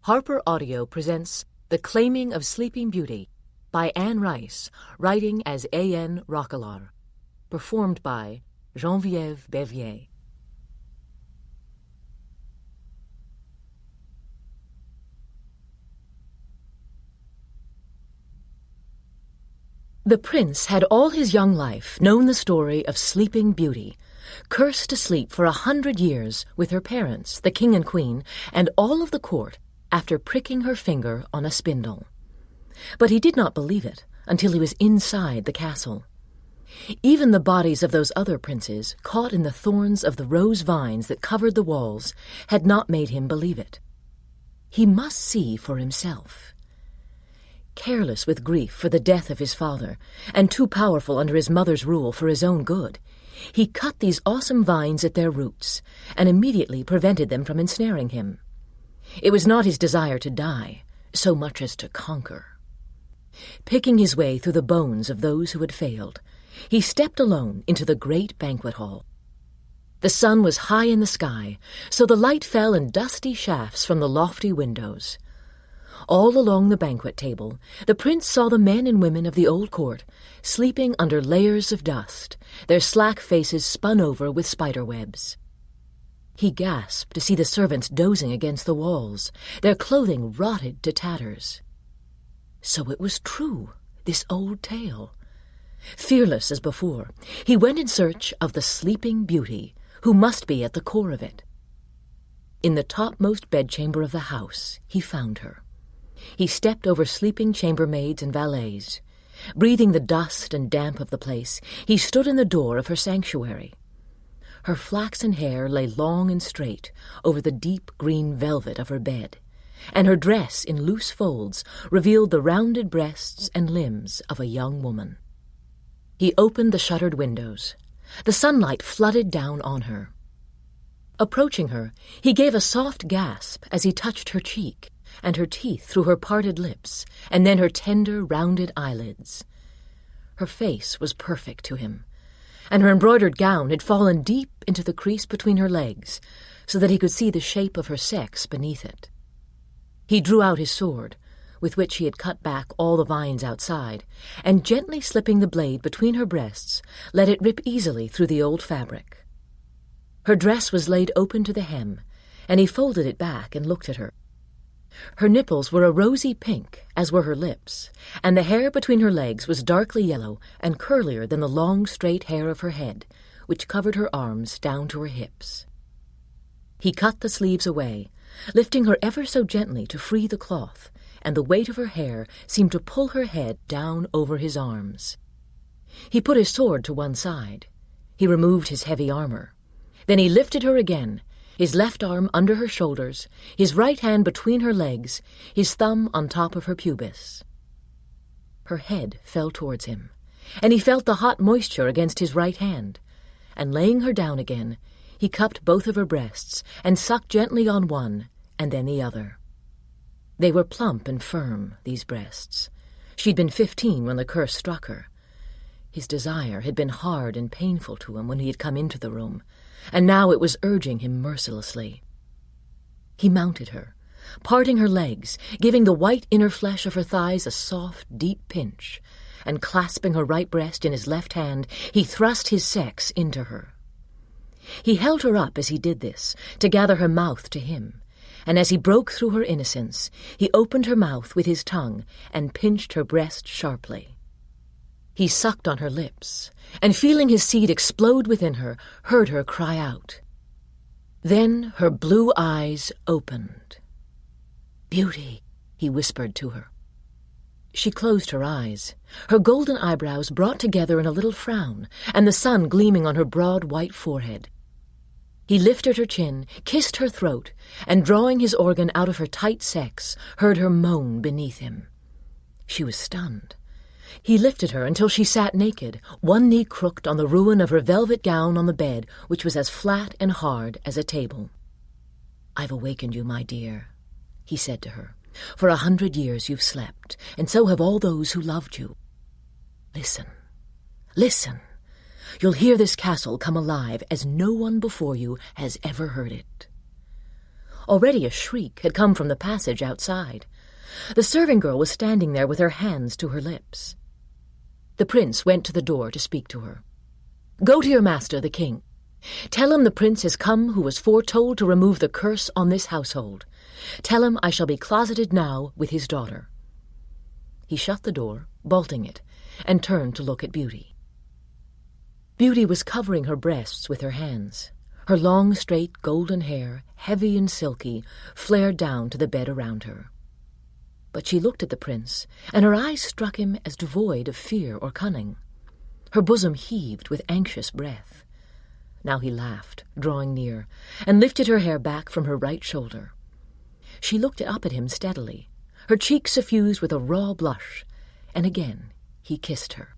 Harper Audio presents The Claiming of Sleeping Beauty by Anne Rice, writing as A.N. Roquelaure. Performed by Geneviève Bevier. The prince had all his young life known the story of Sleeping Beauty, cursed to sleep for 100 years with her parents, the king and queen, and all of the court, after pricking her finger on a spindle. But he did not believe it until he was inside the castle. Even the bodies of those other princes, caught in the thorns of the rose vines that covered the walls, had not made him believe it. He must see for himself. Careless with grief for the death of his father, and too powerful under his mother's rule for his own good, he cut these awesome vines at their roots, and immediately prevented them from ensnaring him. It was not his desire to die, so much as to conquer. Picking his way through the bones of those who had failed, he stepped alone into the great banquet hall. The sun was high in the sky, so the light fell in dusty shafts from the lofty windows. All along the banquet table, the prince saw the men and women of the old court, sleeping under layers of dust, their slack faces spun over with spider webs. He gasped to see the servants dozing against the walls, their clothing rotted to tatters. So it was true, this old tale. Fearless as before, he went in search of the Sleeping Beauty, who must be at the core of it. In the topmost bedchamber of the house, he found her. He stepped over sleeping chambermaids and valets. Breathing the dust and damp of the place, he stood in the door of her sanctuary. Her flaxen hair lay long and straight over the deep green velvet of her bed, and her dress in loose folds revealed the rounded breasts and limbs of a young woman. He opened the shuttered windows. The sunlight flooded down on her. Approaching her, he gave a soft gasp as he touched her cheek, and her teeth through her parted lips, and then her tender, rounded eyelids. Her face was perfect to him, and her embroidered gown had fallen deep into the crease between her legs, so that he could see the shape of her sex beneath it. He drew out his sword, with which he had cut back all the vines outside, and gently slipping the blade between her breasts, let it rip easily through the old fabric. Her dress was laid open to the hem, and he folded it back and looked at her. Her nipples were a rosy pink, as were her lips, and the hair between her legs was darkly yellow and curlier than the long, straight hair of her head, which covered her arms down to her hips. He cut the sleeves away, lifting her ever so gently to free the cloth, and the weight of her hair seemed to pull her head down over his arms. He put his sword to one side. He removed his heavy armor. Then he lifted her again, his left arm under her shoulders, his right hand between her legs, his thumb on top of her pubis. Her head fell towards him, and he felt the hot moisture against his right hand, and laying her down again, he cupped both of her breasts and sucked gently on one and then the other. They were plump and firm, these breasts. She'd been 15 when the curse struck her. His desire had been hard and painful to him when he had come into the room, and now it was urging him mercilessly. He mounted her, parting her legs, giving the white inner flesh of her thighs a soft, deep pinch, and clasping her right breast in his left hand, he thrust his sex into her. He held her up as he did this, to gather her mouth to him, and as he broke through her innocence, he opened her mouth with his tongue and pinched her breast sharply. He sucked on her lips, and feeling his seed explode within her, heard her cry out. Then her blue eyes opened. "Beauty," he whispered to her. She closed her eyes, her golden eyebrows brought together in a little frown, and the sun gleaming on her broad white forehead. He lifted her chin, kissed her throat, and drawing his organ out of her tight sex, heard her moan beneath him. She was stunned. He lifted her until she sat naked, one knee crooked on the ruin of her velvet gown on the bed, which was as flat and hard as a table. "I've awakened you, my dear," he said to her. "For 100 years you've slept, and so have all those who loved you. Listen, listen. You'll hear this castle come alive as no one before you has ever heard it. Already a shriek had come from the passage outside. The serving girl was standing there with her hands to her lips. The prince went to the door to speak to her. "Go to your master, the king. Tell him the prince has come who was foretold to remove the curse on this household. Tell him I shall be closeted now with his daughter." He shut the door, bolting it, and turned to look at Beauty. Beauty was covering her breasts with her hands. Her long, straight, golden hair, heavy and silky, flared down to the bed around her. But she looked at the prince, and her eyes struck him as devoid of fear or cunning. Her bosom heaved with anxious breath. Now he laughed, drawing near, and lifted her hair back from her right shoulder. She looked up at him steadily, her cheeks suffused with a raw blush, and again he kissed her.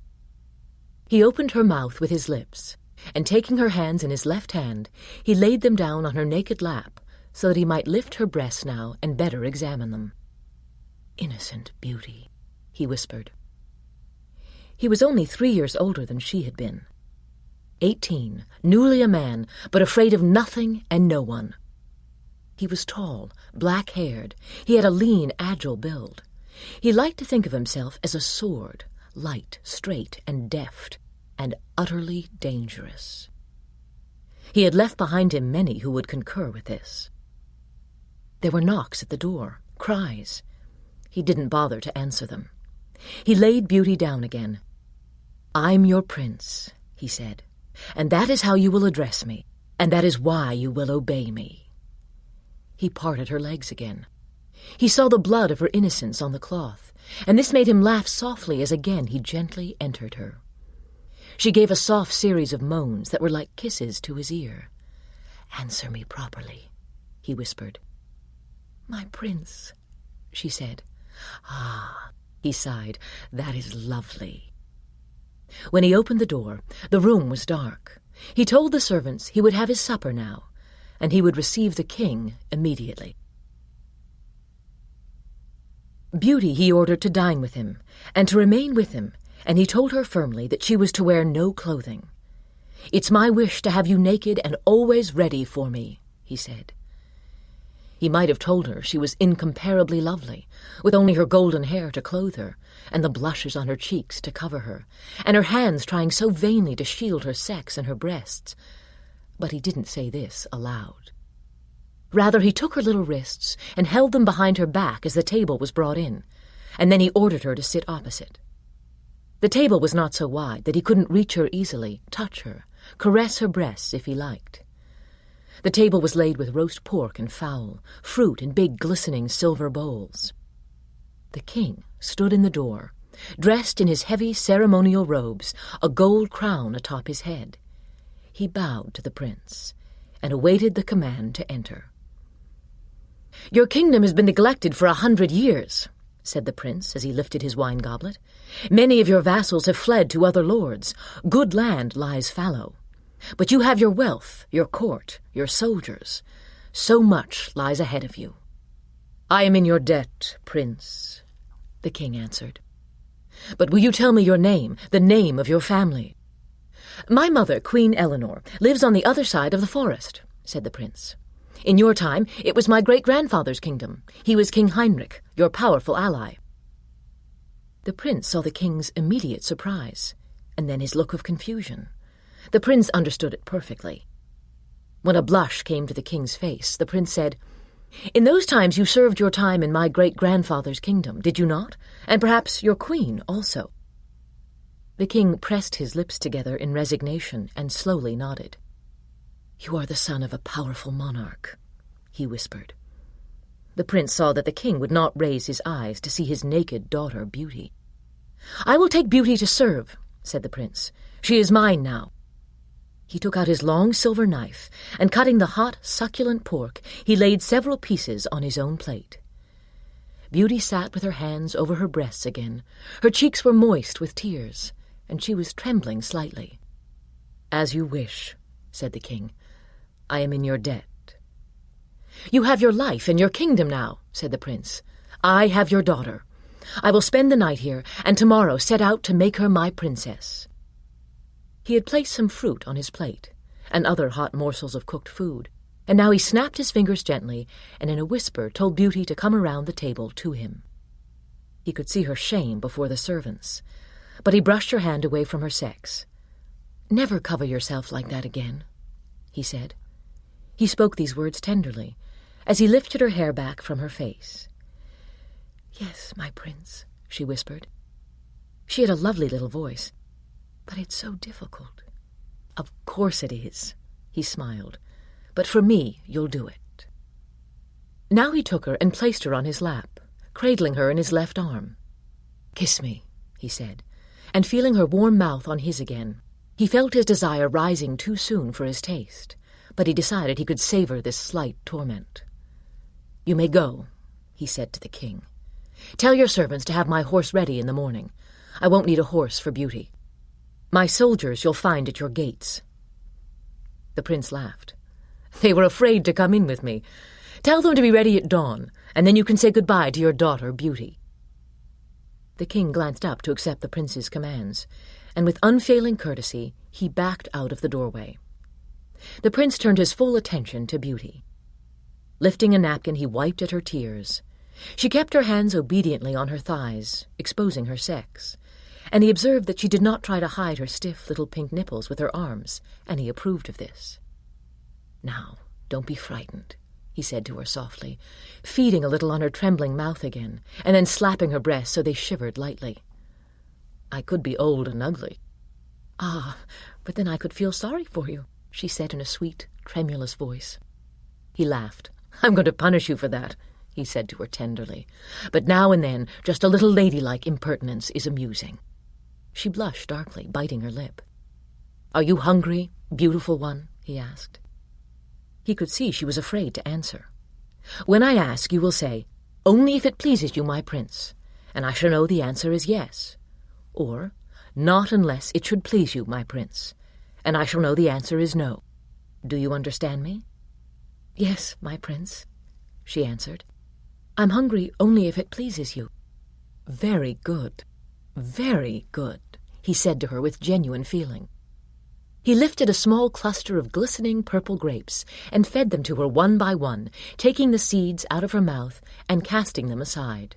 He opened her mouth with his lips, and taking her hands in his left hand, he laid them down on her naked lap so that he might lift her breasts now and better examine them. "Innocent Beauty," he whispered. He was only 3 years older than she had been. 18, newly a man, but afraid of nothing and no one. He was tall, black-haired. He had a lean, agile build. He liked to think of himself as a sword, light, straight, and deft, and utterly dangerous. He had left behind him many who would concur with this. There were knocks at the door, cries. He didn't bother to answer them. He laid Beauty down again. "I'm your prince," he said, "and that is how you will address me, and that is why you will obey me." He parted her legs again. He saw the blood of her innocence on the cloth, and this made him laugh softly as again he gently entered her. She gave a soft series of moans that were like kisses to his ear. "Answer me properly," he whispered. "My prince," she said. "Ah," he sighed, "that is lovely." When he opened the door, the room was dark. He told the servants he would have his supper now, and he would receive the king immediately. Beauty he ordered to dine with him, and to remain with him, and he told her firmly that she was to wear no clothing. "It's my wish to have you naked and always ready for me," he said. He might have told her she was incomparably lovely, with only her golden hair to clothe her, and the blushes on her cheeks to cover her, and her hands trying so vainly to shield her sex and her breasts. But he didn't say this aloud. Rather, he took her little wrists and held them behind her back as the table was brought in, and then he ordered her to sit opposite. The table was not so wide that he couldn't reach her easily, touch her, caress her breasts if he liked. The table was laid with roast pork and fowl, fruit in big glistening silver bowls. The king stood in the door, dressed in his heavy ceremonial robes, a gold crown atop his head. He bowed to the prince, and awaited the command to enter. "Your kingdom has been neglected for 100 years, said the prince as he lifted his wine goblet. "Many of your vassals have fled to other lords. Good land lies fallow. But you have your wealth, your court, your soldiers. So much lies ahead of you." "I am in your debt, prince," the king answered. "But will you tell me your name, the name of your family?" "My mother, Queen Eleanor, lives on the other side of the forest," said the prince. "In your time, it was my great-grandfather's kingdom. He was King Heinrich, your powerful ally." The prince saw the king's immediate surprise, and then his look of confusion. The prince understood it perfectly. When a blush came to the king's face, the prince said, "In those times you served your time in my great-grandfather's kingdom, did you not? And perhaps your queen also." The king pressed his lips together in resignation and slowly nodded. "You are the son of a powerful monarch," he whispered. The prince saw that the king would not raise his eyes to see his naked daughter Beauty. "I will take Beauty to serve," said the prince. "She is mine now." He took out his long silver knife, and cutting the hot, succulent pork, he laid several pieces on his own plate. Beauty sat with her hands over her breasts again. Her cheeks were moist with tears, and she was trembling slightly. "As you wish," said the king. "I am in your debt." "You have your life and your kingdom now," said the prince. "I have your daughter. I will spend the night here, and tomorrow set out to make her my princess." He had placed some fruit on his plate, and other hot morsels of cooked food, And now he snapped his fingers gently, and in a whisper told Beauty to come around the table to him. He could see her shame before the servants, but he brushed her hand away from her sex. "Never cover yourself like that again," he said. He spoke these words tenderly, as he lifted her hair back from her face. "Yes, my prince," she whispered. She had a lovely little voice, but it's so difficult. "Of course it is," he smiled, "but for me you'll do it." Now he took her and placed her on his lap, cradling her in his left arm. "Kiss me," he said, and feeling her warm mouth on his again, he felt his desire rising too soon for his taste, but he decided he could savor this slight torment. "You may go," he said to the king. "Tell your servants to have my horse ready in the morning. I won't need a horse for Beauty. My soldiers you'll find at your gates." The prince laughed. "They were afraid to come in with me. Tell them to be ready at dawn, and then you can say goodbye to your daughter, Beauty." The king glanced up to accept the prince's commands, and with unfailing courtesy he backed out of the doorway. The prince turned his full attention to Beauty. Lifting a napkin, he wiped at her tears. She kept her hands obediently on her thighs, exposing her sex, and he observed that she did not try to hide her stiff little pink nipples with her arms, and he approved of this. "Now, don't be frightened," he said to her softly, feeding a little on her trembling mouth again, and then slapping her breasts so they shivered lightly. "I could be old and ugly." "Ah, but then I could feel sorry for you," she said in a sweet, tremulous voice. He laughed. "I'm going to punish you for that," he said to her tenderly. "But now and then just a little ladylike impertinence is amusing." She blushed darkly, biting her lip. "Are you hungry, beautiful one?" he asked. He could see she was afraid to answer. "When I ask, you will say, 'Only if it pleases you, my prince,' and I shall know the answer is yes. Or, 'Not unless it should please you, my prince,' and I shall know the answer is no. Do you understand me?" "Yes, my prince," she answered. "I'm hungry only if it pleases you." "Very good, very good," he said to her with genuine feeling. He lifted a small cluster of glistening purple grapes and fed them to her one by one, taking the seeds out of her mouth and casting them aside.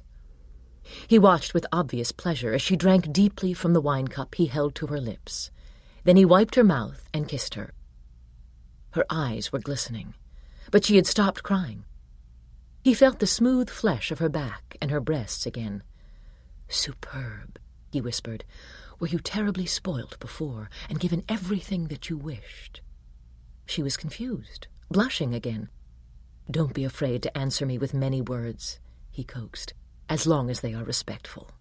He watched with obvious pleasure as she drank deeply from the wine cup he held to her lips. Then he wiped her mouth and kissed her. Her eyes were glistening, but she had stopped crying. He felt the smooth flesh of her back and her breasts again. "Superb," he whispered. "Were you terribly spoilt before and given everything that you wished?" She was confused, blushing again. "Don't be afraid to answer me with many words," he coaxed, "as long as they are respectful.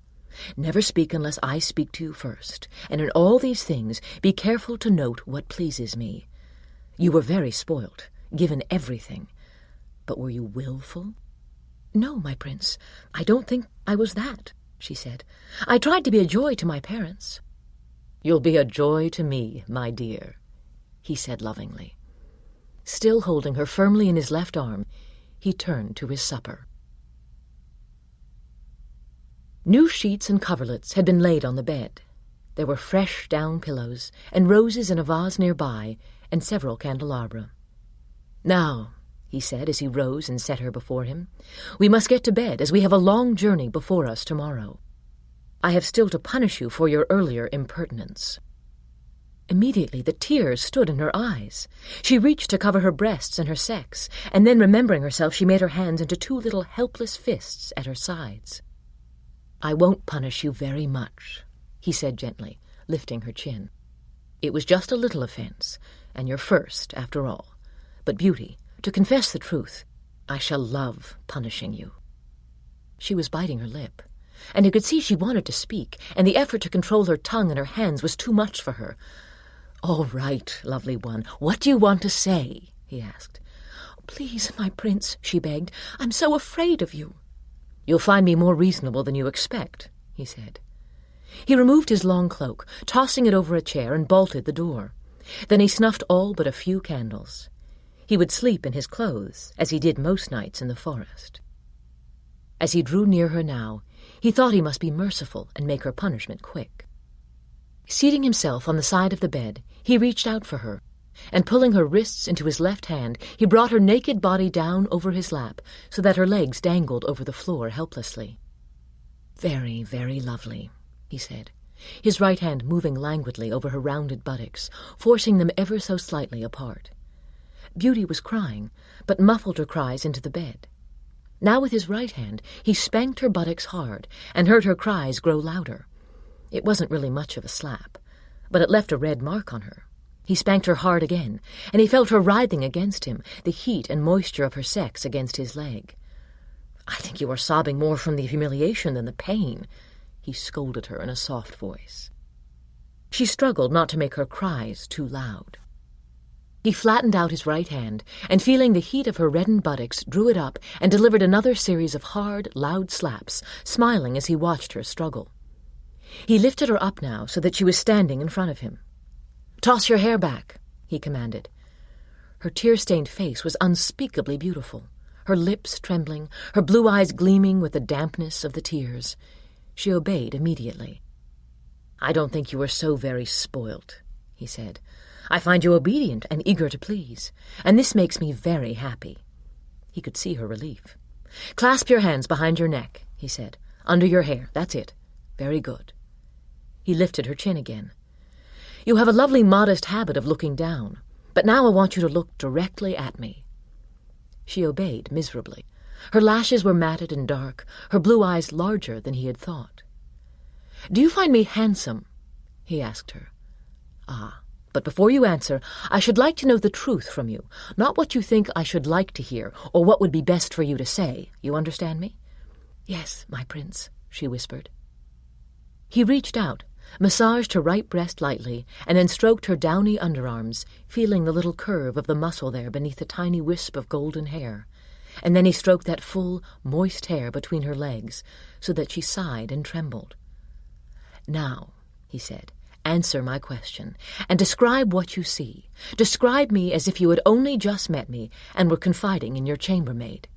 Never speak unless I speak to you first, and in all these things be careful to note what pleases me. You were very spoilt, given everything. But were you willful?" "No, my prince, I don't think I was that," she said. "I tried to be a joy to my parents." "You'll be a joy to me, my dear," he said lovingly. Still holding her firmly in his left arm, he turned to his supper. New sheets and coverlets had been laid on the bed. There were fresh down pillows, and roses in a vase nearby, and several candelabra. "Now," he said as he rose and set her before him, "we must get to bed, as we have a long journey before us tomorrow. I have still to punish you for your earlier impertinence." Immediately the tears stood in her eyes. She reached to cover her breasts and her sex, and then, remembering herself, she made her hands into two little helpless fists at her sides. "I won't punish you very much," he said gently, lifting her chin. "It was just a little offense, and your first, after all. But, Beauty, to confess the truth, I shall love punishing you." She was biting her lip, and he could see she wanted to speak, and the effort to control her tongue and her hands was too much for her. "All right, lovely one, what do you want to say?" he asked. "Please, my prince," she begged, "I'm so afraid of you." "You'll find me more reasonable than you expect," he said. He removed his long cloak, tossing it over a chair, and bolted the door. Then he snuffed all but a few candles. He would sleep in his clothes, as he did most nights in the forest. As he drew near her now, he thought he must be merciful and make her punishment quick. Seating himself on the side of the bed, he reached out for her, and pulling her wrists into his left hand, he brought her naked body down over his lap so that her legs dangled over the floor helplessly. "Very, very lovely," he said, his right hand moving languidly over her rounded buttocks, forcing them ever so slightly apart. Beauty was crying, but muffled her cries into the bed. Now with his right hand he spanked her buttocks hard and heard her cries grow louder. It wasn't really much of a slap, but it left a red mark on her. He spanked her hard again, and he felt her writhing against him, the heat and moisture of her sex against his leg. "I think you are sobbing more from the humiliation than the pain," he scolded her in a soft voice. She struggled not to make her cries too loud. He flattened out his right hand, and feeling the heat of her reddened buttocks, drew it up and delivered another series of hard, loud slaps, smiling as he watched her struggle. He lifted her up now so that she was standing in front of him. "Toss your hair back," he commanded. Her tear-stained face was unspeakably beautiful, her lips trembling, her blue eyes gleaming with the dampness of the tears. She obeyed immediately. "I don't think you are so very spoilt," he said. "I find you obedient and eager to please, and this makes me very happy." He could see her relief. "Clasp your hands behind your neck," he said. "Under your hair, that's it. Very good." He lifted her chin again. "You have a lovely modest habit of looking down, but now I want you to look directly at me." She obeyed miserably. Her lashes were matted and dark, her blue eyes larger than he had thought. "Do you find me handsome?" he asked her. "Ah, but before you answer, I should like to know the truth from you, not what you think I should like to hear, or what would be best for you to say. You understand me?" "Yes, my prince," she whispered. He reached out, massaged her right breast lightly, and then stroked her downy underarms, feeling the little curve of the muscle there beneath the tiny wisp of golden hair. And then he stroked that full, moist hair between her legs, so that she sighed and trembled. "Now," he said, "answer my question, and describe what you see. Describe me as if you had only just met me and were confiding in your chambermaid."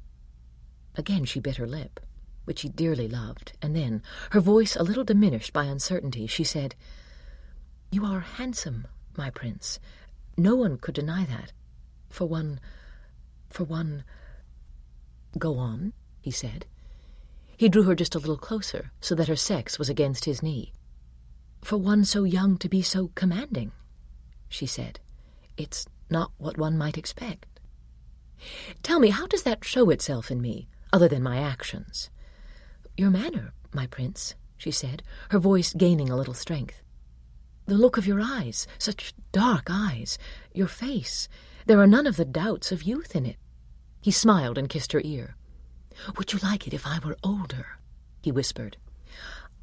Again she bit her lip, which he dearly loved, and then, her voice a little diminished by uncertainty, she said, "You are handsome, my prince. No one could deny that. For one... "Go on," he said. He drew her just a little closer, so that her sex was against his knee. "For one so young to be so commanding," she said. "It's not what one might expect." "Tell me, how does that show itself in me, other than my actions?" "Your manner, my prince," she said, her voice gaining a little strength. "The look of your eyes, such dark eyes. Your face, there are none of the doubts of youth in it." He smiled and kissed her ear. "Would you like it if I were older?" he whispered.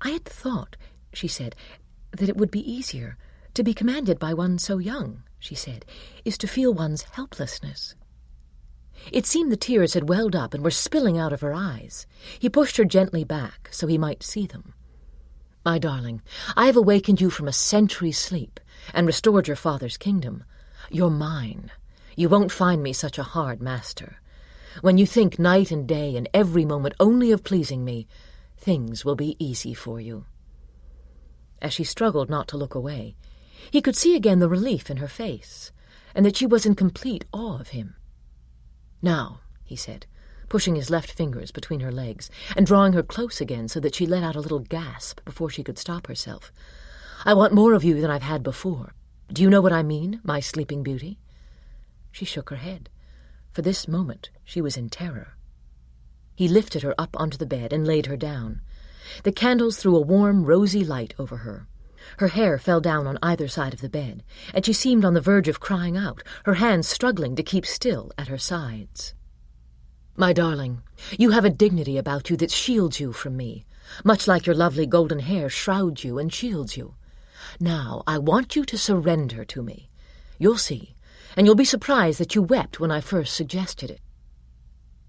"I had thought," she said, "that it would be easier. To be commanded by one so young," she said, "is to feel one's helplessness." It seemed the tears had welled up and were spilling out of her eyes. He pushed her gently back so he might see them. "My darling, I have awakened you from a century's sleep and restored your father's kingdom. You're mine. You won't find me such a hard master. When you think night and day and every moment only of pleasing me, things will be easy for you." As she struggled not to look away, he could see again the relief in her face, and that she was in complete awe of him. "Now," he said, pushing his left fingers between her legs and drawing her close again so that she let out a little gasp before she could stop herself, "I want more of you than I've had before. Do you know what I mean, my sleeping beauty?" She shook her head. For this moment she was in terror. He lifted her up onto the bed and laid her down. The candles threw a warm, rosy light over her. Her hair fell down on either side of the bed, and she seemed on the verge of crying out, her hands struggling to keep still at her sides. "My darling, you have a dignity about you that shields you from me, much like your lovely golden hair shrouds you and shields you. Now I want you to surrender to me. You'll see, and you'll be surprised that you wept when I first suggested it."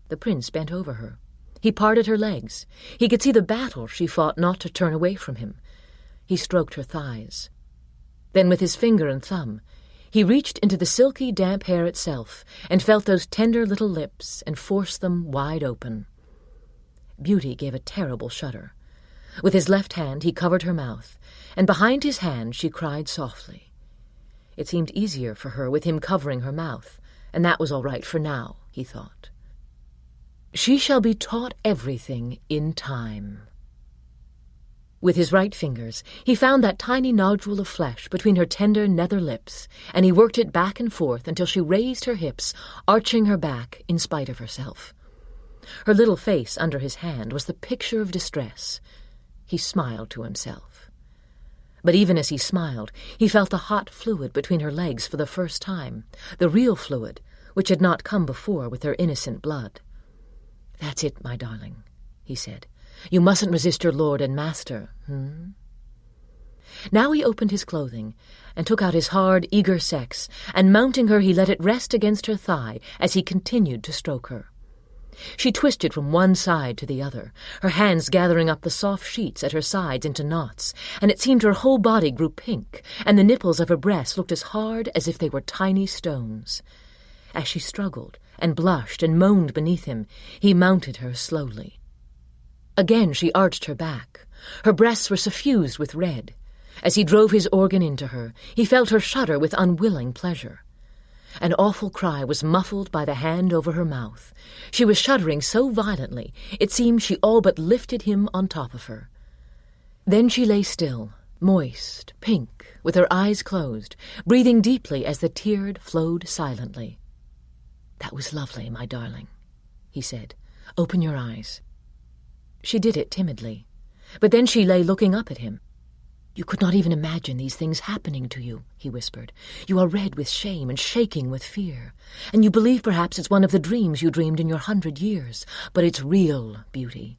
The prince bent over her. He parted her legs. He could see the battle she fought not to turn away from him. He stroked her thighs. Then with his finger and thumb, he reached into the silky, damp hair itself and felt those tender little lips and forced them wide open. Beauty gave a terrible shudder. With his left hand he covered her mouth, and behind his hand she cried softly. It seemed easier for her with him covering her mouth, and that was all right for now, he thought. She shall be taught everything in time. With his right fingers, he found that tiny nodule of flesh between her tender nether lips, and he worked it back and forth until she raised her hips, arching her back in spite of herself. Her little face under his hand was the picture of distress. He smiled to himself. But even as he smiled, he felt the hot fluid between her legs for the first time, the real fluid, which had not come before with her innocent blood. "That's it, my darling," he said. "You mustn't resist your lord and master, Now he opened his clothing, and took out his hard, eager sex, and mounting her he let it rest against her thigh as he continued to stroke her. She twisted from one side to the other, her hands gathering up the soft sheets at her sides into knots, and it seemed her whole body grew pink, and the nipples of her breasts looked as hard as if they were tiny stones. As she struggled, and blushed, and moaned beneath him, he mounted her slowly. Again she arched her back. Her breasts were suffused with red. As he drove his organ into her, he felt her shudder with unwilling pleasure. An awful cry was muffled by the hand over her mouth. She was shuddering so violently, it seemed she all but lifted him on top of her. Then she lay still, moist, pink, with her eyes closed, breathing deeply as the tear flowed silently. "That was lovely, my darling," he said. "Open your eyes." She did it timidly, but then she lay looking up at him. "You could not even imagine these things happening to you," he whispered. "You are red with shame and shaking with fear, and you believe perhaps it's one of the dreams you dreamed in your 100 years. But it's real, Beauty,"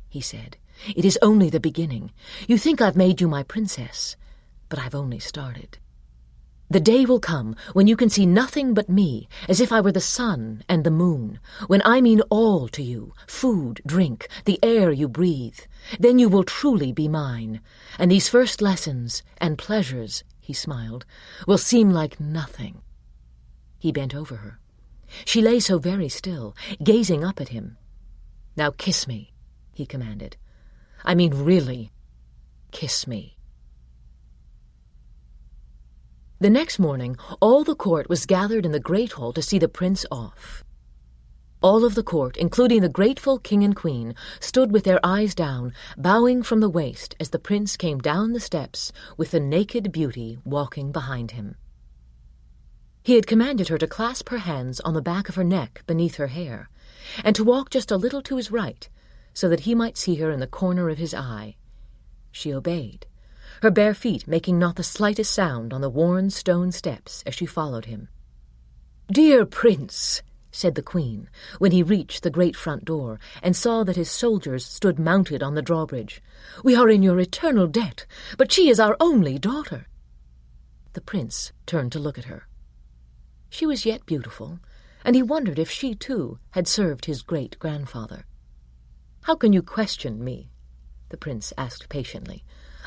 he said. "It is only the beginning. You think I've made you my princess, but I've only started. The day will come when you can see nothing but me, as if I were the sun and the moon, when I mean all to you, food, drink, the air you breathe. Then you will truly be mine, and these first lessons and pleasures," he smiled, "will seem like nothing." He bent over her. She lay so very still, gazing up at him. "Now kiss me," he commanded. "I mean really, kiss me." The next morning, all the court was gathered in the great hall to see the prince off. All of the court, including the grateful king and queen, stood with their eyes down, bowing from the waist as the prince came down the steps with the naked Beauty walking behind him. He had commanded her to clasp her hands on the back of her neck beneath her hair, and to walk just a little to his right, so that he might see her in the corner of his eye. She obeyed, her bare feet making not the slightest sound on the worn stone steps as she followed him. "Dear Prince," said the queen, when he reached the great front door and saw that his soldiers stood mounted on the drawbridge, "we are in your eternal debt, but she is our only daughter." The prince turned to look at her. She was yet beautiful, and he wondered if she, too, had served his great-grandfather. "How can you question me?" the prince asked patiently.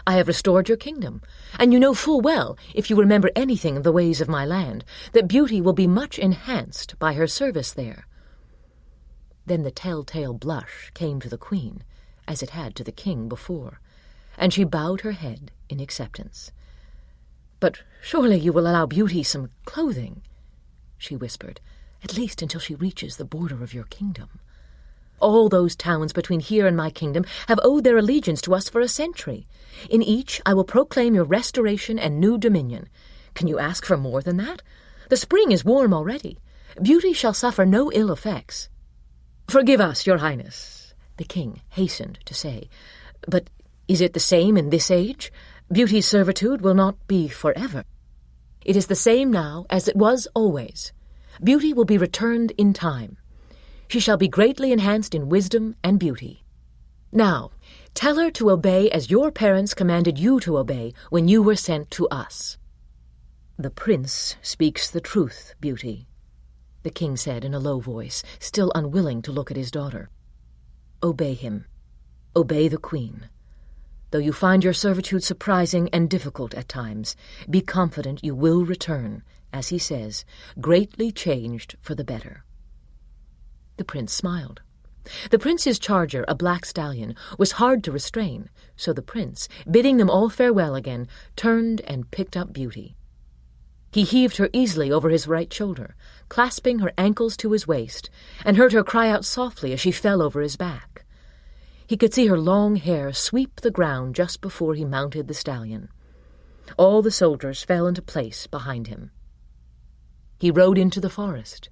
"I have restored your kingdom, and you know full well, if you remember anything of the ways of my land, that Beauty will be much enhanced by her service there." Then the telltale blush came to the queen, as it had to the king before, and she bowed her head in acceptance. "But surely you will allow Beauty some clothing," she whispered, "at least until she reaches the border of your kingdom. All those towns between here and my kingdom have owed their allegiance to us for a century. In each I will proclaim your restoration and new dominion. Can you ask for more than that? The spring is warm already. Beauty shall suffer no ill effects." "Forgive us, your highness," the king hastened to say, "but is it the same in this age? Beauty's servitude will not be forever." "It is the same now as it was always. Beauty will be returned in time. She shall be greatly enhanced in wisdom and beauty. Now, tell her to obey as your parents commanded you to obey when you were sent to us." "The prince speaks the truth, Beauty," the king said in a low voice, still unwilling to look at his daughter. "Obey him. Obey the queen. Though you find your servitude surprising and difficult at times, be confident you will return, as he says, greatly changed for the better." The prince smiled. The prince's charger, a black stallion, was hard to restrain, so the prince, bidding them all farewell again, turned and picked up Beauty. He heaved her easily over his right shoulder, clasping her ankles to his waist, and heard her cry out softly as she fell over his back. He could see her long hair sweep the ground just before he mounted the stallion. All the soldiers fell into place behind him. He rode into the forest.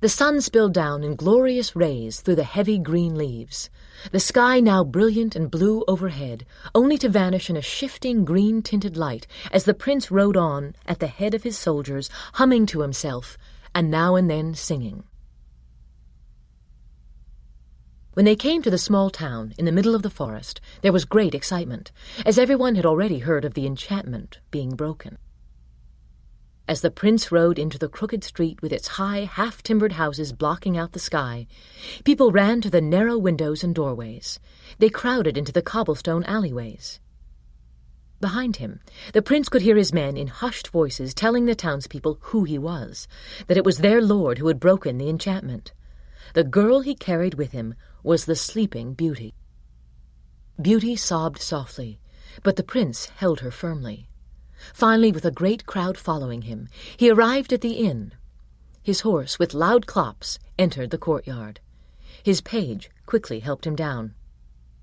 The sun spilled down in glorious rays through the heavy green leaves, the sky now brilliant and blue overhead, only to vanish in a shifting green-tinted light as the prince rode on at the head of his soldiers, humming to himself, and now and then singing. When they came to the small town in the middle of the forest, there was great excitement, as everyone had already heard of the enchantment being broken. As the prince rode into the crooked street with its high, half-timbered houses blocking out the sky, people ran to the narrow windows and doorways. They crowded into the cobblestone alleyways. Behind him, the prince could hear his men in hushed voices telling the townspeople who he was, that it was their lord who had broken the enchantment. The girl he carried with him was the sleeping Beauty. Beauty sobbed softly, but the prince held her firmly. Finally, with a great crowd following him, he arrived at the inn. His horse, with loud clops, entered the courtyard. His page quickly helped him down.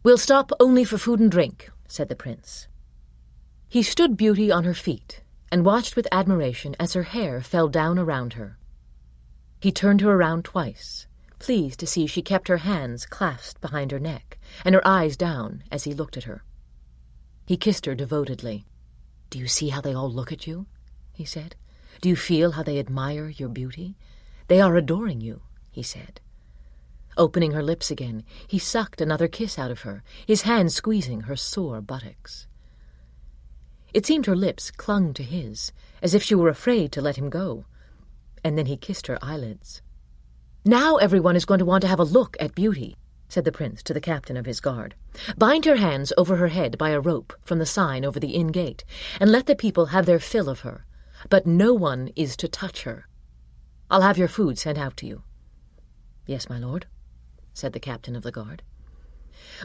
"We'll stop only for food and drink," said the prince. He stood Beauty on her feet and watched with admiration as her hair fell down around her. He turned her around twice, pleased to see she kept her hands clasped behind her neck and her eyes down as he looked at her. He kissed her devotedly. "Do you see how they all look at you?" he said. "Do you feel how they admire your beauty? They are adoring you," he said. Opening her lips again, he sucked another kiss out of her, his hand squeezing her sore buttocks. It seemed her lips clung to his, as if she were afraid to let him go, and then he kissed her eyelids. "Now everyone is going to want to have a look at Beauty," said the prince to the captain of his guard. "Bind her hands over her head by a rope from the sign over the inn gate, and let the people have their fill of her. But no one is to touch her. I'll have your food sent out to you." "Yes, my lord," said the captain of the guard.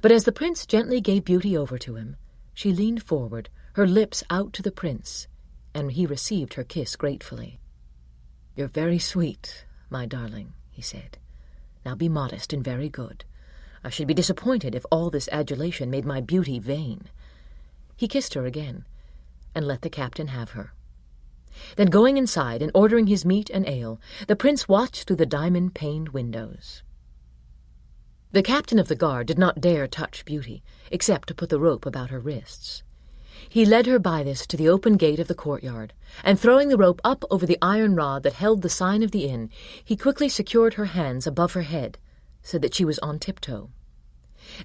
But as the prince gently gave Beauty over to him, she leaned forward, her lips out to the prince, and he received her kiss gratefully. "You're very sweet, my darling," he said. "Now be modest and very good. I should be disappointed if all this adulation made my beauty vain." He kissed her again, and let the captain have her. Then going inside and ordering his meat and ale, the prince watched through the diamond-paned windows. The captain of the guard did not dare touch Beauty, except to put the rope about her wrists. He led her by this to the open gate of the courtyard, and throwing the rope up over the iron rod that held the sign of the inn, he quickly secured her hands above her head, so that she was on tiptoe.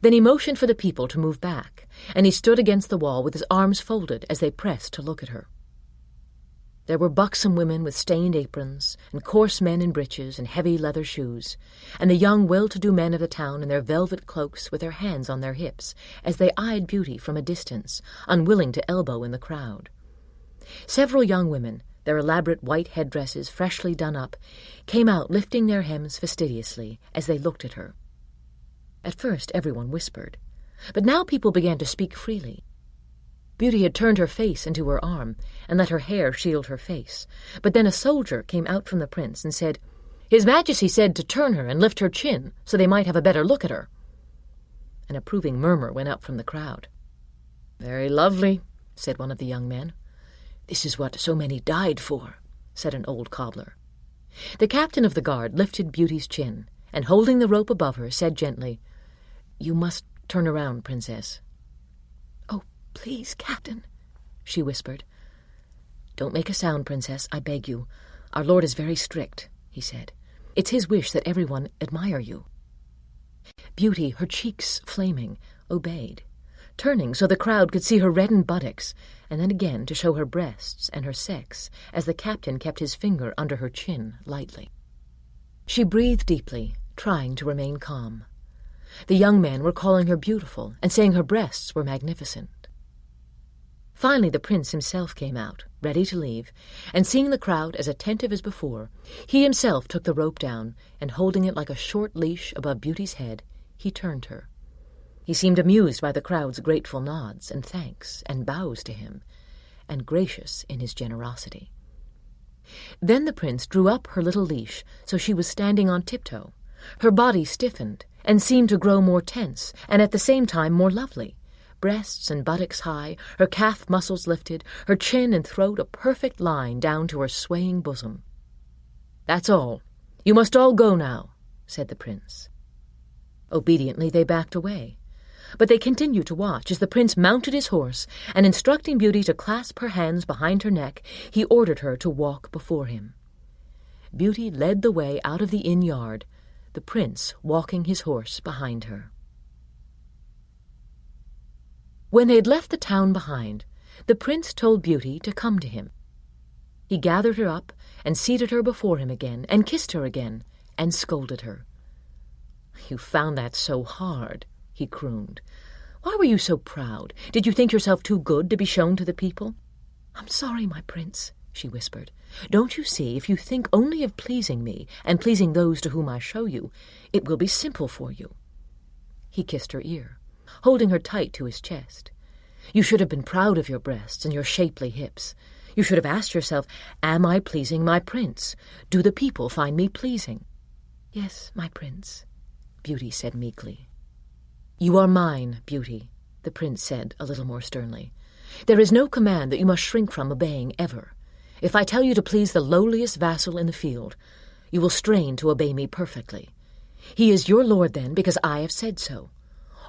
Then he motioned for the people to move back, and he stood against the wall with his arms folded as they pressed to look at her. There were buxom women with stained aprons, and coarse men in breeches and heavy leather shoes, and the young well-to-do men of the town in their velvet cloaks with their hands on their hips, as they eyed Beauty from a distance, unwilling to elbow in the crowd. Several young women, their elaborate white headdresses freshly done up, came out lifting their hems fastidiously as they looked at her. At first everyone whispered, but now people began to speak freely. Beauty had turned her face into her arm and let her hair shield her face, but then a soldier came out from the prince and said, "His Majesty said to turn her and lift her chin so they might have a better look at her." An approving murmur went up from the crowd. "Very lovely," said one of the young men. "This is what so many died for," said an old cobbler. The captain of the guard lifted Beauty's chin, and holding the rope above her, said gently, "You must turn around, princess." "Oh, please, captain," she whispered. "Don't make a sound, princess, I beg you. Our lord is very strict," he said. "It's his wish that everyone admire you." Beauty, her cheeks flaming, obeyed, turning so the crowd could see her reddened buttocks, and then again to show her breasts and her sex, as the captain kept his finger under her chin lightly. She breathed deeply, trying to remain calm. The young men were calling her beautiful and saying her breasts were magnificent. Finally the prince himself came out, ready to leave, and seeing the crowd as attentive as before, he himself took the rope down, and holding it like a short leash above Beauty's head, he turned her. He seemed amused by the crowd's grateful nods and thanks and bows to him, and gracious in his generosity. Then the prince drew up her little leash so she was standing on tiptoe. Her body stiffened and seemed to grow more tense and at the same time more lovely. Breasts and buttocks high, her calf muscles lifted, her chin and throat a perfect line down to her swaying bosom. "That's all. You must all go now," said the prince. Obediently they backed away. But they continued to watch as the prince mounted his horse, and instructing Beauty to clasp her hands behind her neck, he ordered her to walk before him. Beauty led the way out of the inn yard, the prince walking his horse behind her. When they had left the town behind, the prince told Beauty to come to him. He gathered her up and seated her before him again, and kissed her again, and scolded her. "You found that so hard," he crooned. "Why were you so proud? Did you think yourself too good to be shown to the people?" "I'm sorry, my prince," she whispered. "Don't you see, if you think only of pleasing me and pleasing those to whom I show you, it will be simple for you." He kissed her ear, holding her tight to his chest. "You should have been proud of your breasts and your shapely hips. You should have asked yourself, am I pleasing my prince? Do the people find me pleasing?" "Yes, my prince," Beauty said meekly. "You are mine, Beauty," the prince said a little more sternly. "There is no command that you must shrink from obeying ever. If I tell you to please the lowliest vassal in the field, you will strain to obey me perfectly. He is your lord then, because I have said so.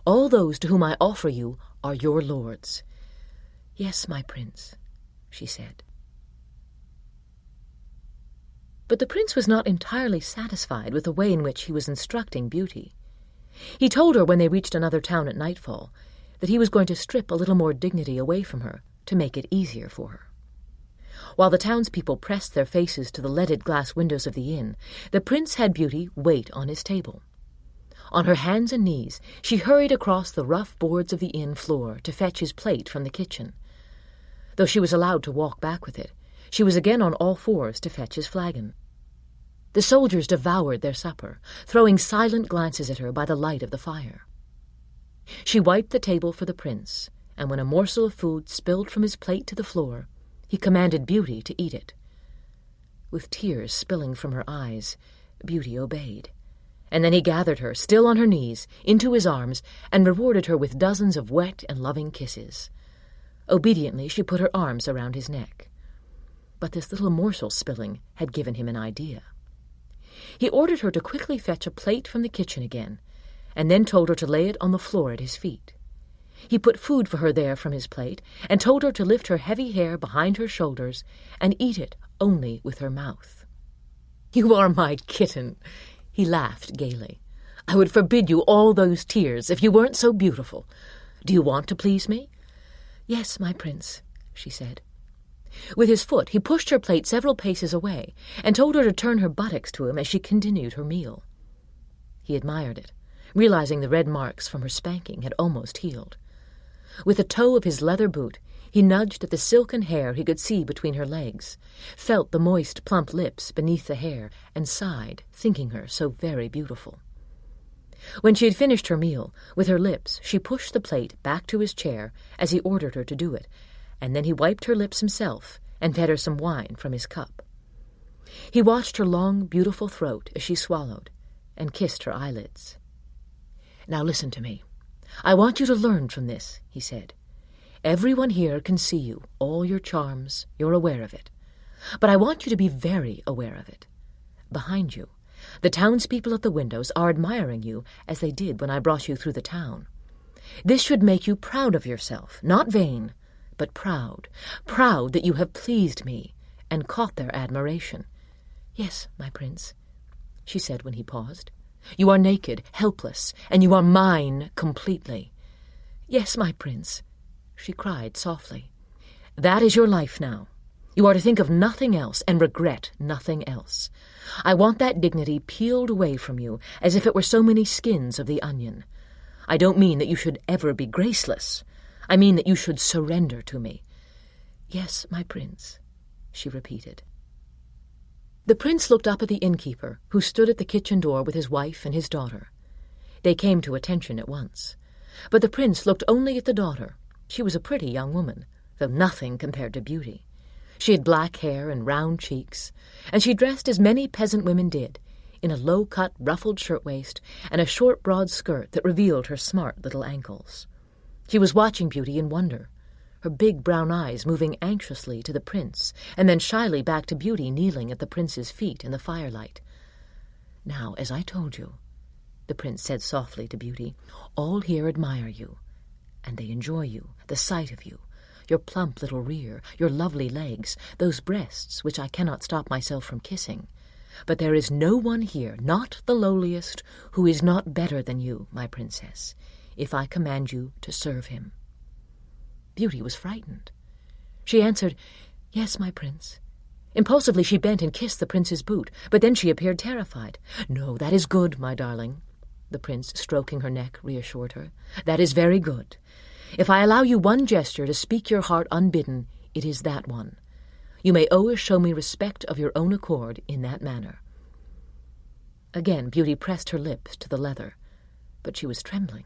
All those to whom I offer you are your lords." "Yes, my prince," she said. But the prince was not entirely satisfied with the way in which he was instructing Beauty. He told her when they reached another town at nightfall that he was going to strip a little more dignity away from her to make it easier for her. While the townspeople pressed their faces to the leaded glass windows of the inn, the prince had Beauty wait on his table. On her hands and knees, she hurried across the rough boards of the inn floor to fetch his plate from the kitchen. Though she was allowed to walk back with it, she was again on all fours to fetch his flagon. The soldiers devoured their supper, throwing silent glances at her by the light of the fire. She wiped the table for the prince, and when a morsel of food spilled from his plate to the floor, he commanded Beauty to eat it. With tears spilling from her eyes, Beauty obeyed, and then he gathered her, still on her knees, into his arms and rewarded her with dozens of wet and loving kisses. Obediently she put her arms around his neck. But this little morsel spilling had given him an idea. He ordered her to quickly fetch a plate from the kitchen again, and then told her to lay it on the floor at his feet. He put food for her there from his plate, and told her to lift her heavy hair behind her shoulders and eat it only with her mouth. "You are my kitten," he laughed gaily. "I would forbid you all those tears if you weren't so beautiful. Do you want to please me?" "Yes, my prince," she said. With his foot he pushed her plate several paces away, and told her to turn her buttocks to him as she continued her meal. He admired it, realizing the red marks from her spanking had almost healed. With the toe of his leather boot, he nudged at the silken hair he could see between her legs, felt the moist, plump lips beneath the hair, and sighed, thinking her so very beautiful. When she had finished her meal, with her lips she pushed the plate back to his chair as he ordered her to do it, and then he wiped her lips himself and fed her some wine from his cup. He watched her long, beautiful throat as she swallowed, and kissed her eyelids. "Now listen to me. I want you to learn from this," he said. "Everyone here can see you, all your charms, you're aware of it. But I want you to be very aware of it. Behind you, the townspeople at the windows are admiring you as they did when I brought you through the town. This should make you proud of yourself, not vain, but proud that you have pleased me and caught their admiration." "Yes, my prince," she said when he paused. "You are naked, helpless, and you are mine completely." "Yes, my prince," she cried softly. "That is your life now. You are to think of nothing else and regret nothing else. I want that dignity peeled away from you as if it were so many skins of the onion. I don't mean that you should ever be graceless. I mean that you should surrender to me." "Yes, my prince," she repeated. The prince looked up at the innkeeper, who stood at the kitchen door with his wife and his daughter. They came to attention at once. But the prince looked only at the daughter. She was a pretty young woman, though nothing compared to Beauty. She had black hair and round cheeks, and she dressed as many peasant women did, in a low-cut, ruffled shirtwaist and a short, broad skirt that revealed her smart little ankles. She was watching Beauty in wonder, her big brown eyes moving anxiously to the prince, and then shyly back to Beauty kneeling at the prince's feet in the firelight. "Now, as I told you," the prince said softly to Beauty, "all here admire you, and they enjoy you, the sight of you, your plump little rear, your lovely legs, those breasts which I cannot stop myself from kissing. But there is no one here, not the lowliest, who is not better than you, my princess, if I command you to serve him." Beauty was frightened. She answered, "Yes, my prince." Impulsively she bent and kissed the prince's boot, but then she appeared terrified. "No, that is good, my darling," the prince, stroking her neck, reassured her. "That is very good. If I allow you one gesture to speak your heart unbidden, it is that one. You may always show me respect of your own accord in that manner." Again Beauty pressed her lips to the leather, but she was trembling.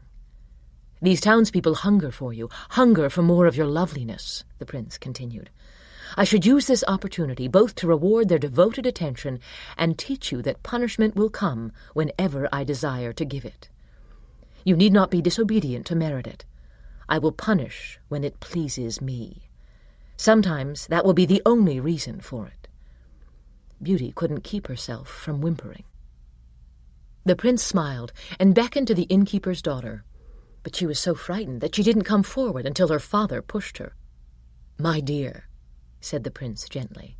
"These townspeople hunger for you, hunger for more of your loveliness," the prince continued. "I should use this opportunity both to reward their devoted attention and teach you that punishment will come whenever I desire to give it. You need not be disobedient to merit it. I will punish when it pleases me. Sometimes that will be the only reason for it." Beauty couldn't keep herself from whimpering. The prince smiled and beckoned to the innkeeper's daughter, but she was so frightened that she didn't come forward until her father pushed her. "My dear," said the prince gently,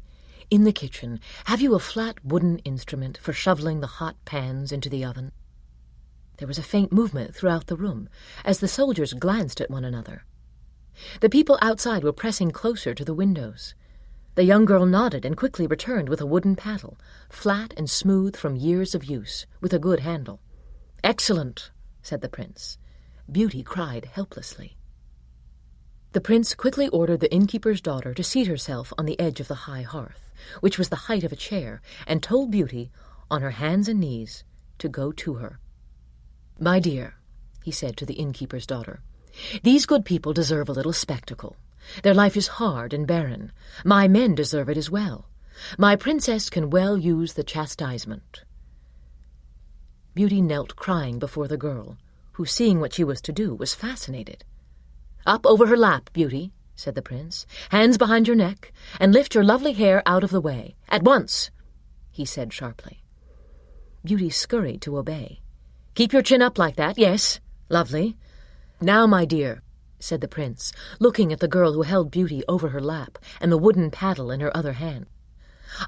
"in the kitchen, have you a flat wooden instrument for shoveling the hot pans into the oven?" There was a faint movement throughout the room, as the soldiers glanced at one another. The people outside were pressing closer to the windows. The young girl nodded and quickly returned with a wooden paddle, flat and smooth from years of use, with a good handle. "Excellent," said the prince. Beauty cried helplessly. The prince quickly ordered the innkeeper's daughter to seat herself on the edge of the high hearth, which was the height of a chair, and told Beauty, on her hands and knees, to go to her. "My dear," he said to the innkeeper's daughter, "these good people deserve a little spectacle. Their life is hard and barren. My men deserve it as well. My princess can well use the chastisement." Beauty knelt crying before the girl, who, seeing what she was to do, was fascinated. "Up over her lap, Beauty," said the prince. "Hands behind your neck, and lift your lovely hair out of the way. At once," he said sharply. Beauty scurried to obey. "Keep your chin up like that, yes. Lovely. Now, my dear," said the prince, looking at the girl who held Beauty over her lap and the wooden paddle in her other hand,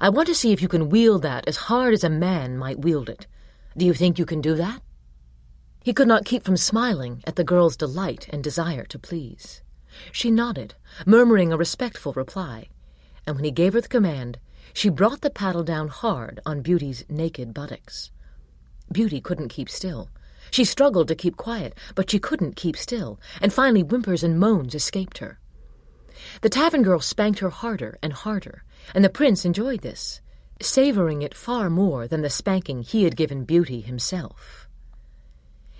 "I want to see if you can wield that as hard as a man might wield it. Do you think you can do that?" He could not keep from smiling at the girl's delight and desire to please. She nodded, murmuring a respectful reply, and when he gave her the command, she brought the paddle down hard on Beauty's naked buttocks. Beauty couldn't keep still. She struggled to keep quiet, but she couldn't keep still, and finally whimpers and moans escaped her. The tavern girl spanked her harder and harder, and the prince enjoyed this, savoring it far more than the spanking he had given Beauty himself.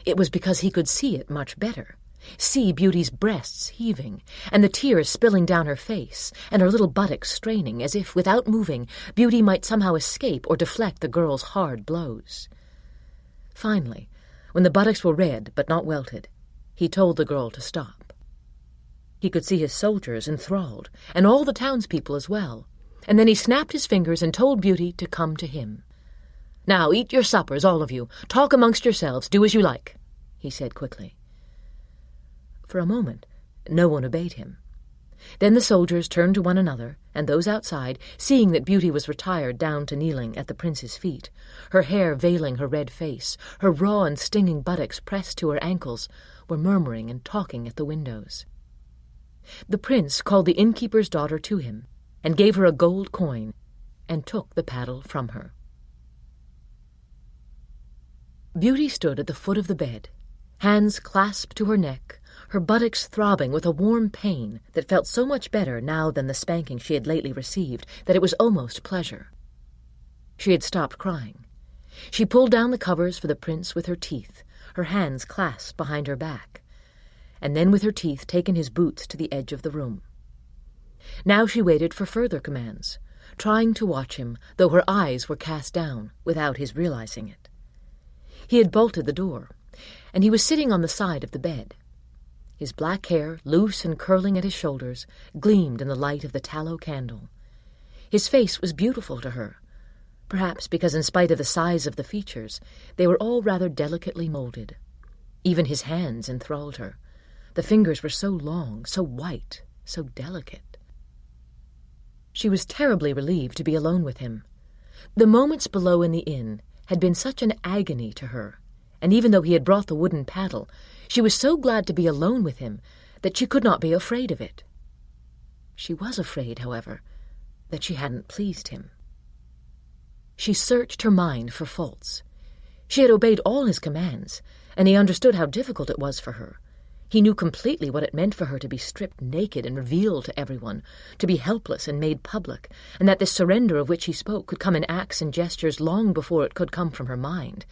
It was because he could see it much better, see Beauty's breasts heaving, and the tears spilling down her face, and her little buttocks straining, as if, without moving, Beauty might somehow escape or deflect the girl's hard blows. Finally, when the buttocks were red but not welted, he told the girl to stop. He could see his soldiers enthralled, and all the townspeople as well, and then he snapped his fingers and told Beauty to come to him. "Now eat your suppers, all of you. Talk amongst yourselves. Do as you like," he said quickly. For a moment, no one obeyed him. Then the soldiers turned to one another, and those outside, seeing that Beauty was retired down to kneeling at the prince's feet, her hair veiling her red face, her raw and stinging buttocks pressed to her ankles, were murmuring and talking at the windows. The prince called the innkeeper's daughter to him, and gave her a gold coin, and took the paddle from her. Beauty stood at the foot of the bed, hands clasped to her neck, her buttocks throbbing with a warm pain that felt so much better now than the spanking she had lately received that it was almost pleasure. She had stopped crying. She pulled down the covers for the prince with her teeth, her hands clasped behind her back, and then with her teeth taken his boots to the edge of the room. Now she waited for further commands, trying to watch him, though her eyes were cast down, without his realizing it. He had bolted the door, and he was sitting on the side of the bed. His black hair, loose and curling at his shoulders, gleamed in the light of the tallow candle. His face was beautiful to her, perhaps because in spite of the size of the features, they were all rather delicately molded. Even his hands enthralled her. The fingers were so long, so white, so delicate. She was terribly relieved to be alone with him. The moments below in the inn had been such an agony to her, and even though he had brought the wooden paddle, she was so glad to be alone with him that she could not be afraid of it. She was afraid, however, that she hadn't pleased him. She searched her mind for faults. She had obeyed all his commands, and he understood how difficult it was for her. He knew completely what it meant for her to be stripped naked and revealed to everyone, to be helpless and made public, and that this surrender of which he spoke could come in acts and gestures long before it could come from her mind.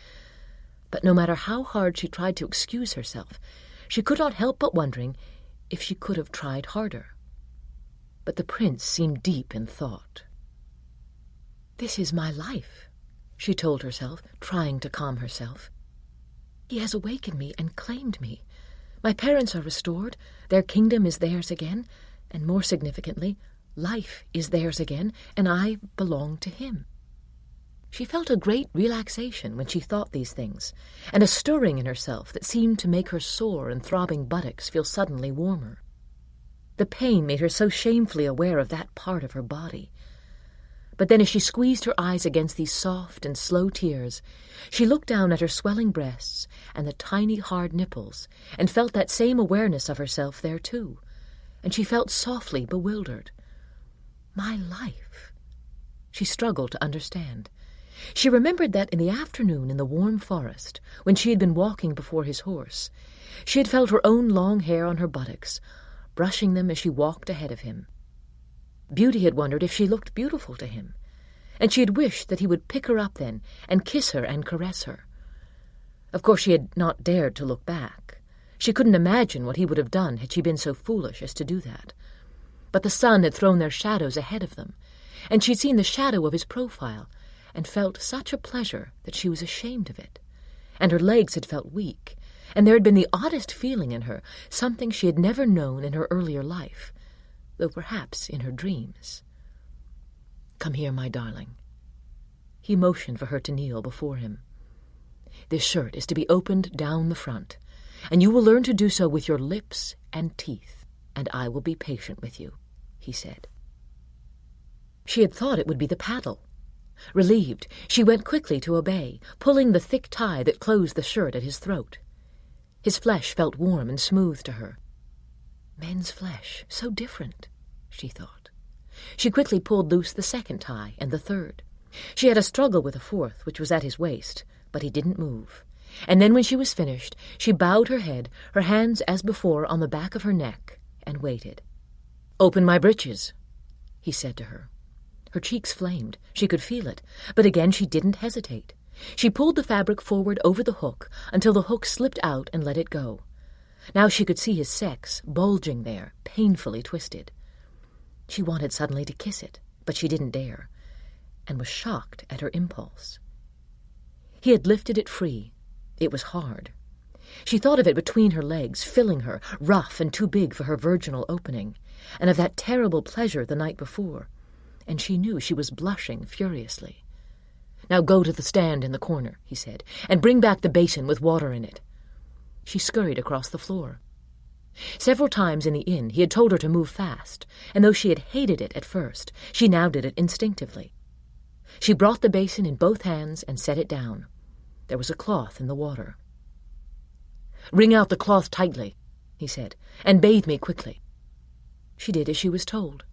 But no matter how hard she tried to excuse herself, she could not help but wondering if she could have tried harder. But the prince seemed deep in thought. "This is my life," she told herself, trying to calm herself. "He has awakened me and claimed me. My parents are restored, their kingdom is theirs again, and more significantly, life is theirs again, and I belong to him." She felt a great relaxation when she thought these things, and a stirring in herself that seemed to make her sore and throbbing buttocks feel suddenly warmer. The pain made her so shamefully aware of that part of her body. But then as she squeezed her eyes against these soft and slow tears, she looked down at her swelling breasts and the tiny hard nipples, and felt that same awareness of herself there too, and she felt softly bewildered. My life. She struggled to understand. She remembered that in the afternoon in the warm forest, when she had been walking before his horse, she had felt her own long hair on her buttocks, brushing them as she walked ahead of him. Beauty had wondered if she looked beautiful to him, and she had wished that he would pick her up then and kiss her and caress her. Of course she had not dared to look back. She couldn't imagine what he would have done had she been so foolish as to do that. But the sun had thrown their shadows ahead of them, and she had seen the shadow of his profile, and felt such a pleasure that she was ashamed of it. And her legs had felt weak, and there had been the oddest feeling in her, something she had never known in her earlier life, though perhaps in her dreams. "Come here, my darling." He motioned for her to kneel before him. "This shirt is to be opened down the front, and you will learn to do so with your lips and teeth, and I will be patient with you," he said. She had thought it would be the paddle. Relieved, she went quickly to obey, pulling the thick tie that closed the shirt at his throat. His flesh felt warm and smooth to her. Men's flesh, so different, she thought. She quickly pulled loose the second tie and the third. She had a struggle with a fourth, which was at his waist, but he didn't move. And then when she was finished, she bowed her head, her hands as before on the back of her neck, and waited. "Open my breeches," he said to her. Her cheeks flamed. She could feel it, but again she didn't hesitate. She pulled the fabric forward over the hook until the hook slipped out and let it go. Now she could see his sex, bulging there, painfully twisted. She wanted suddenly to kiss it, but she didn't dare, and was shocked at her impulse. He had lifted it free. It was hard. She thought of it between her legs, filling her, rough and too big for her virginal opening, and of that terrible pleasure the night before, and she knew she was blushing furiously. "Now go to the stand in the corner," he said, "and bring back the basin with water in it." She scurried across the floor. Several times in the inn he had told her to move fast, and though she had hated it at first, she now did it instinctively. She brought the basin in both hands and set it down. There was a cloth in the water. "Wring out the cloth tightly," he said, "and bathe me quickly." She did as she was told,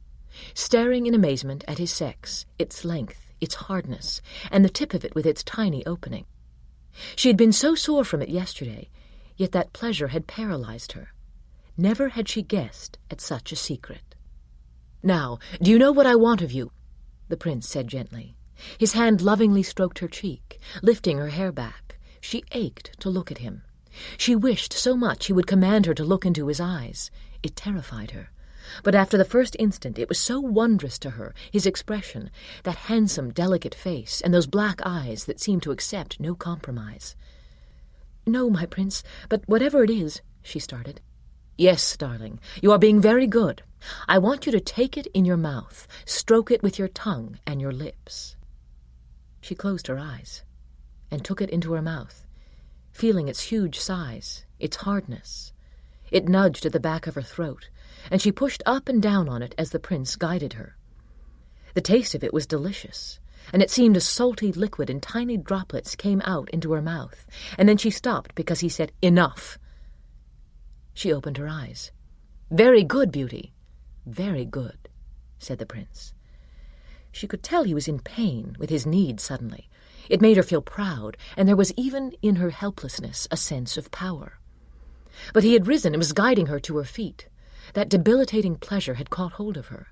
staring in amazement at his sex, its length, its hardness, and the tip of it with its tiny opening. She had been so sore from it yesterday, yet that pleasure had paralyzed her. Never had she guessed at such a secret. "Now, do you know what I want of you?" the prince said gently. His hand lovingly stroked her cheek, lifting her hair back. She ached to look at him. She wished so much he would command her to look into his eyes. It terrified her. But after the first instant it was so wondrous to her, his expression, that handsome, delicate face, and those black eyes that seemed to accept no compromise. "No, my prince, but whatever it is," she started. "Yes, darling, you are being very good. I want you to take it in your mouth, stroke it with your tongue and your lips." She closed her eyes and took it into her mouth, feeling its huge size, its hardness. It nudged at the back of her throat, and she pushed up and down on it as the prince guided her. The taste of it was delicious, and it seemed a salty liquid in tiny droplets came out into her mouth, and then she stopped because he said, "Enough." She opened her eyes. "Very good, Beauty, very good," said the prince. She could tell he was in pain with his need suddenly. It made her feel proud, and there was even in her helplessness a sense of power. But he had risen and was guiding her to her feet. That debilitating pleasure had caught hold of her.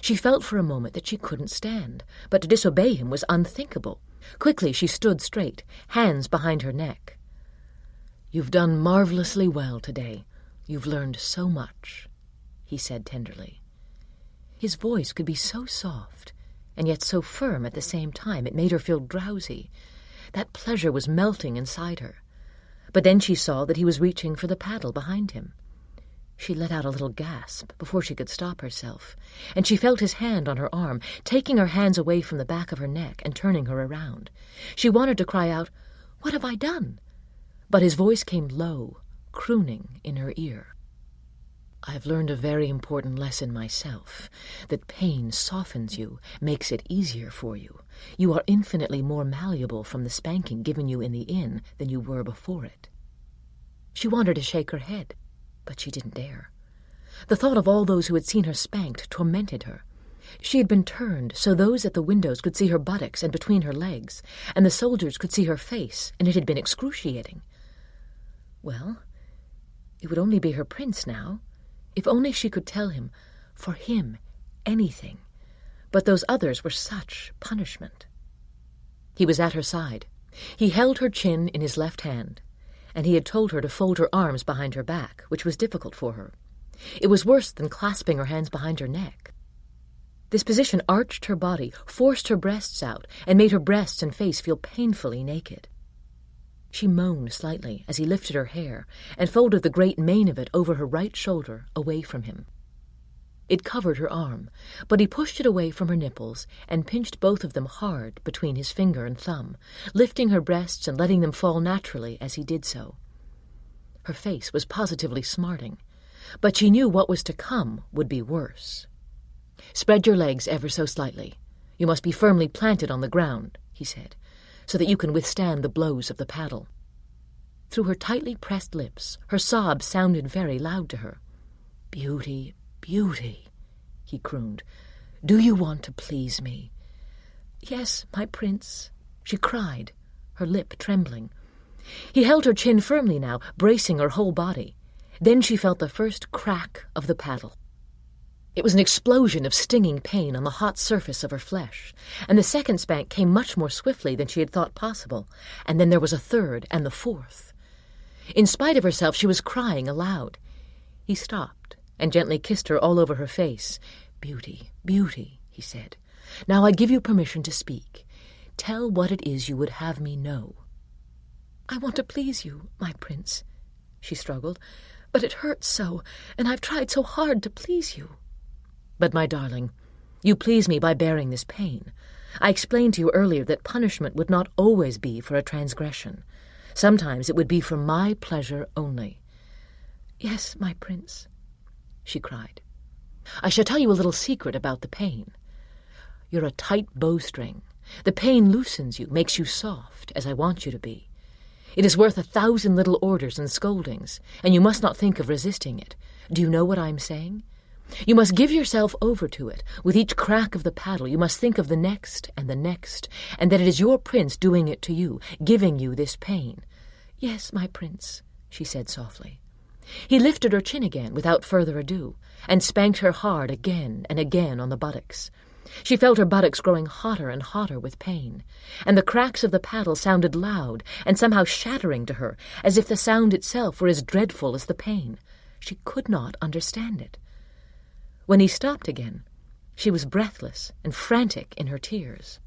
She felt for a moment that she couldn't stand, but to disobey him was unthinkable. Quickly she stood straight, hands behind her neck. "You've done marvelously well today. You've learned so much," he said tenderly. His voice could be so soft, and yet so firm at the same time it made her feel drowsy. That pleasure was melting inside her. But then she saw that he was reaching for the paddle behind him. She let out a little gasp before she could stop herself, and she felt his hand on her arm, taking her hands away from the back of her neck and turning her around. She wanted to cry out, "What have I done?" But his voice came low, crooning in her ear. "I've learned a very important lesson myself, that pain softens you, makes it easier for you. You are infinitely more malleable from the spanking given you in the inn than you were before it." She wanted to shake her head, but she didn't dare. The thought of all those who had seen her spanked tormented her. She had been turned so those at the windows could see her buttocks and between her legs, and the soldiers could see her face, and it had been excruciating. Well, it would only be her prince now. If only she could tell him, for him, anything. But those others were such punishment. He was at her side. He held her chin in his left hand, and he had told her to fold her arms behind her back, which was difficult for her. It was worse than clasping her hands behind her neck. This position arched her body, forced her breasts out, and made her breasts and face feel painfully naked. She moaned slightly as he lifted her hair and folded the great mane of it over her right shoulder away from him. It covered her arm, but he pushed it away from her nipples and pinched both of them hard between his finger and thumb, lifting her breasts and letting them fall naturally as he did so. Her face was positively smarting, but she knew what was to come would be worse. "Spread your legs ever so slightly. You must be firmly planted on the ground," he said, "so that you can withstand the blows of the paddle." Through her tightly pressed lips, her sobs sounded very loud to her. "Beauty, Beauty," he crooned, "do you want to please me?" "Yes, my prince," she cried, her lip trembling. He held her chin firmly now, bracing her whole body. Then she felt the first crack of the paddle. It was an explosion of stinging pain on the hot surface of her flesh, and the second spank came much more swiftly than she had thought possible, and then there was a third and the fourth. In spite of herself, she was crying aloud. He stopped and gently kissed her all over her face. "Beauty, Beauty," he said, "now I give you permission to speak. Tell what it is you would have me know." "I want to please you, my prince," she struggled, "but it hurts so, and I've tried so hard to please you." "But, my darling, you please me by bearing this pain. I explained to you earlier that punishment would not always be for a transgression. Sometimes it would be for my pleasure only." "Yes, my prince," she cried. "I shall tell you a little secret about the pain. You're a tight bowstring. The pain loosens you, makes you soft, as I want you to be. It is worth 1,000 little orders and scoldings, and you must not think of resisting it. Do you know what I am saying? You must give yourself over to it. With each crack of the paddle you must think of the next, and that it is your prince doing it to you, giving you this pain." "Yes, my prince," she said softly. He lifted her chin again without further ado, and spanked her hard again and again on the buttocks. She felt her buttocks growing hotter and hotter with pain, and the cracks of the paddle sounded loud and somehow shattering to her, as if the sound itself were as dreadful as the pain. She could not understand it. When he stopped again, she was breathless and frantic in her tears.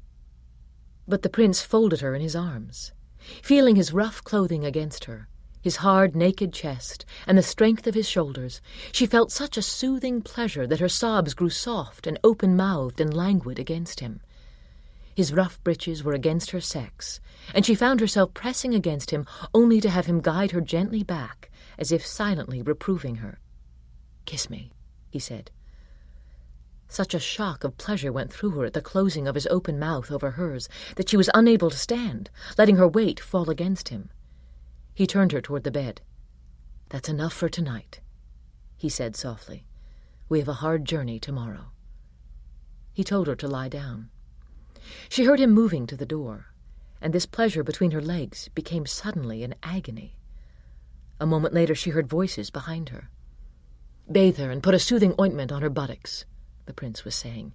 But the prince folded her in his arms. Feeling his rough clothing against her, his hard, naked chest, and the strength of his shoulders, she felt such a soothing pleasure that her sobs grew soft and open-mouthed and languid against him. His rough breeches were against her sex, and she found herself pressing against him only to have him guide her gently back, as if silently reproving her. "Kiss me," he said. Such a shock of pleasure went through her at the closing of his open mouth over hers that she was unable to stand, letting her weight fall against him. He turned her toward the bed. "That's enough for tonight," he said softly. "We have a hard journey tomorrow." He told her to lie down. She heard him moving to the door, and this pleasure between her legs became suddenly an agony. A moment later she heard voices behind her. "Bathe her and put a soothing ointment on her buttocks," the prince was saying,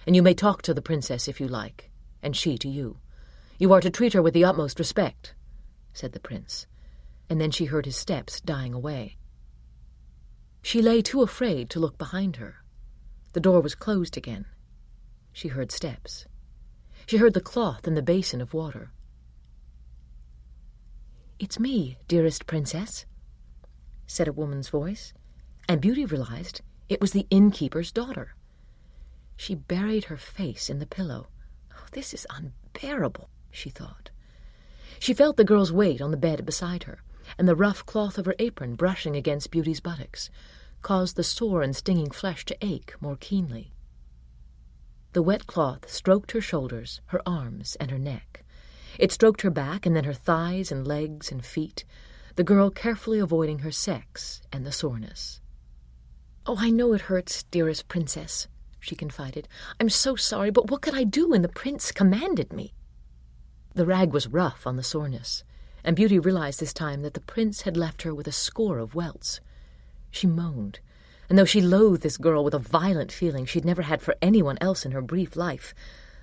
"and you may talk to the princess if you like, and she to you. You are to treat her with the utmost respect," said the prince, and then she heard his steps dying away. She lay too afraid to look behind her. The door was closed again. She heard steps. She heard the cloth and the basin of water. "It's me, dearest princess," said a woman's voice, and Beauty realized it was the innkeeper's daughter. She buried her face in the pillow. "Oh, this is unbearable," she thought. She felt the girl's weight on the bed beside her, and the rough cloth of her apron brushing against Beauty's buttocks caused the sore and stinging flesh to ache more keenly. The wet cloth stroked her shoulders, her arms, and her neck. It stroked her back and then her thighs and legs and feet, the girl carefully avoiding her sex and the soreness. "Oh, I know it hurts, dearest princess," she confided. "I'm so sorry, but what could I do when the prince commanded me?" The rag was rough on the soreness, and Beauty realized this time that the prince had left her with a score of welts. She moaned, and though she loathed this girl with a violent feeling she'd never had for anyone else in her brief life,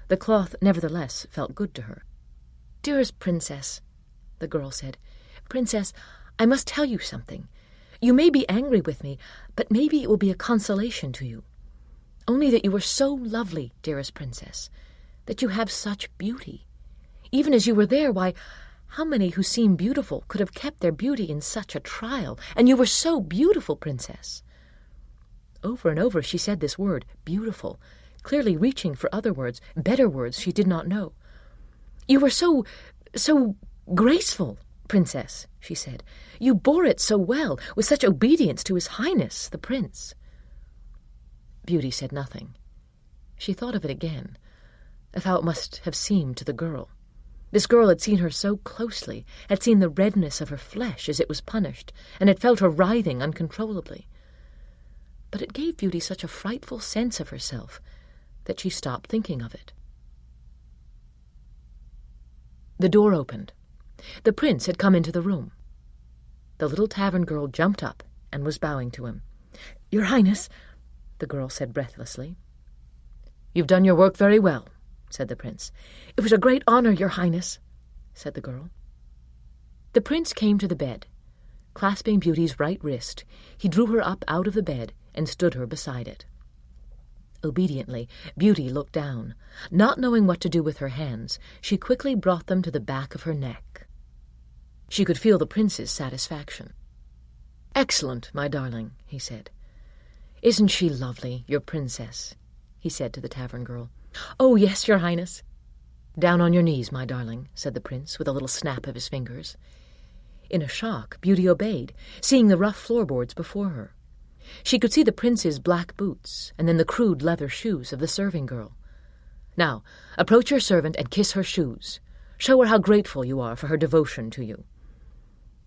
the cloth nevertheless felt good to her. "Dearest princess," the girl said, "Princess, I must tell you something. You may be angry with me, but maybe it will be a consolation to you. Only that you are so lovely, dearest princess, that you have such beauty. Even as you were there, why, how many who seem beautiful could have kept their beauty in such a trial? And you were so beautiful, princess." Over and over she said this word, beautiful, clearly reaching for other words, better words she did not know. "You were so graceful, princess," she said. "You bore it so well, with such obedience to His Highness, the prince." Beauty said nothing. She thought of it again, of how it must have seemed to the girl. This girl had seen her so closely, had seen the redness of her flesh as it was punished, and had felt her writhing uncontrollably. But it gave Beauty such a frightful sense of herself that she stopped thinking of it. The door opened. The prince had come into the room. The little tavern girl jumped up and was bowing to him. "Your Highness," the girl said breathlessly. "You've done your work very well," said the prince. "It was a great honor, Your Highness," said the girl. The prince came to the bed. Clasping Beauty's right wrist, he drew her up out of the bed and stood her beside it. Obediently, Beauty looked down. Not knowing what to do with her hands, she quickly brought them to the back of her neck. She could feel the prince's satisfaction. "Excellent, my darling," he said. "Isn't she lovely, your princess?" he said to the tavern girl. "Oh, yes, Your Highness." "Down on your knees, my darling," said the prince with a little snap of his fingers. In a shock, Beauty obeyed, seeing the rough floorboards before her. She could see the prince's black boots, and then the crude leather shoes of the serving girl. "Now, approach your servant and kiss her shoes. Show her how grateful you are for her devotion to you."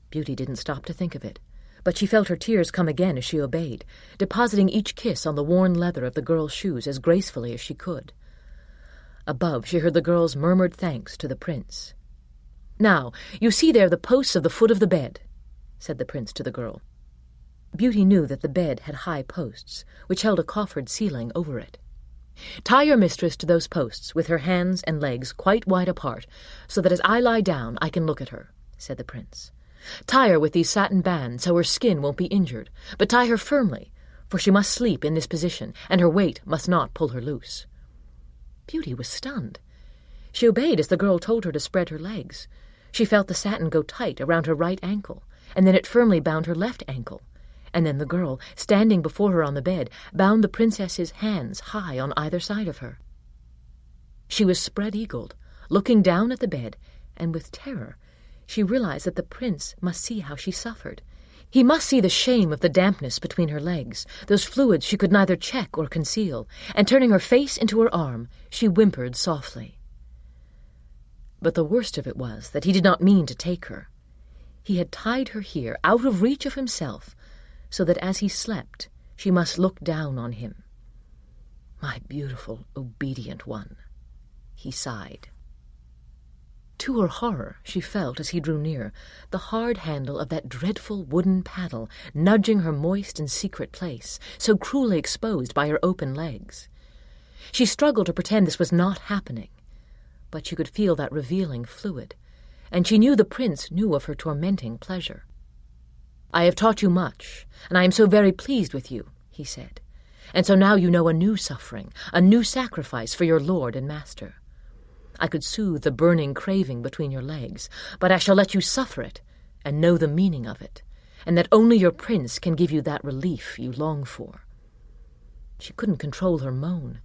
Beauty didn't stop to think of it, but she felt her tears come again as she obeyed, depositing each kiss on the worn leather of the girl's shoes as gracefully as she could. Above, she heard the girl's murmured thanks to the prince. "Now, you see there the posts of the foot of the bed," said the prince to the girl. Beauty knew that the bed had high posts, which held a coffered ceiling over it. "Tie your mistress to those posts, with her hands and legs quite wide apart, so that as I lie down I can look at her," said the prince. "Tie her with these satin bands so her skin won't be injured, but tie her firmly, for she must sleep in this position, and her weight must not pull her loose. Beauty was stunned. She obeyed as the girl told her to spread her legs. She felt the satin go tight around her right ankle, and then it firmly bound her left ankle. And then the girl, standing before her on the bed, bound the princess's hands high on either side of her. She was spread-eagled, looking down at the bed, and with terror she realized that the prince must see how she suffered. He must see the shame of the dampness between her legs, those fluids she could neither check or conceal, and turning her face into her arm, she whimpered softly. But the worst of it was that he did not mean to take her. He had tied her here, out of reach of himself, so that as he slept, she must look down on him. "My beautiful, obedient one," he sighed. To her horror, she felt, as he drew near, the hard handle of that dreadful wooden paddle nudging her moist and secret place, so cruelly exposed by her open legs. She struggled to pretend this was not happening, but she could feel that revealing fluid, and she knew the prince knew of her tormenting pleasure. "I have taught you much, and I am so very pleased with you," he said, "and so now you know a new suffering, a new sacrifice for your lord and master. I could soothe the burning craving between your legs, but I shall let you suffer it and know the meaning of it, and that only your prince can give you that relief you long for." She couldn't control her moan,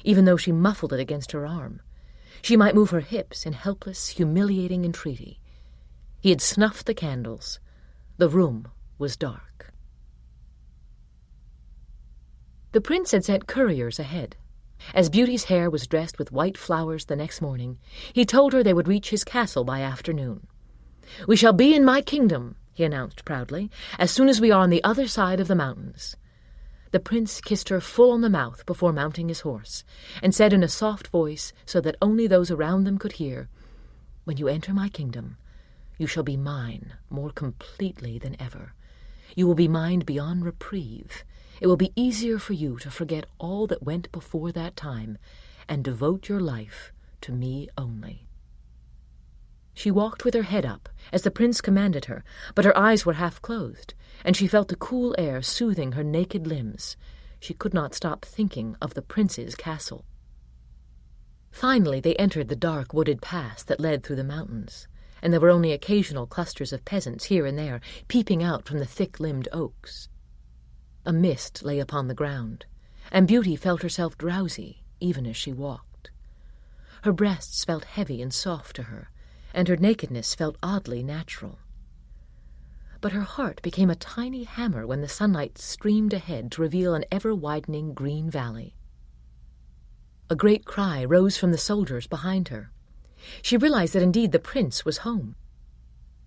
even though she muffled it against her arm. She might move her hips in helpless, humiliating entreaty. He had snuffed the candles. The room was dark. The prince had sent couriers ahead. As Beauty's hair was dressed with white flowers the next morning, he told her they would reach his castle by afternoon. "We shall be in my kingdom," he announced proudly, "as soon as we are on the other side of the mountains." The prince kissed her full on the mouth before mounting his horse, and said in a soft voice, so that only those around them could hear, "When you enter my kingdom, you shall be mine more completely than ever. You will be mine beyond reprieve. It will be easier for you to forget all that went before that time, and devote your life to me only." She walked with her head up, as the prince commanded her, but her eyes were half closed, and she felt the cool air soothing her naked limbs. She could not stop thinking of the prince's castle. Finally they entered the dark wooded pass that led through the mountains, and there were only occasional clusters of peasants here and there peeping out from the thick-limbed oaks. A mist lay upon the ground, and Beauty felt herself drowsy even as she walked. Her breasts felt heavy and soft to her, and her nakedness felt oddly natural. But her heart became a tiny hammer when the sunlight streamed ahead to reveal an ever-widening green valley. A great cry rose from the soldiers behind her. She realized that indeed the prince was home.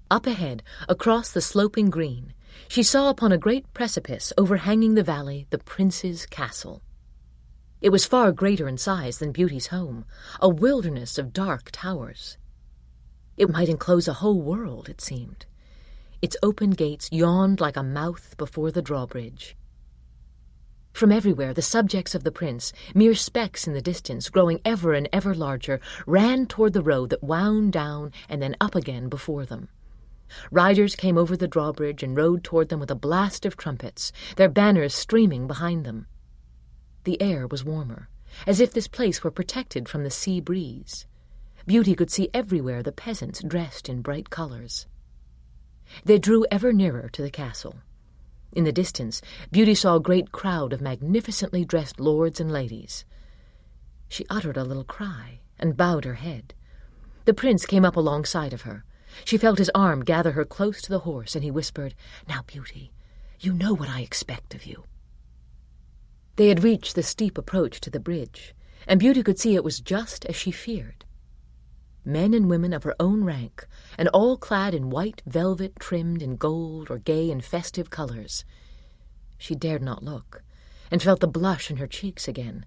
Up ahead, across the sloping green, she saw upon a great precipice overhanging the valley the prince's castle. It was far greater in size than Beauty's home, a wilderness of dark towers. It might enclose a whole world, it seemed. Its open gates yawned like a mouth before the drawbridge. From everywhere the subjects of the prince, mere specks in the distance, growing ever and ever larger, ran toward the road that wound down and then up again before them. Riders came over the drawbridge and rode toward them with a blast of trumpets, their banners streaming behind them. The air was warmer, as if this place were protected from the sea breeze. Beauty could see everywhere the peasants dressed in bright colors. They drew ever nearer to the castle. In the distance, Beauty saw a great crowd of magnificently dressed lords and ladies. She uttered a little cry and bowed her head. The prince came up alongside of her. She felt his arm gather her close to the horse, and he whispered, "Now, Beauty, you know what I expect of you." They had reached the steep approach to the bridge, and Beauty could see it was just as she feared. Men and women of her own rank, and all clad in white velvet trimmed in gold or gay and festive colors. She dared not look, and felt the blush in her cheeks again,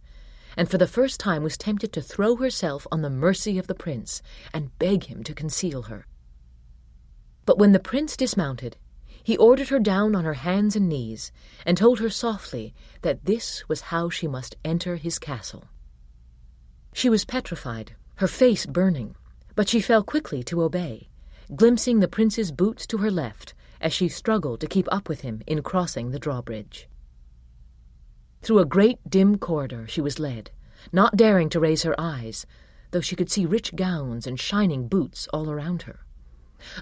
and for the first time was tempted to throw herself on the mercy of the prince and beg him to conceal her. But when the prince dismounted, he ordered her down on her hands and knees, and told her softly that this was how she must enter his castle. She was petrified, her face burning, but she fell quickly to obey, glimpsing the prince's boots to her left as she struggled to keep up with him in crossing the drawbridge. Through a great dim corridor she was led, not daring to raise her eyes, though she could see rich gowns and shining boots all around her.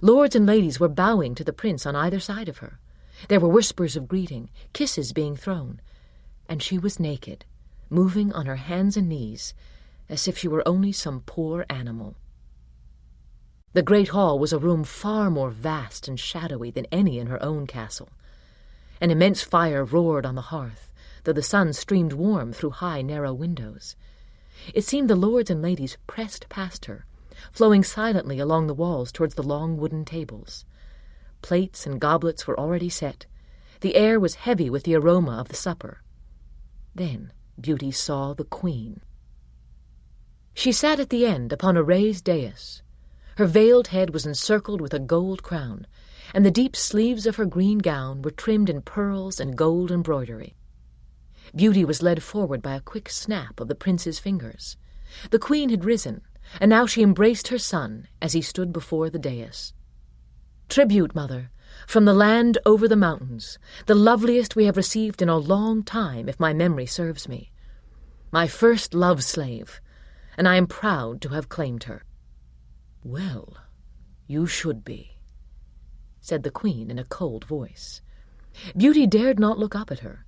Lords and ladies were bowing to the prince on either side of her. There were whispers of greeting, kisses being thrown, and she was naked, moving on her hands and knees, as if she were only some poor animal. The great hall was a room far more vast and shadowy than any in her own castle. An immense fire roared on the hearth, though the sun streamed warm through high, narrow windows. It seemed the lords and ladies pressed past her, flowing silently along the walls towards the long wooden tables. Plates and goblets were already set. The air was heavy with the aroma of the supper. Then Beauty saw the Queen. She sat at the end upon a raised dais. Her veiled head was encircled with a gold crown, and the deep sleeves of her green gown were trimmed in pearls and gold embroidery. Beauty was led forward by a quick snap of the prince's fingers. The Queen had risen, and now she embraced her son as he stood before the dais. "Tribute, mother, from the land over the mountains, the loveliest we have received in a long time, if my memory serves me. My first love-slave, and I am proud to have claimed her." "Well, you should be," said the Queen in a cold voice. Beauty dared not look up at her,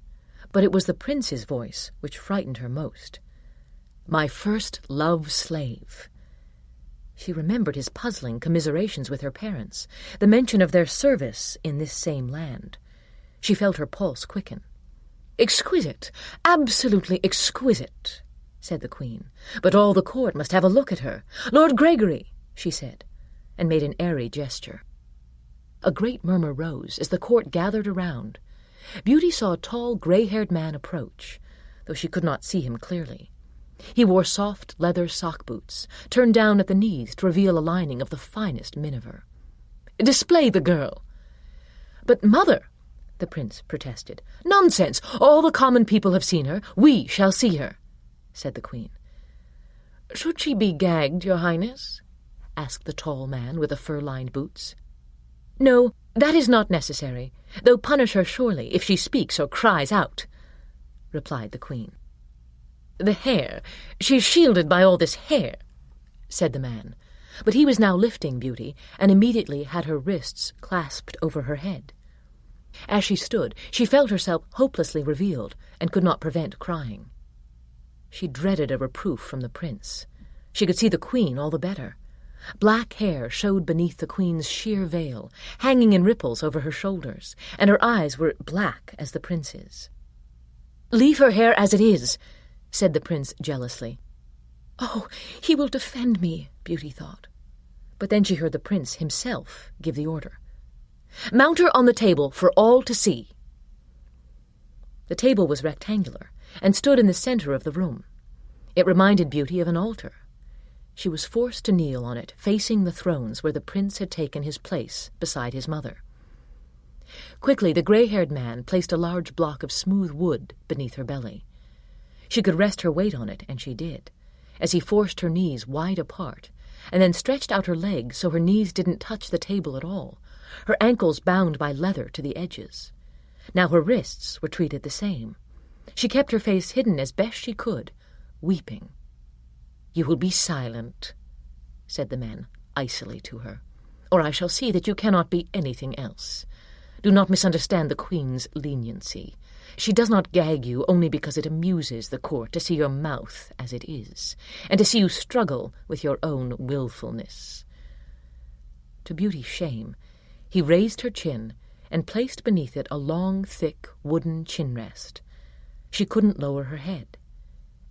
but it was the prince's voice which frightened her most. "My first love-slave." She remembered his puzzling commiserations with her parents, the mention of their service in this same land. She felt her pulse quicken. "Exquisite, absolutely exquisite," said the Queen. "But all the court must have a look at her. Lord Gregory," she said, and made an airy gesture. A great murmur rose as the court gathered around. Beauty saw a tall, grey-haired man approach, though she could not see him clearly. He wore soft leather sock boots, turned down at the knees to reveal a lining of the finest miniver. "Display the girl." "But, mother," the prince protested. "Nonsense! All the common people have seen her. We shall see her," said the Queen. "Should she be gagged, your highness?" asked the tall man with the fur-lined boots. "No, that is not necessary, though punish her surely if she speaks or cries out," replied the Queen. "The hair. She's shielded by all this hair," said the man, but he was now lifting Beauty, and immediately had her wrists clasped over her head. As she stood, she felt herself hopelessly revealed, and could not prevent crying. She dreaded a reproof from the prince. She could see the Queen all the better. Black hair showed beneath the Queen's sheer veil, hanging in ripples over her shoulders, and her eyes were black as the prince's. "Leave her hair as it is," said the prince jealously. "Oh, he will defend me," Beauty thought. But then she heard the prince himself give the order. "Mount her on the table for all to see." The table was rectangular, and stood in the center of the room. It reminded Beauty of an altar. She was forced to kneel on it, facing the thrones where the prince had taken his place beside his mother. Quickly the grey-haired man placed a large block of smooth wood beneath her belly. She could rest her weight on it, and she did, as he forced her knees wide apart, and then stretched out her legs so her knees didn't touch the table at all, her ankles bound by leather to the edges. Now her wrists were treated the same. She kept her face hidden as best she could, weeping. "You will be silent," said the man icily to her, "or I shall see that you cannot be anything else. Do not misunderstand the Queen's leniency. She does not gag you only because it amuses the court to see your mouth as it is, and to see you struggle with your own willfulness." To Beauty's shame, he raised her chin and placed beneath it a long, thick wooden chin-rest. She couldn't lower her head,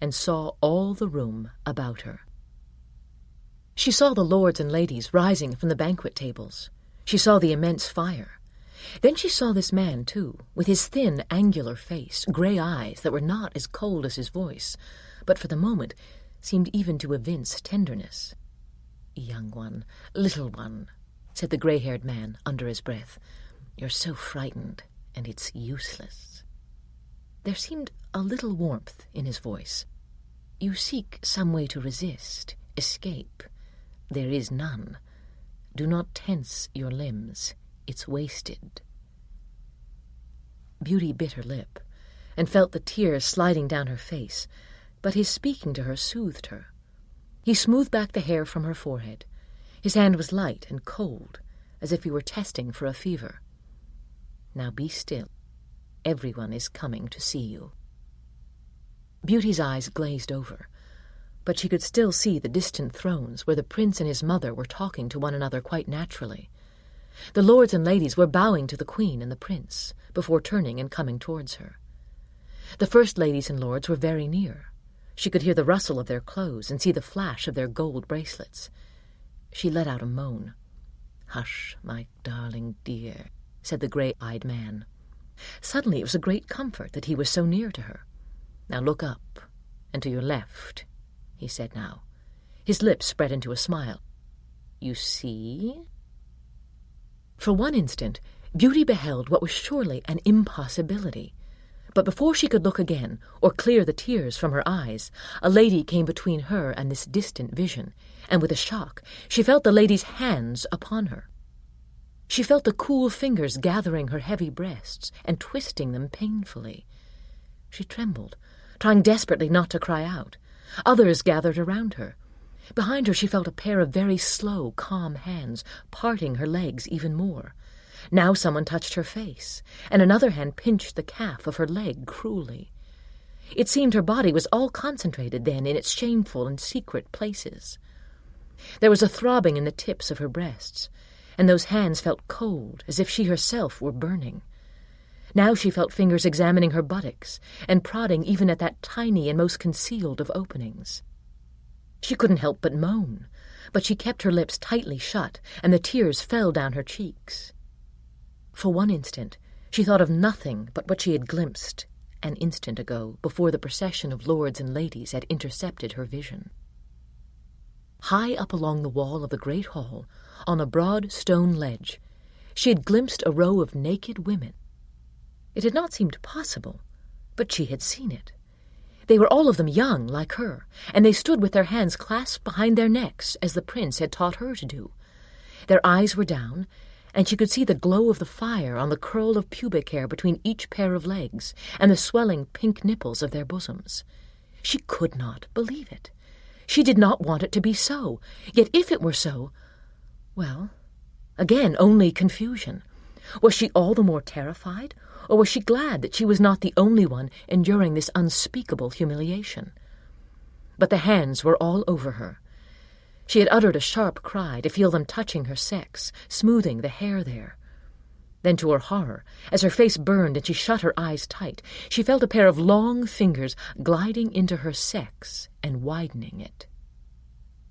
and saw all the room about her. She saw the lords and ladies rising from the banquet tables. She saw the immense fire. Then she saw this man, too, with his thin, angular face, grey eyes that were not as cold as his voice, but for the moment seemed even to evince tenderness. "Young one, little one," said the grey-haired man under his breath, "you're so frightened, and it's useless." There seemed a little warmth in his voice. "You seek some way to resist, escape. There is none. Do not tense your limbs. It's wasted." Beauty bit her lip, and felt the tears sliding down her face, but his speaking to her soothed her. He smoothed back the hair from her forehead. His hand was light and cold, as if he were testing for a fever. "Now be still. Everyone is coming to see you." Beauty's eyes glazed over, but she could still see the distant thrones where the prince and his mother were talking to one another quite naturally. The lords and ladies were bowing to the queen and the prince before turning and coming towards her. The first ladies and lords were very near. She could hear the rustle of their clothes and see the flash of their gold bracelets. She let out a moan. "Hush, my darling dear," said the grey-eyed man. Suddenly it was a great comfort that he was so near to her. "Now look up, and to your left," he said now. His lips spread into a smile. "You see?" For one instant, Beauty beheld what was surely an impossibility. But before she could look again, or clear the tears from her eyes, a lady came between her and this distant vision, and with a shock she felt the lady's hands upon her. She felt the cool fingers gathering her heavy breasts and twisting them painfully. She trembled, trying desperately not to cry out. Others gathered around her. Behind her she felt a pair of very slow, calm hands parting her legs even more. Now someone touched her face, and another hand pinched the calf of her leg cruelly. It seemed her body was all concentrated then in its shameful and secret places. There was a throbbing in the tips of her breasts, and those hands felt cold, as if she herself were burning. Now she felt fingers examining her buttocks, and prodding even at that tiny and most concealed of openings. She couldn't help but moan, but she kept her lips tightly shut, and the tears fell down her cheeks. For one instant, she thought of nothing but what she had glimpsed an instant ago, before the procession of lords and ladies had intercepted her vision. High up along the wall of the great hall, on a broad stone ledge, she had glimpsed a row of naked women. It had not seemed possible, but she had seen it. They were all of them young, like her, and they stood with their hands clasped behind their necks, as the prince had taught her to do. Their eyes were down, and she could see the glow of the fire on the curl of pubic hair between each pair of legs, and the swelling pink nipples of their bosoms. She could not believe it. She did not want it to be so, yet if it were so, well, again, only confusion. Was she all the more terrified, or was she glad that she was not the only one enduring this unspeakable humiliation? But the hands were all over her. She had uttered a sharp cry to feel them touching her sex, smoothing the hair there. Then, to her horror, as her face burned and she shut her eyes tight, she felt a pair of long fingers gliding into her sex and widening it.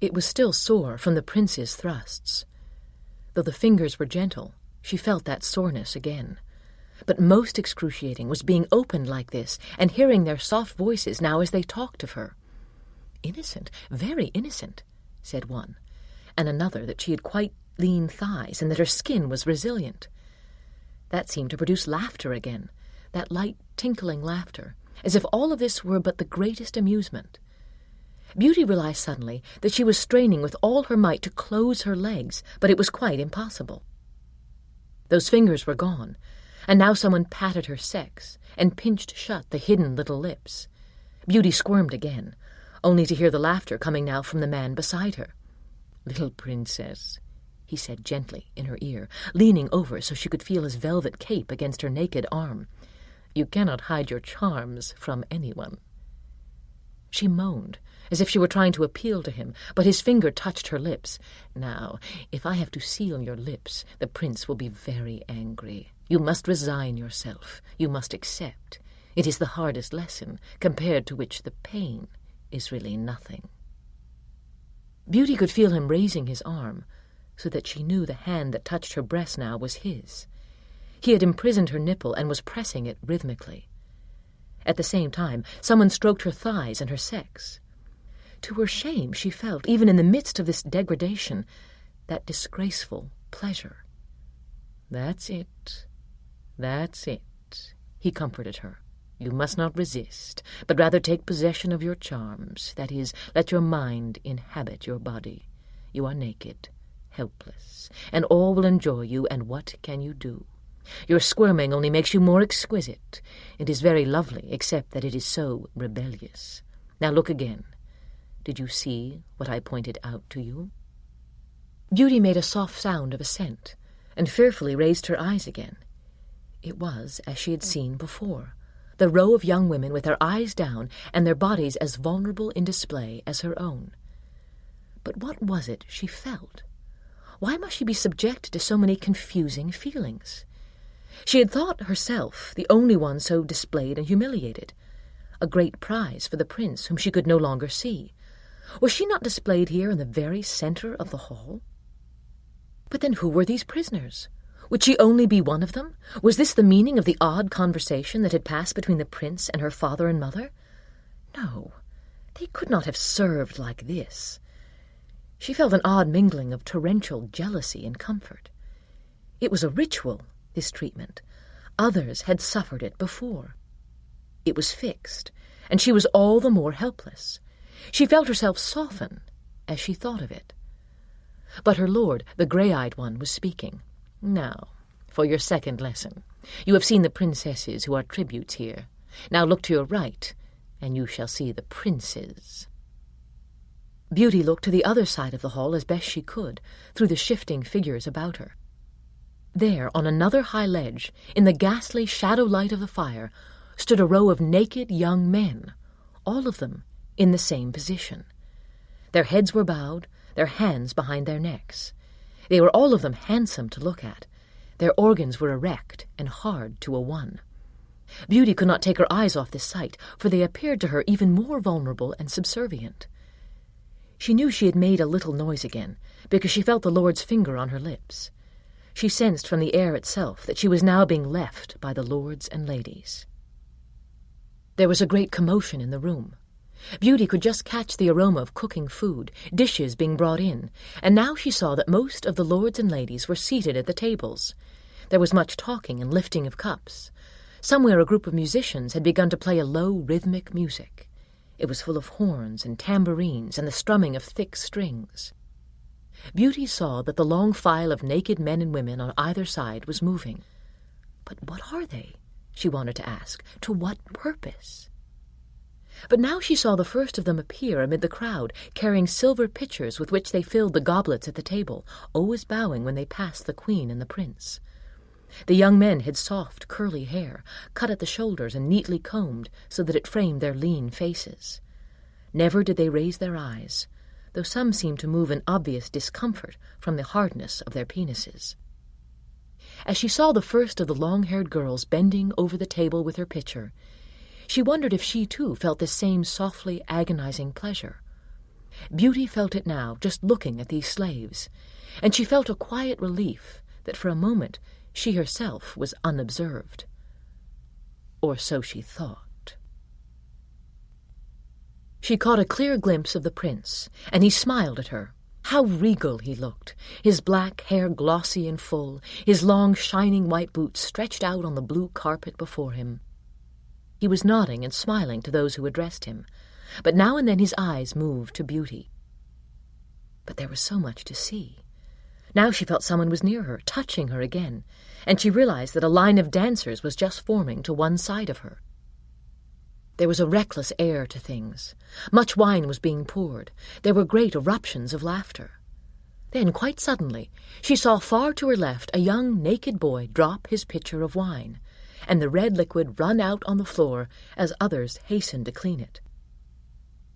It was still sore from the prince's thrusts. Though the fingers were gentle, she felt that soreness again. But most excruciating was being opened like this and hearing their soft voices now as they talked of her. "Innocent, very innocent," said one, and another that she had quite lean thighs and that her skin was resilient. That seemed to produce laughter again, that light tinkling laughter, as if all of this were but the greatest amusement. Beauty realized suddenly that she was straining with all her might to close her legs, but it was quite impossible. Those fingers were gone, and now someone patted her sex and pinched shut the hidden little lips. Beauty squirmed again, only to hear the laughter coming now from the man beside her. "Little princess," he said gently in her ear, leaning over so she could feel his velvet cape against her naked arm. "You cannot hide your charms from anyone." She moaned, as if she were trying to appeal to him, but his finger touched her lips. "Now, if I have to seal your lips, the prince will be very angry. You must resign yourself. You must accept. It is the hardest lesson, compared to which the pain is really nothing." Beauty could feel him raising his arm, so that she knew the hand that touched her breast now was his. He had imprisoned her nipple and was pressing it rhythmically. At the same time, someone stroked her thighs and her sex. To her shame, she felt, even in the midst of this degradation, that disgraceful pleasure. "That's it, he comforted her. "You must not resist, but rather take possession of your charms, that is, let your mind inhabit your body. You are naked, helpless, and all will enjoy you, and what can you do? Your squirming only makes you more exquisite. It is very lovely, except that it is so rebellious. Now look again. Did you see what I pointed out to you?" Beauty made a soft sound of assent, and fearfully raised her eyes again. It was as she had seen before, the row of young women with their eyes down and their bodies as vulnerable in display as her own. But what was it she felt? Why must she be subjected to so many confusing feelings? She had thought herself the only one so displayed and humiliated, a great prize for the prince whom she could no longer see. Was she not displayed here in the very centre of the hall? But then who were these prisoners? Would she only be one of them? Was this the meaning of the odd conversation that had passed between the prince and her father and mother? No, they could not have served like this. She felt an odd mingling of torrential jealousy and comfort. It was a ritual, this treatment. Others had suffered it before. It was fixed, and she was all the more helpless. She felt herself soften as she thought of it. But her lord, the grey-eyed one, was speaking. "Now, for your second lesson. You have seen the princesses who are tributes here. Now look to your right, and you shall see the princes." Beauty looked to the other side of the hall as best she could, through the shifting figures about her. There, on another high ledge, in the ghastly shadow light of the fire, stood a row of naked young men, all of them in the same position. Their heads were bowed, their hands behind their necks. They were all of them handsome to look at. Their organs were erect and hard to a one. Beauty could not take her eyes off this sight, for they appeared to her even more vulnerable and subservient. She knew she had made a little noise again, because she felt the lord's finger on her lips. She sensed from the air itself that she was now being left by the lords and ladies. There was a great commotion in the room. Beauty could just catch the aroma of cooking food, dishes being brought in, and now she saw that most of the lords and ladies were seated at the tables. There was much talking and lifting of cups. Somewhere a group of musicians had begun to play a low, rhythmic music. It was full of horns and tambourines and the strumming of thick strings. Beauty saw that the long file of naked men and women on either side was moving. But what are they? She wanted to ask. To what purpose? But now she saw the first of them appear amid the crowd, carrying silver pitchers with which they filled the goblets at the table, always bowing when they passed the queen and the prince. The young men had soft, curly hair, cut at the shoulders and neatly combed so that it framed their lean faces. Never did they raise their eyes, though some seemed to move in obvious discomfort from the hardness of their penises. As she saw the first of the long-haired girls bending over the table with her pitcher, she wondered if she too felt this same softly agonizing pleasure. Beauty felt it now, just looking at these slaves, and she felt a quiet relief that for a moment she herself was unobserved. Or so she thought. She caught a clear glimpse of the prince, and he smiled at her. How regal he looked, his black hair glossy and full, his long shining white boots stretched out on the blue carpet before him. He was nodding and smiling to those who addressed him, but now and then his eyes moved to Beauty. But there was so much to see. Now she felt someone was near her, touching her again, and she realized that a line of dancers was just forming to one side of her. There was a reckless air to things. Much wine was being poured. There were great eruptions of laughter. Then, quite suddenly, she saw far to her left a young naked boy drop his pitcher of wine, and the red liquid run out on the floor as others hastened to clean it.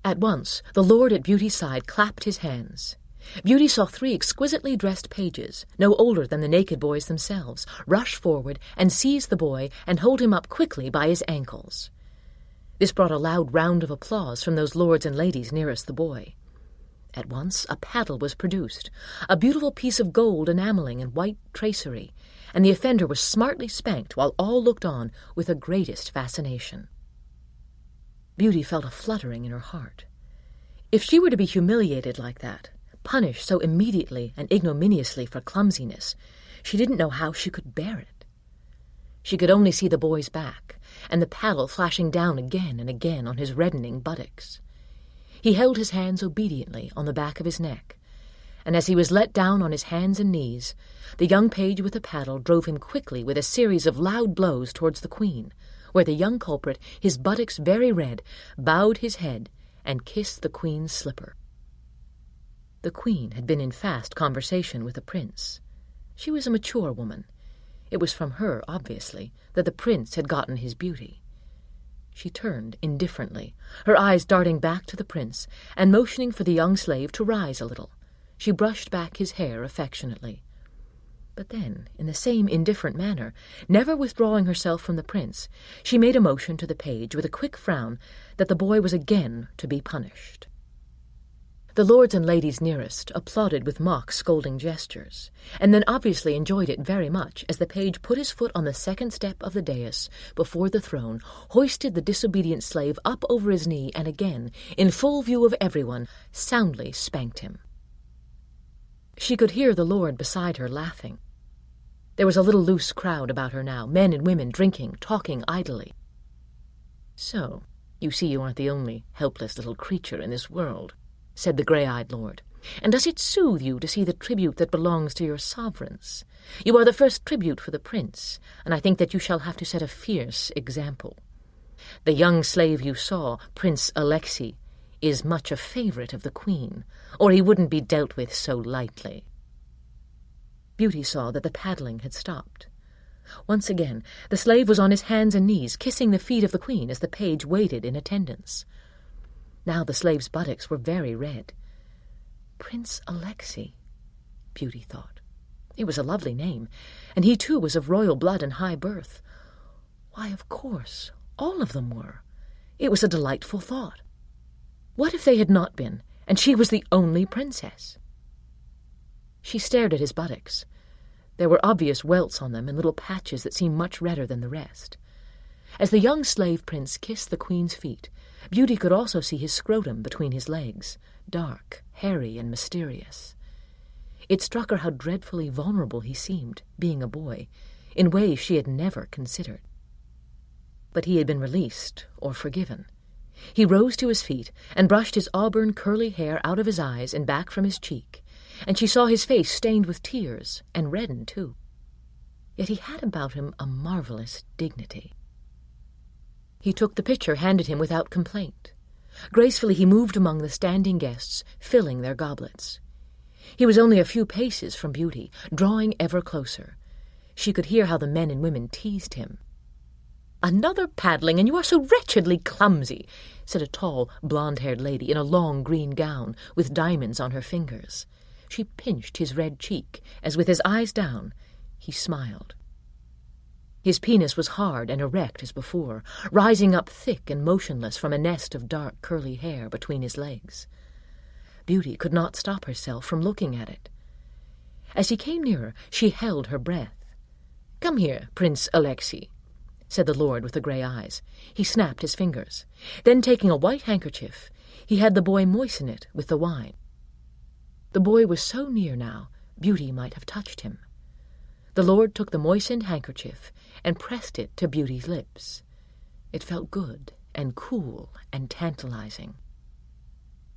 At once, the lord at Beauty's side clapped his hands. Beauty saw 3 exquisitely dressed pages, no older than the naked boys themselves, rush forward and seize the boy and hold him up quickly by his ankles. This brought a loud round of applause from those lords and ladies nearest the boy. At once a paddle was produced, a beautiful piece of gold enameling and white tracery, and the offender was smartly spanked while all looked on with the greatest fascination. Beauty felt a fluttering in her heart. If she were to be humiliated like that, punished so immediately and ignominiously for clumsiness, she didn't know how she could bear it. She could only see the boy's back, and the paddle flashing down again and again on his reddening buttocks. He held his hands obediently on the back of his neck, and as he was let down on his hands and knees, the young page with the paddle drove him quickly with a series of loud blows towards the queen, where the young culprit, his buttocks very red, bowed his head and kissed the queen's slipper. The queen had been in fast conversation with the prince. She was a mature woman. It was from her, obviously, that the prince had gotten his beauty. She turned indifferently, her eyes darting back to the prince, and motioning for the young slave to rise a little. She brushed back his hair affectionately. But then, in the same indifferent manner, never withdrawing herself from the prince, she made a motion to the page with a quick frown that the boy was again to be punished. The lords and ladies nearest applauded with mock scolding gestures, and then obviously enjoyed it very much as the page put his foot on the second step of the dais before the throne, hoisted the disobedient slave up over his knee, and again, in full view of everyone, soundly spanked him. She could hear the lord beside her laughing. There was a little loose crowd about her now, men and women drinking, talking idly. "So, you see you aren't the only helpless little creature in this world," said the grey-eyed lord. "And does it soothe you to see the tribute that belongs to your sovereigns? You are the first tribute for the prince, and I think that you shall have to set a fierce example. The young slave you saw, Prince Alexei, is much a favourite of the queen, or he wouldn't be dealt with so lightly." Beauty saw that the paddling had stopped. Once again, the slave was on his hands and knees, kissing the feet of the queen as the page waited in attendance. Now the slave's buttocks were very red. Prince Alexei, Beauty thought. It was a lovely name, and he too was of royal blood and high birth. Why, of course, all of them were. It was a delightful thought. What if they had not been, and she was the only princess? She stared at his buttocks. There were obvious welts on them and little patches that seemed much redder than the rest. As the young slave prince kissed the queen's feet, Beauty could also see his scrotum between his legs, dark, hairy, and mysterious. It struck her how dreadfully vulnerable he seemed, being a boy, in ways she had never considered. But he had been released or forgiven. He rose to his feet and brushed his auburn curly hair out of his eyes and back from his cheek, and she saw his face stained with tears, and reddened too. Yet he had about him a marvelous dignity. He took the pitcher handed him without complaint. Gracefully he moved among the standing guests, filling their goblets. He was only a few paces from Beauty, drawing ever closer. She could hear how the men and women teased him. "Another paddling, and you are so wretchedly clumsy," said a tall, blonde-haired lady in a long green gown with diamonds on her fingers. She pinched his red cheek, as with his eyes down, he smiled. His penis was hard and erect as before, rising up thick and motionless from a nest of dark curly hair between his legs. Beauty could not stop herself from looking at it. As he came nearer, she held her breath. "Come here, Prince Alexei," said the lord with the grey eyes. He snapped his fingers. Then, taking a white handkerchief, he had the boy moisten it with the wine. The boy was so near now, Beauty might have touched him. The lord took the moistened handkerchief and pressed it to Beauty's lips. It felt good and cool and tantalizing.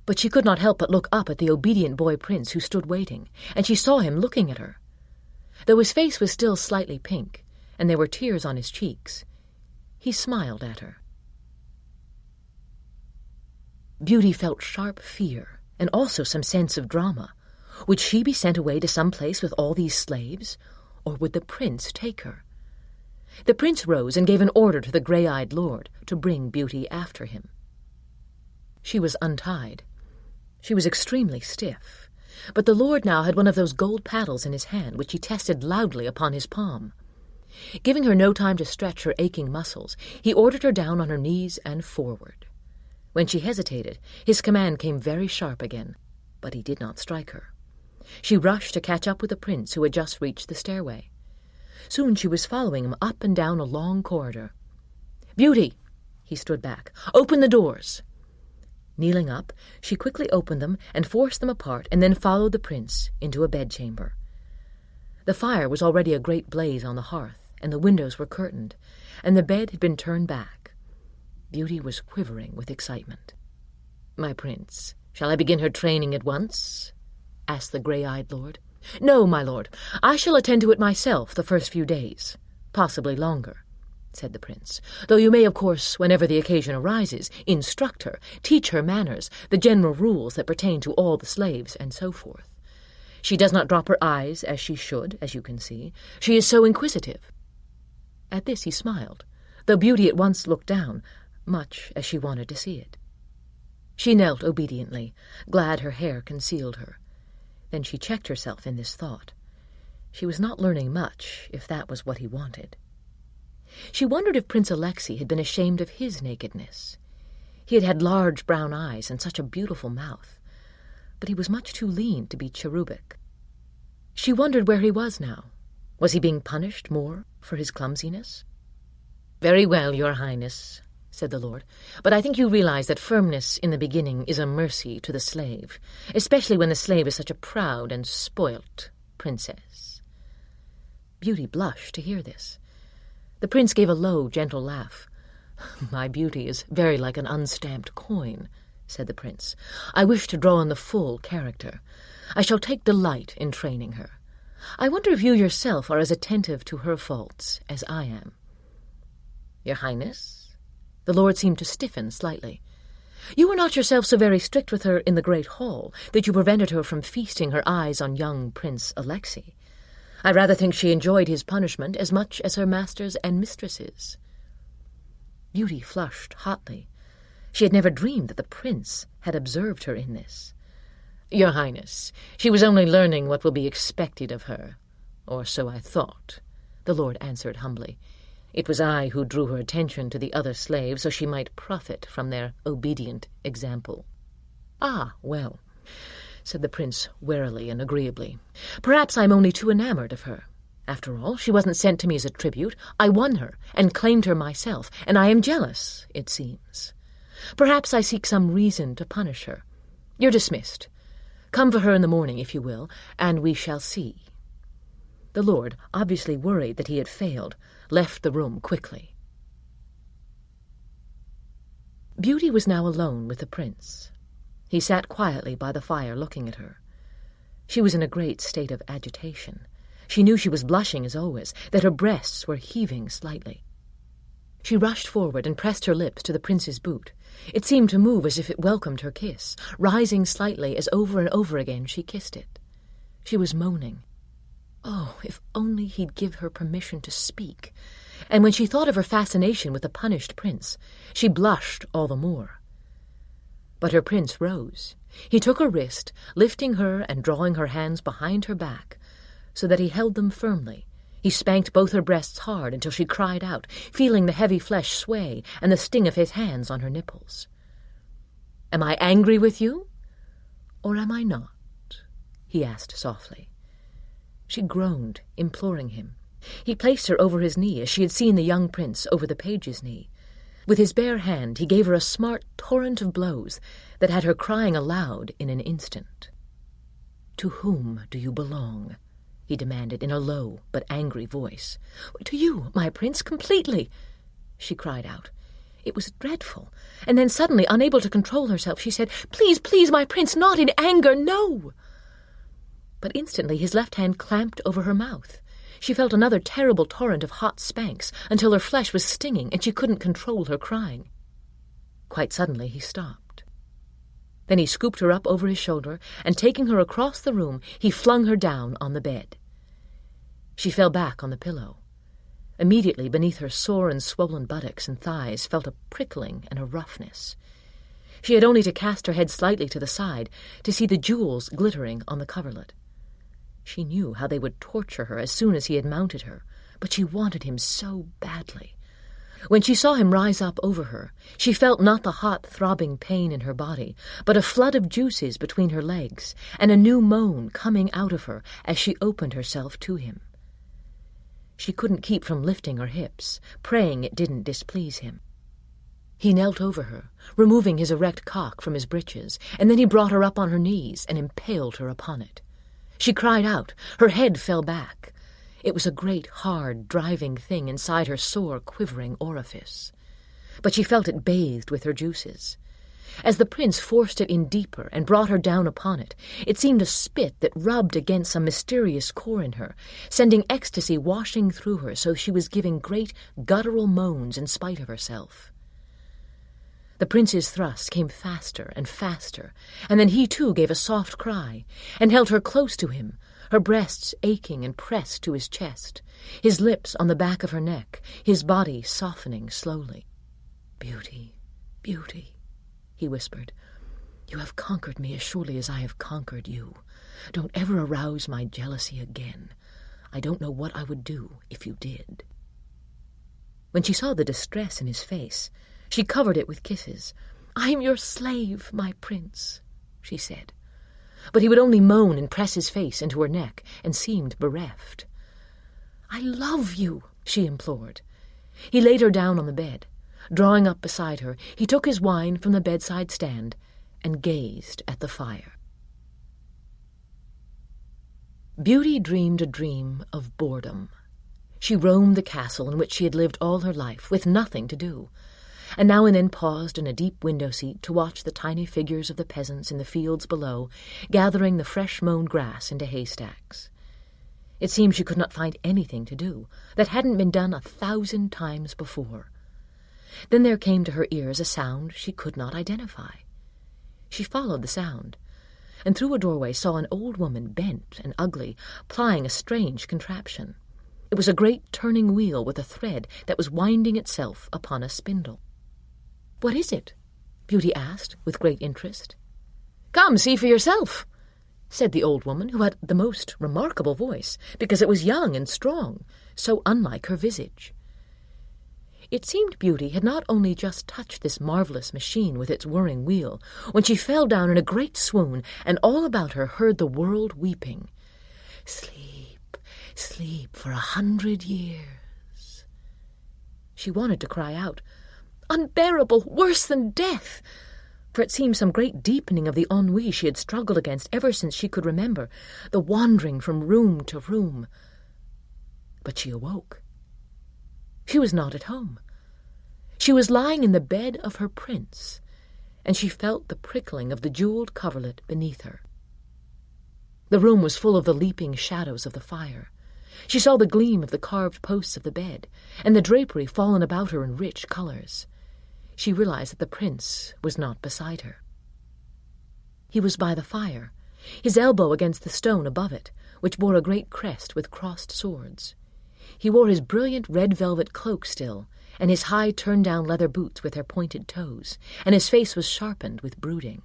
But she could not help but look up at the obedient boy prince who stood waiting, and she saw him looking at her. Though his face was still slightly pink, and there were tears on his cheeks, he smiled at her. Beauty felt sharp fear, and also some sense of drama. Would she be sent away to some place with all these slaves, or would the prince take her? The prince rose and gave an order to the grey-eyed lord to bring Beauty after him. She was untied. She was extremely stiff, but the lord now had one of those gold paddles in his hand, which he tested loudly upon his palm. Giving her no time to stretch her aching muscles, he ordered her down on her knees and forward. When she hesitated, his command came very sharp again, but he did not strike her. She rushed to catch up with the prince, who had just reached the stairway. Soon she was following him up and down a long corridor. "Beauty!" He stood back. "Open the doors!" Kneeling up, she quickly opened them and forced them apart, and then followed the prince into a bedchamber. The fire was already a great blaze on the hearth, and the windows were curtained, and the bed had been turned back. Beauty was quivering with excitement. "My prince, shall I begin her training at once?" asked the grey-eyed lord. "No, my lord, I shall attend to it myself the first few days, possibly longer," said the prince, "though you may, of course, whenever the occasion arises, instruct her, teach her manners, the general rules that pertain to all the slaves, and so forth. She does not drop her eyes as she should, as you can see. She is so inquisitive." At this he smiled, though Beauty at once looked down, much as she wanted to see it. She knelt obediently, glad her hair concealed her. Then she checked herself in this thought. She was not learning much, if that was what he wanted. She wondered if Prince Alexei had been ashamed of his nakedness. He had had large brown eyes and such a beautiful mouth, but he was much too lean to be cherubic. She wondered where he was now. Was he being punished more for his clumsiness? "Very well, your highness," said the lord, "but I think you realize that firmness in the beginning is a mercy to the slave, especially when the slave is such a proud and spoilt princess." Beauty blushed to hear this. The prince gave a low, gentle laugh. "My Beauty is very like an unstamped coin," said the prince. "I wish to draw on the full character. I shall take delight in training her. I wonder if you yourself are as attentive to her faults as I am." "Your highness?" The lord seemed to stiffen slightly. "You were not yourself so very strict with her in the great hall that you prevented her from feasting her eyes on young Prince Alexei. I rather think she enjoyed his punishment as much as her masters and mistresses." Beauty flushed hotly. She had never dreamed that the prince had observed her in this. "Your highness, she was only learning what will be expected of her, or so I thought," the lord answered humbly. "It was I who drew her attention to the other slaves so she might profit from their obedient example." "Ah, well," said the prince warily and agreeably. "Perhaps I am only too enamored of her. After all, she wasn't sent to me as a tribute. I won her and claimed her myself, and I am jealous, it seems. Perhaps I seek some reason to punish her. You're dismissed. Come for her in the morning, if you will, and we shall see." The lord, obviously worried that he had failed, left the room quickly. Beauty was now alone with the prince. He sat quietly by the fire looking at her. She was in a great state of agitation. She knew she was blushing as always, that her breasts were heaving slightly. She rushed forward and pressed her lips to the prince's boot. It seemed to move as if it welcomed her kiss, rising slightly as over and over again she kissed it. She was moaning. Oh, if only he'd give her permission to speak. And when she thought of her fascination with the punished prince, she blushed all the more. But her prince rose. He took her wrist, lifting her and drawing her hands behind her back, so that he held them firmly. He spanked both her breasts hard until she cried out, feeling the heavy flesh sway and the sting of his hands on her nipples. "Am I angry with you, or am I not?" he asked softly. She groaned, imploring him. He placed her over his knee, as she had seen the young prince over the page's knee. With his bare hand he gave her a smart torrent of blows that had her crying aloud in an instant. "To whom do you belong?" he demanded in a low but angry voice. "To you, my prince, completely," she cried out. It was dreadful, and then suddenly, unable to control herself, she said, "Please, please, my prince, not in anger, no!" But instantly his left hand clamped over her mouth. She felt another terrible torrent of hot spanks until her flesh was stinging and she couldn't control her crying. Quite suddenly he stopped. Then he scooped her up over his shoulder, and taking her across the room, he flung her down on the bed. She fell back on the pillow. Immediately beneath her sore and swollen buttocks and thighs felt a prickling and a roughness. She had only to cast her head slightly to the side to see the jewels glittering on the coverlet. She knew how they would torture her as soon as he had mounted her, but she wanted him so badly. When she saw him rise up over her, she felt not the hot, throbbing pain in her body, but a flood of juices between her legs, and a new moan coming out of her as she opened herself to him. She couldn't keep from lifting her hips, praying it didn't displease him. He knelt over her, removing his erect cock from his breeches, and then he brought her up on her knees and impaled her upon it. She cried out. Her head fell back. It was a great, hard, driving thing inside her sore, quivering orifice. But she felt it bathed with her juices. As the prince forced it in deeper and brought her down upon it, it seemed a spit that rubbed against some mysterious core in her, sending ecstasy washing through her so she was giving great guttural moans in spite of herself. The prince's thrusts came faster and faster, and then he too gave a soft cry, and held her close to him, her breasts aching and pressed to his chest, his lips on the back of her neck, his body softening slowly. "Beauty, beauty," he whispered. "You have conquered me as surely as I have conquered you. Don't ever arouse my jealousy again. I don't know what I would do if you did." When she saw the distress in his face, she covered it with kisses. "I am your slave, my prince," she said. But he would only moan and press his face into her neck, and seemed bereft. "I love you," she implored. He laid her down on the bed. Drawing up beside her, he took his wine from the bedside stand and gazed at the fire. Beauty dreamed a dream of boredom. She roamed the castle in which she had lived all her life, with nothing to do, and now and then paused in a deep window-seat to watch the tiny figures of the peasants in the fields below, gathering the fresh-mown grass into haystacks. It seemed she could not find anything to do that hadn't been done 1,000 times before. Then there came to her ears a sound she could not identify. She followed the sound, and through a doorway saw an old woman, bent and ugly, plying a strange contraption. It was a great turning wheel with a thread that was winding itself upon a spindle. "What is it?" Beauty asked with great interest. "Come, see for yourself," said the old woman, who had the most remarkable voice, because it was young and strong, so unlike her visage. It seemed Beauty had not only just touched this marvelous machine with its whirring wheel, when she fell down in a great swoon, and all about her heard the world weeping. "Sleep, sleep for 100 years." She wanted to cry out, "Unbearable, worse than death!" for it seemed some great deepening of the ennui she had struggled against ever since she could remember, the wandering from room to room. But she awoke. She was not at home. She was lying in the bed of her prince, and she felt the prickling of the jeweled coverlet beneath her. The room was full of the leaping shadows of the fire. She saw the gleam of the carved posts of the bed, and the drapery fallen about her in rich colors. She realized that the prince was not beside her. He was by the fire, his elbow against the stone above it, which bore a great crest with crossed swords. He wore his brilliant red velvet cloak still, and his high turned-down leather boots with their pointed toes, and his face was sharpened with brooding.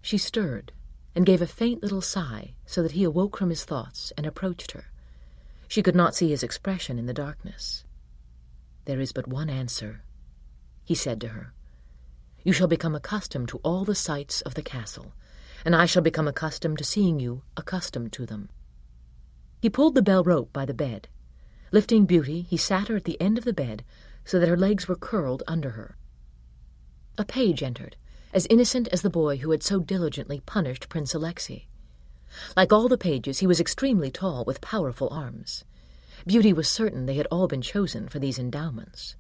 She stirred, and gave a faint little sigh, so that he awoke from his thoughts and approached her. She could not see his expression in the darkness. "There is but one answer," he said to her. "You shall become accustomed to all the sights of the castle, and I shall become accustomed to seeing you accustomed to them." He pulled the bell rope by the bed. Lifting Beauty, he sat her at the end of the bed, so that her legs were curled under her. A page entered, as innocent as the boy who had so diligently punished Prince Alexei. Like all the pages, he was extremely tall, with powerful arms. Beauty was certain they had all been chosen for these endowments.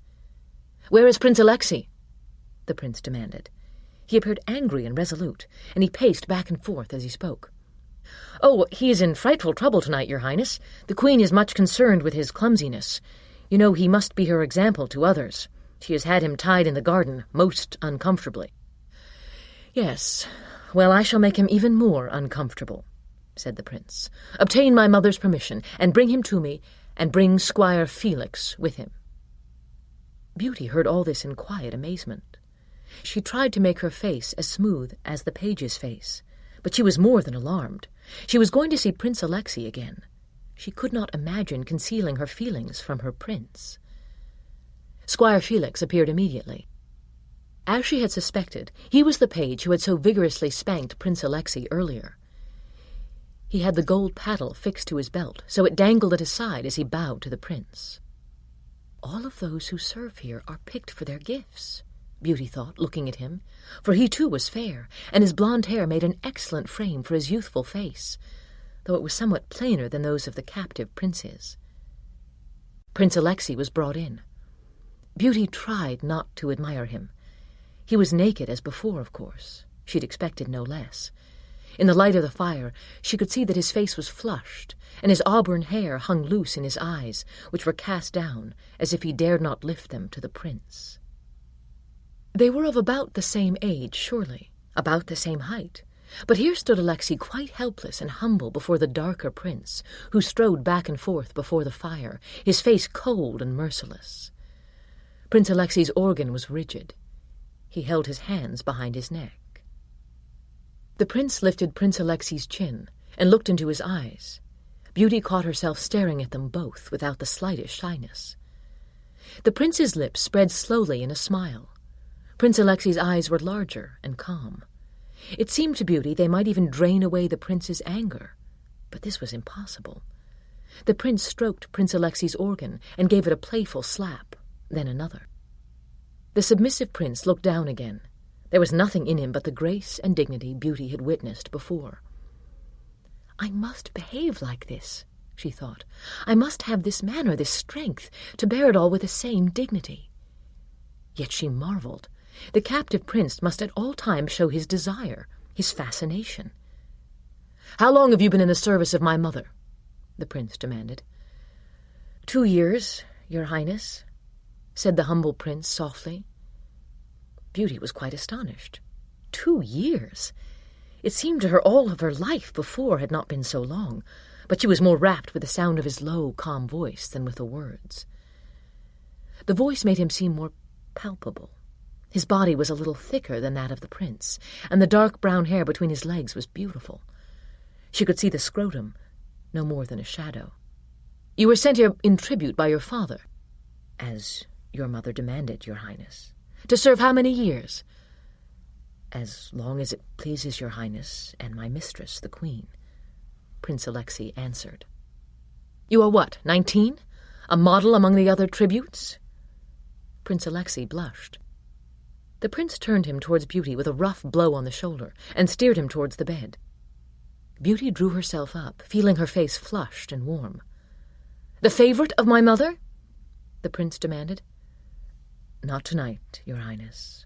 "Where is Prince Alexei?" the prince demanded. He appeared angry and resolute, and he paced back and forth as he spoke. "Oh, he is in frightful trouble tonight, Your Highness. The Queen is much concerned with his clumsiness. You know he must be her example to others. She has had him tied in the garden, most uncomfortably." "Yes, well, I shall make him even more uncomfortable," said the prince. "Obtain my mother's permission, and bring him to me, and bring Squire Felix with him." Beauty heard all this in quiet amazement. She tried to make her face as smooth as the page's face, but she was more than alarmed. She was going to see Prince Alexei again. She could not imagine concealing her feelings from her prince. Squire Felix appeared immediately. As she had suspected, he was the page who had so vigorously spanked Prince Alexei earlier. He had the gold paddle fixed to his belt, so it dangled at his side as he bowed to the prince. "All of those who serve here are picked for their gifts," Beauty thought, looking at him, for he too was fair, and his blonde hair made an excellent frame for his youthful face, though it was somewhat plainer than those of the captive princes. Prince Alexei was brought in. Beauty tried not to admire him. He was naked as before, of course. She'd expected no less. In the light of the fire, she could see that his face was flushed, and his auburn hair hung loose in his eyes, which were cast down, as if he dared not lift them to the prince. They were of about the same age, surely, about the same height, but here stood Alexei quite helpless and humble before the darker prince, who strode back and forth before the fire, his face cold and merciless. Prince Alexei's organ was rigid. He held his hands behind his neck. The prince lifted Prince Alexei's chin and looked into his eyes. Beauty caught herself staring at them both without the slightest shyness. The prince's lips spread slowly in a smile. Prince Alexei's eyes were larger and calm. It seemed to Beauty they might even drain away the prince's anger, but this was impossible. The prince stroked Prince Alexei's organ and gave it a playful slap, then another. The submissive prince looked down again. There was nothing in him but the grace and dignity Beauty had witnessed before. "I must behave like this," she thought. "I must have this manner, this strength, to bear it all with the same dignity." Yet she marveled. The captive prince must at all times show his desire, his fascination. "How long have you been in the service of my mother?" the prince demanded. 2 years, your highness," said the humble prince softly. Beauty was quite astonished. 2 years! It seemed to her all of her life before had not been so long, but she was more rapt with the sound of his low, calm voice than with the words. The voice made him seem more palpable. His body was a little thicker than that of the prince, and the dark brown hair between his legs was beautiful. She could see the scrotum, no more than a shadow. "You were sent here in tribute by your father." "As your mother demanded, your highness." "To serve how many years?" "As long as it pleases your highness and my mistress, the queen," Prince Alexei answered. "You are what, 19? A model among the other tributes?" Prince Alexei blushed. The prince turned him towards Beauty with a rough blow on the shoulder and steered him towards the bed. Beauty drew herself up, feeling her face flushed and warm. "The favorite of my mother?" the prince demanded. "Not tonight, your highness,"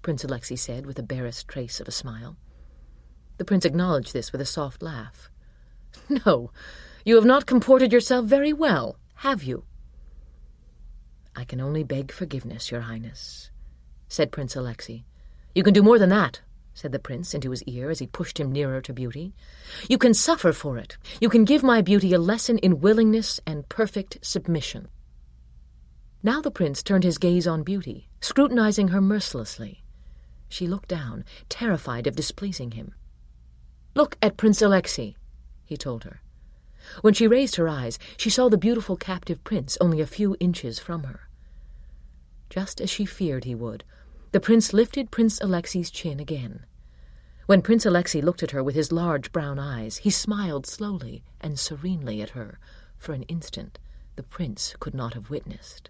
Prince Alexei said with the barest trace of a smile. The prince acknowledged this with a soft laugh. "No, you have not comported yourself very well, have you?" "I can only beg forgiveness, your highness," said Prince Alexei. "You can do more than that," said the prince into his ear as he pushed him nearer to Beauty. "You can suffer for it. You can give my Beauty a lesson in willingness and perfect submission." Now the prince turned his gaze on Beauty, scrutinizing her mercilessly. She looked down, terrified of displeasing him. "Look at Prince Alexei," he told her. When she raised her eyes, she saw the beautiful captive prince only a few inches from her. Just as she feared he would, the prince lifted Prince Alexei's chin again. When Prince Alexei looked at her with his large brown eyes, he smiled slowly and serenely at her for an instant the prince could not have witnessed.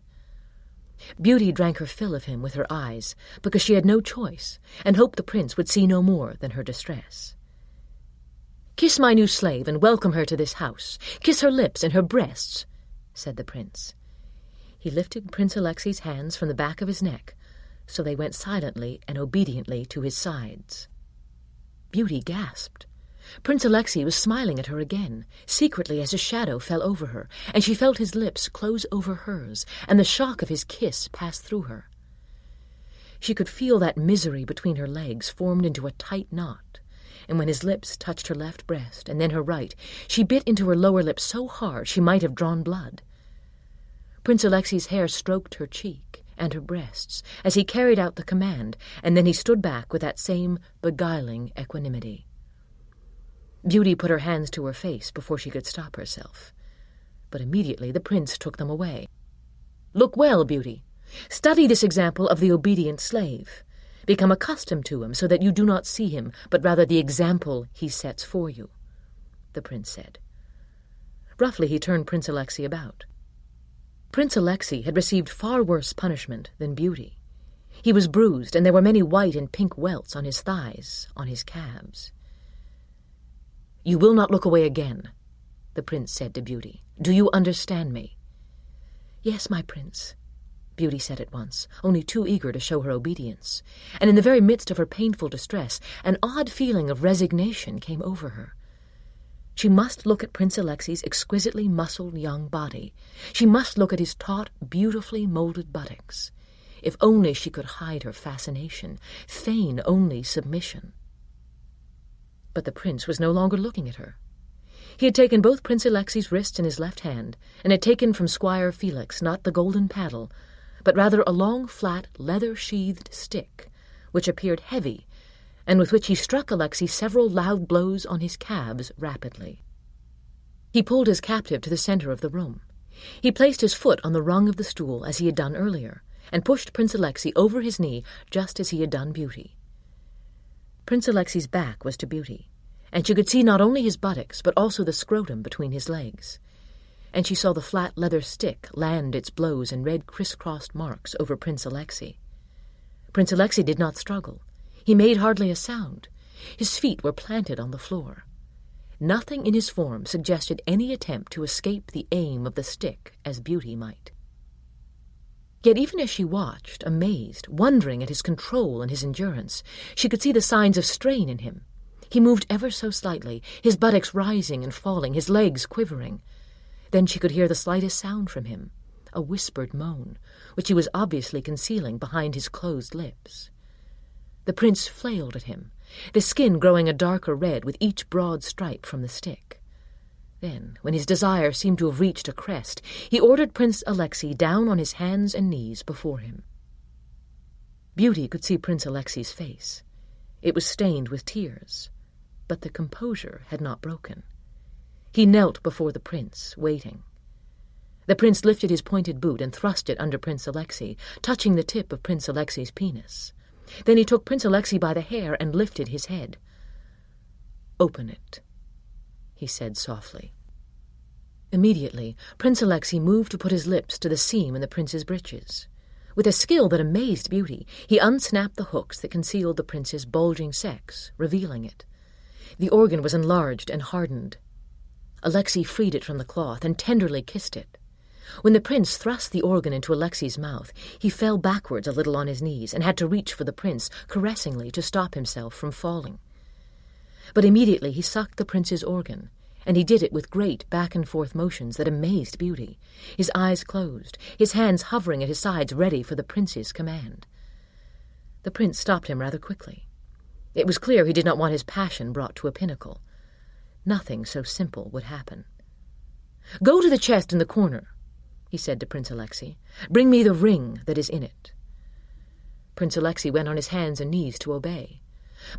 Beauty drank her fill of him with her eyes, because she had no choice, and hoped the prince would see no more than her distress. "Kiss my new slave and welcome her to this house. Kiss her lips and her breasts," said the prince. He lifted Prince Alexei's hands from the back of his neck, so they went silently and obediently to his sides. Beauty gasped. Prince Alexei was smiling at her again, secretly as a shadow fell over her, and she felt his lips close over hers, and the shock of his kiss pass through her. She could feel that misery between her legs formed into a tight knot, and when his lips touched her left breast and then her right, she bit into her lower lip so hard she might have drawn blood. Prince Alexei's hair stroked her cheek and her breasts as he carried out the command, and then he stood back with that same beguiling equanimity. Beauty put her hands to her face before she could stop herself, but immediately the prince took them away. "Look well, Beauty. Study this example of the obedient slave. Become accustomed to him so that you do not see him, but rather the example he sets for you," the prince said. Roughly he turned Prince Alexei about. Prince Alexei had received far worse punishment than Beauty. He was bruised, and there were many white and pink welts on his thighs, on his calves. "You will not look away again," the prince said to Beauty. "Do you understand me?" "Yes, my prince," Beauty said at once, only too eager to show her obedience, and in the very midst of her painful distress, an odd feeling of resignation came over her. She must look at Prince Alexei's exquisitely muscled young body. She must look at his taut, beautifully molded buttocks. If only she could hide her fascination, feign only submission. But the prince was no longer looking at her. He had taken both Prince Alexei's wrists in his left hand, and had taken from Squire Felix not the golden paddle, but rather a long, flat, leather-sheathed stick, which appeared heavy, and with which he struck Alexei several loud blows on his calves rapidly. He pulled his captive to the center of the room. He placed his foot on the rung of the stool, as he had done earlier, and pushed Prince Alexei over his knee just as he had done Beauty. Prince Alexei's back was to Beauty, and she could see not only his buttocks, but also the scrotum between his legs. And she saw the flat leather stick land its blows in red criss-crossed marks over Prince Alexei. Prince Alexei did not struggle. He made hardly a sound. His feet were planted on the floor. Nothing in his form suggested any attempt to escape the aim of the stick as Beauty might. Yet even as she watched, amazed, wondering at his control and his endurance, she could see the signs of strain in him. He moved ever so slightly, his buttocks rising and falling, his legs quivering. Then she could hear the slightest sound from him, a whispered moan, which he was obviously concealing behind his closed lips. The prince flailed at him, the skin growing a darker red with each broad stripe from the stick. Then, when his desire seemed to have reached a crest, he ordered Prince Alexei down on his hands and knees before him. Beauty could see Prince Alexei's face. It was stained with tears, but the composure had not broken. He knelt before the prince, waiting. The prince lifted his pointed boot and thrust it under Prince Alexei, touching the tip of Prince Alexei's penis. Then he took Prince Alexei by the hair and lifted his head. "Open it," he said softly. Immediately, Prince Alexei moved to put his lips to the seam in the prince's breeches. With a skill that amazed Beauty, he unsnapped the hooks that concealed the prince's bulging sex, revealing it. The organ was enlarged and hardened. Alexei freed it from the cloth and tenderly kissed it. When the prince thrust the organ into Alexei's mouth, he fell backwards a little on his knees and had to reach for the prince caressingly to stop himself from falling. But immediately he sucked the prince's organ, and he did it with great back-and-forth motions that amazed Beauty, his eyes closed, his hands hovering at his sides ready for the prince's command. The prince stopped him rather quickly. It was clear he did not want his passion brought to a pinnacle. Nothing so simple would happen. "Go to the chest in the corner," he said to Prince Alexei. "Bring me the ring that is in it." Prince Alexei went on his hands and knees to obey.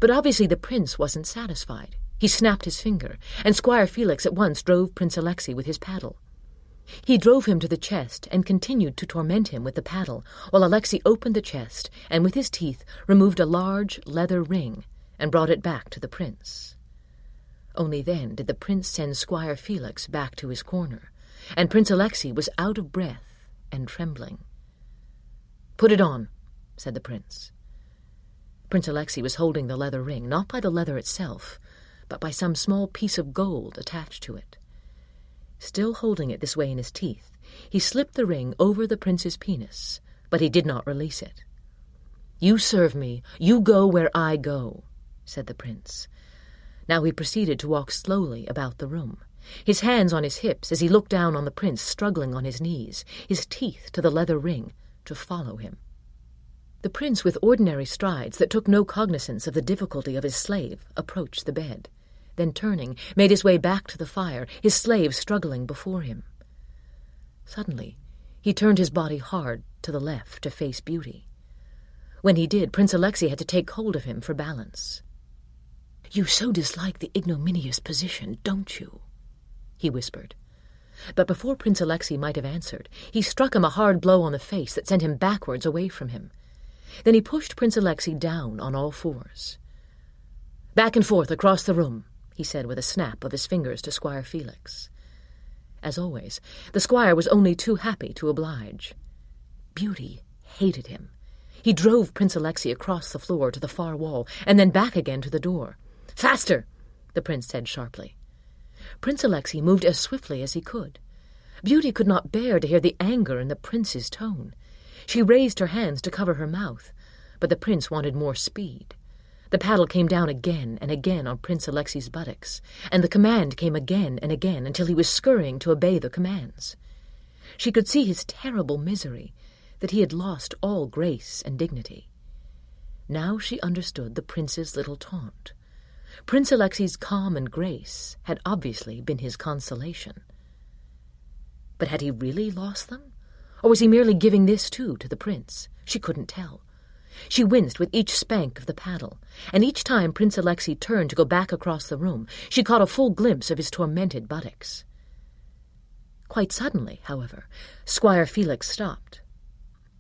But obviously the prince wasn't satisfied. He snapped his finger, and Squire Felix at once drove Prince Alexei with his paddle. He drove him to the chest and continued to torment him with the paddle, while Alexei opened the chest and with his teeth removed a large leather ring and brought it back to the prince. Only then did the prince send Squire Felix back to his corner, and Prince Alexei was out of breath and trembling. "Put it on," said the prince. Prince Alexei was holding the leather ring, not by the leather itself, but by some small piece of gold attached to it. Still holding it this way in his teeth, he slipped the ring over the prince's penis, but he did not release it. "You serve me, you go where I go," said the prince. Now he proceeded to walk slowly about the room, his hands on his hips as he looked down on the prince struggling on his knees, his teeth to the leather ring, to follow him. The prince, with ordinary strides that took no cognizance of the difficulty of his slave, approached the bed. Then turning, made his way back to the fire, his slave struggling before him. Suddenly, he turned his body hard to the left to face Beauty. When he did, Prince Alexei had to take hold of him for balance. "You so dislike the ignominious position, don't you?" he whispered. But before Prince Alexei might have answered, he struck him a hard blow on the face that sent him backwards away from him. Then he pushed Prince Alexei down on all fours. "Back and forth across the room," he said with a snap of his fingers to Squire Felix. As always, the squire was only too happy to oblige. Beauty hated him. He drove Prince Alexei across the floor to the far wall, and then back again to the door. "Faster!" the prince said sharply. Prince Alexei moved as swiftly as he could. Beauty could not bear to hear the anger in the prince's tone. She raised her hands to cover her mouth, but the prince wanted more speed. The paddle came down again and again on Prince Alexei's buttocks, and the command came again and again until he was scurrying to obey the commands. She could see his terrible misery, that he had lost all grace and dignity. Now she understood the prince's little taunt. Prince Alexei's calm and grace had obviously been his consolation. But had he really lost them? Or was he merely giving this too to the prince? She couldn't tell. She winced with each spank of the paddle, and each time Prince Alexei turned to go back across the room, she caught a full glimpse of his tormented buttocks. Quite suddenly, however, Squire Felix stopped.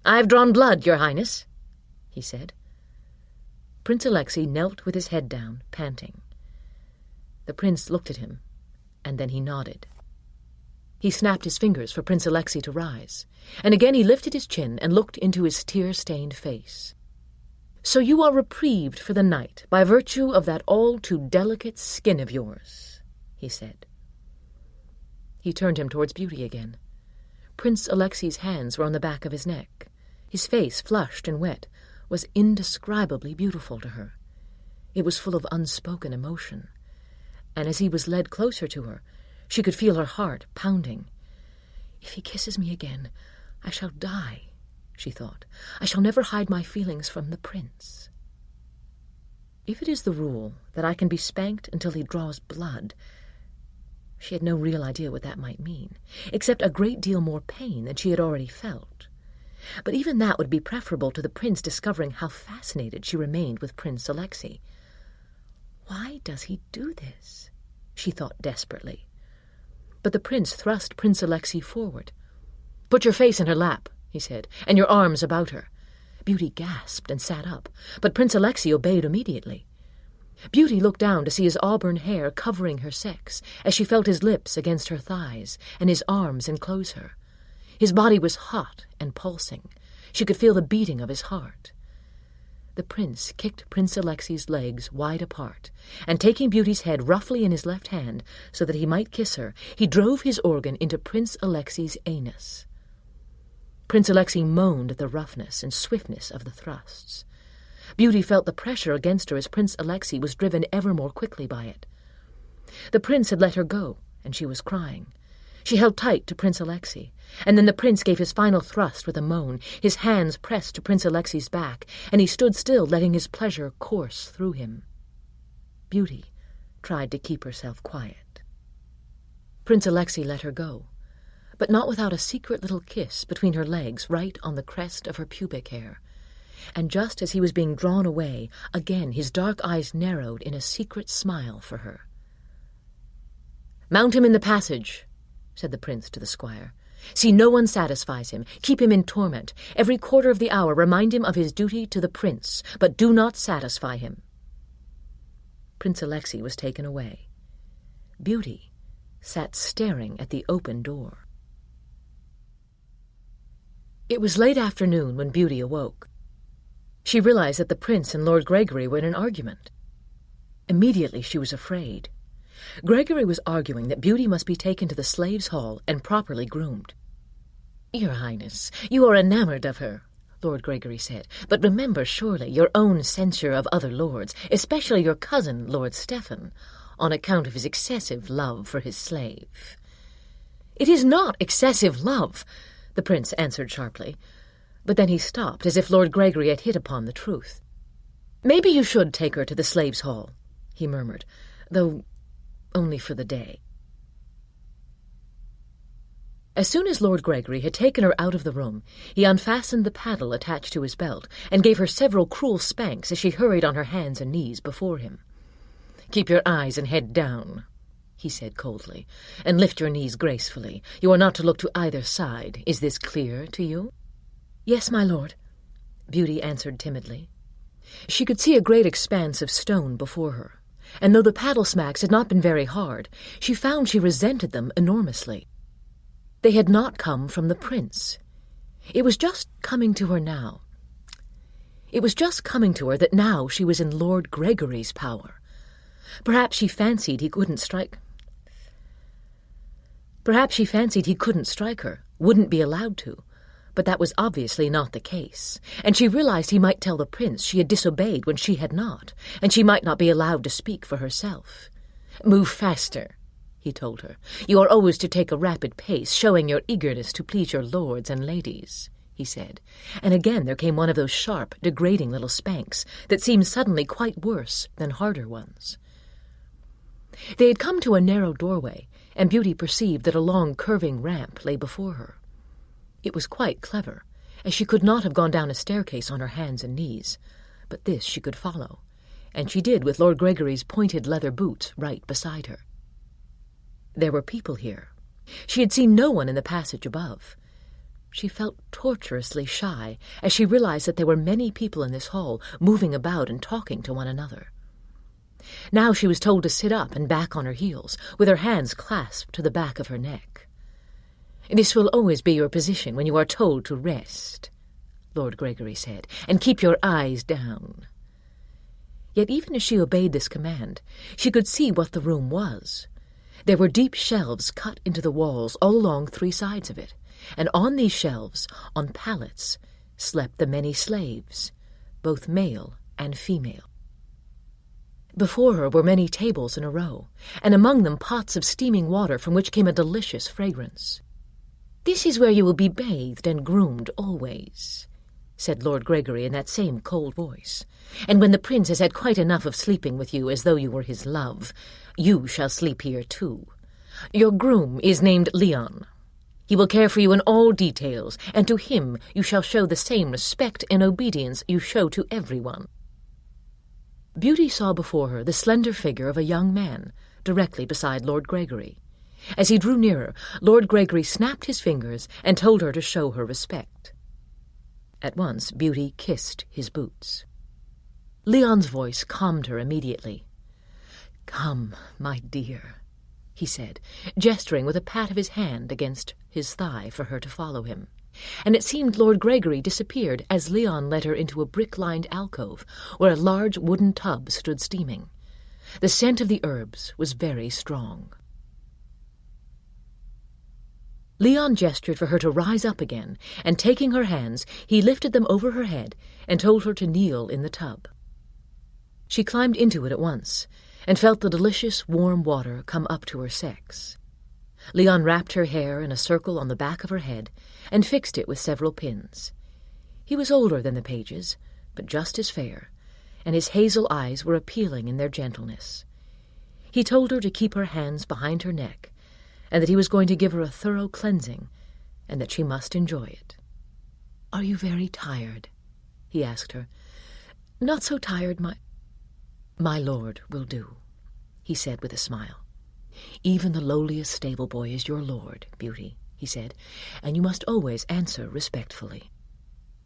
"I've drawn blood, Your Highness," he said. Prince Alexei knelt with his head down, panting. The prince looked at him, and then he nodded. He snapped his fingers for Prince Alexei to rise, and again he lifted his chin and looked into his tear-stained face. "So you are reprieved for the night by virtue of that all-too-delicate skin of yours," he said. He turned him towards Beauty again. Prince Alexei's hands were on the back of his neck. His face, flushed and wet, was indescribably beautiful to her. It was full of unspoken emotion, and as he was led closer to her, she could feel her heart pounding. "If he kisses me again, I shall die," she thought. "I shall never hide my feelings from the prince." If it is the rule that I can be spanked until he draws blood, she had no real idea what that might mean, except a great deal more pain than she had already felt. But even that would be preferable to the prince discovering how fascinated she remained with Prince Alexei. Why does he do this? She thought desperately. But the prince thrust Prince Alexei forward. "Put your face in her lap," he said, "and your arms about her." Beauty gasped and sat up, but Prince Alexei obeyed immediately. Beauty looked down to see his auburn hair covering her sex as she felt his lips against her thighs and his arms enclose her. His body was hot and pulsing. She could feel the beating of his heart. The prince kicked Prince Alexei's legs wide apart, and taking Beauty's head roughly in his left hand so that he might kiss her, he drove his organ into Prince Alexei's anus. Prince Alexei moaned at the roughness and swiftness of the thrusts. Beauty felt the pressure against her as Prince Alexei was driven ever more quickly by it. The prince had let her go, and she was crying. She held tight to Prince Alexei, and then the prince gave his final thrust with a moan. His hands pressed to Prince Alexei's back, and he stood still, letting his pleasure course through him. Beauty tried to keep herself quiet. Prince Alexei let her go, but not without a secret little kiss between her legs right on the crest of her pubic hair. And just as he was being drawn away, again his dark eyes narrowed in a secret smile for her. "Mount him in the passage," said the prince to the squire. "See no one satisfies him. Keep him in torment. Every quarter of the hour remind him of his duty to the prince, but do not satisfy him." Prince Alexei was taken away. Beauty sat staring at the open door. It was late afternoon when Beauty awoke. She realized that the prince and Lord Gregory were in an argument. Immediately she was afraid. Gregory was arguing that Beauty must be taken to the slaves' hall and properly groomed. "Your Highness, you are enamored of her," Lord Gregory said, "but remember surely your own censure of other lords, especially your cousin, Lord Stephen, on account of his excessive love for his slave." "It is not excessive love," the prince answered sharply. But then he stopped, as if Lord Gregory had hit upon the truth. "Maybe you should take her to the slaves' hall," he murmured, "though only for the day." As soon as Lord Gregory had taken her out of the room, he unfastened the paddle attached to his belt and gave her several cruel spanks as she hurried on her hands and knees before him. "Keep your eyes and head down," he said coldly, "and lift your knees gracefully. You are not to look to either side. Is this clear to you?" "Yes, my lord," Beauty answered timidly. She could see a great expanse of stone before her, and though the paddle smacks had not been very hard, she found she resented them enormously. They had not come from the prince. It was just coming to her now. It was just coming to her that now she was in Lord Gregory's power. Perhaps she fancied he couldn't strike her, wouldn't be allowed to, But that was obviously not the case, and she realized he might tell the prince she had disobeyed when she had not, and she might not be allowed to speak for herself. "Move faster," he told her. "You are always to take a rapid pace, showing your eagerness to please your lords and ladies," he said, and again there came one of those sharp, degrading little spanks that seemed suddenly quite worse than harder ones. They had come to a narrow doorway, and Beauty perceived that a long, curving ramp lay before her. It was quite clever, as she could not have gone down a staircase on her hands and knees, but this she could follow, and she did with Lord Gregory's pointed leather boots right beside her. There were people here. She had seen no one in the passage above. She felt torturously shy as she realized that there were many people in this hall moving about and talking to one another. Now she was told to sit up and back on her heels, with her hands clasped to the back of her neck. "This will always be your position when you are told to rest," Lord Gregory said, "and keep your eyes down." Yet even as she obeyed this command, she could see what the room was. There were deep shelves cut into the walls all along 3 sides of it, and on these shelves, on pallets, slept the many slaves, both male and female. Before her were many tables in a row, and among them pots of steaming water from which came a delicious fragrance. "This is where you will be bathed and groomed always," said Lord Gregory in that same cold voice, "and when the prince has had quite enough of sleeping with you as though you were his love, you shall sleep here too. Your groom is named Leon. He will care for you in all details, and to him you shall show the same respect and obedience you show to everyone." Beauty saw before her the slender figure of a young man, directly beside Lord Gregory. As he drew nearer, Lord Gregory snapped his fingers and told her to show her respect. At once Beauty kissed his boots. Leon's voice calmed her immediately. "Come, my dear," he said, gesturing with a pat of his hand against his thigh for her to follow him. And it seemed Lord Gregory disappeared as Leon led her into a brick-lined alcove where a large wooden tub stood steaming. The scent of the herbs was very strong. Leon gestured for her to rise up again, and taking her hands, he lifted them over her head and told her to kneel in the tub. She climbed into it at once, and felt the delicious warm water come up to her sex. Leon wrapped her hair in a circle on the back of her head and fixed it with several pins. He was older than the pages, but just as fair, and his hazel eyes were appealing in their gentleness. He told her to keep her hands behind her neck, and that he was going to give her a thorough cleansing, and that she must enjoy it. "Are you very tired?" he asked her. "Not so tired, my lord will do," he said with a smile. "Even the lowliest stable boy is your lord, Beauty," he said, "and you must always answer respectfully."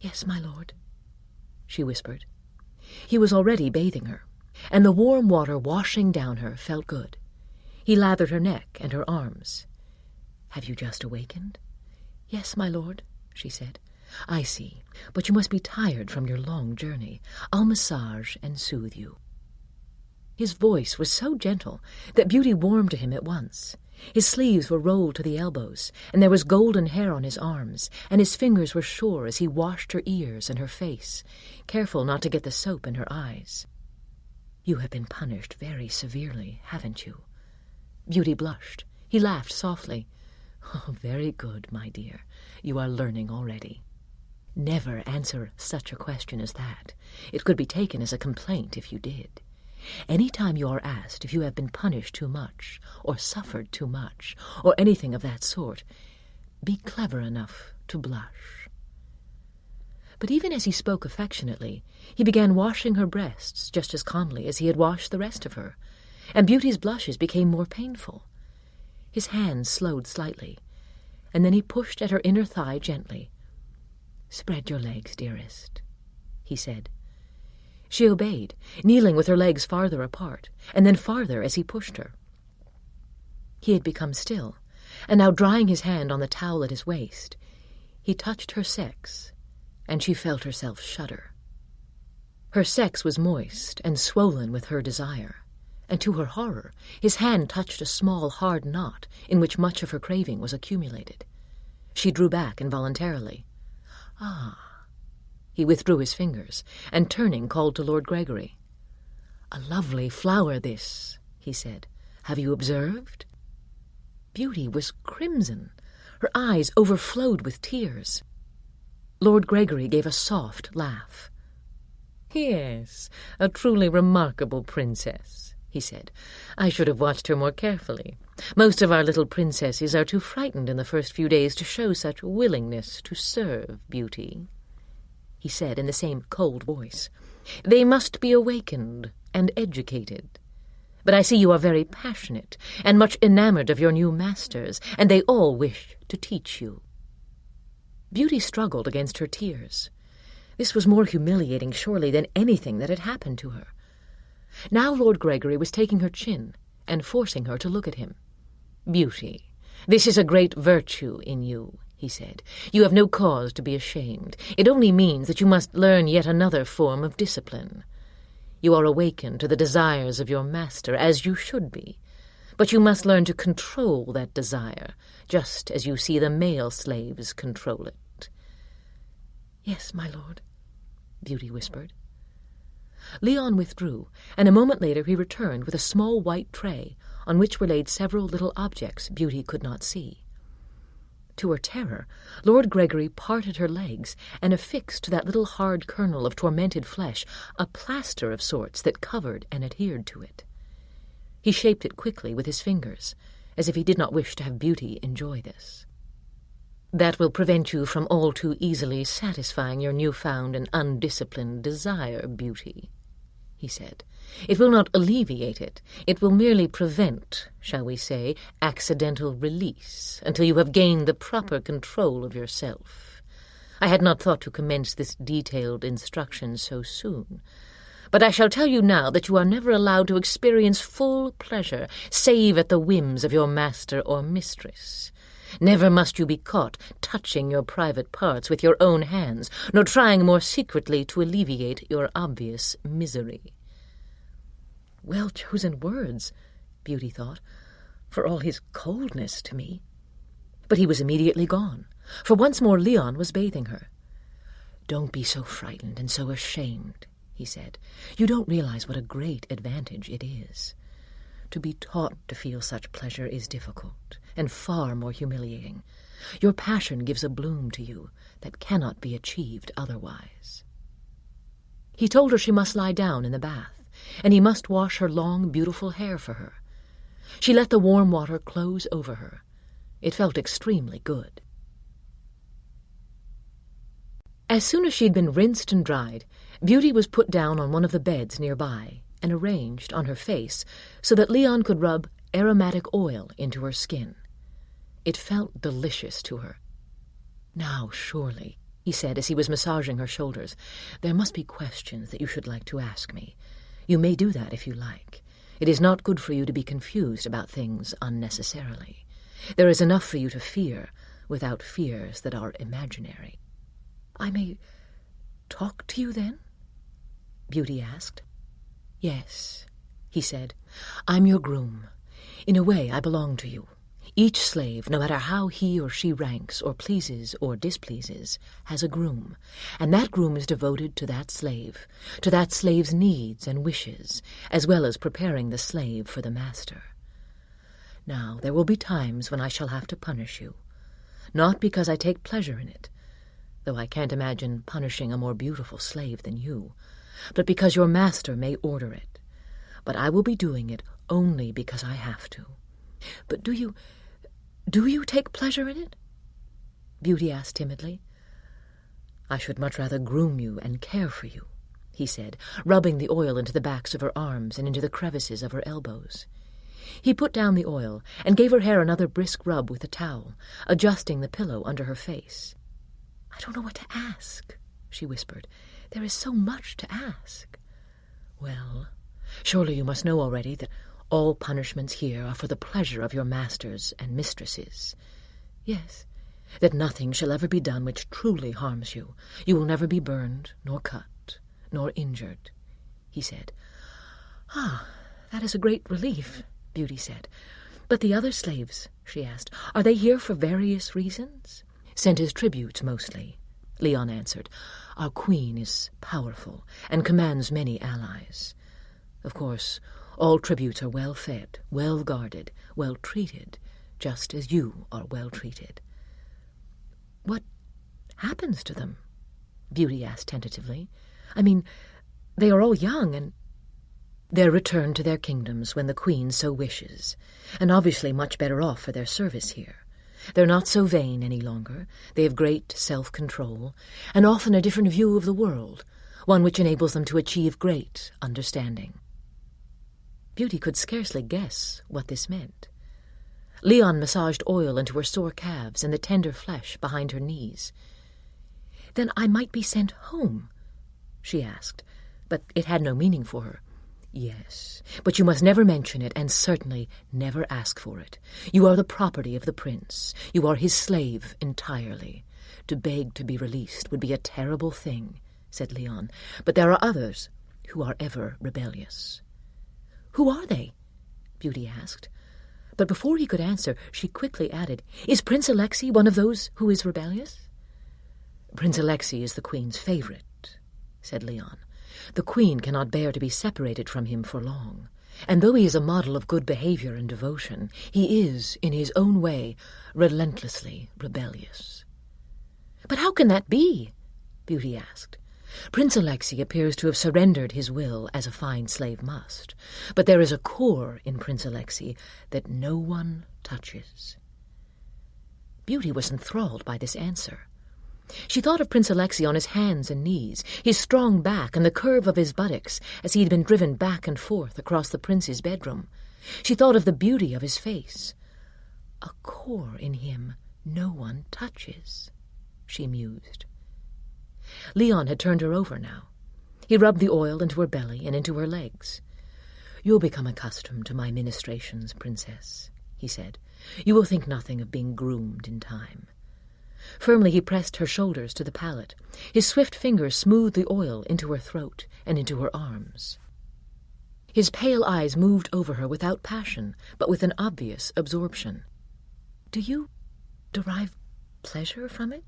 "Yes, my lord," she whispered. He was already bathing her, and the warm water washing down her felt good. He lathered her neck and her arms. "Have you just awakened?" "Yes, my lord," she said. "I see, but you must be tired from your long journey. I'll massage and soothe you." His voice was so gentle that Beauty warmed to him at once. His sleeves were rolled to the elbows, and there was golden hair on his arms, and his fingers were sure as he washed her ears and her face, careful not to get the soap in her eyes. "You have been punished very severely, haven't you?" Beauty blushed. He laughed softly. "Oh, very good, my dear. You are learning already. Never answer such a question as that. It could be taken as a complaint if you did. Any time you are asked if you have been punished too much, or suffered too much, or anything of that sort, be clever enough to blush." But even as he spoke affectionately, he began washing her breasts just as calmly as he had washed the rest of her, and Beauty's blushes became more painful. His hands slowed slightly, and then he pushed at her inner thigh gently. "Spread your legs, dearest," he said. She obeyed, kneeling with her legs farther apart, and then farther as he pushed her. He had become still, and now drying his hand on the towel at his waist, he touched her sex, and she felt herself shudder. Her sex was moist and swollen with her desire, and to her horror, his hand touched a small, hard knot in which much of her craving was accumulated. She drew back involuntarily. Ah. He withdrew his fingers, and turning called to Lord Gregory. "A lovely flower this," he said. "Have you observed?" Beauty was crimson. Her eyes overflowed with tears. Lord Gregory gave a soft laugh. "Yes, a truly remarkable princess," he said. "I should have watched her more carefully. Most of our little princesses are too frightened in the first few days to show such willingness to serve Beauty," he said in the same cold voice. "They must be awakened and educated. But I see you are very passionate and much enamored of your new masters, and they all wish to teach you." Beauty struggled against her tears. This was more humiliating, surely, than anything that had happened to her. Now Lord Gregory was taking her chin and forcing her to look at him. "Beauty, this is a great virtue in you," he said. "You have no cause to be ashamed. It only means that you must learn yet another form of discipline. You are awakened to the desires of your master, as you should be, but you must learn to control that desire, just as you see the male slaves control it." "Yes, my lord," Beauty whispered. Leon withdrew, and a moment later he returned with a small white tray on which were laid several little objects Beauty could not see. To her terror, Lord Gregory parted her legs and affixed to that little hard kernel of tormented flesh a plaster of sorts that covered and adhered to it. He shaped it quickly with his fingers, as if he did not wish to have Beauty enjoy this. "That will prevent you from all too easily satisfying your new-found and undisciplined desire, Beauty," he said. "It will not alleviate it. It will merely prevent, shall we say, accidental release, until you have gained the proper control of yourself. I had not thought to commence this detailed instruction so soon, but I shall tell you now that you are never allowed to experience full pleasure, save at the whims of your master or mistress. Never must you be caught touching your private parts with your own hands, nor trying more secretly to alleviate your obvious misery." Well-chosen words, Beauty thought, for all his coldness to me. But he was immediately gone, for once more Leon was bathing her. "Don't be so frightened and so ashamed," he said. "You don't realize what a great advantage it is. To be taught to feel such pleasure is difficult, and far more humiliating. Your passion gives a bloom to you that cannot be achieved otherwise." He told her she must lie down in the bath, and he must wash her long, beautiful hair for her. She let the warm water close over her. It felt extremely good. As soon as she'd been rinsed and dried, Beauty was put down on one of the beds nearby and arranged on her face so that Leon could rub aromatic oil into her skin. It felt delicious to her. "Now, surely," he said as he was massaging her shoulders, "there must be questions that you should like to ask me. You may do that if you like. It is not good for you to be confused about things unnecessarily. There is enough for you to fear without fears that are imaginary." "I may talk to you, then?" Beauty asked. "Yes," he said. "I'm your groom. In a way, I belong to you. Each slave, no matter how he or she ranks or pleases or displeases, has a groom, and that groom is devoted to that slave's needs and wishes, as well as preparing the slave for the master. Now, there will be times when I shall have to punish you, not because I take pleasure in it, though I can't imagine punishing a more beautiful slave than you, but because your master may order it. But I will be doing it only because I have to." "But do you take pleasure in it?" Beauty asked timidly. "I should much rather groom you and care for you," he said, rubbing the oil into the backs of her arms and into the crevices of her elbows. He put down the oil and gave her hair another brisk rub with the towel, adjusting the pillow under her face. "I don't know what to ask," she whispered. "There is so much to ask." "Well, surely you must know already that all punishments here are for the pleasure of your masters and mistresses." "Yes." "That nothing shall ever be done which truly harms you. You will never be burned, nor cut, nor injured," he said. "Ah, that is a great relief," Beauty said. "But the other slaves," she asked, "are they here for various reasons?" "Sent as tributes, mostly. Leon answered. "Our queen is powerful and commands many allies. Of course, all tributes are well fed, well guarded, well treated, just as you are well treated." "What happens to them?" Beauty asked tentatively. "I mean, they are all young and—" "They're returned to their kingdoms when the queen so wishes, and obviously much better off for their service here. They're not so vain any longer. They have great self-control, and often a different view of the world, one which enables them to achieve great understanding." Beauty could scarcely guess what this meant. Leon massaged oil into her sore calves and the tender flesh behind her knees. "Then I might be sent home?" she asked, but it had no meaning for her. "Yes, but you must never mention it, and certainly never ask for it. You are the property of the prince. You are his slave entirely. To beg to be released would be a terrible thing," said Leon, "but there are others who are ever rebellious." "Who are they?" Beauty asked. But before he could answer, she quickly added, "Is Prince Alexei one of those who is rebellious?" "Prince Alexei is the queen's favorite," said Leon. "The queen cannot bear to be separated from him for long, and though he is a model of good behavior and devotion, he is, in his own way, relentlessly rebellious." "But how can that be?" Beauty asked. "Prince Alexei appears to have surrendered his will as a fine slave must, but there is a core in Prince Alexei that no one touches." Beauty was enthralled by this answer. She thought of Prince Alexei on his hands and knees, his strong back and the curve of his buttocks as he had been driven back and forth across the prince's bedroom. She thought of the beauty of his face. "A core in him no one touches," she mused. Leon had turned her over now. He rubbed the oil into her belly and into her legs. "You'll become accustomed to my ministrations, princess," he said. "You will think nothing of being groomed in time." Firmly he pressed her shoulders to the pallet. His swift fingers smoothed the oil into her throat and into her arms. His pale eyes moved over her without passion, but with an obvious absorption. "Do you derive pleasure from it?"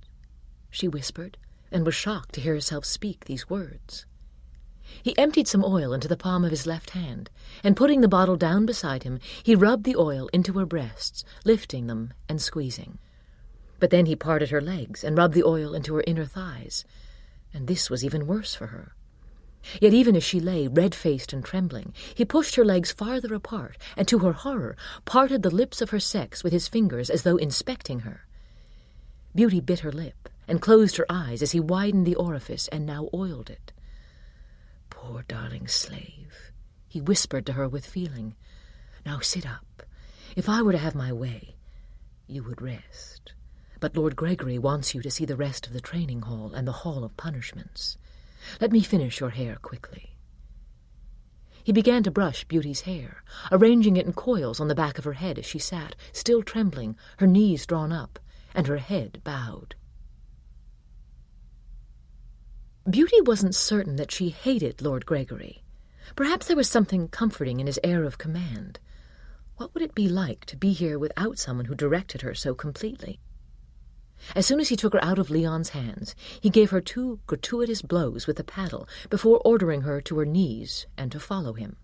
she whispered, and was shocked to hear herself speak these words. He emptied some oil into the palm of his left hand, and putting the bottle down beside him, he rubbed the oil into her breasts, lifting them and squeezing. But then he parted her legs and rubbed the oil into her inner thighs, and this was even worse for her. Yet even as she lay, red-faced and trembling, he pushed her legs farther apart, and to her horror, parted the lips of her sex with his fingers as though inspecting her. Beauty bit her lip and closed her eyes as he widened the orifice and now oiled it. "Poor darling slave," he whispered to her with feeling. "Now sit up. If I were to have my way, you would rest. But Lord Gregory wants you to see the rest of the training hall and the hall of punishments. Let me finish your hair quickly." He began to brush Beauty's hair, arranging it in coils on the back of her head as she sat, still trembling, her knees drawn up, and her head bowed. Beauty wasn't certain that she hated Lord Gregory. Perhaps there was something comforting in his air of command. What would it be like to be here without someone who directed her so completely? As soon as he took her out of Leon's hands, he gave her 2 gratuitous blows with the paddle before ordering her to her knees and to follow him.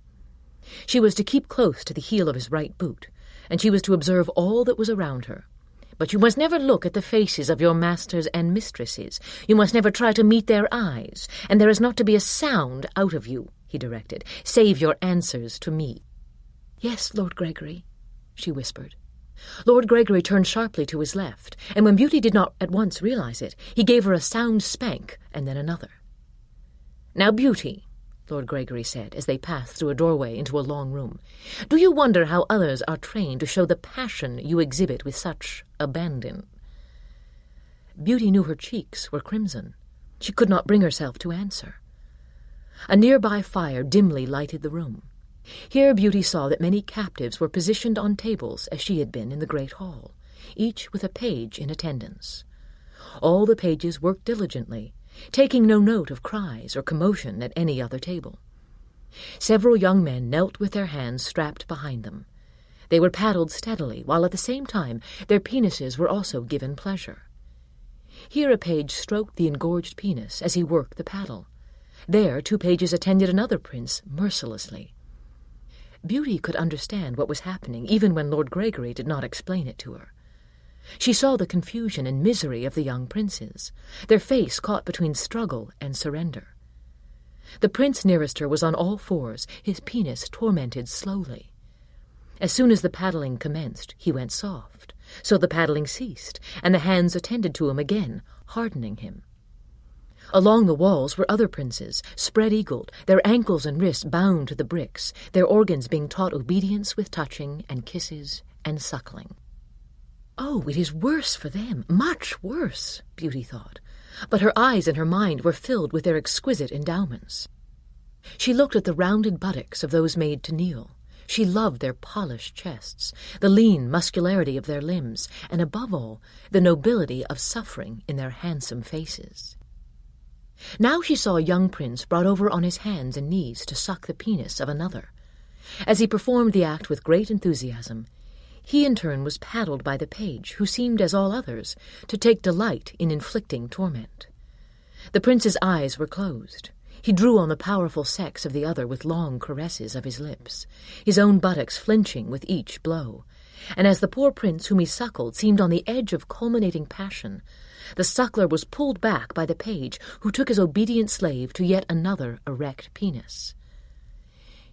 She was to keep close to the heel of his right boot, and she was to observe all that was around her. "But you must never look at the faces of your masters and mistresses. You must never try to meet their eyes, and there is not to be a sound out of you," he directed, "save your answers to me." "Yes, Lord Gregory," she whispered. Lord Gregory turned sharply to his left, and when Beauty did not at once realize it, he gave her a sound spank and then another. "Now, Beauty," Lord Gregory said as they passed through a doorway into a long room, "do you wonder how others are trained to show the passion you exhibit with such abandon?" Beauty knew her cheeks were crimson. She could not bring herself to answer. A nearby fire dimly lighted the room. Here Beauty saw that many captives were positioned on tables as she had been in the great hall, each with a page in attendance. All the pages worked diligently, taking no note of cries or commotion at any other table. Several young men knelt with their hands strapped behind them. They were paddled steadily, while at the same time their penises were also given pleasure. Here a page stroked the engorged penis as he worked the paddle. There 2 pages attended another prince mercilessly. Beauty could understand what was happening even when Lord Gregory did not explain it to her. She saw the confusion and misery of the young princes, their face caught between struggle and surrender. The prince nearest her was on all fours, his penis tormented slowly. As soon as the paddling commenced, he went soft, so the paddling ceased, and the hands attended to him again, hardening him. Along the walls were other princes, spread-eagled, their ankles and wrists bound to the bricks, their organs being taught obedience with touching and kisses and suckling. "Oh, it is worse for them, much worse," Beauty thought, but her eyes and her mind were filled with their exquisite endowments. She looked at the rounded buttocks of those made to kneel. She loved their polished chests, the lean muscularity of their limbs, and above all, the nobility of suffering in their handsome faces. Now she saw a young prince brought over on his hands and knees to suck the penis of another. As he performed the act with great enthusiasm, he in turn was paddled by the page, who seemed, as all others, to take delight in inflicting torment. The prince's eyes were closed. He drew on the powerful sex of the other with long caresses of his lips, his own buttocks flinching with each blow. And as the poor prince whom he suckled seemed on the edge of culminating passion, the suckler was pulled back by the page, who took his obedient slave to yet another erect penis.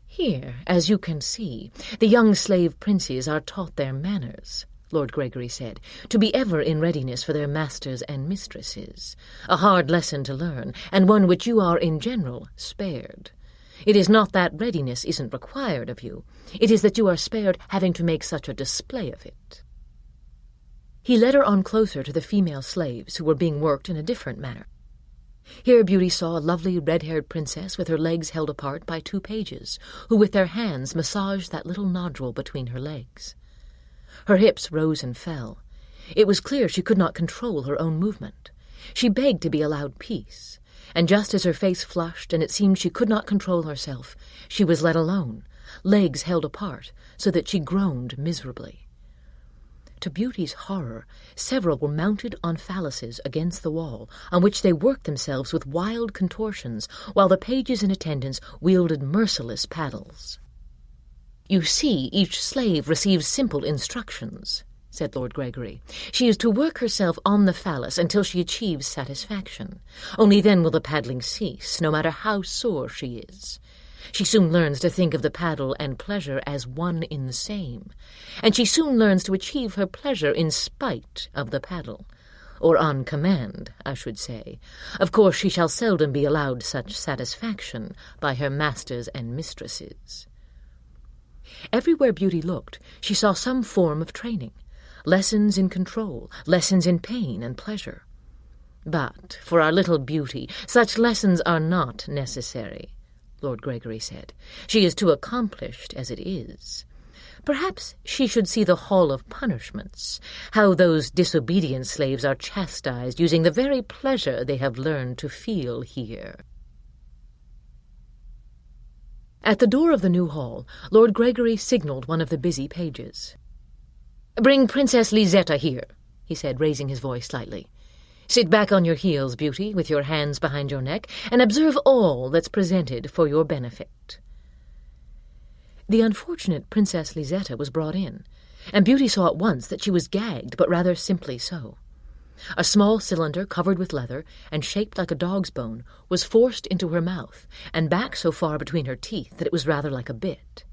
"Here, as you can see, the young slave princes are taught their manners," Lord Gregory said, "to be ever in readiness for their masters and mistresses. A hard lesson to learn, and one which you are in general spared. It is not that readiness isn't required of you. It is that you are spared having to make such a display of it." He led her on closer to the female slaves who were being worked in a different manner. Here Beauty saw a lovely red-haired princess with her legs held apart by 2 pages, who with their hands massaged that little nodule between her legs. Her hips rose and fell. It was clear she could not control her own movement. She begged to be allowed peace, and just as her face flushed and it seemed she could not control herself, she was let alone, legs held apart, so that she groaned miserably. To Beauty's horror, several were mounted on phalluses against the wall, on which they worked themselves with wild contortions, while the pages in attendance wielded merciless paddles. "You see, each slave receives simple instructions," said Lord Gregory. "She is to work herself on the phallus until she achieves satisfaction. Only then will the paddling cease, no matter how sore she is. She soon learns to think of the paddle and pleasure as one in the same, and she soon learns to achieve her pleasure in spite of the paddle, or on command, I should say. Of course she shall seldom be allowed such satisfaction by her masters and mistresses." Everywhere Beauty looked, she saw some form of training, lessons in control, lessons in pain and pleasure. But for our little Beauty, such lessons are not necessary, Lord Gregory said. "She is too accomplished as it is. Perhaps she should see the hall of punishments, how those disobedient slaves are chastised using the very pleasure they have learned to feel here." At the door of the new hall, Lord Gregory signalled one of the busy pages. "Bring Princess Lisetta here," he said, raising his voice slightly. "Sit back on your heels, Beauty, with your hands behind your neck, and observe all that's presented for your benefit." The unfortunate Princess Lisetta was brought in, and Beauty saw at once that she was gagged, but rather simply so. A small cylinder covered with leather and shaped like a dog's bone was forced into her mouth, and back so far between her teeth that it was rather like a bit.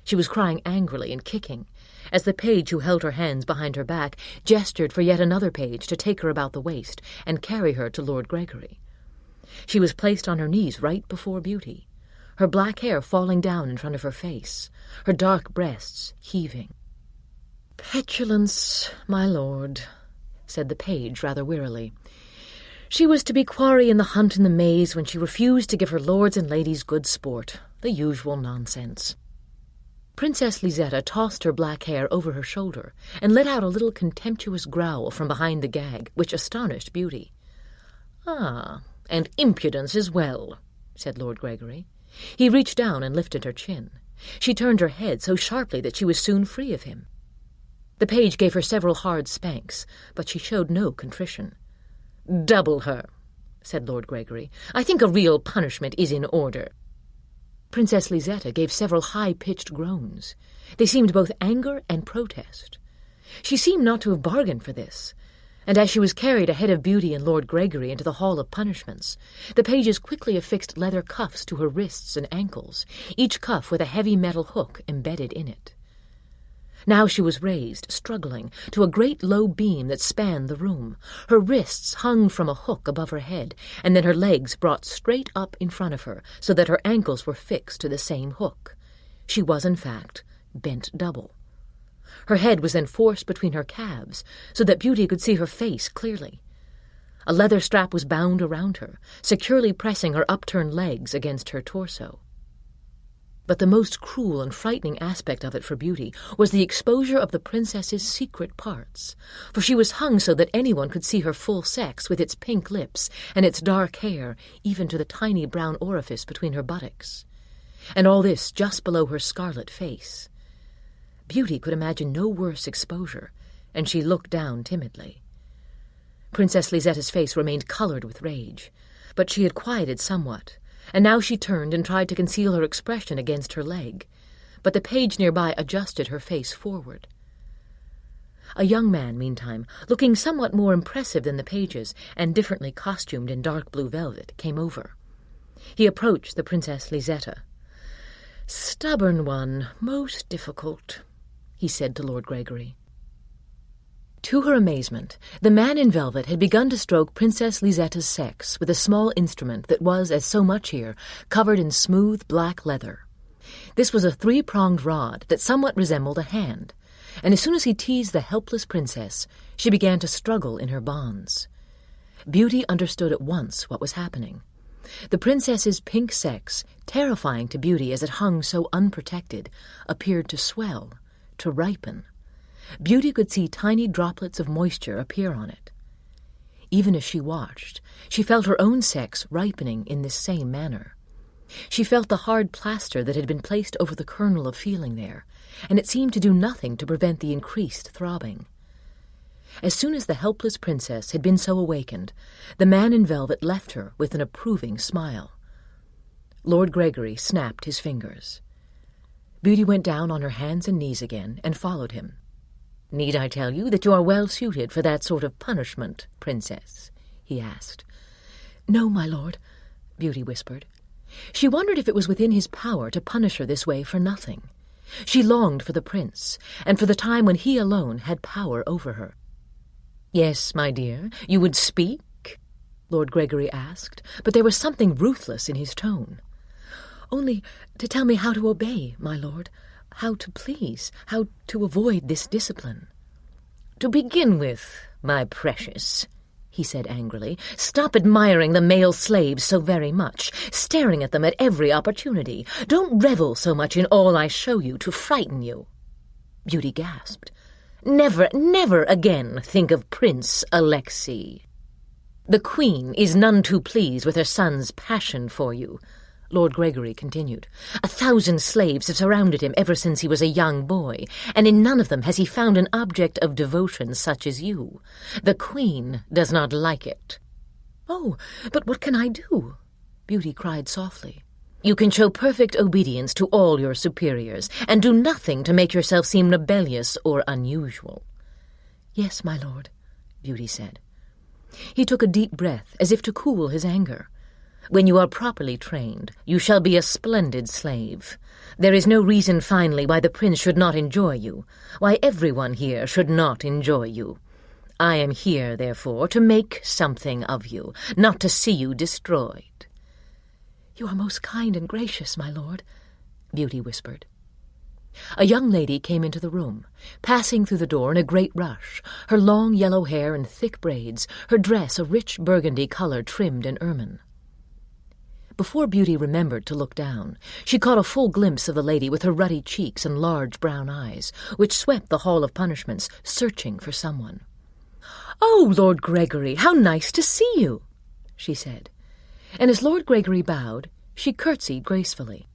She was crying angrily and kicking, as the page who held her hands behind her back gestured for yet another page to take her about the waist and carry her to Lord Gregory. She was placed on her knees right before Beauty, her black hair falling down in front of her face, her dark breasts heaving. "Petulance, my lord," said the page rather wearily. "She was to be quarry in the hunt in the maze when she refused to give her lords and ladies good sport. The usual nonsense." Princess Lisetta tossed her black hair over her shoulder and let out a little contemptuous growl from behind the gag, which astonished Beauty. "Ah, and impudence as well," said Lord Gregory. He reached down and lifted her chin. She turned her head so sharply that she was soon free of him. The page gave her several hard spanks, but she showed no contrition. "Double her," said Lord Gregory. "I think a real punishment is in order." Princess Lisetta gave several high-pitched groans. They seemed both anger and protest. She seemed not to have bargained for this, and as she was carried ahead of Beauty and Lord Gregory into the hall of punishments, the pages quickly affixed leather cuffs to her wrists and ankles, each cuff with a heavy metal hook embedded in it. Now she was raised, struggling, to a great low beam that spanned the room. Her wrists hung from a hook above her head, and then her legs brought straight up in front of her, so that her ankles were fixed to the same hook. She was, in fact, bent double. Her head was then forced between her calves, so that Beauty could see her face clearly. A leather strap was bound around her, securely pressing her upturned legs against her torso. But the most cruel and frightening aspect of it for Beauty was the exposure of the princess's secret parts, for she was hung so that anyone could see her full sex with its pink lips and its dark hair, even to the tiny brown orifice between her buttocks. And all this just below her scarlet face. Beauty could imagine no worse exposure, and she looked down timidly. Princess Lisetta's face remained colored with rage, but she had quieted somewhat, and now she turned and tried to conceal her expression against her leg, but the page nearby adjusted her face forward. A young man, meantime, looking somewhat more impressive than the pages, and differently costumed in dark blue velvet, came over. He approached the Princess Lisetta. "Stubborn one, most difficult," he said to Lord Gregory. To her amazement, the man in velvet had begun to stroke Princess Lisetta's sex with a small instrument that was, as so much here, covered in smooth black leather. This was a 3-pronged rod that somewhat resembled a hand, and as soon as he teased the helpless princess, she began to struggle in her bonds. Beauty understood at once what was happening. The princess's pink sex, terrifying to Beauty as it hung so unprotected, appeared to swell, to ripen. Beauty could see tiny droplets of moisture appear on it. Even as she watched, she felt her own sex ripening in this same manner. She felt the hard plaster that had been placed over the kernel of feeling there, and it seemed to do nothing to prevent the increased throbbing. As soon as the helpless princess had been so awakened, the man in velvet left her with an approving smile. Lord Gregory snapped his fingers. Beauty went down on her hands and knees again and followed him. "Need I tell you that you are well suited for that sort of punishment, princess?" he asked. "No, my lord," Beauty whispered. She wondered if it was within his power to punish her this way for nothing. She longed for the prince, and for the time when he alone had power over her. "Yes, my dear, you would speak?" Lord Gregory asked, but there was something ruthless in his tone. "Only to tell me how to obey, my lord, how to please, how to avoid this discipline." "To begin with, my precious," he said angrily, "stop admiring the male slaves so very much, staring at them at every opportunity. Don't revel so much in all I show you to frighten you." Beauty gasped. "Never, never again think of Prince Alexei. The queen is none too pleased with her son's passion for you," Lord Gregory continued. "1,000 slaves have surrounded him ever since he was a young boy, and in none of them has he found an object of devotion such as you. The queen does not like it." "Oh, but what can I do?" Beauty cried softly. "You can show perfect obedience to all your superiors, and do nothing to make yourself seem rebellious or unusual." "Yes, my lord," Beauty said. He took a deep breath, as if to cool his anger. "When you are properly trained, you shall be a splendid slave. There is no reason, finally, why the prince should not enjoy you, why everyone here should not enjoy you. I am here, therefore, to make something of you, not to see you destroyed." "You are most kind and gracious, my lord," Beauty whispered. A young lady came into the room, passing through the door in a great rush, her long yellow hair in thick braids, her dress a rich burgundy colour trimmed in ermine. Before Beauty remembered to look down, she caught a full glimpse of the lady with her ruddy cheeks and large brown eyes, which swept the hall of punishments, searching for someone. "Oh, Lord Gregory, how nice to see you," she said, and as Lord Gregory bowed, she curtsied gracefully.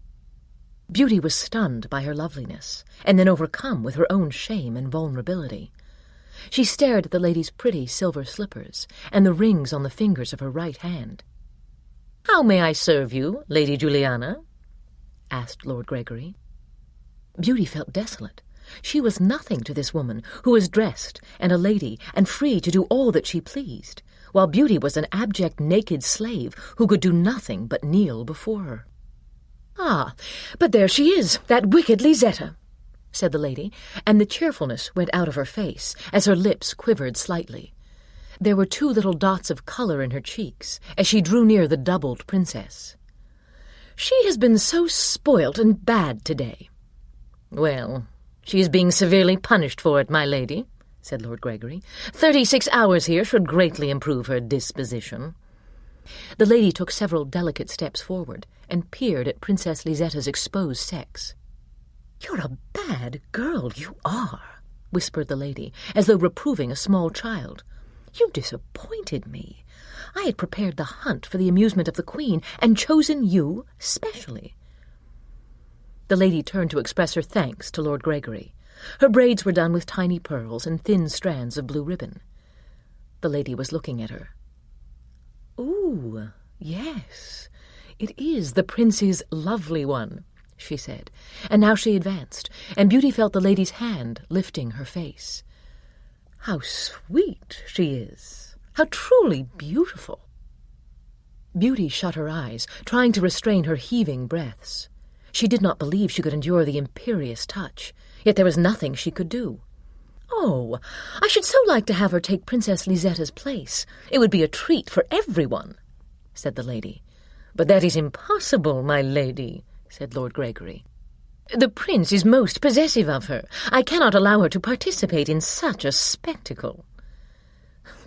Beauty was stunned by her loveliness, and then overcome with her own shame and vulnerability. She stared at the lady's pretty silver slippers and the rings on the fingers of her right hand. "How may I serve you, Lady Juliana?" asked Lord Gregory. Beauty felt desolate. She was nothing to this woman who was dressed and a lady and free to do all that she pleased, while Beauty was an abject naked slave who could do nothing but kneel before her. "Ah, but there she is, that wicked Lisetta," said the lady, and the cheerfulness went out of her face as her lips quivered slightly. There were 2 little dots of colour in her cheeks as she drew near the doubled princess. "She has been so spoilt and bad today." "Well, she is being severely punished for it, my lady," said Lord Gregory. 36 hours here should greatly improve her disposition." The lady took several delicate steps forward and peered at Princess Lisetta's exposed sex. "You're a bad girl, you are," whispered the lady, as though reproving a small child. "You disappointed me. I had prepared the hunt for the amusement of the Queen and chosen you specially." The lady turned to express her thanks to Lord Gregory. Her braids were done with tiny pearls and thin strands of blue ribbon. The lady was looking at her. "Ooh, yes, it is the prince's lovely one," she said, and now she advanced, and Beauty felt the lady's hand lifting her face. "How sweet she is! How truly beautiful!" Beauty shut her eyes, trying to restrain her heaving breaths. She did not believe she could endure the imperious touch, yet there was nothing she could do. "Oh, I should so like to have her take Princess Lisetta's place. It would be a treat for everyone," said the lady. "But that is impossible, my lady," said Lord Gregory. "The prince is most possessive of her. I cannot allow her to participate in such a spectacle."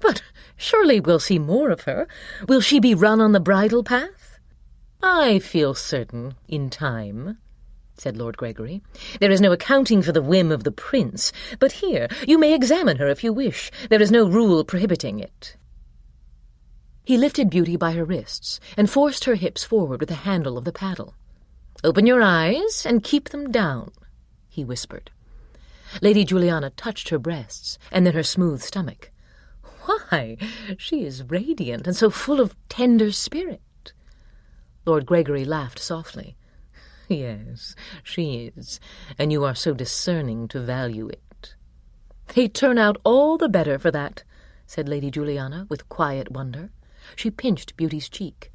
"But surely we'll see more of her. Will she be run on the bridle path?" "I feel certain, in time," said Lord Gregory. "There is no accounting for the whim of the prince, but here, you may examine her if you wish. There is no rule prohibiting it." He lifted Beauty by her wrists and forced her hips forward with the handle of the paddle. "Open your eyes and keep them down," he whispered. Lady Juliana touched her breasts and then her smooth stomach. "Why, she is radiant and so full of tender spirit." Lord Gregory laughed softly. "Yes, she is, and you are so discerning to value it." "They turn out all the better for that," said Lady Juliana with quiet wonder. She pinched Beauty's cheek.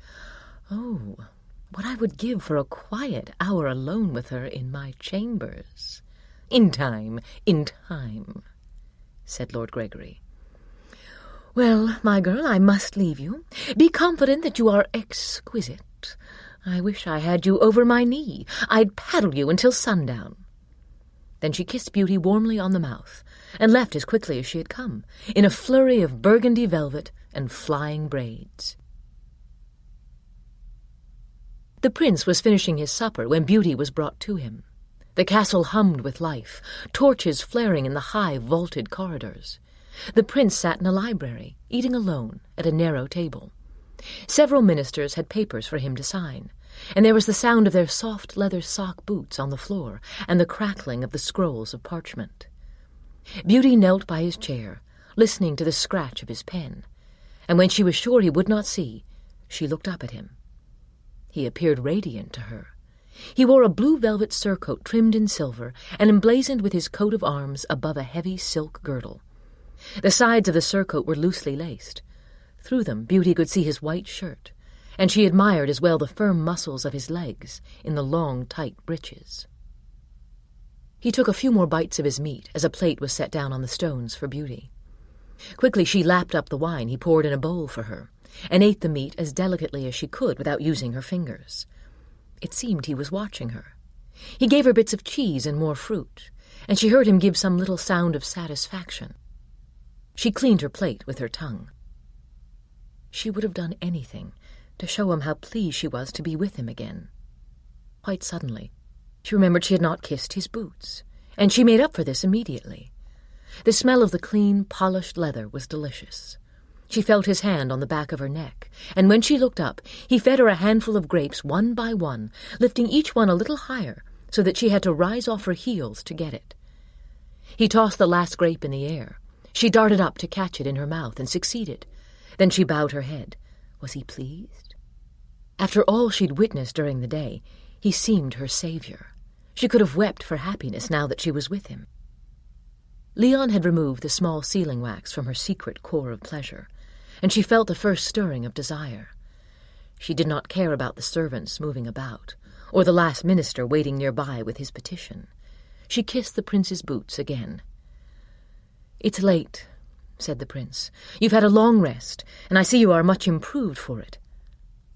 "Oh, what I would give for a quiet hour alone with her in my chambers." In time," said Lord Gregory. "Well, my girl, I must leave you. Be confident that you are exquisite. I wish I had you over my knee. I'd paddle you until sundown." Then she kissed Beauty warmly on the mouth and left as quickly as she had come, in a flurry of burgundy velvet and flying braids. The prince was finishing his supper when Beauty was brought to him. The castle hummed with life, torches flaring in the high vaulted corridors. The prince sat in a library, eating alone at a narrow table. Several ministers had papers for him to sign, and there was the sound of their soft leather sock boots on the floor and the crackling of the scrolls of parchment. Beauty knelt by his chair, listening to the scratch of his pen, and when she was sure he would not see, she looked up at him. He appeared radiant to her. He wore a blue velvet surcoat trimmed in silver and emblazoned with his coat of arms above a heavy silk girdle. The sides of the surcoat were loosely laced. Through them Beauty could see his white shirt, and she admired as well the firm muscles of his legs in the long, tight breeches. He took a few more bites of his meat as a plate was set down on the stones for Beauty. Quickly she lapped up the wine he poured in a bowl for her, and ate the meat as delicately as she could without using her fingers. It seemed he was watching her. He gave her bits of cheese and more fruit, and she heard him give some little sound of satisfaction. She cleaned her plate with her tongue. She would have done anything to show him how pleased she was to be with him again. Quite suddenly, she remembered she had not kissed his boots, and she made up for this immediately. The smell of the clean, polished leather was delicious. She felt his hand on the back of her neck, and when she looked up, he fed her a handful of grapes one by one, lifting each one a little higher so that she had to rise off her heels to get it. He tossed the last grape in the air, She darted up to catch it in her mouth and succeeded. Then she bowed her head. Was he pleased? After all she'd witnessed during the day, he seemed her savior. She could have wept for happiness now that she was with him. Leon had removed the small sealing wax from her secret core of pleasure, and she felt the first stirring of desire. She did not care about the servants moving about, or the last minister waiting nearby with his petition. She kissed the prince's boots again. "It's late," said the prince. "You've had a long rest, and I see you are much improved for it.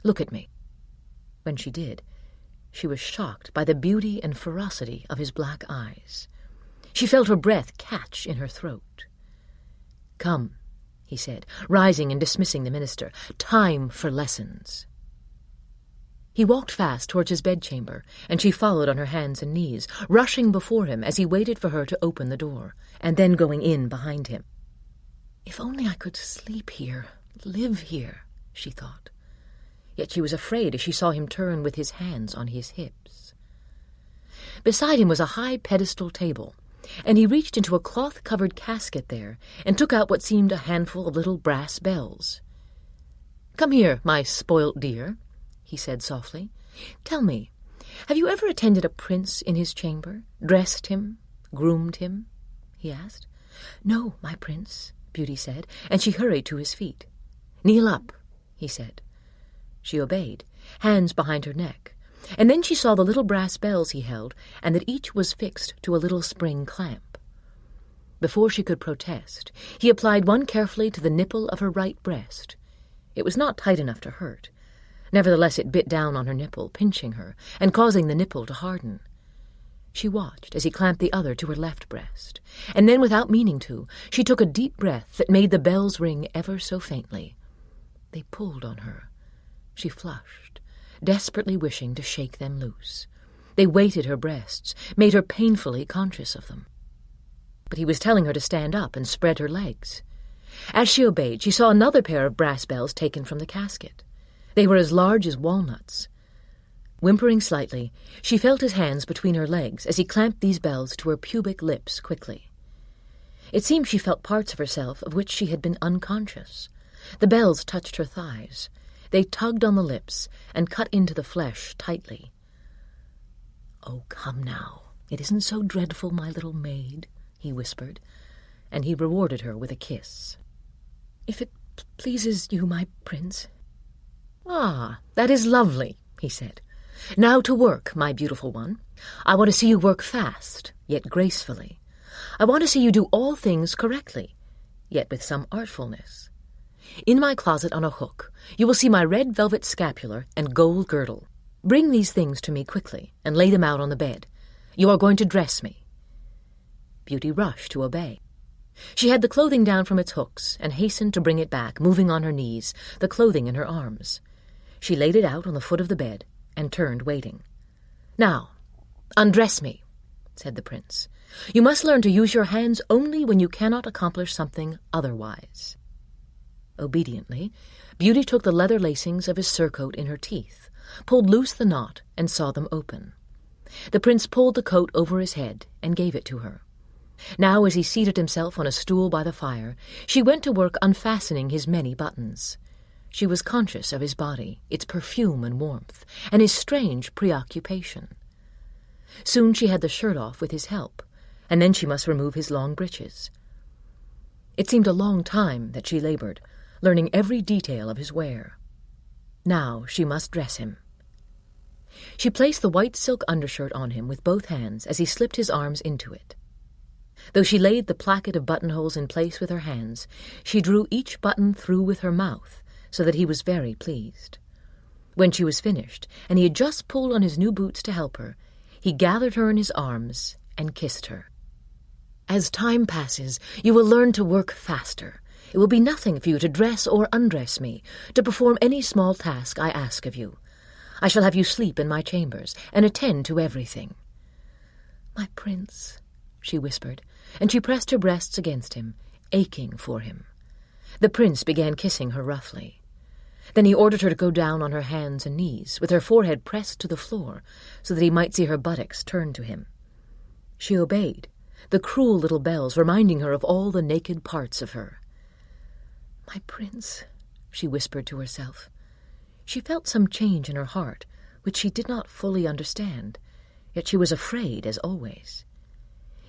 Look at me." When she did, she was shocked by the beauty and ferocity of his black eyes. She felt her breath catch in her throat. "Come," he said, rising and dismissing the minister. "Time for lessons." He walked fast towards his bedchamber, and she followed on her hands and knees, rushing before him as he waited for her to open the door, and then going in behind him. If only I could sleep here, live here, she thought. Yet she was afraid as she saw him turn with his hands on his hips. Beside him was a high pedestal table, and he reached into a cloth-covered casket there and took out what seemed a handful of little brass bells. "Come here, my spoilt dear," he said softly. "Tell me, have you ever attended a prince in his chamber, dressed him, groomed him?" he asked. "No, my prince," Beauty said, and she hurried to his feet. "Kneel up," he said. She obeyed, hands behind her neck, and then she saw the little brass bells he held, and that each was fixed to a little spring clamp. Before she could protest, he applied one carefully to the nipple of her right breast. It was not tight enough to hurt. Nevertheless, it bit down on her nipple, pinching her, and causing the nipple to harden. She watched as he clamped the other to her left breast, and then, without meaning to, she took a deep breath that made the bells ring ever so faintly. They pulled on her. She flushed, desperately wishing to shake them loose. They weighted her breasts, made her painfully conscious of them. But he was telling her to stand up and spread her legs. As she obeyed, she saw another pair of brass bells taken from the casket. They were as large as walnuts. Whimpering slightly, she felt his hands between her legs as he clamped these bells to her pubic lips quickly. It seemed she felt parts of herself of which she had been unconscious. The bells touched her thighs. They tugged on the lips and cut into the flesh tightly. "Oh, come now, it isn't so dreadful, my little maid," he whispered, and he rewarded her with a kiss. "If it pleases you, my prince." "Ah, that is lovely," he said. "Now to work, my beautiful one. I want to see you work fast, yet gracefully. I want to see you do all things correctly, yet with some artfulness. In my closet on a hook, you will see my red velvet scapular and gold girdle. Bring these things to me quickly and lay them out on the bed. You are going to dress me." Beauty rushed to obey. She had the clothing down from its hooks and hastened to bring it back, moving on her knees, the clothing in her arms. She laid it out on the foot of the bed and turned, waiting. "Now, undress me," said the prince. "You must learn to use your hands only when you cannot accomplish something otherwise." Obediently, Beauty took the leather lacings of his surcoat in her teeth, pulled loose the knot, and saw them open. The prince pulled the coat over his head and gave it to her. Now, as he seated himself on a stool by the fire, she went to work unfastening his many buttons. She was conscious of his body, its perfume and warmth, and his strange preoccupation. Soon she had the shirt off with his help, and then she must remove his long breeches. It seemed a long time that she labored, learning every detail of his wear. Now she must dress him. She placed the white silk undershirt on him with both hands as he slipped his arms into it. Though she laid the placket of buttonholes in place with her hands, she drew each button through with her mouth, so that he was very pleased. When she was finished, and he had just pulled on his new boots to help her, he gathered her in his arms and kissed her. "As time passes, you will learn to work faster. It will be nothing for you to dress or undress me, to perform any small task I ask of you. I shall have you sleep in my chambers and attend to everything." "My prince," she whispered, and she pressed her breasts against him, aching for him. The prince began kissing her roughly. Then he ordered her to go down on her hands and knees, with her forehead pressed to the floor, so that he might see her buttocks turned to him. She obeyed, the cruel little bells reminding her of all the naked parts of her. "My prince," she whispered to herself. She felt some change in her heart, which she did not fully understand, yet she was afraid as always.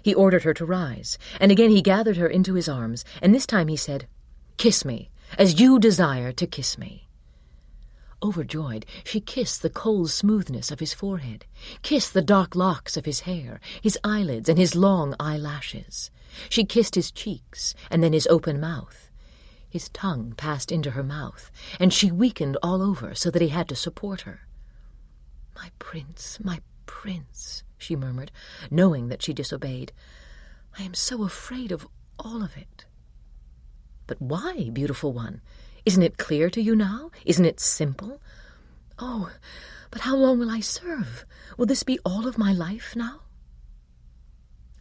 He ordered her to rise, and again he gathered her into his arms, and this time he said, "Kiss me, as you desire to kiss me." Overjoyed, she kissed the cold smoothness of his forehead, kissed the dark locks of his hair, his eyelids, and his long eyelashes. She kissed his cheeks, and then his open mouth. His tongue passed into her mouth, and she weakened all over so that he had to support her. "My prince," she murmured, knowing that she disobeyed. "I am so afraid of all of it." "But why, beautiful one? Isn't it clear to you now? Isn't it simple?" "Oh, but how long will I serve? Will this be all of my life now?"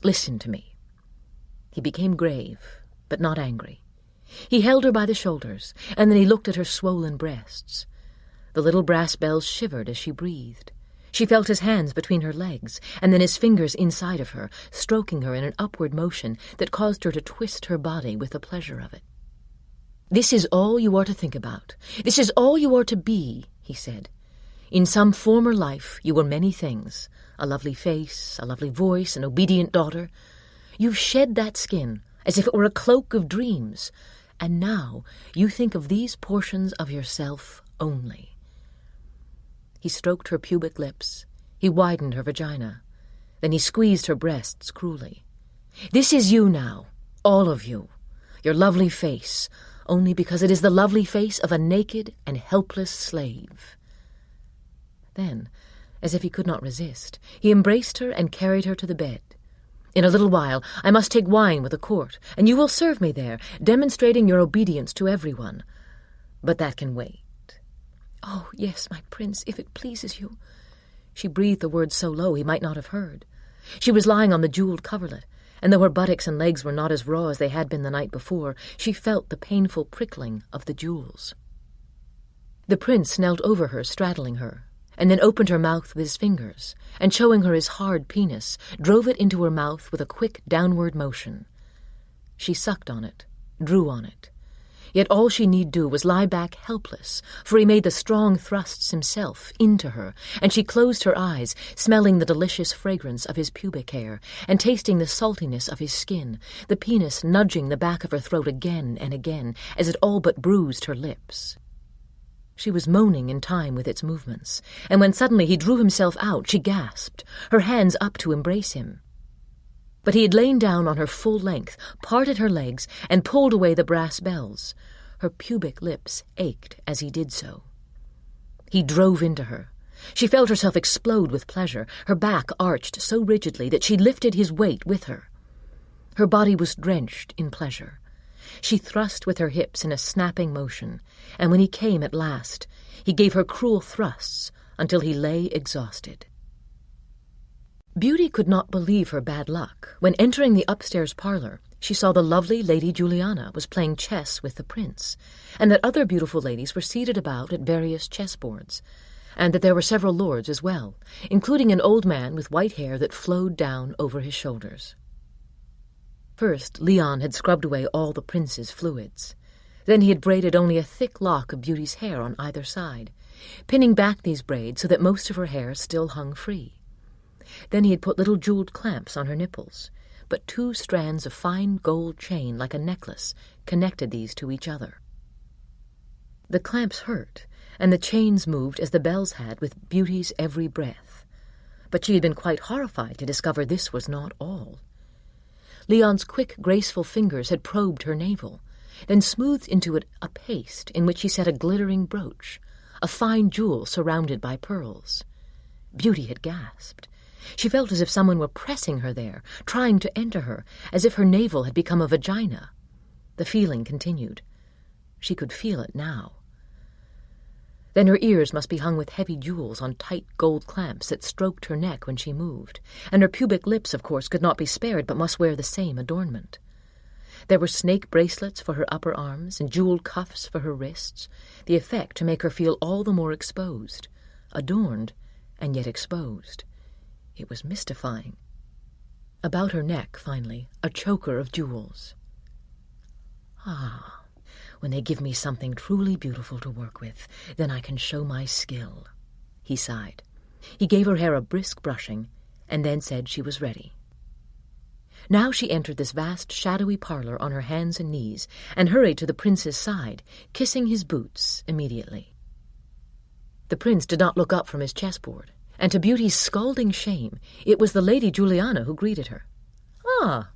"Listen to me." He became grave, but not angry. He held her by the shoulders, and then he looked at her swollen breasts. The little brass bells shivered as she breathed. She felt his hands between her legs, and then his fingers inside of her, stroking her in an upward motion that caused her to twist her body with the pleasure of it. "This is all you are to think about. This is all you are to be," he said. "In some former life you were many things, a lovely face, a lovely voice, an obedient daughter. You've shed that skin, as if it were a cloak of dreams, and now you think of these portions of yourself only." He stroked her pubic lips. He widened her vagina. Then he squeezed her breasts cruelly. "This is you now, all of you, your lovely face, only because it is the lovely face of a naked and helpless slave." Then, as if he could not resist, he embraced her and carried her to the bed. "In a little while I must take wine with the court, and you will serve me there, demonstrating your obedience to everyone. But that can wait." "Oh, yes, my prince, if it pleases you." She breathed the words so low he might not have heard. She was lying on the jeweled coverlet, and though her buttocks and legs were not as raw as they had been the night before, she felt the painful prickling of the jewels. The prince knelt over her, straddling her, and then opened her mouth with his fingers, and showing her his hard penis, drove it into her mouth with a quick downward motion. She sucked on it, drew on it. Yet all she need do was lie back helpless, for he made the strong thrusts himself into her, and she closed her eyes, smelling the delicious fragrance of his pubic hair, and tasting the saltiness of his skin, the penis nudging the back of her throat again and again, as it all but bruised her lips. She was moaning in time with its movements, and when suddenly he drew himself out, she gasped, her hands up to embrace him. But he had lain down on her full length, parted her legs, and pulled away the brass bells. Her pubic lips ached as he did so. He drove into her. She felt herself explode with pleasure, her back arched so rigidly that she lifted his weight with her. Her body was drenched in pleasure. She thrust with her hips in a snapping motion, and when he came at last, he gave her cruel thrusts until he lay exhausted. Beauty could not believe her bad luck when, entering the upstairs parlor, she saw the lovely Lady Juliana was playing chess with the prince, and that other beautiful ladies were seated about at various chessboards, and that there were several lords as well, including an old man with white hair that flowed down over his shoulders. First, Leon had scrubbed away all the prince's fluids. Then he had braided only a thick lock of Beauty's hair on either side, pinning back these braids so that most of her hair still hung free. Then he had put little jeweled clamps on her nipples, but 2 strands of fine gold chain like a necklace connected these to each other. The clamps hurt, and the chains moved as the bells had with Beauty's every breath. But she had been quite horrified to discover this was not all. Leon's quick, graceful fingers had probed her navel, then smoothed into it a paste in which he set a glittering brooch, a fine jewel surrounded by pearls. Beauty had gasped. She felt as if someone were pressing her there, trying to enter her, as if her navel had become a vagina. The feeling continued. She could feel it now. Then her ears must be hung with heavy jewels on tight gold clamps that stroked her neck when she moved, and her pubic lips, of course, could not be spared but must wear the same adornment. There were snake bracelets for her upper arms and jeweled cuffs for her wrists, the effect to make her feel all the more exposed, adorned and yet exposed. It was mystifying. About her neck, finally, a choker of jewels. Ah, when they give me something truly beautiful to work with, then I can show my skill, he sighed. He gave her hair a brisk brushing, and then said she was ready. Now she entered this vast, shadowy parlor on her hands and knees, and hurried to the prince's side, kissing his boots immediately. The prince did not look up from his chessboard, and to Beauty's scalding shame, it was the Lady Juliana who greeted her. "Ah,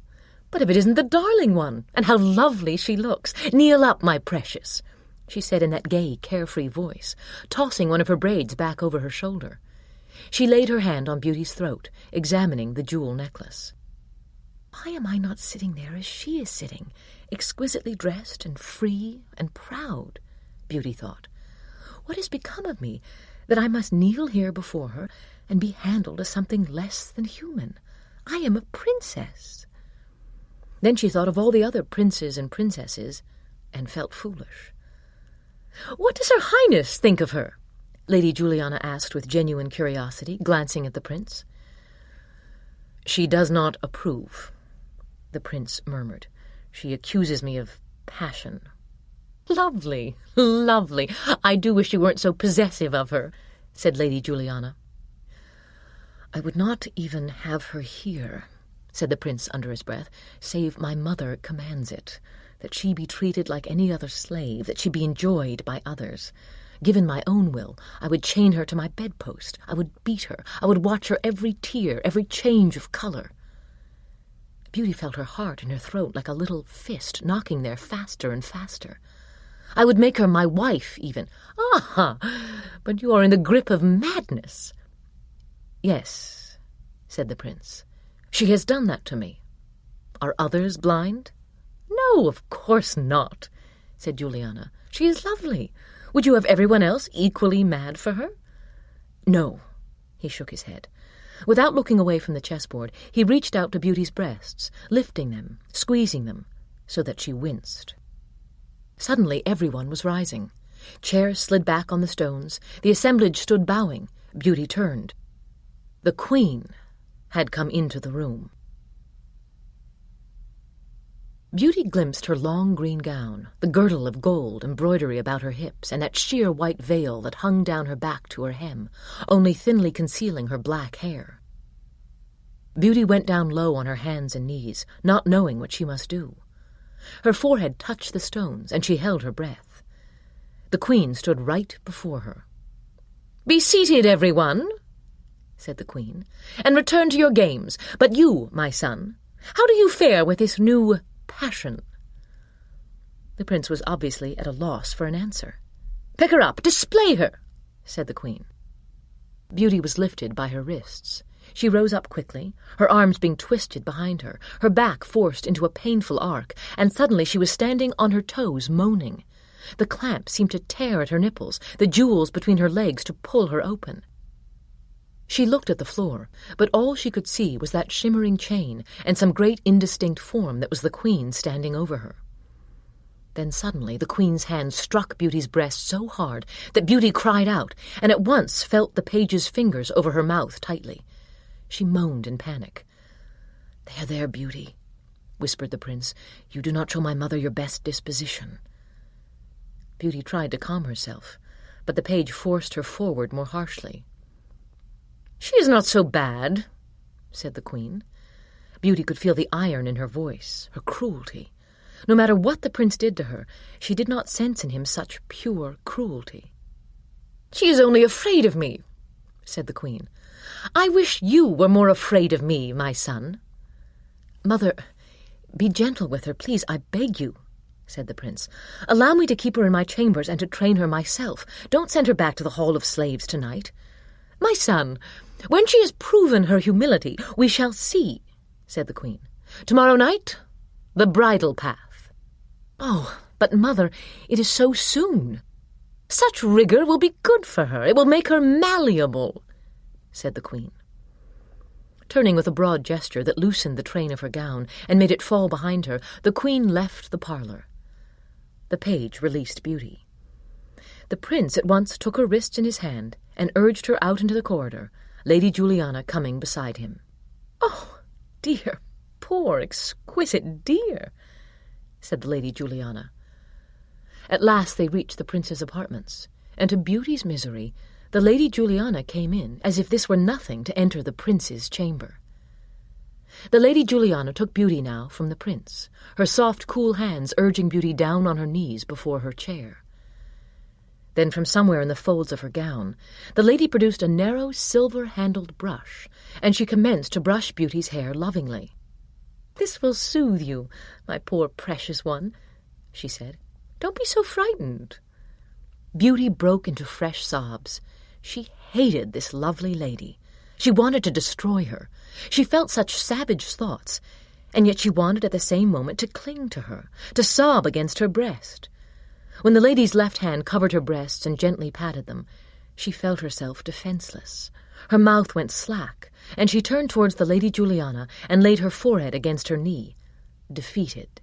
but if it isn't the darling one, and how lovely she looks! Kneel up, my precious," she said in that gay, carefree voice, tossing one of her braids back over her shoulder. She laid her hand on Beauty's throat, examining the jewel necklace. Why am I not sitting there as she is sitting, exquisitely dressed and free and proud? Beauty thought. What has become of me, that I must kneel here before her and be handled as something less than human? I am a princess. Then she thought of all the other princes and princesses and felt foolish. What does Her Highness think of her? Lady Juliana asked with genuine curiosity, glancing at the prince. She does not approve, the prince murmured. She accuses me of passion. Lovely, lovely. I do wish you weren't so possessive of her, said Lady Juliana. I would not even have her here, said the prince under his breath, save my mother commands it, that she be treated like any other slave, that she be enjoyed by others. Given my own will, I would chain her to my bedpost. I would beat her. I would watch her every tear, every change of color. Beauty felt her heart in her throat like a little fist knocking there faster and faster. I would make her my wife, even. Ah, but you are in the grip of madness. Yes, said the prince. She has done that to me. Are others blind? No, of course not, said Juliana. She is lovely. Would you have everyone else equally mad for her? No, he shook his head. Without looking away from the chessboard, he reached out to Beauty's breasts, lifting them, squeezing them, so that she winced. Suddenly everyone was rising. Chairs slid back on the stones. The assemblage stood bowing. Beauty turned. The Queen had come into the room. Beauty glimpsed her long green gown, the girdle of gold embroidery about her hips, and that sheer white veil that hung down her back to her hem, only thinly concealing her black hair. Beauty went down low on her hands and knees, not knowing what she must do. Her forehead touched the stones, and she held her breath. The Queen stood right before her. "Be seated, everyone," said the Queen, "and return to your games. But you, my son, how do you fare with this new passion?" The prince was obviously at a loss for an answer. "Pick her up, display her," said the Queen. Beauty was lifted by her wrists. She rose up quickly, her arms being twisted behind her, her back forced into a painful arc, and suddenly she was standing on her toes, moaning. The clamp seemed to tear at her nipples, the jewels between her legs to pull her open. She looked at the floor, but all she could see was that shimmering chain and some great indistinct form that was the Queen standing over her. Then suddenly the Queen's hand struck Beauty's breast so hard that Beauty cried out, and at once felt the page's fingers over her mouth tightly. She moaned in panic. "There, there, Beauty," whispered the prince. "You do not show my mother your best disposition." Beauty tried to calm herself, but the page forced her forward more harshly. "She is not so bad," said the Queen. Beauty could feel the iron in her voice, her cruelty. No matter what the prince did to her, she did not sense in him such pure cruelty. "She is only afraid of me," said the Queen. "I wish you were more afraid of me, my son." "Mother, be gentle with her, please, I beg you," said the prince. "Allow me to keep her in my chambers and to train her myself. Don't send her back to the Hall of Slaves tonight." "My son, when she has proven her humility, we shall see," said the Queen. "Tomorrow night, the bridal path." "Oh, but, Mother, it is so soon." "Such rigor will be good for her. It will make her malleable," said the Queen. Turning with a broad gesture that loosened the train of her gown and made it fall behind her, the Queen left the parlor. The page released Beauty. The prince at once took her wrists in his hand and urged her out into the corridor, Lady Juliana coming beside him. "Oh, dear, poor, exquisite dear," said the Lady Juliana. At last they reached the prince's apartments, and to Beauty's misery, the Lady Juliana came in as if this were nothing to enter the prince's chamber. The Lady Juliana took Beauty now from the prince, her soft, cool hands urging Beauty down on her knees before her chair. Then from somewhere in the folds of her gown, the lady produced a narrow, silver-handled brush, and she commenced to brush Beauty's hair lovingly. "This will soothe you, my poor precious one," she said. "Don't be so frightened." Beauty broke into fresh sobs. She hated this lovely lady. She wanted to destroy her. She felt such savage thoughts, and yet she wanted at the same moment to cling to her, to sob against her breast. When the lady's left hand covered her breasts and gently patted them, she felt herself defenseless. Her mouth went slack, and she turned towards the Lady Juliana and laid her forehead against her knee, defeated.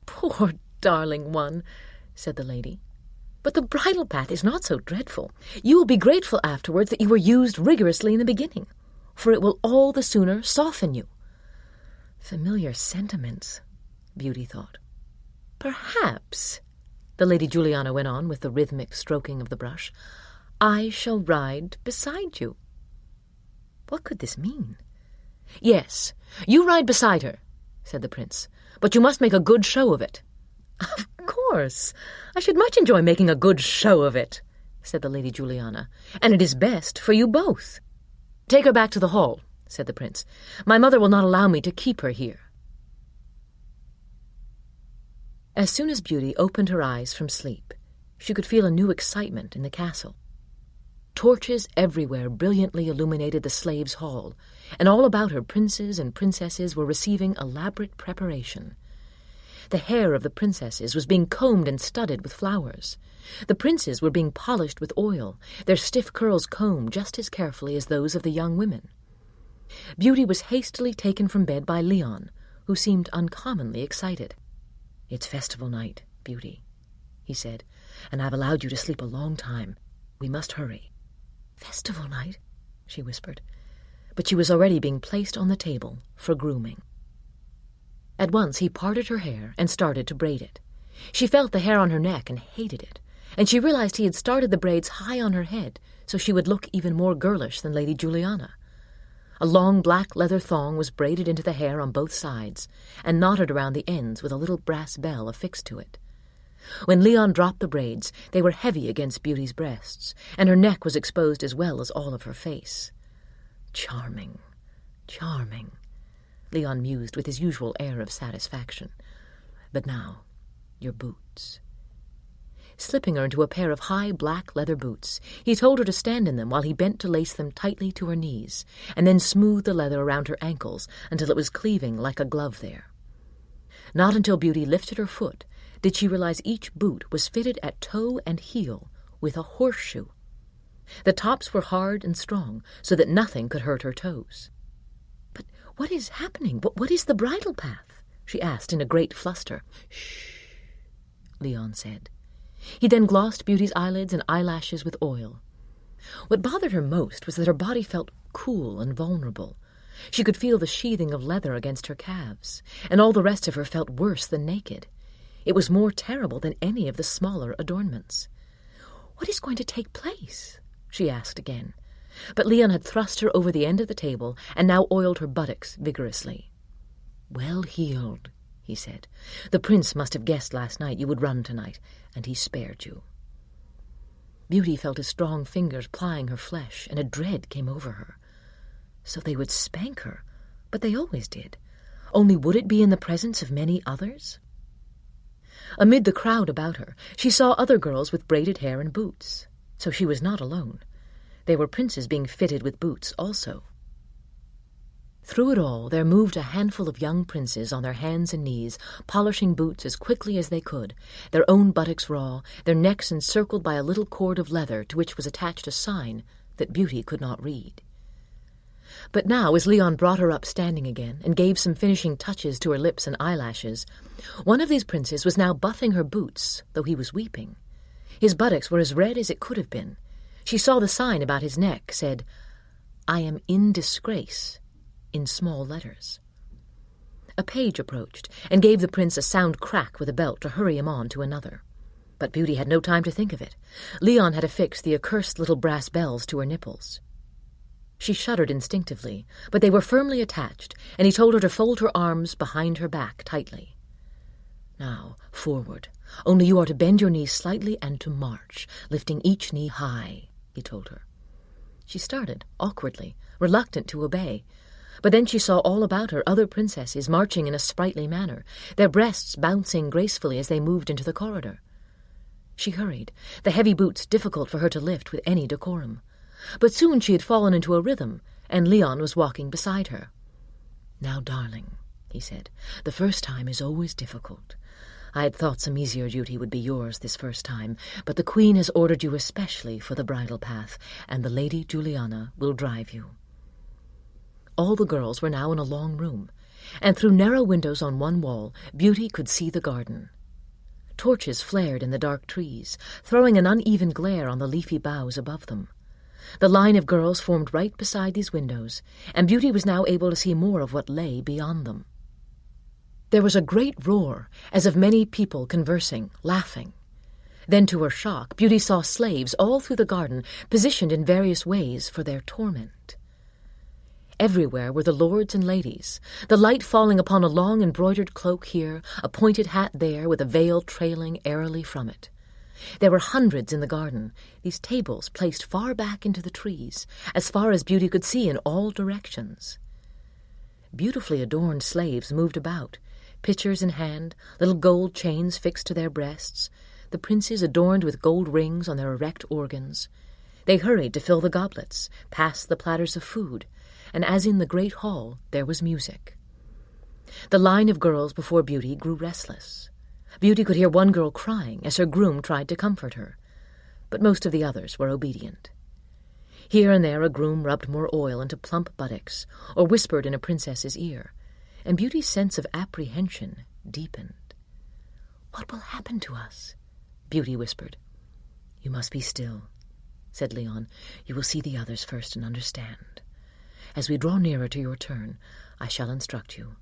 "Poor darling one," said the lady. "But the bridal path is not so dreadful. You will be grateful afterwards that you were used rigorously in the beginning, for it will all the sooner soften you." Familiar sentiments, Beauty thought. "Perhaps," the Lady Juliana went on with the rhythmic stroking of the brush, "I shall ride beside you." What could this mean? "Yes, you ride beside her," said the prince, "but you must make a good show of it." "Of course, I should much enjoy making a good show of it," said the Lady Juliana, "and it is best for you both." "Take her back to the hall," said the prince. "My mother will not allow me to keep her here." As soon as Beauty opened her eyes from sleep, she could feel a new excitement in the castle. Torches everywhere brilliantly illuminated the slaves' hall, and all about her princes and princesses were receiving elaborate preparation. The hair of the princesses was being combed and studded with flowers. The princes were being polished with oil, their stiff curls combed just as carefully as those of the young women. Beauty was hastily taken from bed by Leon, who seemed uncommonly excited. "It's festival night, Beauty," he said, "and I've allowed you to sleep a long time. We must hurry." "Festival night?" she whispered, but she was already being placed on the table for grooming. At once he parted her hair and started to braid it. She felt the hair on her neck and hated it, and she realized he had started the braids high on her head so she would look even more girlish than Lady Juliana. A long black leather thong was braided into the hair on both sides and knotted around the ends with a little brass bell affixed to it. When Leon dropped the braids, they were heavy against Beauty's breasts, and her neck was exposed as well as all of her face. "Charming, charming," Leon mused with his usual air of satisfaction. "But now, your boots." Slipping her into a pair of high black leather boots, he told her to stand in them while he bent to lace them tightly to her knees, and then smoothed the leather around her ankles until it was cleaving like a glove there. Not until Beauty lifted her foot did she realize each boot was fitted at toe and heel with a horseshoe. The tops were hard and strong, so that nothing could hurt her toes. "But what is happening? What is the bridal path?" she asked in a great fluster. "Shh," Leon said. He then glossed Beauty's eyelids and eyelashes with oil. What bothered her most was that her body felt cool and vulnerable. She could feel the sheathing of leather against her calves, and all the rest of her felt worse than naked. It was more terrible than any of the smaller adornments. "What is going to take place?" she asked again. But Leon had thrust her over the end of the table and now oiled her buttocks vigorously. "Well heeled," he said. "The prince must have guessed last night you would run tonight, and he spared you." Beauty felt his strong fingers plying her flesh, and a dread came over her. So they would spank her, but they always did. Only would it be in the presence of many others? Amid the crowd about her, she saw other girls with braided hair and boots, so she was not alone. There were princes being fitted with boots also. Through it all there moved a handful of young princes on their hands and knees, polishing boots as quickly as they could, their own buttocks raw, their necks encircled by a little cord of leather to which was attached a sign that Beauty could not read. But now, as Leon brought her up standing again and gave some finishing touches to her lips and eyelashes, one of these princes was now buffing her boots, though he was weeping. His buttocks were as red as it could have been. She saw the sign about his neck said, "I am in disgrace," in small letters. A page approached and gave the prince a sound crack with a belt to hurry him on to another. But Beauty had no time to think of it. Leon had affixed the accursed little brass bells to her nipples. She shuddered instinctively, but they were firmly attached, and he told her to fold her arms behind her back tightly. Now, forward. Only you are to bend your knees slightly and to march, lifting each knee high, he told her. She started, awkwardly, reluctant to obey. But then she saw all about her other princesses marching in a sprightly manner, their breasts bouncing gracefully as they moved into the corridor. She hurried, the heavy boots difficult for her to lift with any decorum. But soon she had fallen into a rhythm, and Leon was walking beside her. "Now, darling," he said, "the first time is always difficult. I had thought some easier duty would be yours this first time, but the Queen has ordered you especially for the bridal path, and the Lady Juliana will drive you." All the girls were now in a long room, and through narrow windows on one wall, Beauty could see the garden. Torches flared in the dark trees, throwing an uneven glare on the leafy boughs above them. The line of girls formed right beside these windows, and Beauty was now able to see more of what lay beyond them. There was a great roar, as of many people conversing, laughing. Then, to her shock, Beauty saw slaves all through the garden, positioned in various ways for their torment. Everywhere were the lords and ladies, the light falling upon a long embroidered cloak here, a pointed hat there, with a veil trailing airily from it. There were hundreds in the garden, these tables placed far back into the trees, as far as Beauty could see in all directions. Beautifully adorned slaves moved about, pitchers in hand, little gold chains fixed to their breasts, the princes adorned with gold rings on their erect organs. They hurried to fill the goblets, pass the platters of food, and as in the great hall, there was music. The line of girls before Beauty grew restless. Beauty could hear one girl crying as her groom tried to comfort her, but most of the others were obedient. Here and there a groom rubbed more oil into plump buttocks, or whispered in a princess's ear, and Beauty's sense of apprehension deepened. "What will happen to us?" Beauty whispered. "You must be still," said Leon. "You will see the others first and understand. As we draw nearer to your turn, I shall instruct you.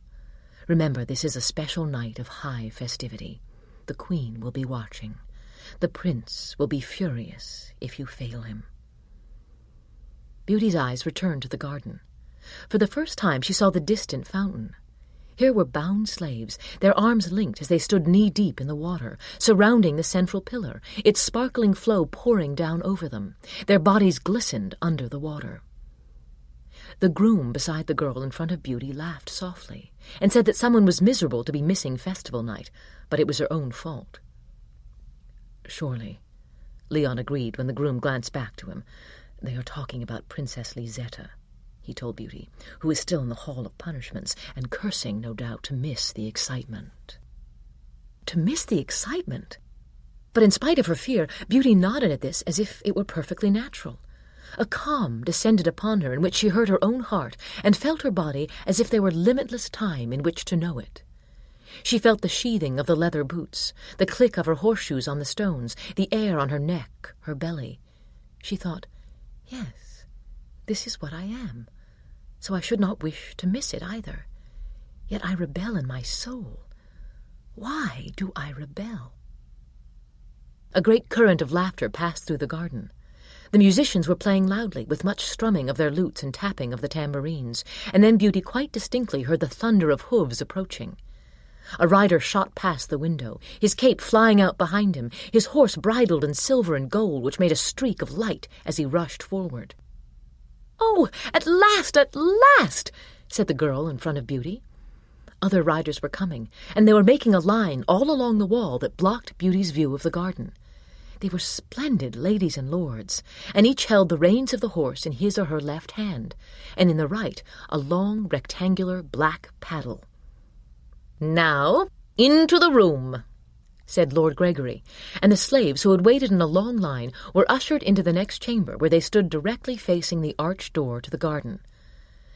Remember, this is a special night of high festivity. The Queen will be watching. The Prince will be furious if you fail him." Beauty's eyes returned to the garden. For the first time she saw the distant fountain. Here were bound slaves, their arms linked as they stood knee-deep in the water, surrounding the central pillar, its sparkling flow pouring down over them. Their bodies glistened under the water. The groom beside the girl in front of Beauty laughed softly, and said that someone was miserable to be missing festival night, but it was her own fault. "Surely," Leon agreed when the groom glanced back to him. "They are talking about Princess Lisetta," he told Beauty, who is still in the Hall of Punishments, and cursing, no doubt, to miss the excitement. To miss the excitement? But in spite of her fear, Beauty nodded at this as if it were perfectly natural. A calm descended upon her in which she heard her own heart and felt her body as if there were limitless time in which to know it. She felt the sheathing of the leather boots, the click of her horseshoes on the stones, the air on her neck, her belly. She thought, "Yes, this is what I am, so I should not wish to miss it either. Yet I rebel in my soul. Why do I rebel?" A great current of laughter passed through the garden. The musicians were playing loudly, with much strumming of their lutes and tapping of the tambourines, and then Beauty quite distinctly heard the thunder of hooves approaching. A rider shot past the window, his cape flying out behind him, his horse bridled in silver and gold, which made a streak of light as he rushed forward. "Oh, at last, said the girl in front of Beauty. Other riders were coming, and they were making a line all along the wall that blocked Beauty's view of the garden. They were splendid ladies and lords, and each held the reins of the horse in his or her left hand, and in the right a long rectangular black paddle. "Now, into the room," said Lord Gregory, and the slaves who had waited in a long line were ushered into the next chamber, where they stood directly facing the arched door to the garden.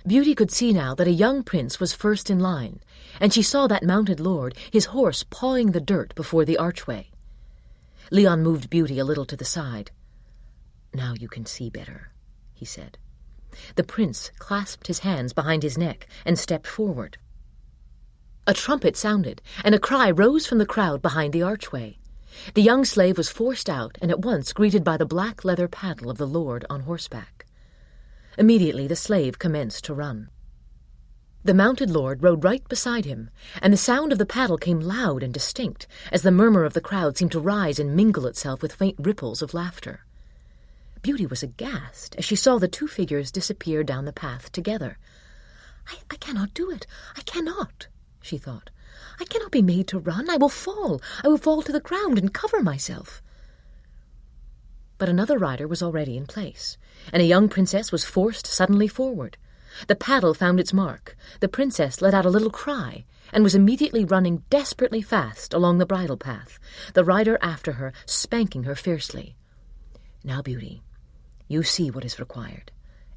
Beauty could see now that a young prince was first in line, and she saw that mounted lord, his horse pawing the dirt before the archway. Leon moved Beauty a little to the side. "Now you can see better," he said. The prince clasped his hands behind his neck and stepped forward. A trumpet sounded, and a cry rose from the crowd behind the archway. The young slave was forced out and at once greeted by the black leather paddle of the lord on horseback. Immediately the slave commenced to run. The mounted lord rode right beside him, and the sound of the paddle came loud and distinct as the murmur of the crowd seemed to rise and mingle itself with faint ripples of laughter. Beauty was aghast as she saw the two figures disappear down the path together. I cannot do it. I cannot, she thought. I cannot be made to run. I will fall. I will fall to the ground and cover myself. But another rider was already in place, and a young princess was forced suddenly forward. The paddle found its mark. The princess let out a little cry, and was immediately running desperately fast along the bridle path, the rider after her, spanking her fiercely. "Now, Beauty, you see what is required,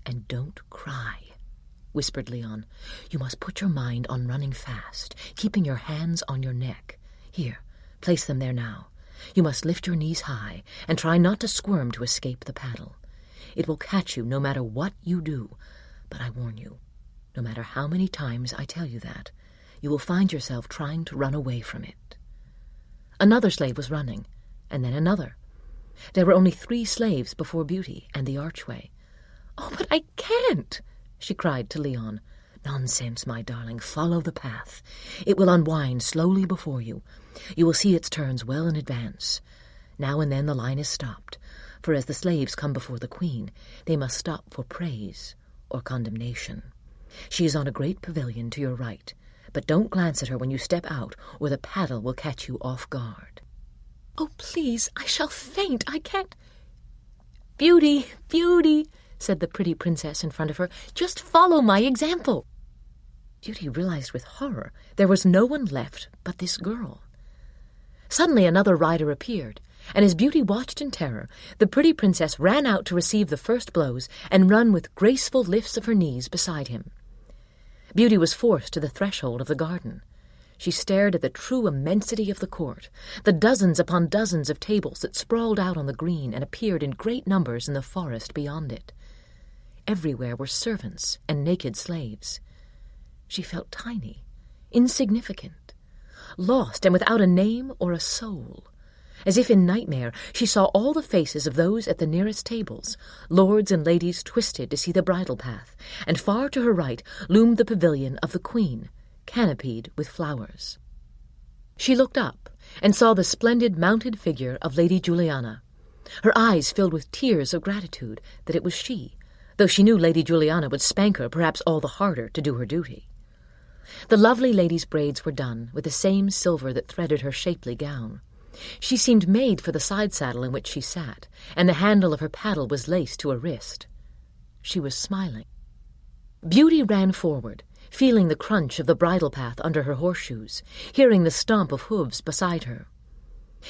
and don't cry," whispered Leon. "You must put your mind on running fast, keeping your hands on your neck. Here, place them there now. You must lift your knees high, and try not to squirm to escape the paddle. It will catch you no matter what you do, but I warn you, no matter how many times I tell you that, you will find yourself trying to run away from it." Another slave was running, and then another. There were only 3 slaves before Beauty and the archway. "Oh, but I can't!" she cried to Leon. "Nonsense, my darling. Follow the path. It will unwind slowly before you. You will see its turns well in advance. Now and then the line is stopped, for as the slaves come before the queen, they must stop for praise or condemnation. She is on a great pavilion to your right, but don't glance at her when you step out, or the paddle will catch you off guard." "Oh, please, I shall faint. I can't—" "Beauty, Beauty," said the pretty princess in front of her, "just follow my example." Beauty realized with horror there was no one left but this girl. Suddenly another rider appeared, and as Beauty watched in terror, the pretty princess ran out to receive the first blows and run with graceful lifts of her knees beside him. Beauty was forced to the threshold of the garden. She stared at the true immensity of the court, the dozens upon dozens of tables that sprawled out on the green and appeared in great numbers in the forest beyond it. Everywhere were servants and naked slaves. She felt tiny, insignificant, lost and without a name or a soul. As if in nightmare, she saw all the faces of those at the nearest tables, lords and ladies twisted to see the bridle path, and far to her right loomed the pavilion of the queen, canopied with flowers. She looked up and saw the splendid mounted figure of Lady Juliana. Her eyes filled with tears of gratitude that it was she, though she knew Lady Juliana would spank her perhaps all the harder to do her duty. The lovely lady's braids were done with the same silver that threaded her shapely gown. She seemed made for the side saddle in which she sat, and the handle of her paddle was laced to her wrist. She was smiling. Beauty ran forward, feeling the crunch of the bridle path under her horseshoes, hearing the stomp of hooves beside her.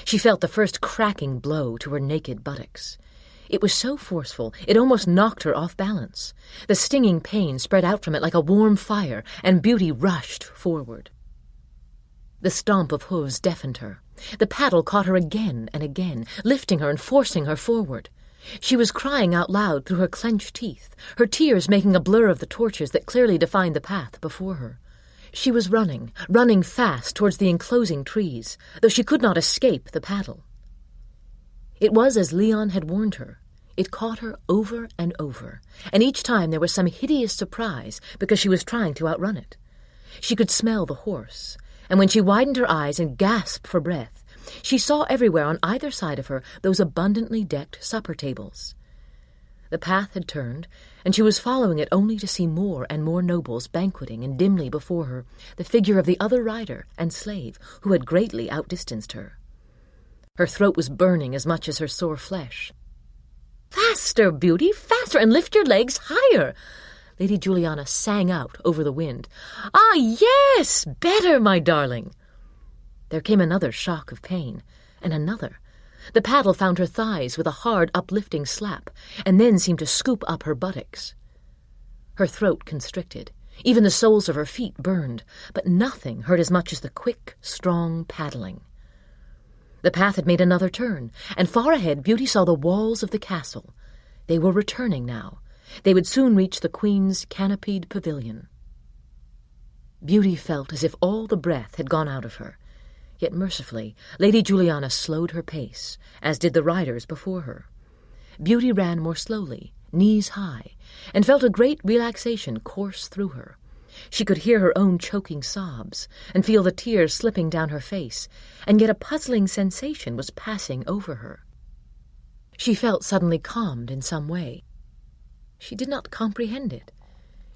She felt the first cracking blow to her naked buttocks. It was so forceful, it almost knocked her off balance. The stinging pain spread out from it like a warm fire, and Beauty rushed forward. The stomp of hooves deafened her. The paddle caught her again and again, lifting her and forcing her forward. She was crying out loud through her clenched teeth, her tears making a blur of the torches that clearly defined the path before her. She was running fast towards the enclosing trees, though she could not escape the paddle. It was as Leon had warned her. It caught her over and over, and each time there was some hideous surprise because she was trying to outrun it. She could smell the horse, and when she widened her eyes and gasped for breath, she saw everywhere on either side of her those abundantly decked supper tables. The path had turned, and she was following it only to see more and more nobles banqueting, and dimly before her the figure of the other rider and slave who had greatly outdistanced her. Her throat was burning as much as her sore flesh. "Faster, Beauty, faster, and lift your legs higher!" Lady Juliana sang out over the wind. "Ah, yes! Better, my darling!" There came another shock of pain, and another. The paddle found her thighs with a hard, uplifting slap, and then seemed to scoop up her buttocks. Her throat constricted. Even the soles of her feet burned, but nothing hurt as much as the quick, strong paddling. The path had made another turn, and far ahead Beauty saw the walls of the castle. They were returning now, They would soon reach the Queen's canopied pavilion. Beauty felt as if all the breath had gone out of her, yet mercifully Lady Juliana slowed her pace, as did the riders before her. Beauty ran more slowly, knees high, and felt a great relaxation course through her. She could hear her own choking sobs, and feel the tears slipping down her face, and yet a puzzling sensation was passing over her. She felt suddenly calmed in some way. She did not comprehend it.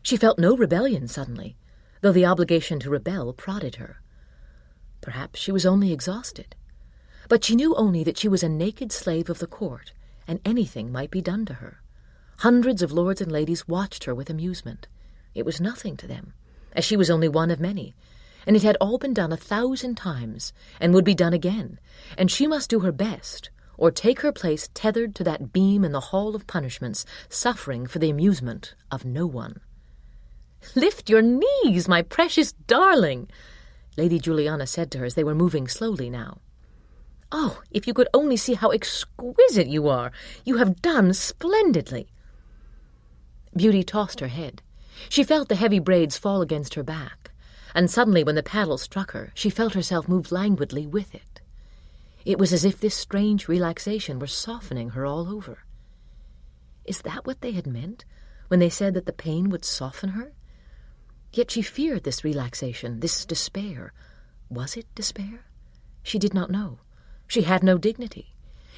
She felt no rebellion suddenly, though the obligation to rebel prodded her. Perhaps she was only exhausted. But she knew only that she was a naked slave of the court, and anything might be done to her. Hundreds of lords and ladies watched her with amusement. It was nothing to them, as she was only one of many, and it had all been done 1,000 times, and would be done again, and she must do her best, or take her place tethered to that beam in the hall of punishments, suffering for the amusement of no one. "Lift your knees, my precious darling," Lady Juliana said to her as they were moving slowly now. "Oh, if you could only see how exquisite you are! You have done splendidly." Beauty tossed her head. She felt the heavy braids fall against her back, and suddenly when the paddle struck her, she felt herself move languidly with it. It was as if this strange relaxation were softening her all over. Is that what they had meant when they said that the pain would soften her? Yet she feared this relaxation, this despair. Was it despair? She did not know. She had no dignity.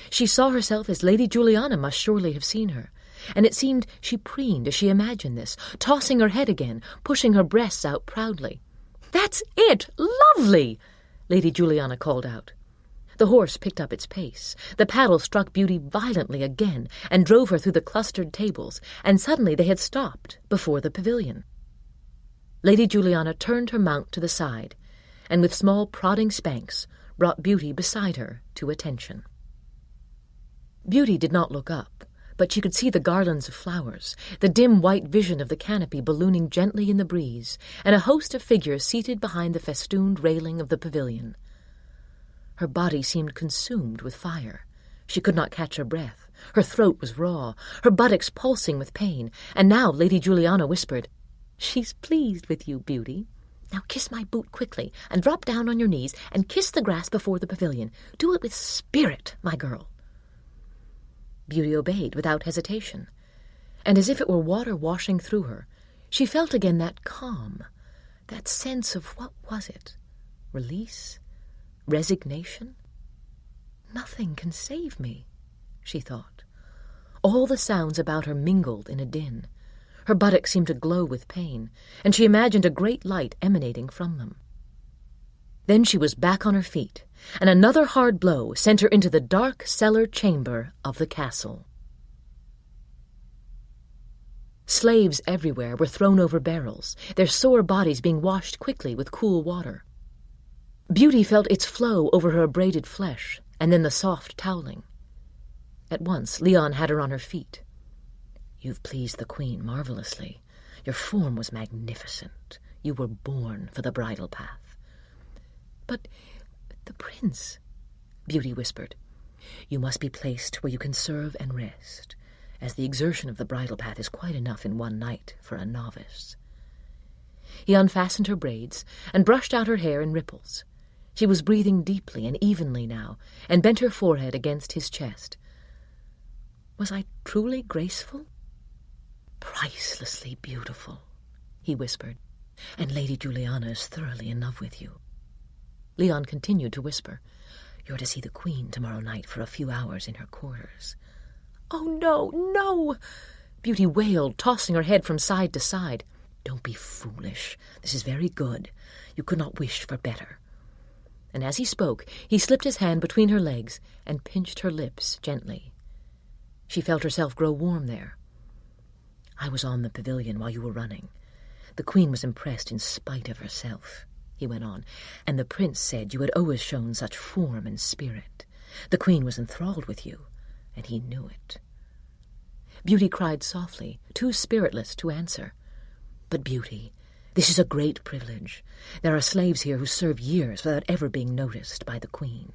She saw herself as Lady Juliana must surely have seen her, and it seemed she preened as she imagined this, tossing her head again, pushing her breasts out proudly. "That's it! Lovely!" Lady Juliana called out. The horse picked up its pace. The paddle struck Beauty violently again and drove her through the clustered tables, and suddenly they had stopped before the pavilion. Lady Juliana turned her mount to the side, and with small prodding spanks brought Beauty beside her to attention. Beauty did not look up, but she could see the garlands of flowers, the dim white vision of the canopy ballooning gently in the breeze, and a host of figures seated behind the festooned railing of the pavilion. Her body seemed consumed with fire. She could not catch her breath. Her throat was raw, her buttocks pulsing with pain, and now Lady Juliana whispered, "She's pleased with you, Beauty. Now kiss my boot quickly, and drop down on your knees, and kiss the grass before the pavilion. Do it with spirit, my girl." Beauty obeyed without hesitation, and as if it were water washing through her, she felt again that calm, that sense of what was it? Release? Resignation? "Nothing can save me," she thought. All the sounds about her mingled in a din. Her buttocks seemed to glow with pain, and she imagined a great light emanating from them. Then she was back on her feet, and another hard blow sent her into the dark cellar chamber of the castle. Slaves everywhere were thrown over barrels, their sore bodies being washed quickly with cool water. Beauty felt its flow over her abraded flesh, and then the soft toweling. At once Leon had her on her feet. "You've pleased the Queen marvelously. Your form was magnificent. You were born for the bridal path." "But the prince," Beauty whispered. "You must be placed where you can serve and rest, as the exertion of the bridal path is quite enough in one night for a novice." He unfastened her braids and brushed out her hair in ripples. She was breathing deeply and evenly now, and bent her forehead against his chest. "Was I truly graceful?" "Pricelessly beautiful," he whispered, "and Lady Juliana is thoroughly in love with you." Leon continued to whisper, "You're to see the Queen tomorrow night for a few hours in her quarters." "Oh, no, no!" Beauty wailed, tossing her head from side to side. "Don't be foolish. This is very good. You could not wish for better." And as he spoke, he slipped his hand between her legs and pinched her lips gently. She felt herself grow warm there. "I was on the pavilion while you were running. The Queen was impressed in spite of herself," he went on, "and the Prince said you had always shown such form and spirit. The Queen was enthralled with you, and he knew it." Beauty cried softly, too spiritless to answer. "But Beauty, this is a great privilege. There are slaves here who serve years without ever being noticed by the Queen."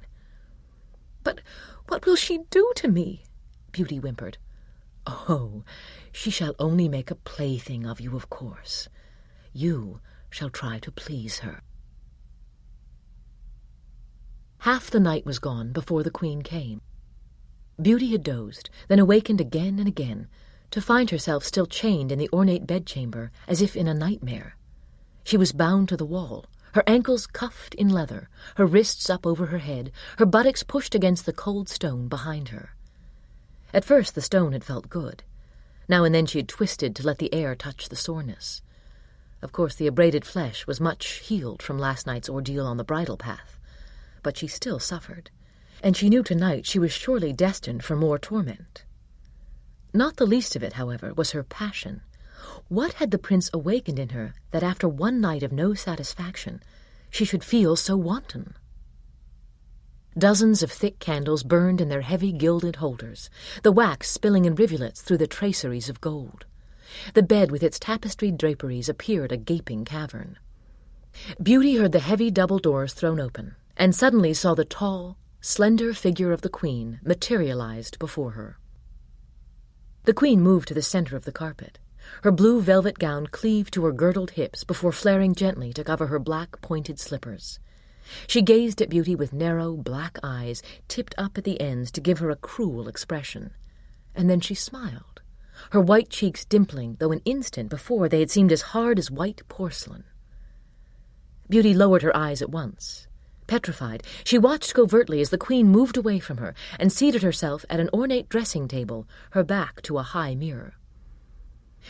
"But what will she do to me?" Beauty whimpered. "Oh, She shall only make a plaything of you, of course. You shall try to please her." Half the night was gone before the Queen came. Beauty had dozed, then awakened again and again, to find herself still chained in the ornate bedchamber as if in a nightmare. She was bound to the wall, her ankles cuffed in leather, her wrists up over her head, her buttocks pushed against the cold stone behind her. At first the stone had felt good. Now and then she had twisted to let the air touch the soreness. Of course the abraded flesh was much healed from last night's ordeal on the bridle path, but she still suffered, and she knew tonight she was surely destined for more torment. Not the least of it, however, was her passion. What had the prince awakened in her that after one night of no satisfaction she should feel so wanton? Dozens of thick candles burned in their heavy gilded holders, the wax spilling in rivulets through the traceries of gold. The bed with its tapestried draperies appeared a gaping cavern. Beauty heard the heavy double doors thrown open, and suddenly saw the tall, slender figure of the Queen materialized before her. The Queen moved to the center of the carpet. Her blue velvet gown cleaved to her girdled hips before flaring gently to cover her black pointed slippers. She gazed at Beauty with narrow black eyes tipped up at the ends to give her a cruel expression. And then she smiled, her white cheeks dimpling, though an instant before they had seemed as hard as white porcelain. Beauty lowered her eyes at once. Petrified, she watched covertly as the Queen moved away from her and seated herself at an ornate dressing table, her back to a high mirror.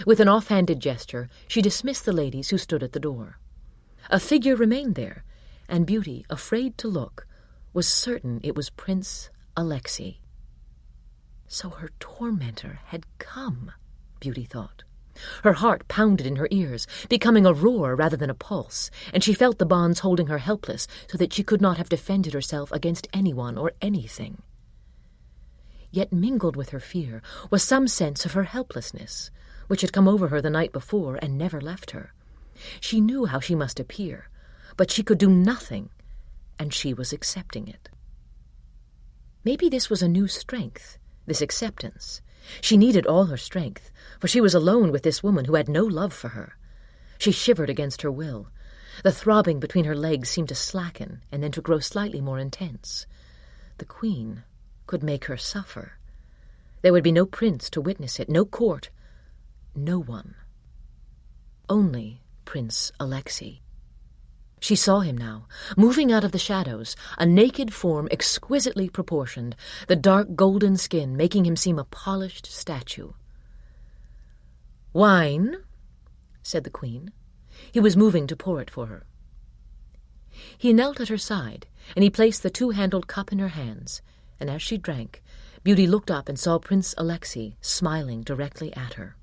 With an offhanded gesture, she dismissed the ladies who stood at the door. A figure remained there, and Beauty, afraid to look, was certain it was Prince Alexei. So her tormentor had come, Beauty thought. Her heart pounded in her ears, becoming a roar rather than a pulse, and she felt the bonds holding her helpless so that she could not have defended herself against anyone or anything. Yet mingled with her fear was some sense of her helplessness, which had come over her the night before and never left her. She knew how she must appear, but she could do nothing, and she was accepting it. Maybe this was a new strength, this acceptance. She needed all her strength, for she was alone with this woman who had no love for her. She shivered against her will. The throbbing between her legs seemed to slacken and then to grow slightly more intense. The Queen could make her suffer. There would be no prince to witness it, no court, no one. Only Prince Alexei. She saw him now, moving out of the shadows, a naked form exquisitely proportioned, the dark golden skin making him seem a polished statue. "Wine?" said the Queen. He was moving to pour it for her. He knelt at her side, and he placed the two-handled cup in her hands, and as she drank, Beauty looked up and saw Prince Alexei smiling directly at her.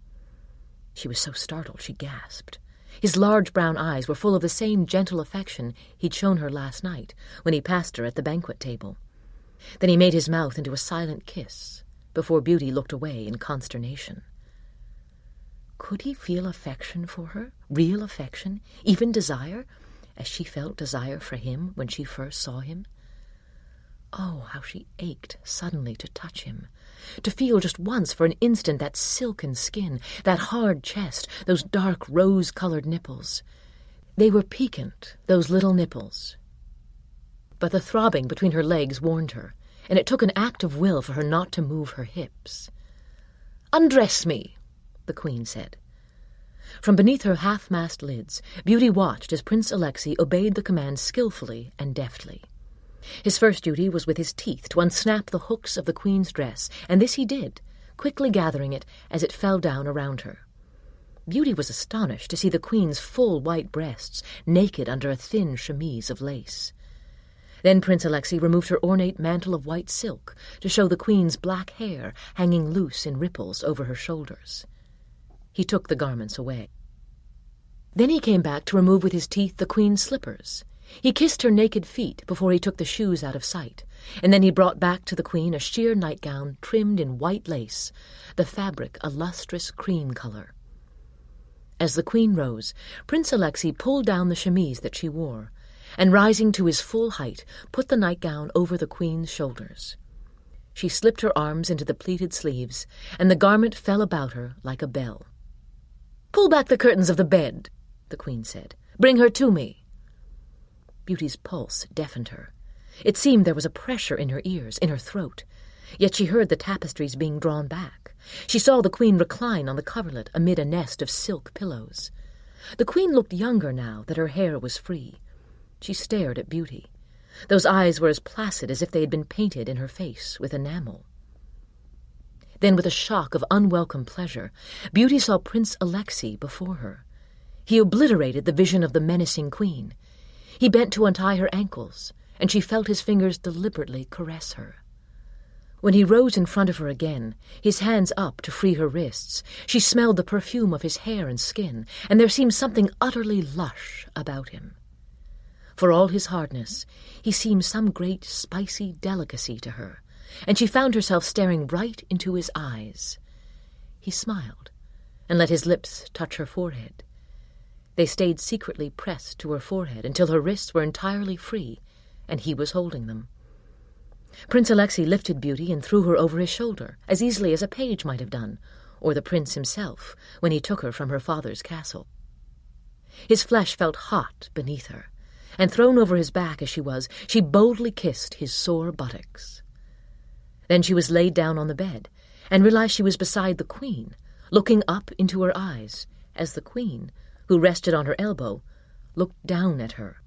She was so startled she gasped. His large brown eyes were full of the same gentle affection he'd shown her last night when he passed her at the banquet table. Then he made his mouth into a silent kiss, before Beauty looked away in consternation. Could he feel affection for her, real affection, even desire, as she felt desire for him when she first saw him? Oh, how she ached suddenly to touch him, to feel just once for an instant that silken skin, that hard chest, those dark rose-colored nipples. They were piquant, those little nipples. But the throbbing between her legs warned her, and it took an act of will for her not to move her hips. "Undress me," the Queen said. From beneath her half-masked lids, Beauty watched as Prince Alexei obeyed the command skillfully and deftly. His first duty was with his teeth to unsnap the hooks of the Queen's dress, and this he did, quickly gathering it as it fell down around her. Beauty was astonished to see the Queen's full white breasts naked under a thin chemise of lace. Then Prince Alexei removed her ornate mantle of white silk to show the Queen's black hair hanging loose in ripples over her shoulders. He took the garments away. Then he came back to remove with his teeth the Queen's slippers. He kissed her naked feet before he took the shoes out of sight, and then he brought back to the Queen a sheer nightgown trimmed in white lace, the fabric a lustrous cream color. As the Queen rose, Prince Alexei pulled down the chemise that she wore, and rising to his full height, put the nightgown over the Queen's shoulders. She slipped her arms into the pleated sleeves, and the garment fell about her like a bell. "Pull back the curtains of the bed," the Queen said. "Bring her to me." Beauty's pulse deafened her. It seemed there was a pressure in her ears, in her throat. Yet she heard the tapestries being drawn back. She saw the Queen recline on the coverlet amid a nest of silk pillows. The Queen looked younger now that her hair was free. She stared at Beauty. Those eyes were as placid as if they had been painted in her face with enamel. Then, with a shock of unwelcome pleasure, Beauty saw Prince Alexei before her. He obliterated the vision of the menacing Queen. He bent to untie her ankles, and she felt his fingers deliberately caress her. When he rose in front of her again, his hands up to free her wrists, she smelled the perfume of his hair and skin, and there seemed something utterly lush about him. For all his hardness, he seemed some great spicy delicacy to her, and she found herself staring right into his eyes. He smiled, and let his lips touch her forehead. They stayed secretly pressed to her forehead until her wrists were entirely free, and he was holding them. Prince Alexei lifted Beauty and threw her over his shoulder, as easily as a page might have done, or the prince himself, when he took her from her father's castle. His flesh felt hot beneath her, and thrown over his back as she was, she boldly kissed his sore buttocks. Then she was laid down on the bed, and realized she was beside the Queen, looking up into her eyes, as the Queen, who rested on her elbow, looked down at her.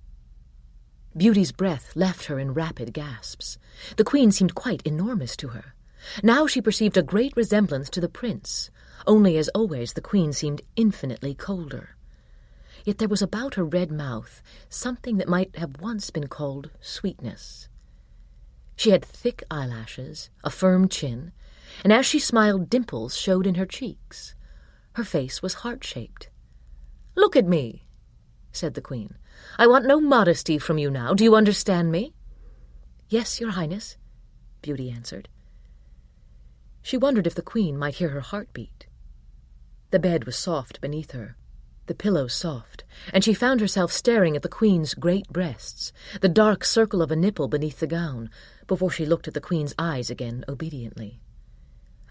Beauty's breath left her in rapid gasps. The Queen seemed quite enormous to her. Now she perceived a great resemblance to the prince, only as always the Queen seemed infinitely colder. Yet there was about her red mouth something that might have once been called sweetness. She had thick eyelashes, a firm chin, and as she smiled dimples showed in her cheeks. Her face was heart-shaped. "Look at me," said the Queen. "I want no modesty from you now. Do you understand me?" "Yes, Your Highness," Beauty answered. She wondered if the Queen might hear her heartbeat. The bed was soft beneath her, the pillows soft, and she found herself staring at the Queen's great breasts, the dark circle of a nipple beneath the gown, before she looked at the Queen's eyes again obediently.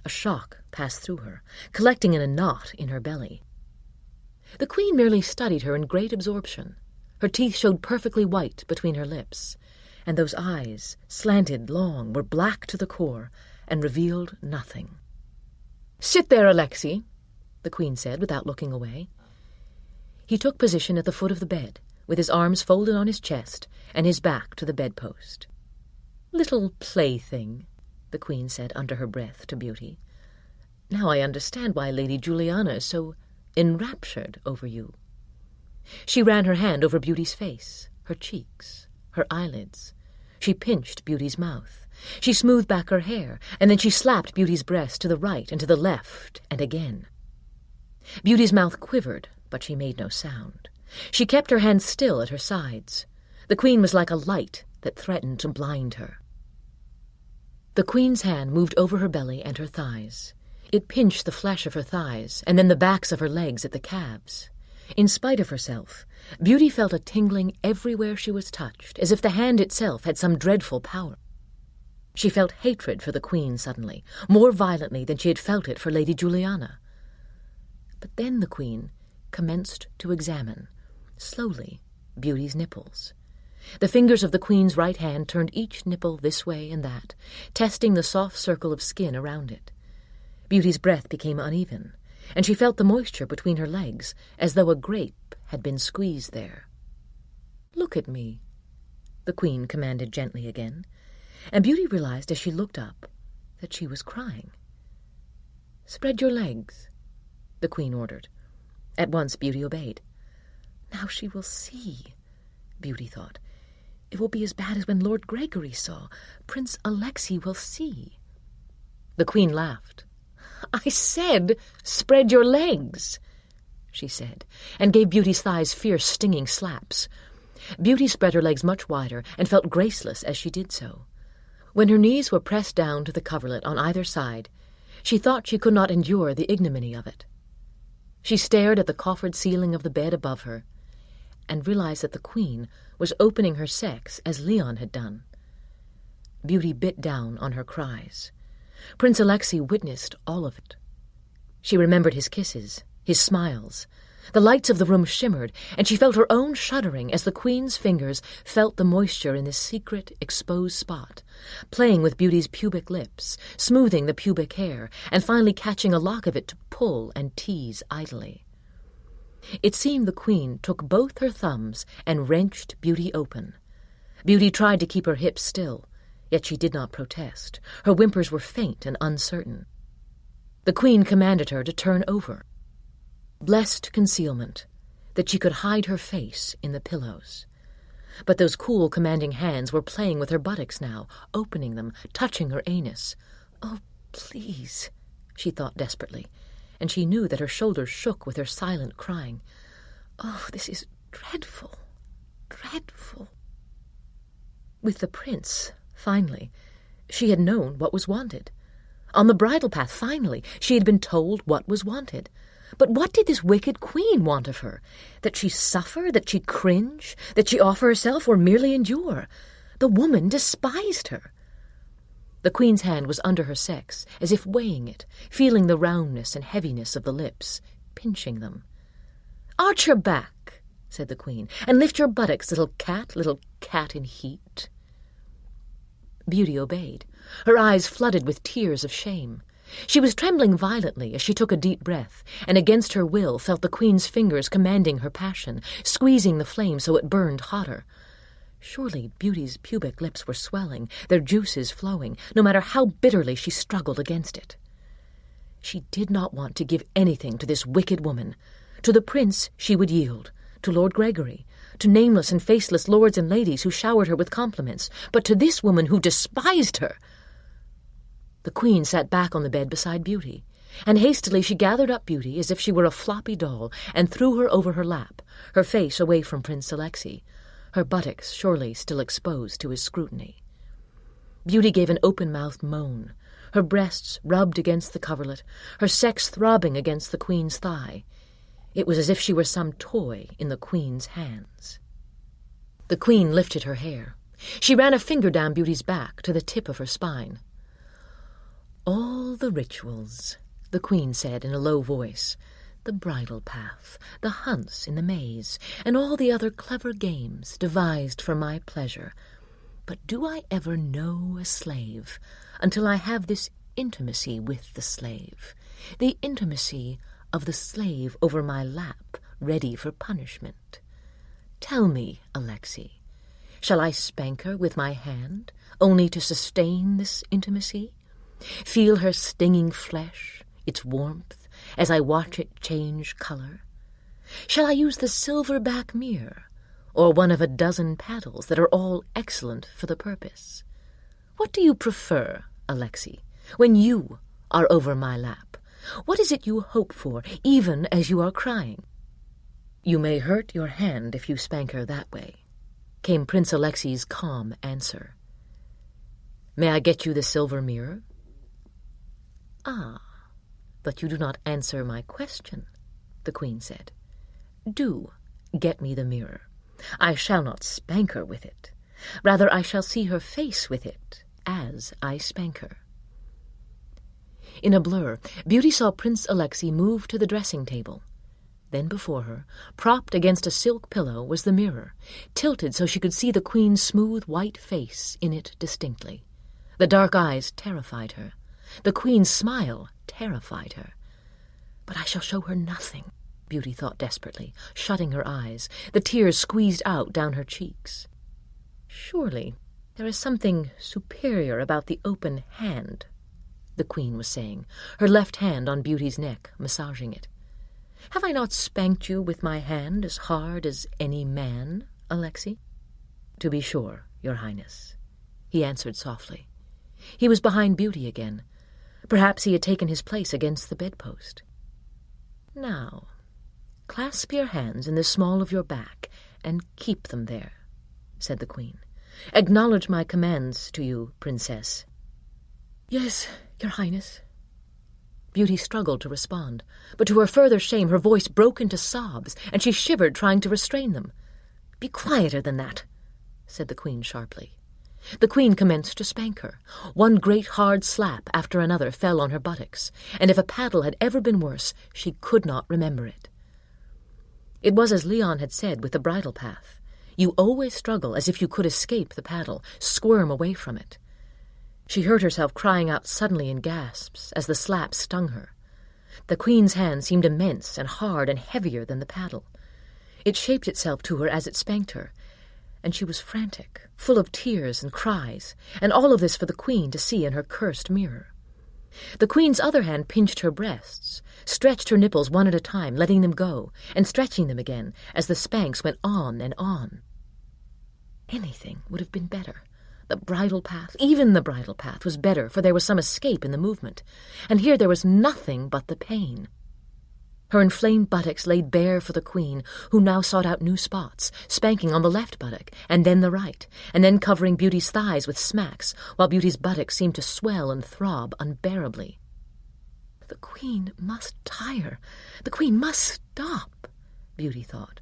A shock passed through her, collecting in a knot in her belly. The Queen merely studied her in great absorption. Her teeth showed perfectly white between her lips, and those eyes, slanted long, were black to the core and revealed nothing. "Sit there, Alexei," the Queen said without looking away. He took position at the foot of the bed, with his arms folded on his chest and his back to the bedpost. "Little plaything," the Queen said under her breath to Beauty. "Now I understand why Lady Juliana is so enraptured over you." She ran her hand over Beauty's face, her cheeks, her eyelids. She pinched Beauty's mouth. She smoothed back her hair, and then she slapped Beauty's breast to the right and to the left, and again. Beauty's mouth quivered, but she made no sound. She kept her hands still at her sides. The Queen was like a light that threatened to blind her. The Queen's hand moved over her belly and her thighs. It pinched the flesh of her thighs, and then the backs of her legs at the calves. In spite of herself, Beauty felt a tingling everywhere she was touched, as if the hand itself had some dreadful power. She felt hatred for the Queen suddenly, more violently than she had felt it for Lady Juliana. But then the Queen commenced to examine, slowly, Beauty's nipples. The fingers of the Queen's right hand turned each nipple this way and that, testing the soft circle of skin around it. Beauty's breath became uneven, and she felt the moisture between her legs, as though a grape had been squeezed there. "Look at me," the Queen commanded gently again, and Beauty realized as she looked up that she was crying. "Spread your legs," the Queen ordered. At once Beauty obeyed. "Now she will see," Beauty thought. "It will be as bad as when Lord Gregory saw. Prince Alexei will see." The Queen laughed. "I said, spread your legs," she said, and gave Beauty's thighs fierce, stinging slaps. Beauty spread her legs much wider and felt graceless as she did so. When her knees were pressed down to the coverlet on either side, she thought she could not endure the ignominy of it. She stared at the coffered ceiling of the bed above her, and realized that the Queen was opening her sex as Leon had done. Beauty bit down on her cries. Prince Alexei witnessed all of it. She remembered his kisses, his smiles. The lights of the room shimmered, and she felt her own shuddering as the Queen's fingers felt the moisture in this secret, exposed spot, playing with Beauty's pubic lips, smoothing the pubic hair, and finally catching a lock of it to pull and tease idly. It seemed the Queen took both her thumbs and wrenched Beauty open. Beauty tried to keep her hips still, yet she did not protest. Her whimpers were faint and uncertain. The Queen commanded her to turn over. Blessed concealment, that she could hide her face in the pillows. But those cool, commanding hands were playing with her buttocks now, opening them, touching her anus. Oh, please, she thought desperately, and she knew that her shoulders shook with her silent crying. Oh, this is dreadful, dreadful. With the prince, finally, she had known what was wanted. On the bridal path, finally, she had been told what was wanted. But what did this wicked Queen want of her? That she suffer, that she cringe, that she offer herself, or merely endure? The woman despised her. The Queen's hand was under her sex, as if weighing it, feeling the roundness and heaviness of the lips, pinching them. "Arch your back," said the Queen, "and lift your buttocks, little cat in heat." Beauty obeyed, her eyes flooded with tears of shame. She was trembling violently as she took a deep breath, and against her will felt the Queen's fingers commanding her passion, squeezing the flame so it burned hotter. Surely Beauty's pubic lips were swelling, their juices flowing, no matter how bitterly she struggled against it. She did not want to give anything to this wicked woman. To the prince she would yield, to Lord Gregory, to nameless and faceless lords and ladies who showered her with compliments, but to this woman who despised her. The Queen sat back on the bed beside Beauty, and hastily she gathered up Beauty as if she were a floppy doll and threw her over her lap, her face away from Prince Alexei, her buttocks surely still exposed to his scrutiny. Beauty gave an open-mouthed moan, her breasts rubbed against the coverlet, her sex throbbing against the Queen's thigh. It was as if she were some toy in the Queen's hands. The Queen lifted her hair. She ran a finger down Beauty's back to the tip of her spine. "All the rituals," the Queen said in a low voice, "the bridal path, the hunts in the maze, and all the other clever games devised for my pleasure. But do I ever know a slave until I have this intimacy with the slave, the intimacy of the slave over my lap, ready for punishment? Tell me, Alexei, shall I spank her with my hand, only to sustain this intimacy? Feel her stinging flesh, its warmth, as I watch it change color? Shall I use the silver-back mirror, or one of a dozen paddles that are all excellent for the purpose? What do you prefer, Alexei, when you are over my lap? What is it you hope for, even as you are crying?" "You may hurt your hand if you spank her that way," came Prince Alexei's calm answer. "May I get you the silver mirror?" "Ah, but you do not answer my question," the Queen said. "Do get me the mirror. I shall not spank her with it. Rather, I shall see her face with it as I spank her." In a blur, Beauty saw Prince Alexei move to the dressing-table. Then before her, propped against a silk pillow, was the mirror, tilted so she could see the Queen's smooth white face in it distinctly. The dark eyes terrified her. The Queen's smile terrified her. "But I shall show her nothing," Beauty thought desperately, shutting her eyes, the tears squeezed out down her cheeks. "Surely there is something superior about the open hand," the Queen was saying, her left hand on Beauty's neck, massaging it. "Have I not spanked you with my hand as hard as any man, Alexei?" "To be sure, Your Highness," he answered softly. He was behind Beauty again. Perhaps he had taken his place against the bedpost. "Now, clasp your hands in the small of your back and keep them there," said the Queen. "Acknowledge my commands to you, Princess." "Yes, Your Highness." Beauty struggled to respond, but to her further shame her voice broke into sobs, and she shivered, trying to restrain them. "Be quieter than that," said the Queen sharply. The queen commenced to spank her. One great hard slap after another fell on her buttocks, and if a paddle had ever been worse, she could not remember it. It was as Leon had said with the bridle path. You always struggle as if you could escape the paddle, squirm away from it. She heard herself crying out suddenly in gasps as the slap stung her. The queen's hand seemed immense and hard and heavier than the paddle. It shaped itself to her as it spanked her, and she was frantic, full of tears and cries, and all of this for the queen to see in her cursed mirror. The queen's other hand pinched her breasts, stretched her nipples one at a time, letting them go, and stretching them again as the spanks went on and on. Anything would have been better. The bridle path, even the bridle path, was better, for there was some escape in the movement, and here there was nothing but the pain. Her inflamed buttocks laid bare for the queen, who now sought out new spots, spanking on the left buttock, and then the right, and then covering Beauty's thighs with smacks, while Beauty's buttocks seemed to swell and throb unbearably. The queen must tire. The queen must stop, Beauty thought.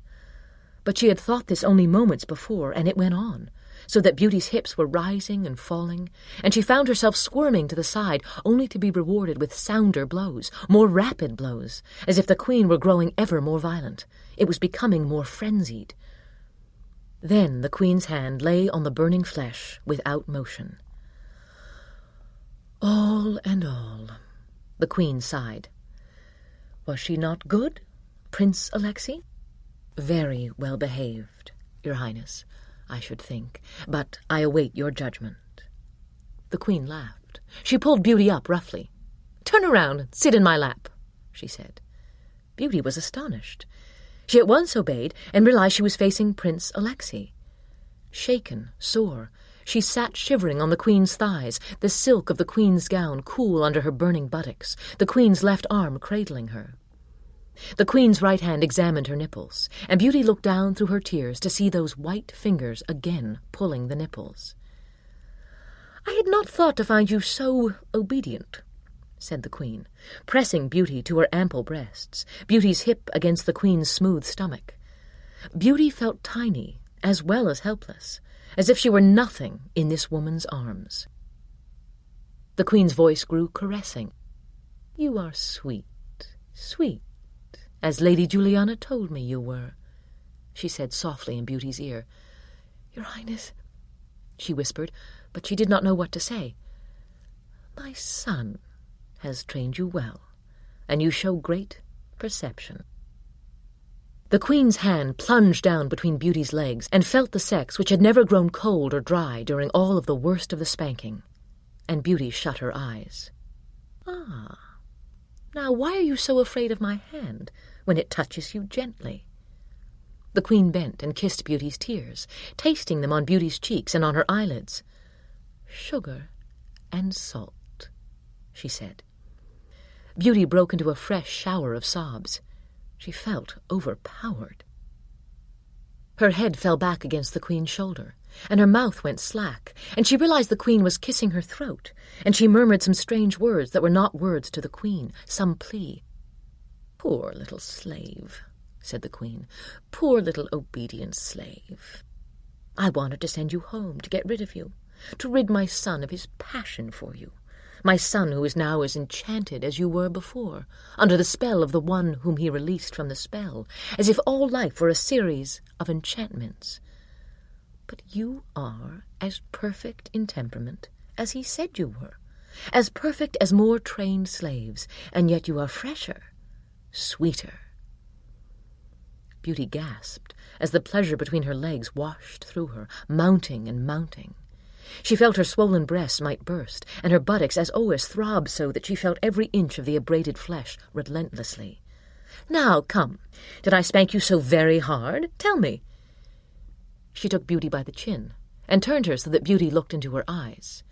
But she had thought this only moments before, and it went on, so that Beauty's hips were rising and falling, and she found herself squirming to the side, only to be rewarded with sounder blows, more rapid blows, as if the queen were growing ever more violent. It was becoming more frenzied. Then the queen's hand lay on the burning flesh without motion. All and all, the queen sighed. Was she not good, Prince Alexei? Very well behaved, Your Highness, I should think, but I await your judgment. The queen laughed. She pulled Beauty up roughly. Turn around and sit in my lap, she said. Beauty was astonished. She at once obeyed and realized she was facing Prince Alexei. Shaken, sore, she sat shivering on the queen's thighs, the silk of the queen's gown cool under her burning buttocks, the queen's left arm cradling her. The queen's right hand examined her nipples, and Beauty looked down through her tears to see those white fingers again pulling the nipples. I had not thought to find you so obedient, said the queen, pressing Beauty to her ample breasts, Beauty's hip against the queen's smooth stomach. Beauty felt tiny as well as helpless, as if she were nothing in this woman's arms. The queen's voice grew caressing. You are sweet, sweet, as Lady Juliana told me you were, she said softly in Beauty's ear. Your Highness, she whispered, but she did not know what to say. My son has trained you well, and you show great perception. The queen's hand plunged down between Beauty's legs and felt the sex which had never grown cold or dry during all of the worst of the spanking, and Beauty shut her eyes. Ah, now why are you so afraid of my hand when it touches you gently? The queen bent and kissed Beauty's tears, tasting them on Beauty's cheeks and on her eyelids. Sugar and salt, she said. Beauty broke into a fresh shower of sobs. She felt overpowered. Her head fell back against the queen's shoulder, and her mouth went slack, and she realized the queen was kissing her throat, and she murmured some strange words that were not words to the queen, some plea. Poor little slave, said the queen, poor little obedient slave. I wanted to send you home to get rid of you, to rid my son of his passion for you, my son who is now as enchanted as you were before, under the spell of the one whom he released from the spell, as if all life were a series of enchantments. But you are as perfect in temperament as he said you were, as perfect as more trained slaves, and yet you are fresher, sweeter. Beauty gasped as the pleasure between her legs washed through her, mounting and mounting. She felt her swollen breasts might burst, and her buttocks as always throbbed so that she felt every inch of the abraded flesh relentlessly. Now, come, did I spank you so very hard? Tell me. She took Beauty by the chin, and turned her so that Beauty looked into her eyes.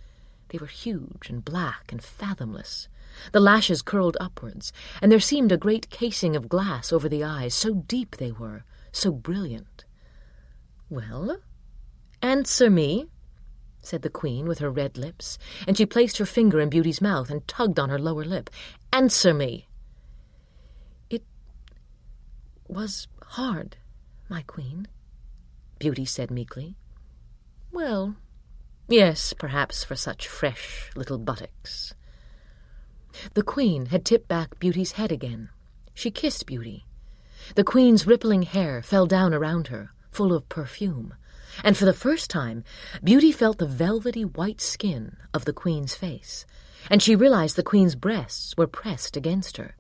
They were huge and black and fathomless. The lashes curled upwards, and there seemed a great casing of glass over the eyes, so deep they were, so brilliant. Well, answer me, said the queen with her red lips, and she placed her finger in Beauty's mouth and tugged on her lower lip. Answer me. It was hard, my queen, Beauty said meekly. Well, Yes, perhaps for such fresh little buttocks. The Queen had tipped back Beauty's head again. She kissed Beauty. The Queen's rippling hair fell down around her, full of perfume, and for the first time Beauty felt the velvety white skin of the Queen's face, and she realized the Queen's breasts were pressed against her.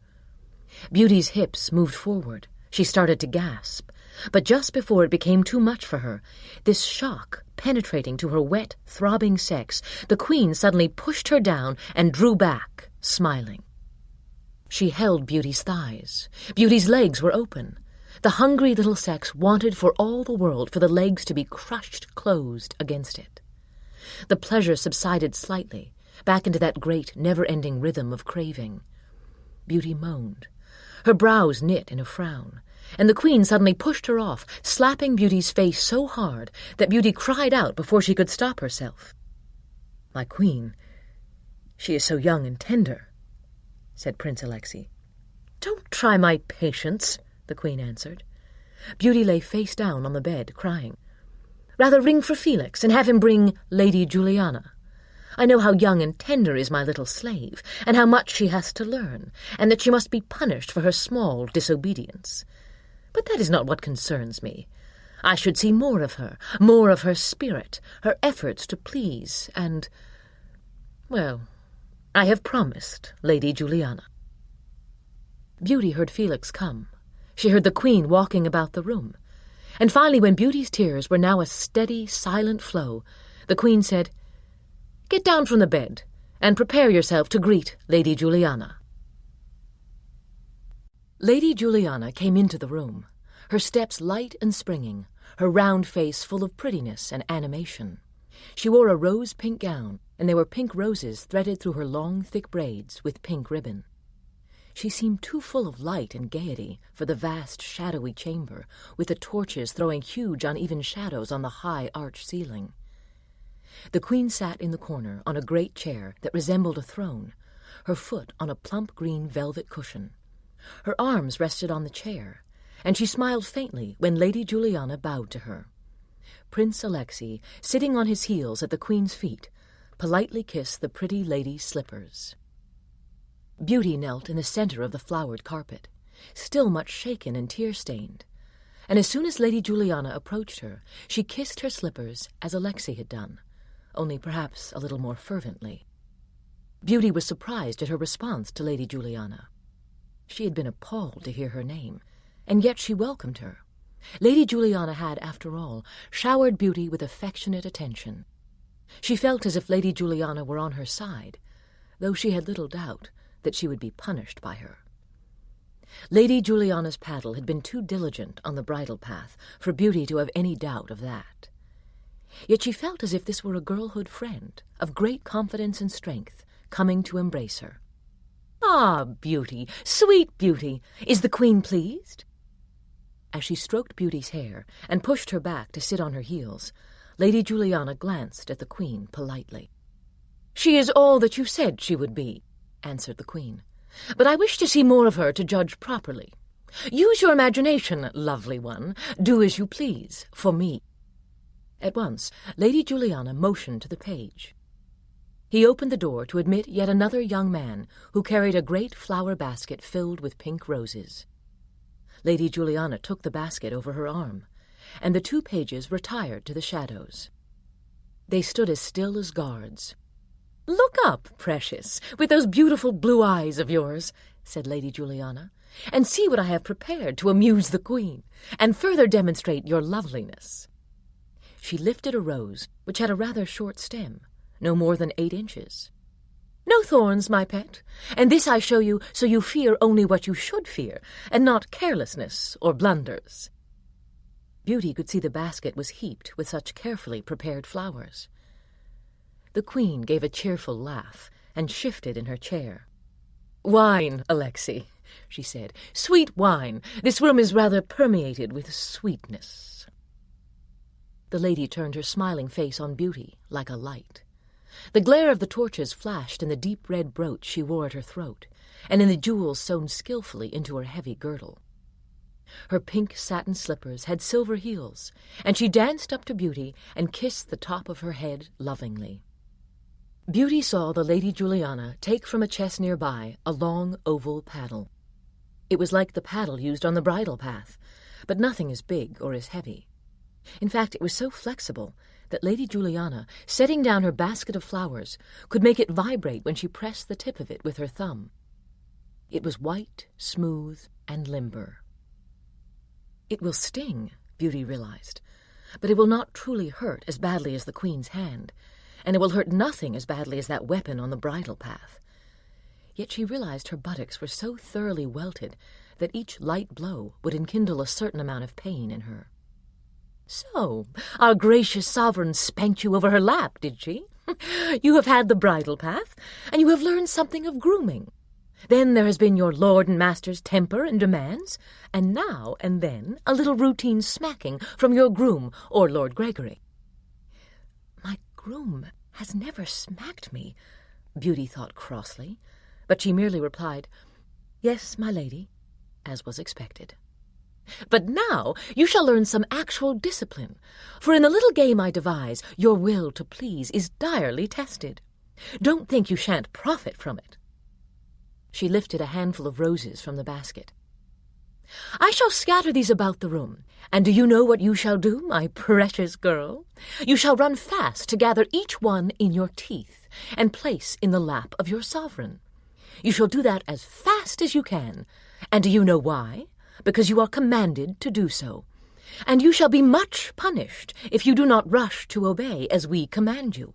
Beauty's hips moved forward. She started to gasp, but just before it became too much for her, this shock penetrating to her wet, throbbing sex, the Queen suddenly pushed her down and drew back, smiling. She held Beauty's thighs. Beauty's legs were open. The hungry little sex wanted for all the world for the legs to be crushed closed against it. The pleasure subsided slightly, back into that great, never-ending rhythm of craving. Beauty moaned. Her brows knit in a frown, and the Queen suddenly pushed her off, slapping Beauty's face so hard that Beauty cried out before she could stop herself. "My Queen, she is so young and tender," said Prince Alexei. "Don't try my patience," the Queen answered. Beauty lay face down on the bed, crying. "Rather ring for Felix and have him bring Lady Juliana. I know how young and tender is my little slave, and how much she has to learn, and that she must be punished for her small disobedience. But that is not what concerns me. I should see more of her spirit, her efforts to please, and, well, I have promised Lady Juliana." Beauty heard Felix come. She heard the Queen walking about the room. And finally, when Beauty's tears were now a steady, silent flow, the Queen said, "Get down from the bed, and prepare yourself to greet Lady Juliana." Lady Juliana came into the room, her steps light and springing, her round face full of prettiness and animation. She wore a rose-pink gown, and there were pink roses threaded through her long, thick braids with pink ribbon. She seemed too full of light and gaiety for the vast, shadowy chamber, with the torches throwing huge, uneven shadows on the high arched ceiling. The Queen sat in the corner on a great chair that resembled a throne, her foot on a plump green velvet cushion. Her arms rested on the chair, and she smiled faintly when Lady Juliana bowed to her. Prince Alexei, sitting on his heels at the Queen's feet, politely kissed the pretty lady's slippers. Beauty knelt in the center of the flowered carpet, still much shaken and tear-stained, and as soon as Lady Juliana approached her, she kissed her slippers as Alexei had done, only perhaps a little more fervently. Beauty was surprised at her response to Lady Juliana. She had been appalled to hear her name, and yet she welcomed her. Lady Juliana had, after all, showered Beauty with affectionate attention. She felt as if Lady Juliana were on her side, though she had little doubt that she would be punished by her. Lady Juliana's paddle had been too diligent on the bridle path for Beauty to have any doubt of that. Yet she felt as if this were a girlhood friend, of great confidence and strength, coming to embrace her. "Ah, Beauty, sweet Beauty, is the Queen pleased?" As she stroked Beauty's hair and pushed her back to sit on her heels, Lady Juliana glanced at the Queen politely. "She is all that you said she would be," answered the Queen, "but I wish to see more of her to judge properly. Use your imagination, lovely one. Do as you please, for me." At once, Lady Juliana motioned to the page. He opened the door to admit yet another young man who carried a great flower basket filled with pink roses. Lady Juliana took the basket over her arm, and the two pages retired to the shadows. They stood as still as guards. "Look up, precious, with those beautiful blue eyes of yours," said Lady Juliana, "and see what I have prepared to amuse the Queen, and further demonstrate your loveliness." She lifted a rose, which had a rather short stem, no more than 8 inches. "No thorns, my pet, and this I show you so you fear only what you should fear, and not carelessness or blunders." Beauty could see the basket was heaped with such carefully prepared flowers. The Queen gave a cheerful laugh and shifted in her chair. "Wine, Alexei," she said. "Sweet wine. This room is rather permeated with sweetness." The lady turned her smiling face on Beauty like a light. The glare of the torches flashed in the deep red brooch she wore at her throat, and in the jewels sewn skillfully into her heavy girdle. Her pink satin slippers had silver heels, and she danced up to Beauty and kissed the top of her head lovingly. Beauty saw the Lady Juliana take from a chest nearby a long oval paddle. It was like the paddle used on the bridle path, but nothing as big or as heavy. In fact, it was so flexible that Lady Juliana, setting down her basket of flowers, could make it vibrate when she pressed the tip of it with her thumb. It was white, smooth, and limber. It will sting, Beauty realized, but it will not truly hurt as badly as the Queen's hand, and it will hurt nothing as badly as that weapon on the bridle path. Yet she realized her buttocks were so thoroughly welted that each light blow would enkindle a certain amount of pain in her. "So, our gracious sovereign spanked you over her lap, did she? You have had the bridle path, and you have learned something of grooming. Then there has been your lord and master's temper and demands, and now and then a little routine smacking from your groom or Lord Gregory." "My groom has never smacked me," Beauty thought crossly, but she merely replied, "Yes, my lady," as was expected. "But now you shall learn some actual discipline, for in the little game I devise, your will to please is direly tested. Don't think you shan't profit from it." She lifted a handful of roses from the basket. "I shall scatter these about the room, and do you know what you shall do, my precious girl? You shall run fast to gather each one in your teeth, and place in the lap of your sovereign. You shall do that as fast as you can, and do you know why? Because you are commanded to do so, and you shall be much punished if you do not rush to obey as we command you."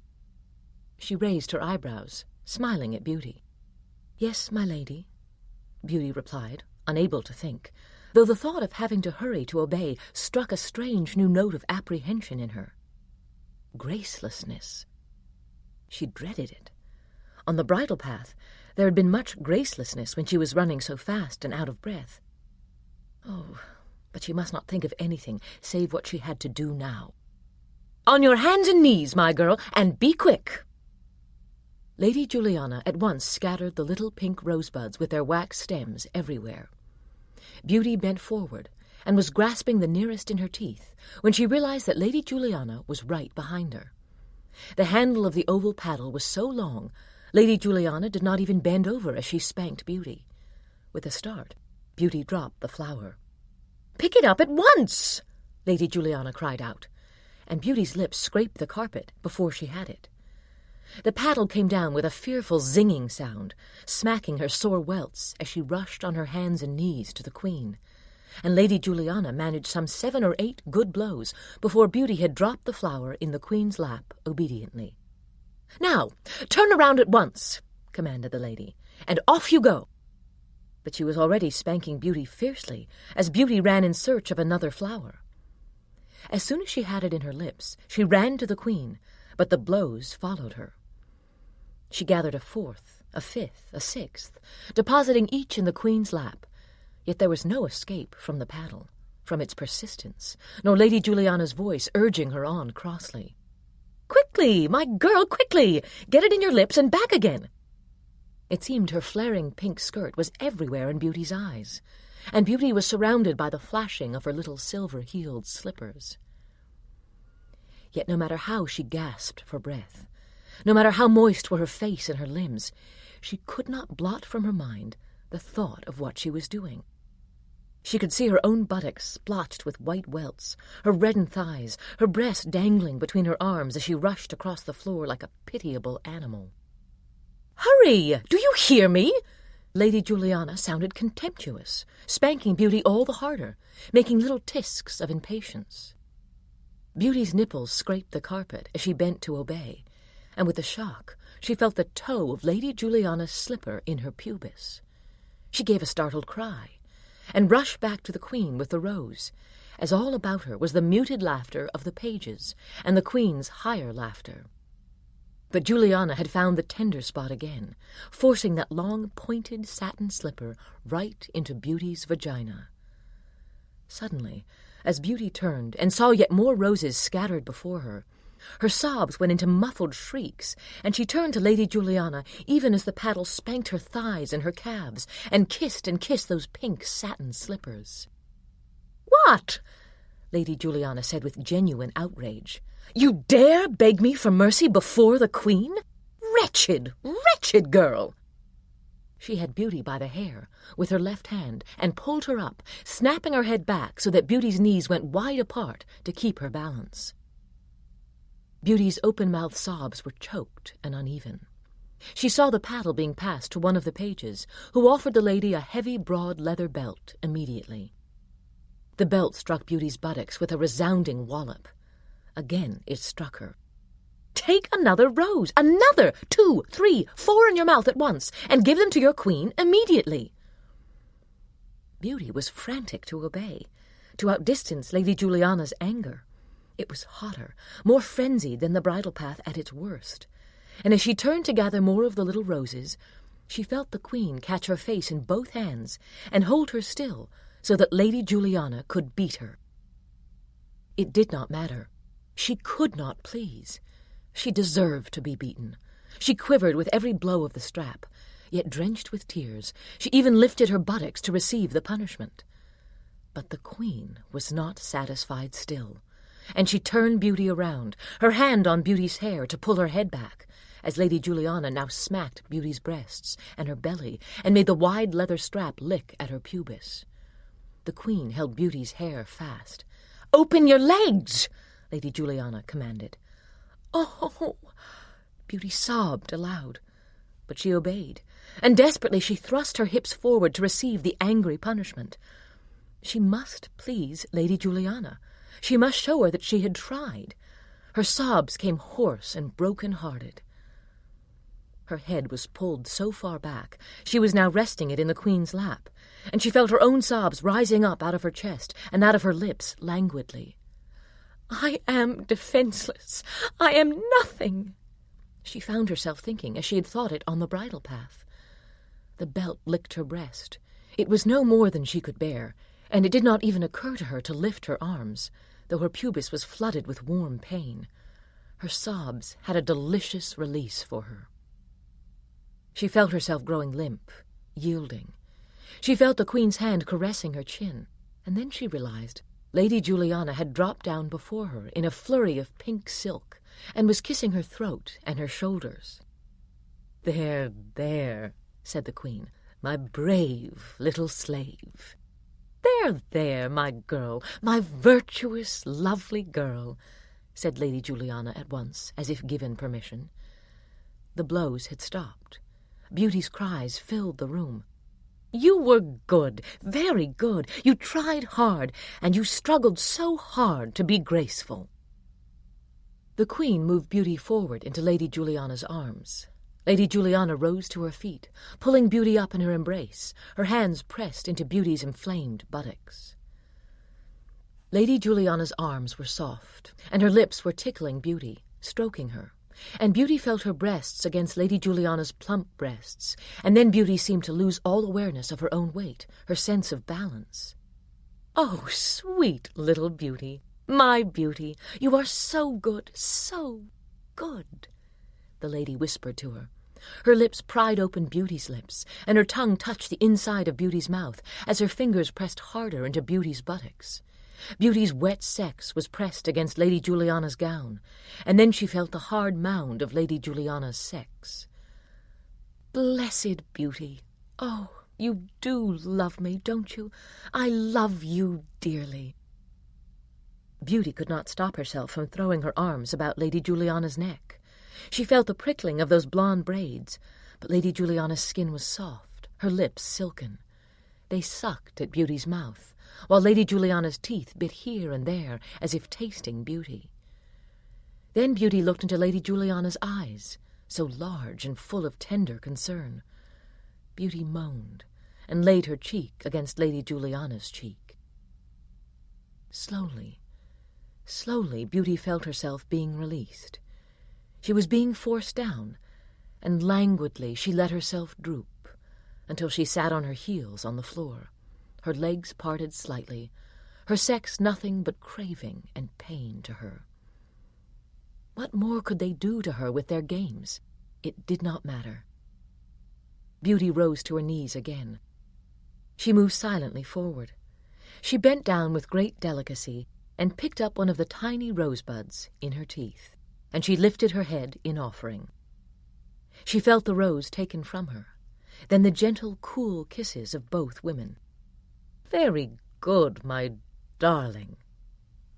She raised her eyebrows, smiling at Beauty. "Yes, my lady," Beauty replied, unable to think, though the thought of having to hurry to obey struck a strange new note of apprehension in her. Gracelessness. She dreaded it. On the bridle path there had been much gracelessness when she was running so fast and out of breath. Oh, but she must not think of anything save what she had to do now. "On your hands and knees, my girl, and be quick." Lady Juliana at once scattered the little pink rosebuds with their wax stems everywhere. Beauty bent forward and was grasping the nearest in her teeth when she realized that Lady Juliana was right behind her. The handle of the oval paddle was so long, Lady Juliana did not even bend over as she spanked Beauty. With a start, Beauty dropped the flower. "Pick it up at once!" Lady Juliana cried out, and Beauty's lips scraped the carpet before she had it. The paddle came down with a fearful zinging sound, smacking her sore welts as she rushed on her hands and knees to the Queen, and Lady Juliana managed some 7 or 8 good blows before Beauty had dropped the flower in the Queen's lap obediently. "Now, turn around at once," commanded the lady, "and off you go." But she was already spanking Beauty fiercely as Beauty ran in search of another flower. As soon as she had it in her lips, she ran to the Queen, but the blows followed her. She gathered a 4th, a 5th, a 6th, depositing each in the Queen's lap, yet there was no escape from the paddle, from its persistence, nor Lady Juliana's voice urging her on crossly. "Quickly, my girl, quickly! Get it in your lips and back again!" It seemed her flaring pink skirt was everywhere in Beauty's eyes, and Beauty was surrounded by the flashing of her little silver-heeled slippers. Yet no matter how she gasped for breath, no matter how moist were her face and her limbs, she could not blot from her mind the thought of what she was doing. She could see her own buttocks splotched with white welts, her reddened thighs, her breast dangling between her arms as she rushed across the floor like a pitiable animal. "Hurry! Do you hear me?" Lady Juliana sounded contemptuous, spanking Beauty all the harder, making little tisks of impatience. Beauty's nipples scraped the carpet as she bent to obey, and with a shock she felt the toe of Lady Juliana's slipper in her pubis. She gave a startled cry, and rushed back to the Queen with the rose, as all about her was the muted laughter of the pages and the Queen's higher laughter. But Juliana had found the tender spot again, forcing that long, pointed satin slipper right into Beauty's vagina. Suddenly, as Beauty turned and saw yet more roses scattered before her, her sobs went into muffled shrieks, and she turned to Lady Juliana even as the paddle spanked her thighs and her calves, and kissed those pink satin slippers. "What?" Lady Juliana said with genuine outrage. "You dare beg me for mercy before the Queen? Wretched, wretched girl!" She had Beauty by the hair with her left hand and pulled her up, snapping her head back so that Beauty's knees went wide apart to keep her balance. Beauty's open-mouthed sobs were choked and uneven. She saw the paddle being passed to one of the pages, who offered the lady a heavy, broad leather belt immediately. The belt struck Beauty's buttocks with a resounding wallop. Again it struck her. "Take another rose, another, 2, 3, 4 in your mouth at once, and give them to your Queen immediately." Beauty was frantic to obey, to outdistance Lady Juliana's anger. It was hotter, more frenzied than the bridle path at its worst, and as she turned to gather more of the little roses, she felt the Queen catch her face in both hands and hold her still so that Lady Juliana could beat her. It did not matter. She could not please. She deserved to be beaten. She quivered with every blow of the strap, yet drenched with tears, she even lifted her buttocks to receive the punishment. But the Queen was not satisfied still, and she turned Beauty around, her hand on Beauty's hair to pull her head back, as Lady Juliana now smacked Beauty's breasts and her belly and made the wide leather strap lick at her pubis. The Queen held Beauty's hair fast. "Open your legs!" Lady Juliana commanded. "Oh!" Beauty sobbed aloud, but she obeyed, and desperately she thrust her hips forward to receive the angry punishment. She must please Lady Juliana. She must show her that she had tried. Her sobs came hoarse and broken-hearted. Her head was pulled so far back, she was now resting it in the Queen's lap, and she felt her own sobs rising up out of her chest and out of her lips languidly. "I am defenseless. I am nothing," she found herself thinking as she had thought it on the bridle path. The belt licked her breast. It was no more than she could bear, and it did not even occur to her to lift her arms, though her pubis was flooded with warm pain. Her sobs had a delicious release for her. She felt herself growing limp, yielding. She felt the Queen's hand caressing her chin, and then she realized Lady Juliana had dropped down before her in a flurry of pink silk and was kissing her throat and her shoulders. "There, there," said the Queen, "my brave little slave. There, there, my girl, my virtuous, lovely girl," said Lady Juliana at once, as if given permission. The blows had stopped. Beauty's cries filled the room. "You were good, very good. You tried hard, and you struggled so hard to be graceful." The Queen moved Beauty forward into Lady Juliana's arms. Lady Juliana rose to her feet, pulling Beauty up in her embrace, her hands pressed into Beauty's inflamed buttocks. Lady Juliana's arms were soft, and her lips were tickling Beauty, stroking her, and Beauty felt her breasts against Lady Juliana's plump breasts, and then Beauty seemed to lose all awareness of her own weight, her sense of balance. "Oh, sweet little Beauty, my Beauty, you are so good, so good," the lady whispered to her. Her lips pried open Beauty's lips, and her tongue touched the inside of Beauty's mouth as her fingers pressed harder into Beauty's buttocks. Beauty's wet sex was pressed against Lady Juliana's gown, and then she felt the hard mound of Lady Juliana's sex. "Blessed Beauty! Oh, you do love me, don't you? I love you dearly." Beauty could not stop herself from throwing her arms about Lady Juliana's neck. She felt the prickling of those blonde braids, but Lady Juliana's skin was soft, her lips silken. They sucked at Beauty's mouth, while Lady Juliana's teeth bit here and there as if tasting Beauty. Then Beauty looked into Lady Juliana's eyes, so large and full of tender concern. Beauty moaned and laid her cheek against Lady Juliana's cheek. Slowly, slowly, Beauty felt herself being released. She was being forced down, and languidly she let herself droop until she sat on her heels on the floor, her legs parted slightly, her sex nothing but craving and pain to her. What more could they do to her with their games? It did not matter. Beauty rose to her knees again. She moved silently forward. She bent down with great delicacy and picked up one of the tiny rosebuds in her teeth, and she lifted her head in offering. She felt the rose taken from her, then the gentle, cool kisses of both women. "Very good, my darling,"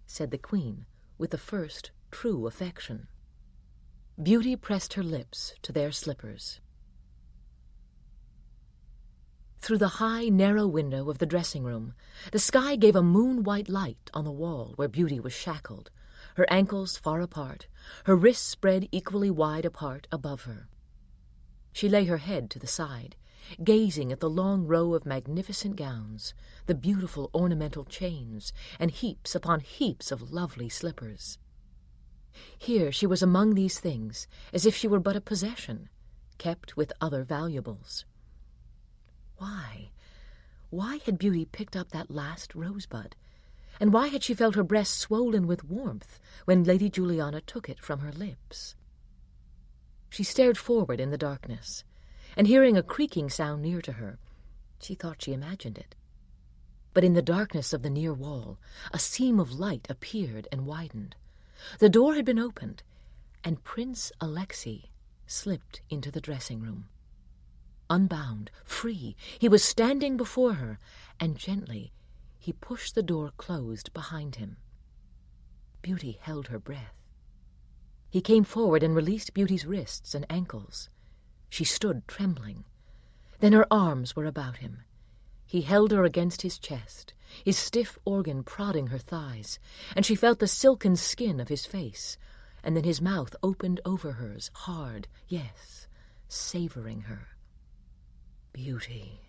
said the Queen with the first true affection. Beauty pressed her lips to their slippers. Through the high, narrow window of the dressing-room, the sky gave a moon-white light on the wall where Beauty was shackled, her ankles far apart, her wrists spread equally wide apart above her. She lay her head to the side, gazing at the long row of magnificent gowns, the beautiful ornamental chains, and heaps upon heaps of lovely slippers. Here she was among these things, as if she were but a possession, kept with other valuables. Why had Beauty picked up that last rosebud? And why had she felt her breast swollen with warmth when Lady Juliana took it from her lips? She stared forward in the darkness, and hearing a creaking sound near to her, she thought she imagined it. But in the darkness of the near wall, a seam of light appeared and widened. The door had been opened, and Prince Alexei slipped into the dressing-room. Unbound, free, he was standing before her, and gently he pushed the door closed behind him. Beauty held her breath. He came forward and released Beauty's wrists and ankles. She stood trembling. Then her arms were about him. He held her against his chest, his stiff organ prodding her thighs, and she felt the silken skin of his face, and then his mouth opened over hers, hard, yes, savoring her. Beauty.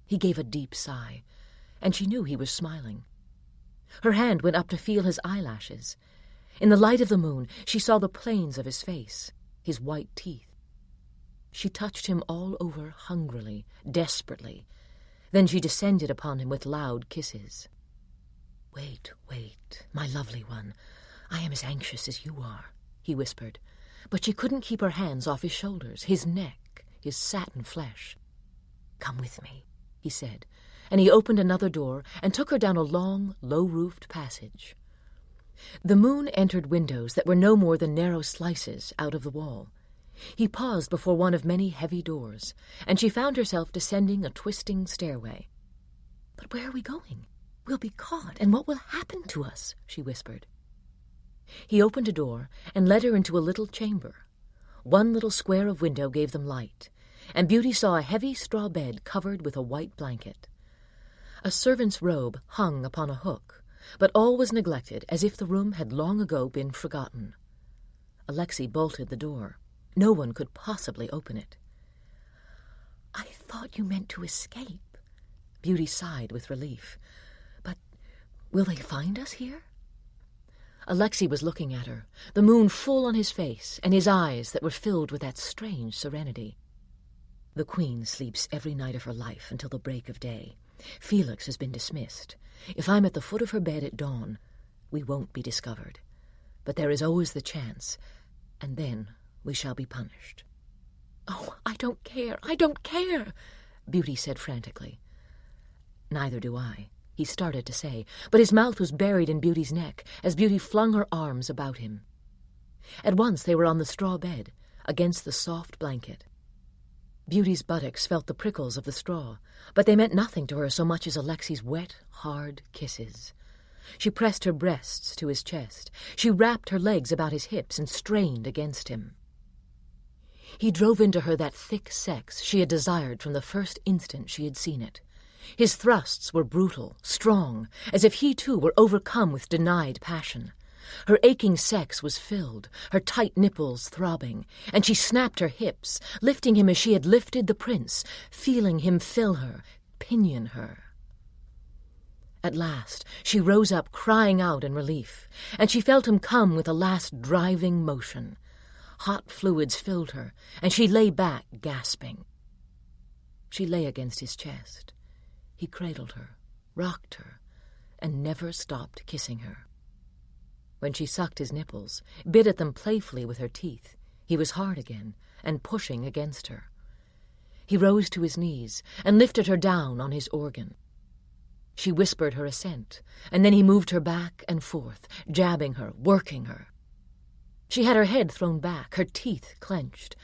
He gave a deep sigh, and she knew he was smiling. Her hand went up to feel his eyelashes. In the light of the moon, she saw the planes of his face, his white teeth. She touched him all over hungrily, desperately. Then she descended upon him with loud kisses. "Wait, my lovely one. I am as anxious as you are," he whispered. But she couldn't keep her hands off his shoulders, his neck, his satin flesh. "Come with me," he said, and he opened another door and took her down a long, low-roofed passage. The moon entered windows that were no more than narrow slices out of the wall. He paused before one of many heavy doors, and she found herself descending a twisting stairway. "But where are we going? We'll be caught, and what will happen to us?" she whispered. He opened a door and led her into a little chamber. One little square of window gave them light, and Beauty saw a heavy straw bed covered with a white blanket. A servant's robe hung upon a hook, but all was neglected, as if the room had long ago been forgotten. Alexei bolted the door. No one could possibly open it. "I thought you meant to escape." Beauty sighed with relief. "But will they find us here?" Alexei was looking at her, the moon full on his face, and his eyes that were filled with that strange serenity. "The Queen sleeps every night of her life until the break of day. Felix has been dismissed. If I'm at the foot of her bed at dawn, we won't be discovered. But there is always the chance, and then we shall be punished." "Oh, I don't care, Beauty said frantically. "Neither do I," he started to say, but his mouth was buried in Beauty's neck as Beauty flung her arms about him. At once they were on the straw bed, against the soft blanket. Beauty's buttocks felt the prickles of the straw, but they meant nothing to her so much as Alexei's wet, hard kisses. She pressed her breasts to his chest. She wrapped her legs about his hips and strained against him. He drove into her that thick sex she had desired from the first instant she had seen it. His thrusts were brutal, strong, as if he too were overcome with denied passion. Her aching sex was filled, her tight nipples throbbing, and she snapped her hips, lifting him as she had lifted the prince, feeling him fill her, pinion her. At last she rose up, crying out in relief, and she felt him come with a last driving motion. Hot fluids filled her, and she lay back, gasping. She lay against his chest. He cradled her, rocked her, and never stopped kissing her. When she sucked his nipples, bit at them playfully with her teeth, he was hard again, and pushing against her. He rose to his knees, and lifted her down on his organ. She whispered her assent, and then he moved her back and forth, jabbing her, working her. She had her head thrown back, her teeth clenched.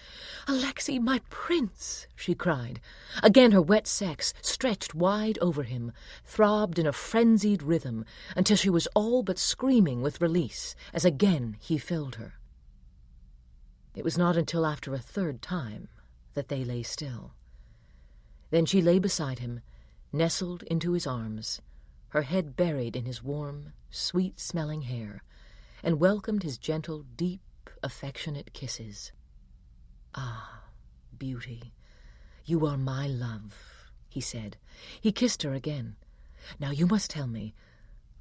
"Alexei, my prince!" she cried. Again her wet sex, stretched wide over him, throbbed in a frenzied rhythm until she was all but screaming with release as again he filled her. It was not until after a third time that they lay still. Then she lay beside him, nestled into his arms, her head buried in his warm, sweet-smelling hair, and welcomed his gentle, deep, affectionate kisses. "Ah, beauty, you are my love," he said. He kissed her again. "Now you must tell me,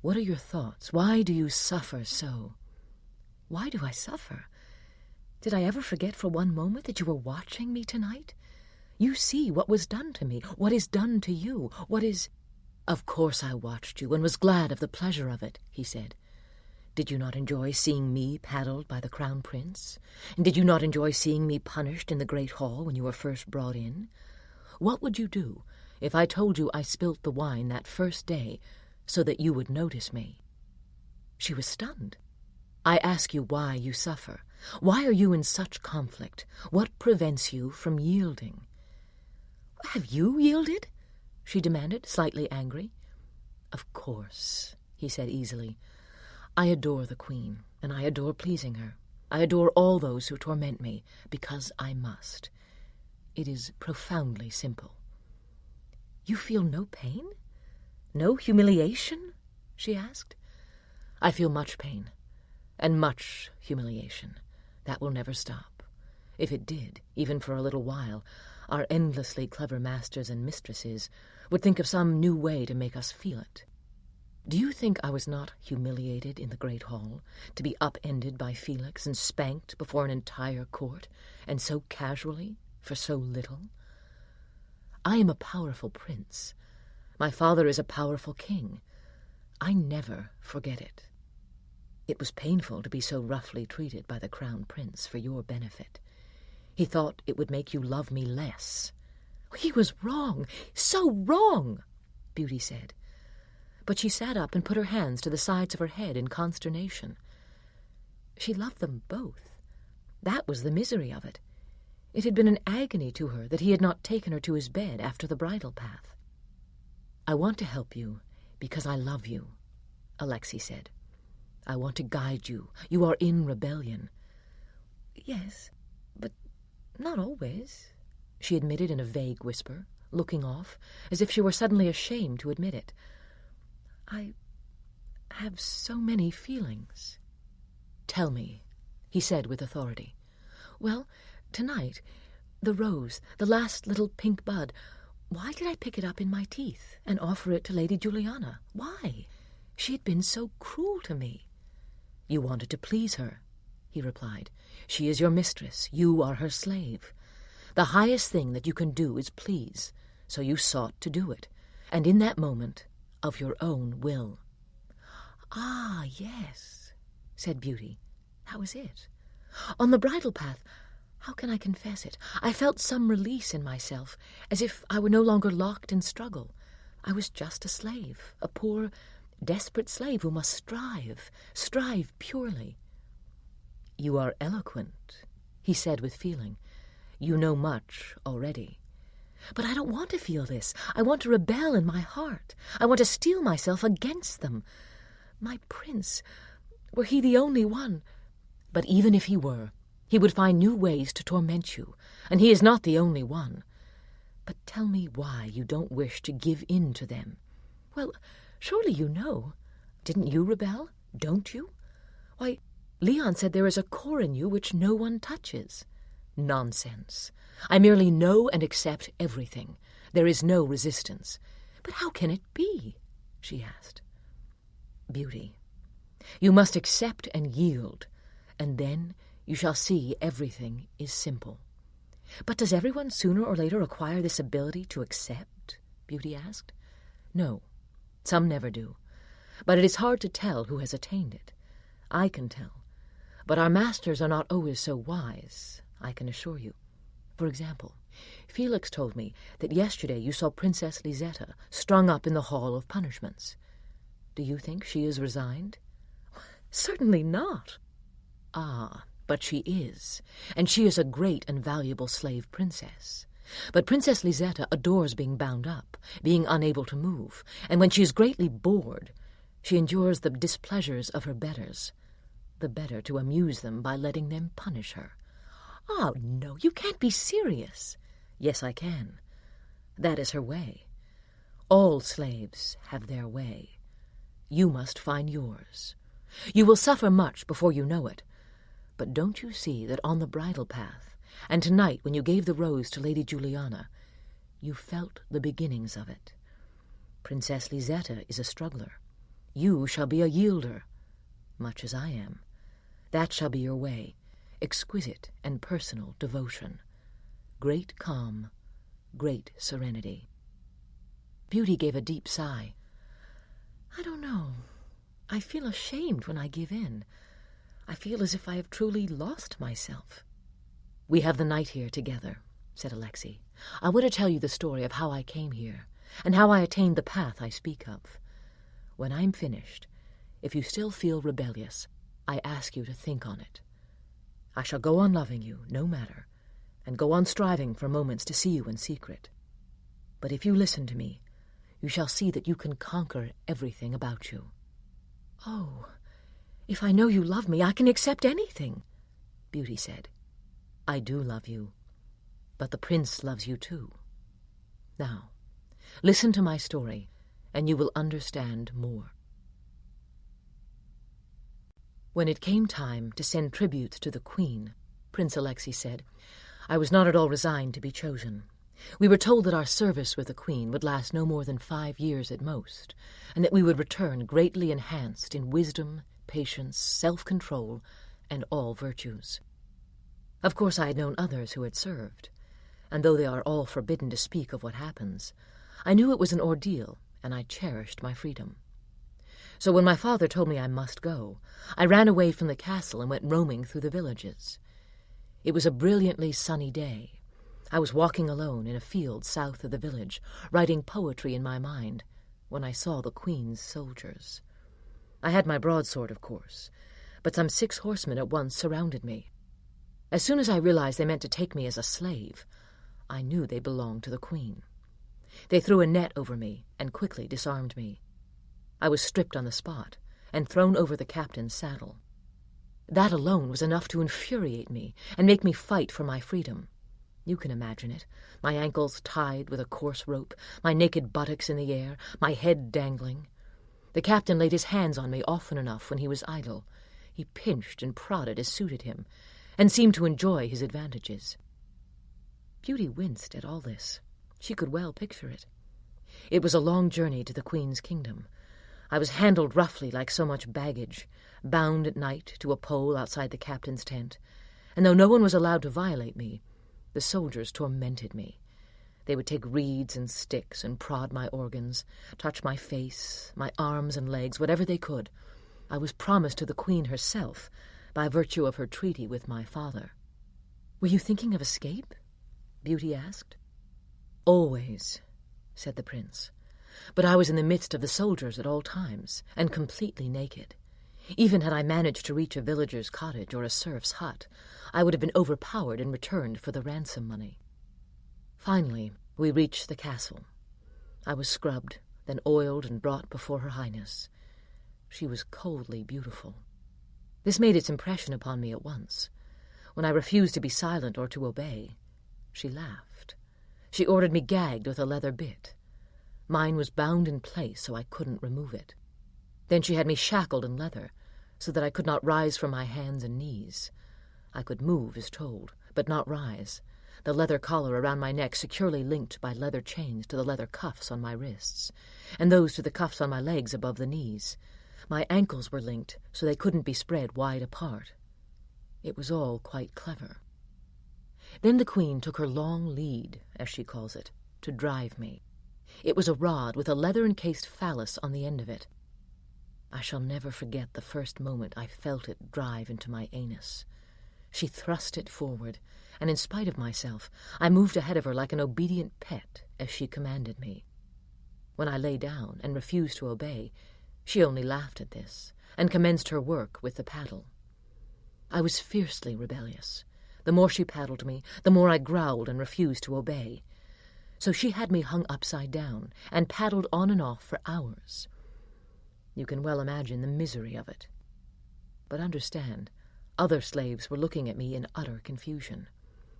what are your thoughts? Why do you suffer so?" "Why do I suffer? Did I ever forget for one moment that you were watching me tonight? You see what was done to me, what is done to you, what is—" "Of course I watched you and was glad of the pleasure of it," he said. "Did you not enjoy seeing me paddled by the Crown Prince? And did you not enjoy seeing me punished in the great hall when you were first brought in? What would you do if I told you I spilt the wine that first day so that you would notice me?" She was stunned. "I ask you why you suffer. Why are you in such conflict? What prevents you from yielding?" "Have you yielded?" she demanded, slightly angry. "Of course," he said easily. "I adore the Queen, and I adore pleasing her. I adore all those who torment me, because I must. It is profoundly simple." "You feel no pain? No humiliation?" she asked. "I feel much pain, and much humiliation. That will never stop. If it did, even for a little while, our endlessly clever masters and mistresses would think of some new way to make us feel it. Do you think I was not humiliated in the great hall, to be upended by Felix and spanked before an entire court, and so casually, for so little? I am a powerful prince. My father is a powerful king. I never forget it. It was painful to be so roughly treated by the Crown Prince for your benefit. He thought it would make you love me less." "He was wrong, so wrong," Beauty said. But she sat up and put her hands to the sides of her head in consternation. She loved them both. That was the misery of it. It had been an agony to her that he had not taken her to his bed after the bridal path. "I want to help you because I love you," Alexei said. "I want to guide you. You are in rebellion." "Yes, but not always," she admitted in a vague whisper, looking off, as if she were suddenly ashamed to admit it. "I have so many feelings." "Tell me," he said with authority. "Well, tonight, the rose, the last little pink bud, why did I pick it up in my teeth and offer it to Lady Juliana? Why? She had been so cruel to me." "You wanted to please her," he replied. "She is your mistress. You are her slave. The highest thing that you can do is please, so you sought to do it, and in that moment, of your own will." "Ah, yes," said Beauty. "That was it. On the bridal path, how can I confess it? I felt some release in myself, as if I were no longer locked in struggle. I was just a slave, a poor, desperate slave who must strive purely." "You are eloquent," he said with feeling. "You know much already." "But I don't want to feel this. I want to rebel in my heart. I want to steel myself against them. My prince, were he the only one—" "But even if he were, he would find new ways to torment you, and he is not the only one. But tell me why you don't wish to give in to them." "Well, surely you know. Didn't you rebel? Don't you? Why, Leon said there is a core in you which no one touches." "Nonsense. I merely know and accept everything. There is no resistance." "But how can it be?" she asked. "Beauty, you must accept and yield, and then you shall see everything is simple." "But does everyone sooner or later acquire this ability to accept?" Beauty asked. "No, some never do. But it is hard to tell who has attained it. I can tell. But our masters are not always so wise, I can assure you. For example, Felix told me that yesterday you saw Princess Lisetta strung up in the Hall of Punishments. Do you think she is resigned?" "Certainly not." "Ah, but she is, and she is a great and valuable slave princess. But Princess Lisetta adores being bound up, being unable to move, and when she is greatly bored, she endures the displeasures of her betters, the better to amuse them by letting them punish her." "Oh, no, you can't be serious." "Yes, I can. That is her way. All slaves have their way. You must find yours. You will suffer much before you know it. But don't you see that on the bridal path, and tonight when you gave the rose to Lady Juliana, you felt the beginnings of it? Princess Lisetta is a struggler. You shall be a yielder, much as I am. That shall be your way, exquisite and personal devotion. Great calm, great serenity." Beauty gave a deep sigh. "I don't know. I feel ashamed when I give in. I feel as if I have truly lost myself." "We have the night here together," said Alexei. "I want to tell you the story of how I came here, and how I attained the path I speak of. When I'm finished, if you still feel rebellious, I ask you to think on it. I shall go on loving you, no matter, and go on striving for moments to see you in secret. But if you listen to me, you shall see that you can conquer everything about you." "Oh, if I know you love me, I can accept anything," Beauty said. "I do love you, but the prince loves you too. Now, listen to my story, and you will understand more." When it came time to send tributes to the Queen, Prince Alexei said, "I was not at all resigned to be chosen. We were told that our service with the Queen would last no more than 5 years at most, and that we would return greatly enhanced in wisdom, patience, self-control, and all virtues. Of course I had known others who had served, and though they are all forbidden to speak of what happens, I knew it was an ordeal, and I cherished my freedom. So when my father told me I must go, I ran away from the castle and went roaming through the villages. It was a brilliantly sunny day. I was walking alone in a field south of the village, writing poetry in my mind, when I saw the Queen's soldiers. I had my broadsword, of course, but some 6 horsemen at once surrounded me. As soon as I realized they meant to take me as a slave, I knew they belonged to the Queen. They threw a net over me and quickly disarmed me. I was stripped on the spot and thrown over the captain's saddle. That alone was enough to infuriate me and make me fight for my freedom. You can imagine it, my ankles tied with a coarse rope, my naked buttocks in the air, my head dangling. The captain laid his hands on me often enough when he was idle. He pinched and prodded as suited him, and seemed to enjoy his advantages. Beauty winced at all this. She could well picture it. It was a long journey to the Queen's kingdom. I was handled roughly like so much baggage, bound at night to a pole outside the captain's tent, and though no one was allowed to violate me, the soldiers tormented me. They would take reeds and sticks and prod my organs, touch my face, my arms and legs, whatever they could. I was promised to the Queen herself by virtue of her treaty with my father. "Were you thinking of escape?" Beauty asked. "Always," said the prince. "But I was in the midst of the soldiers at all times, and completely naked. Even had I managed to reach a villager's cottage or a serf's hut, I would have been overpowered and returned for the ransom money. Finally, we reached the castle. I was scrubbed, then oiled and brought before her highness. She was coldly beautiful. This made its impression upon me at once. When I refused to be silent or to obey, she laughed. She ordered me gagged with a leather bit. Mine was bound in place so I couldn't remove it. Then she had me shackled in leather, so that I could not rise from my hands and knees. I could move as told, but not rise, the leather collar around my neck securely linked by leather chains to the leather cuffs on my wrists, and those to the cuffs on my legs above the knees. My ankles were linked so they couldn't be spread wide apart. It was all quite clever. Then the Queen took her long lead, as she calls it, to drive me. It was a rod with a leather-encased phallus on the end of it. I shall never forget the first moment I felt it drive into my anus. She thrust it forward, and in spite of myself, I moved ahead of her like an obedient pet as she commanded me. When I lay down and refused to obey, she only laughed at this and commenced her work with the paddle. I was fiercely rebellious. The more she paddled me, the more I growled and refused to obey. So she had me hung upside down and paddled on and off for hours. You can well imagine the misery of it. But understand, other slaves were looking at me in utter confusion.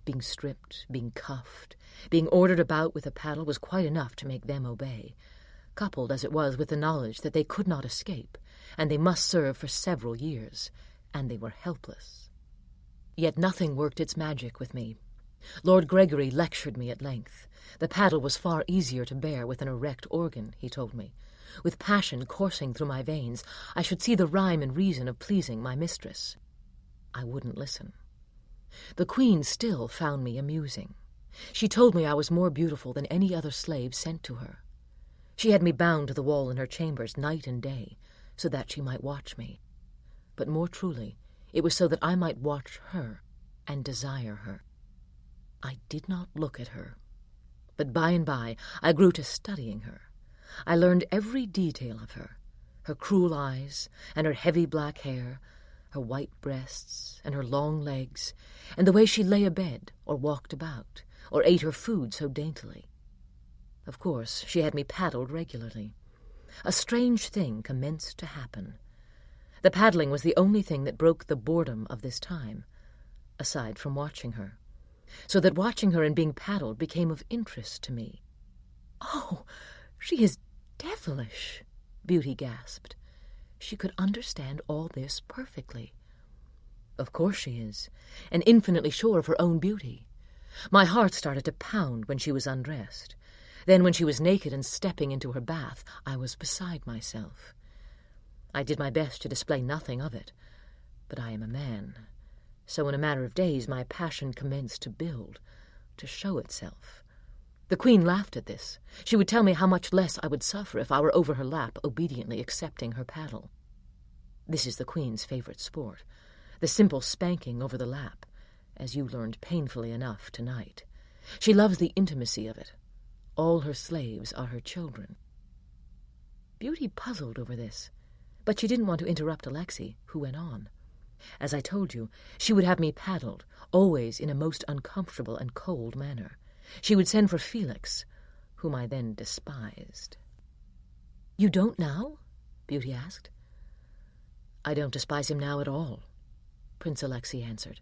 Being stripped, being cuffed, being ordered about with a paddle was quite enough to make them obey, coupled as it was with the knowledge that they could not escape, and they must serve for several years, and they were helpless. Yet nothing worked its magic with me. Lord Gregory lectured me at length. The paddle was far easier to bear with an erect organ, he told me. With passion coursing through my veins, I should see the rhyme and reason of pleasing my mistress. I wouldn't listen. The Queen still found me amusing. She told me I was more beautiful than any other slave sent to her. She had me bound to the wall in her chambers night and day, so that she might watch me. But more truly, it was so that I might watch her and desire her. I did not look at her, but by and by I grew to studying her. I learned every detail of her, her cruel eyes and her heavy black hair, her white breasts and her long legs, and the way she lay abed or walked about, or ate her food so daintily. Of course, she had me paddled regularly. A strange thing commenced to happen. The paddling was the only thing that broke the boredom of this time, aside from watching her, so that watching her and being paddled became of interest to me. "Oh, she is devilish," Beauty gasped. She could understand all this perfectly. "Of course she is, and infinitely sure of her own beauty. My heart started to pound when she was undressed. Then when she was naked and stepping into her bath, I was beside myself. I did my best to display nothing of it, but I am a man, so in a matter of days my passion commenced to build, to show itself. The Queen laughed at this. She would tell me how much less I would suffer if I were over her lap, obediently accepting her paddle. This is the Queen's favorite sport, the simple spanking over the lap, as you learned painfully enough tonight. She loves the intimacy of it. All her slaves are her children." Beauty puzzled over this, but she didn't want to interrupt Alexei, who went on. "As I told you, she would have me paddled, always in a most uncomfortable and cold manner. She would send for Felix, whom I then despised." "You don't now?" Beauty asked. "I don't despise him now at all," Prince Alexei answered.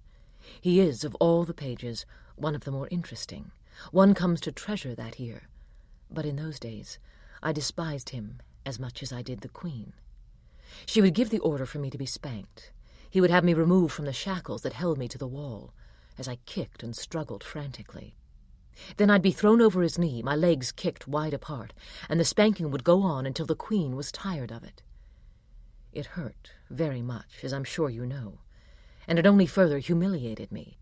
"He is, of all the pages, one of the more interesting. One comes to treasure that here. But in those days, I despised him as much as I did the Queen. She would give the order for me to be spanked. He would have me removed from the shackles that held me to the wall, as I kicked and struggled frantically. Then I'd be thrown over his knee, my legs kicked wide apart, and the spanking would go on until the Queen was tired of it. It hurt very much, as I'm sure you know, and it only further humiliated me.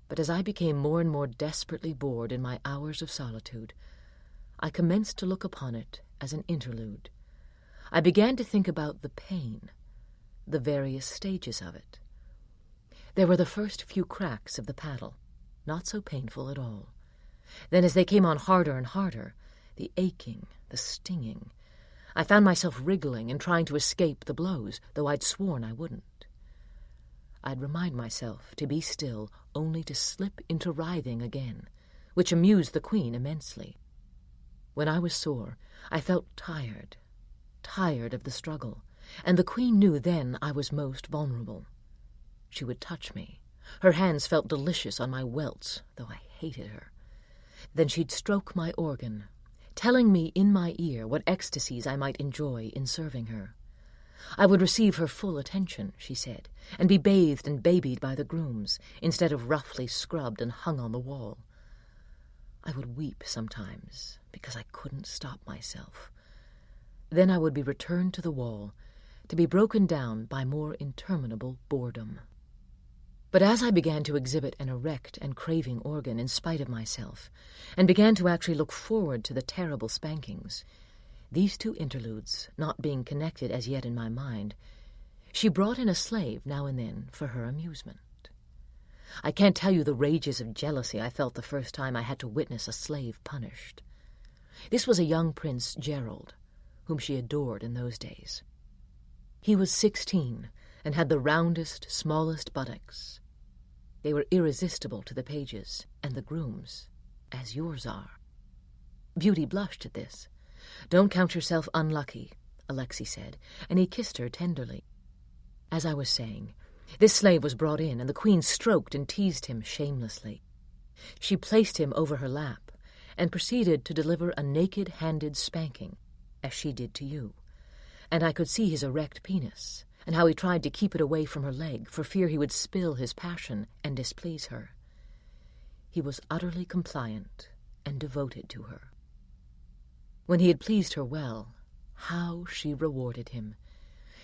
But as I became more and more desperately bored in my hours of solitude, I commenced to look upon it as an interlude. I began to think about the pain, the various stages of it. There were the first few cracks of the paddle, not so painful at all. Then as they came on harder and harder, the aching, the stinging, I found myself wriggling and trying to escape the blows, though I'd sworn I wouldn't. I'd remind myself to be still, only to slip into writhing again, which amused the Queen immensely. When I was sore, I felt tired of the struggle, and the Queen knew then I was most vulnerable. She would touch me. Her hands felt delicious on my welts, though I hated her. Then she'd stroke my organ, telling me in my ear what ecstasies I might enjoy in serving her. I would receive her full attention, she said, and be bathed and babied by the grooms, instead of roughly scrubbed and hung on the wall. I would weep sometimes, because I couldn't stop myself. Then I would be returned to the wall, to be broken down by more interminable boredom. But as I began to exhibit an erect and craving organ in spite of myself, and began to actually look forward to the terrible spankings, these two interludes not being connected as yet in my mind, she brought in a slave now and then for her amusement. I can't tell you the rages of jealousy I felt the first time I had to witness a slave punished. This was a young Prince Gerald, whom she adored in those days. He was 16 and had the roundest, smallest buttocks. They were irresistible to the pages and the grooms, as yours are. Beauty blushed at this. "Don't count yourself unlucky," Alexei said, and he kissed her tenderly. As I was saying, this slave was brought in, and the queen stroked and teased him shamelessly. She placed him over her lap and proceeded to deliver a naked-handed spanking, as she did to you, and I could see his erect penis, and how he tried to keep it away from her leg for fear he would spill his passion and displease her. He was utterly compliant and devoted to her. When he had pleased her well, how she rewarded him!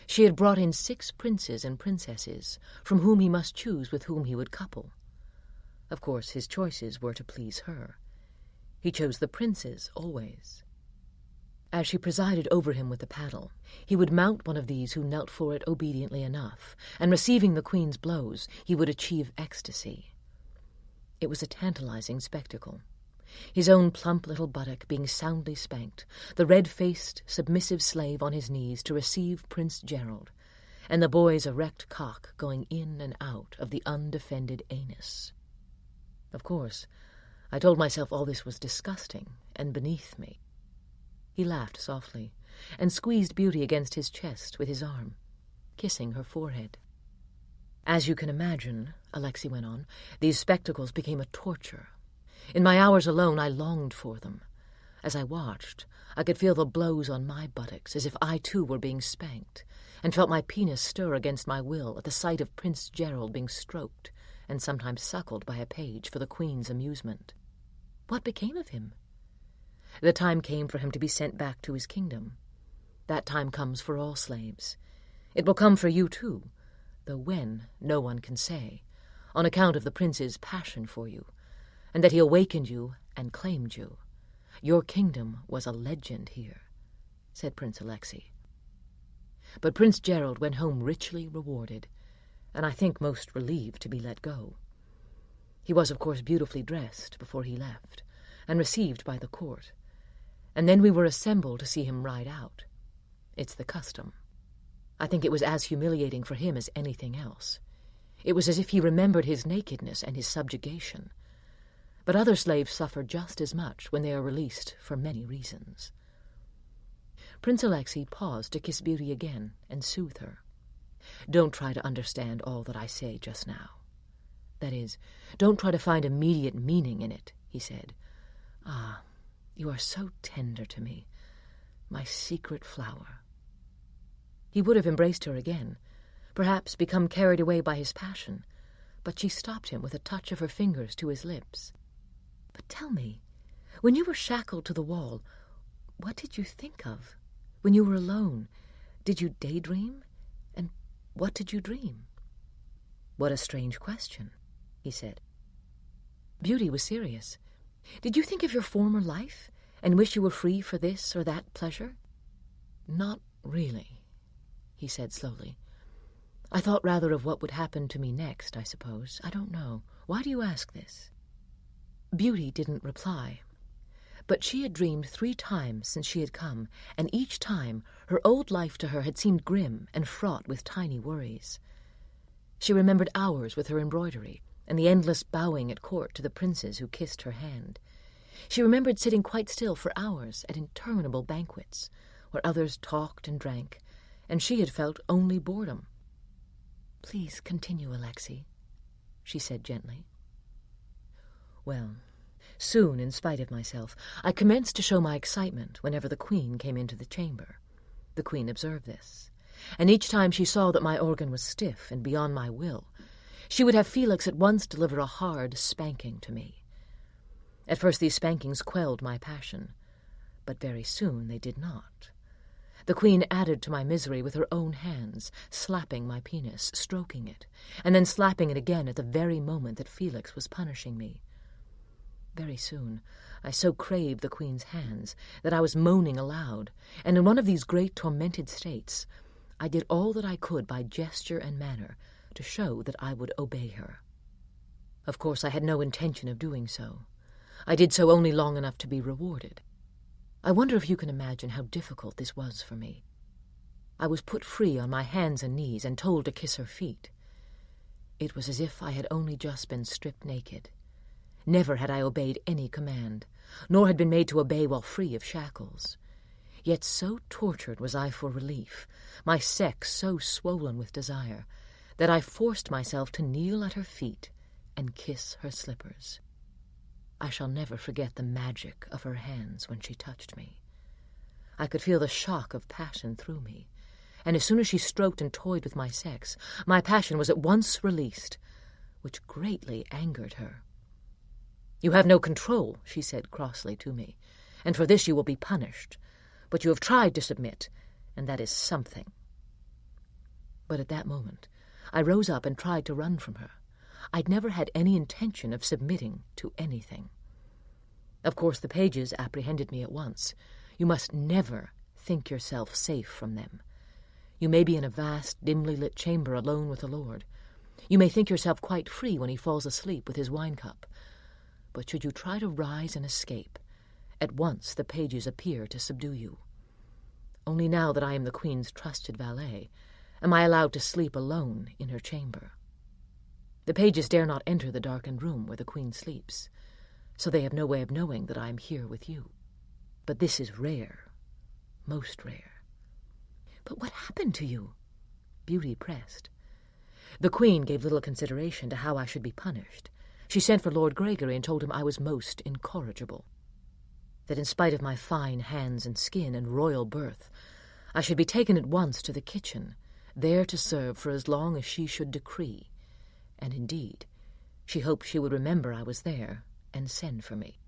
She had brought in 6 princes and princesses, from whom he must choose with whom he would couple. Of course, his choices were to please her. He chose the princes always. As she presided over him with the paddle, he would mount one of these who knelt for it obediently enough, and receiving the queen's blows, he would achieve ecstasy. It was a tantalizing spectacle. His own plump little buttock being soundly spanked, the red-faced, submissive slave on his knees to receive Prince Gerald, and the boy's erect cock going in and out of the undefended anus. Of course, I told myself all this was disgusting and beneath me. He laughed softly, and squeezed Beauty against his chest with his arm, kissing her forehead. As you can imagine, Alexei went on, these spectacles became a torture. In my hours alone, I longed for them. As I watched, I could feel the blows on my buttocks as if I too were being spanked, and felt my penis stir against my will at the sight of Prince Gerald being stroked and sometimes suckled by a page for the queen's amusement. What became of him? The time came for him to be sent back to his kingdom. That time comes for all slaves. It will come for you too, though when, no one can say, on account of the prince's passion for you, and that he awakened you and claimed you. Your kingdom was a legend here, said Prince Alexei. But Prince Gerald went home richly rewarded, and I think most relieved to be let go. He was, of course, beautifully dressed before he left, and received by the court, and then we were assembled to see him ride out. It's the custom. I think it was as humiliating for him as anything else. It was as if he remembered his nakedness and his subjugation. But other slaves suffer just as much when they are released for many reasons. Prince Alexei paused to kiss Beauty again and soothe her. Don't try to understand all that I say just now. That is, don't try to find immediate meaning in it, he said. Ah, you are so tender to me, my secret flower. He would have embraced her again, perhaps become carried away by his passion, but she stopped him with a touch of her fingers to his lips. But tell me, when you were shackled to the wall, what did you think of? When you were alone, did you daydream? And what did you dream? What a strange question, he said. Beauty was serious. Did you think of your former life, and wish you were free for this or that pleasure? Not really, he said slowly. I thought rather of what would happen to me next, I suppose. I don't know. Why do you ask this? Beauty didn't reply, but she had dreamed 3 times since she had come, and each time her old life to her had seemed grim and fraught with tiny worries. She remembered hours with her embroidery, and the endless bowing at court to the princes who kissed her hand. She remembered sitting quite still for hours at interminable banquets, where others talked and drank, and she had felt only boredom. Please continue, Alexei, she said gently. Well, soon, in spite of myself, I commenced to show my excitement whenever the queen came into the chamber. The queen observed this, and each time she saw that my organ was stiff and beyond my will, she would have Felix at once deliver a hard spanking to me. At first these spankings quelled my passion, but very soon they did not. The queen added to my misery with her own hands, slapping my penis, stroking it, and then slapping it again at the very moment that Felix was punishing me. Very soon I so craved the queen's hands that I was moaning aloud, and in one of these great tormented states I did all that I could by gesture and manner to show that I would obey her. Of course, I had no intention of doing so. I did so only long enough to be rewarded. I wonder if you can imagine how difficult this was for me. I was put free on my hands and knees and told to kiss her feet. It was as if I had only just been stripped naked. Never had I obeyed any command, nor had been made to obey while free of shackles. Yet so tortured was I for relief, my sex so swollen with desire, that I forced myself to kneel at her feet and kiss her slippers. I shall never forget the magic of her hands when she touched me. I could feel the shock of passion through me, and as soon as she stroked and toyed with my sex, my passion was at once released, which greatly angered her. "You have no control," she said crossly to me, "and for this you will be punished. But you have tried to submit, and that is something." But at that moment, I rose up and tried to run from her. I'd never had any intention of submitting to anything. Of course, the pages apprehended me at once. You must never think yourself safe from them. You may be in a vast, dimly lit chamber alone with the Lord. You may think yourself quite free when he falls asleep with his wine-cup. But should you try to rise and escape, at once the pages appear to subdue you. Only now that I am the Queen's trusted valet, am I allowed to sleep alone in her chamber. The pages dare not enter the darkened room where the Queen sleeps, so they have no way of knowing that I am here with you. But this is rare, most rare. "But what happened to you?" Beauty pressed. The Queen gave little consideration to how I should be punished. She sent for Lord Gregory and told him I was most incorrigible, that in spite of my fine hands and skin and royal birth, I should be taken at once to the kitchen, there to serve for as long as she should decree. And indeed, she hoped she would remember I was there and send for me.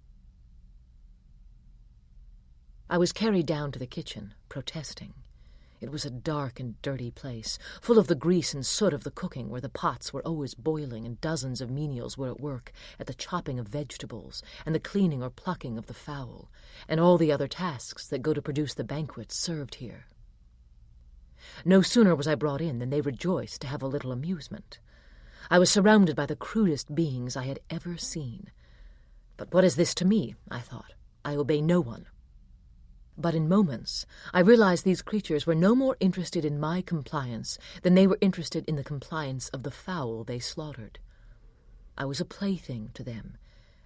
I was carried down to the kitchen, protesting. It was a dark and dirty place, full of the grease and soot of the cooking, where the pots were always boiling and dozens of menials were at work at the chopping of vegetables and the cleaning or plucking of the fowl, and all the other tasks that go to produce the banquets served here. No sooner was I brought in than they rejoiced to have a little amusement. I was surrounded by the crudest beings I had ever seen. But what is this to me, I thought. I obey no one. But in moments, I realized these creatures were no more interested in my compliance than they were interested in the compliance of the fowl they slaughtered. I was a plaything to them,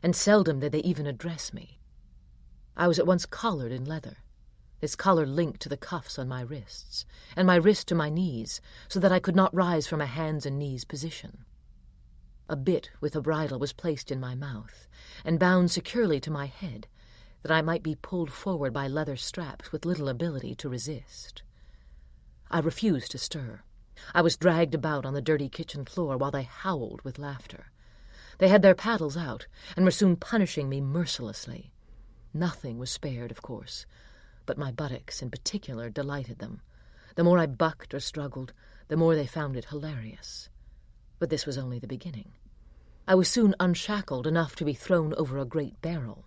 and seldom did they even address me. I was at once collared in leather, this collar linked to the cuffs on my wrists, and my wrist to my knees, so that I could not rise from a hands and knees position. A bit with a bridle was placed in my mouth, and bound securely to my head, that I might be pulled forward by leather straps with little ability to resist. I refused to stir. I was dragged about on the dirty kitchen floor while they howled with laughter. They had their paddles out, and were soon punishing me mercilessly. Nothing was spared, of course, but my buttocks in particular delighted them. The more I bucked or struggled, the more they found it hilarious. But this was only the beginning. I was soon unshackled enough to be thrown over a great barrel.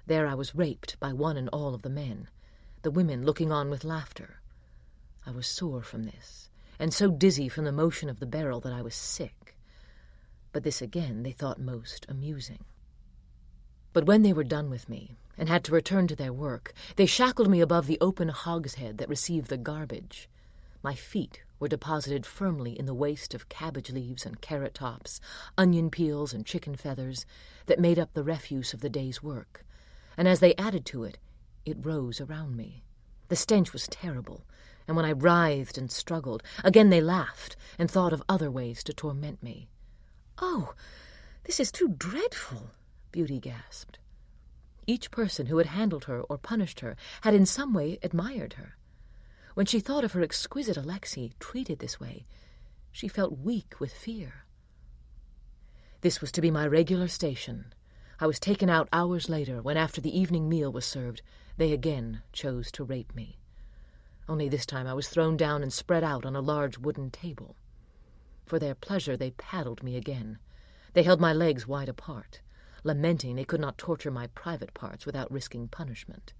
There I was raped by one and all of the men, the women looking on with laughter. I was sore from this, and so dizzy from the motion of the barrel that I was sick. But this again they thought most amusing. But when they were done with me, and had to return to their work, they shackled me above the open hogshead that received the garbage. My feet were deposited firmly in the waste of cabbage leaves and carrot tops, onion peels and chicken feathers that made up the refuse of the day's work, and as they added to it, it rose around me. The stench was terrible, and when I writhed and struggled, again they laughed and thought of other ways to torment me. "Oh, this is too dreadful," Beauty gasped. Each person who had handled her or punished her had in some way admired her. When she thought of her exquisite Alexei treated this way, she felt weak with fear. This was to be my regular station. I was taken out hours later, when after the evening meal was served, they again chose to rape me. Only this time I was thrown down and spread out on a large wooden table. For their pleasure they paddled me again. They held my legs wide apart, lamenting they could not torture my private parts without risking punishment.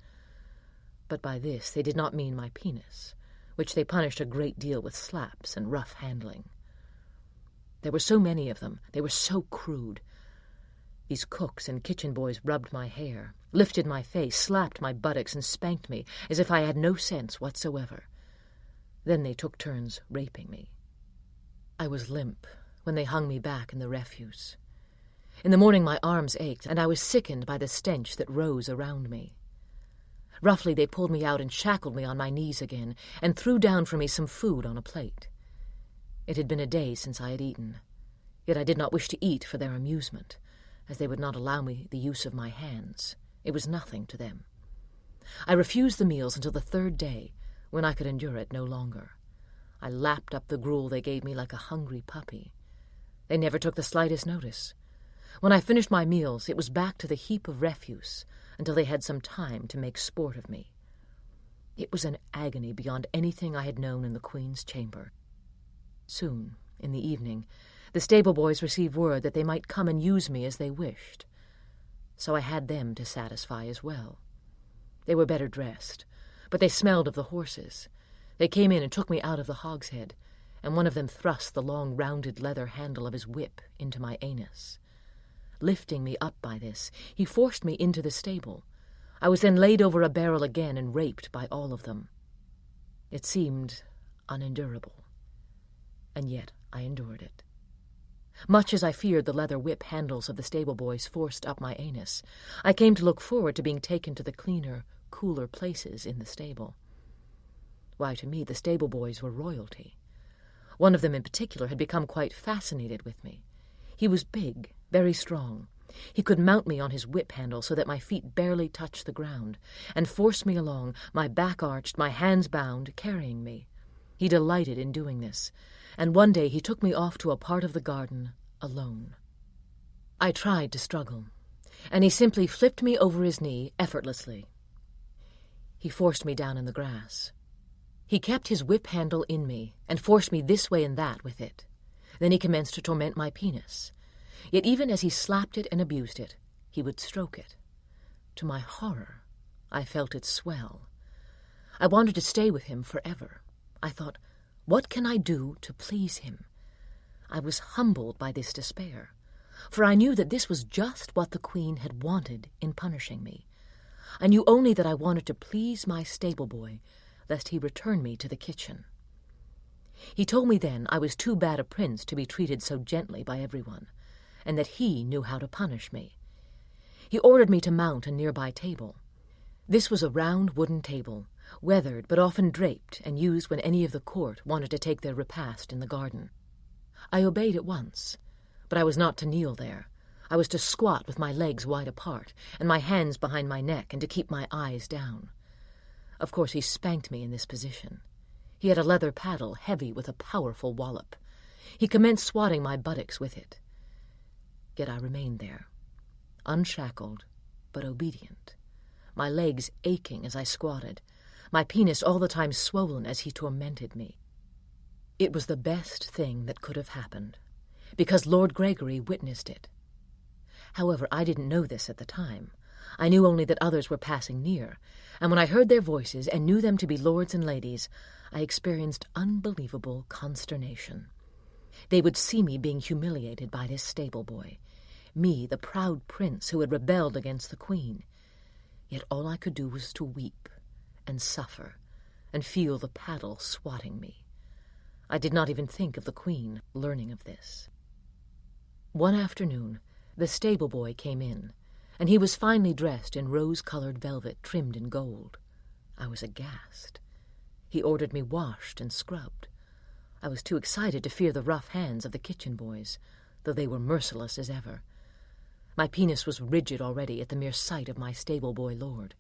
But by this they did not mean my penis, which they punished a great deal with slaps and rough handling. There were so many of them. They were so crude. These cooks and kitchen boys rubbed my hair, lifted my face, slapped my buttocks, and spanked me as if I had no sense whatsoever. Then they took turns raping me. I was limp when they hung me back in the refuse. In the morning my arms ached, and I was sickened by the stench that rose around me. Roughly they pulled me out and shackled me on my knees again, and threw down for me some food on a plate. It had been a day since I had eaten, yet I did not wish to eat for their amusement, as they would not allow me the use of my hands. It was nothing to them. I refused the meals until the third day, when I could endure it no longer. I lapped up the gruel they gave me like a hungry puppy. They never took the slightest notice. When I finished my meals, it was back to the heap of refuse until they had some time to make sport of me. It was an agony beyond anything I had known in the Queen's chamber. Soon, in the evening, the stable boys received word that they might come and use me as they wished. So I had them to satisfy as well. They were better dressed, but they smelled of the horses. They came in and took me out of the hogshead, and one of them thrust the long rounded leather handle of his whip into my anus. Lifting me up by this, he forced me into the stable. I was then laid over a barrel again and raped by all of them. It seemed unendurable, and yet I endured it. Much as I feared the leather whip handles of the stable boys forced up my anus, I came to look forward to being taken to the cleaner, cooler places in the stable. Why, to me, the stable boys were royalty. One of them in particular had become quite fascinated with me. He was big, very strong. He could mount me on his whip handle so that my feet barely touched the ground, and force me along, my back arched, my hands bound, carrying me. He delighted in doing this, and one day he took me off to a part of the garden alone. I tried to struggle, and he simply flipped me over his knee effortlessly. He forced me down in the grass. He kept his whip handle in me and forced me this way and that with it. Then he commenced to torment my penis. Yet even as he slapped it and abused it, he would stroke it. To my horror, I felt it swell. I wanted to stay with him forever. I thought, what can I do to please him? I was humbled by this despair, for I knew that this was just what the Queen had wanted in punishing me. I knew only that I wanted to please my stable boy, lest he return me to the kitchen. He told me then I was too bad a prince to be treated so gently by everyone, and that he knew how to punish me. He ordered me to mount a nearby table. This was a round wooden table, weathered but often draped and used when any of the court wanted to take their repast in the garden. I obeyed at once, but I was not to kneel there. I was to squat with my legs wide apart and my hands behind my neck and to keep my eyes down. Of course, he spanked me in this position. He had a leather paddle heavy with a powerful wallop. He commenced swatting my buttocks with it. Yet I remained there, unshackled but obedient, my legs aching as I squatted, my penis all the time swollen as he tormented me. It was the best thing that could have happened, because Lord Gregory witnessed it. However, I didn't know this at the time. I knew only that others were passing near, and when I heard their voices and knew them to be lords and ladies, I experienced unbelievable consternation. They would see me being humiliated by this stable boy, me, the proud prince who had rebelled against the Queen. Yet all I could do was to weep and suffer and feel the paddle swatting me. I did not even think of the Queen learning of this. One afternoon, the stable boy came in, and he was finely dressed in rose-colored velvet trimmed in gold. I was aghast. He ordered me washed and scrubbed. I was too excited to fear the rough hands of the kitchen boys, though they were merciless as ever. My penis was rigid already at the mere sight of my stable boy lord,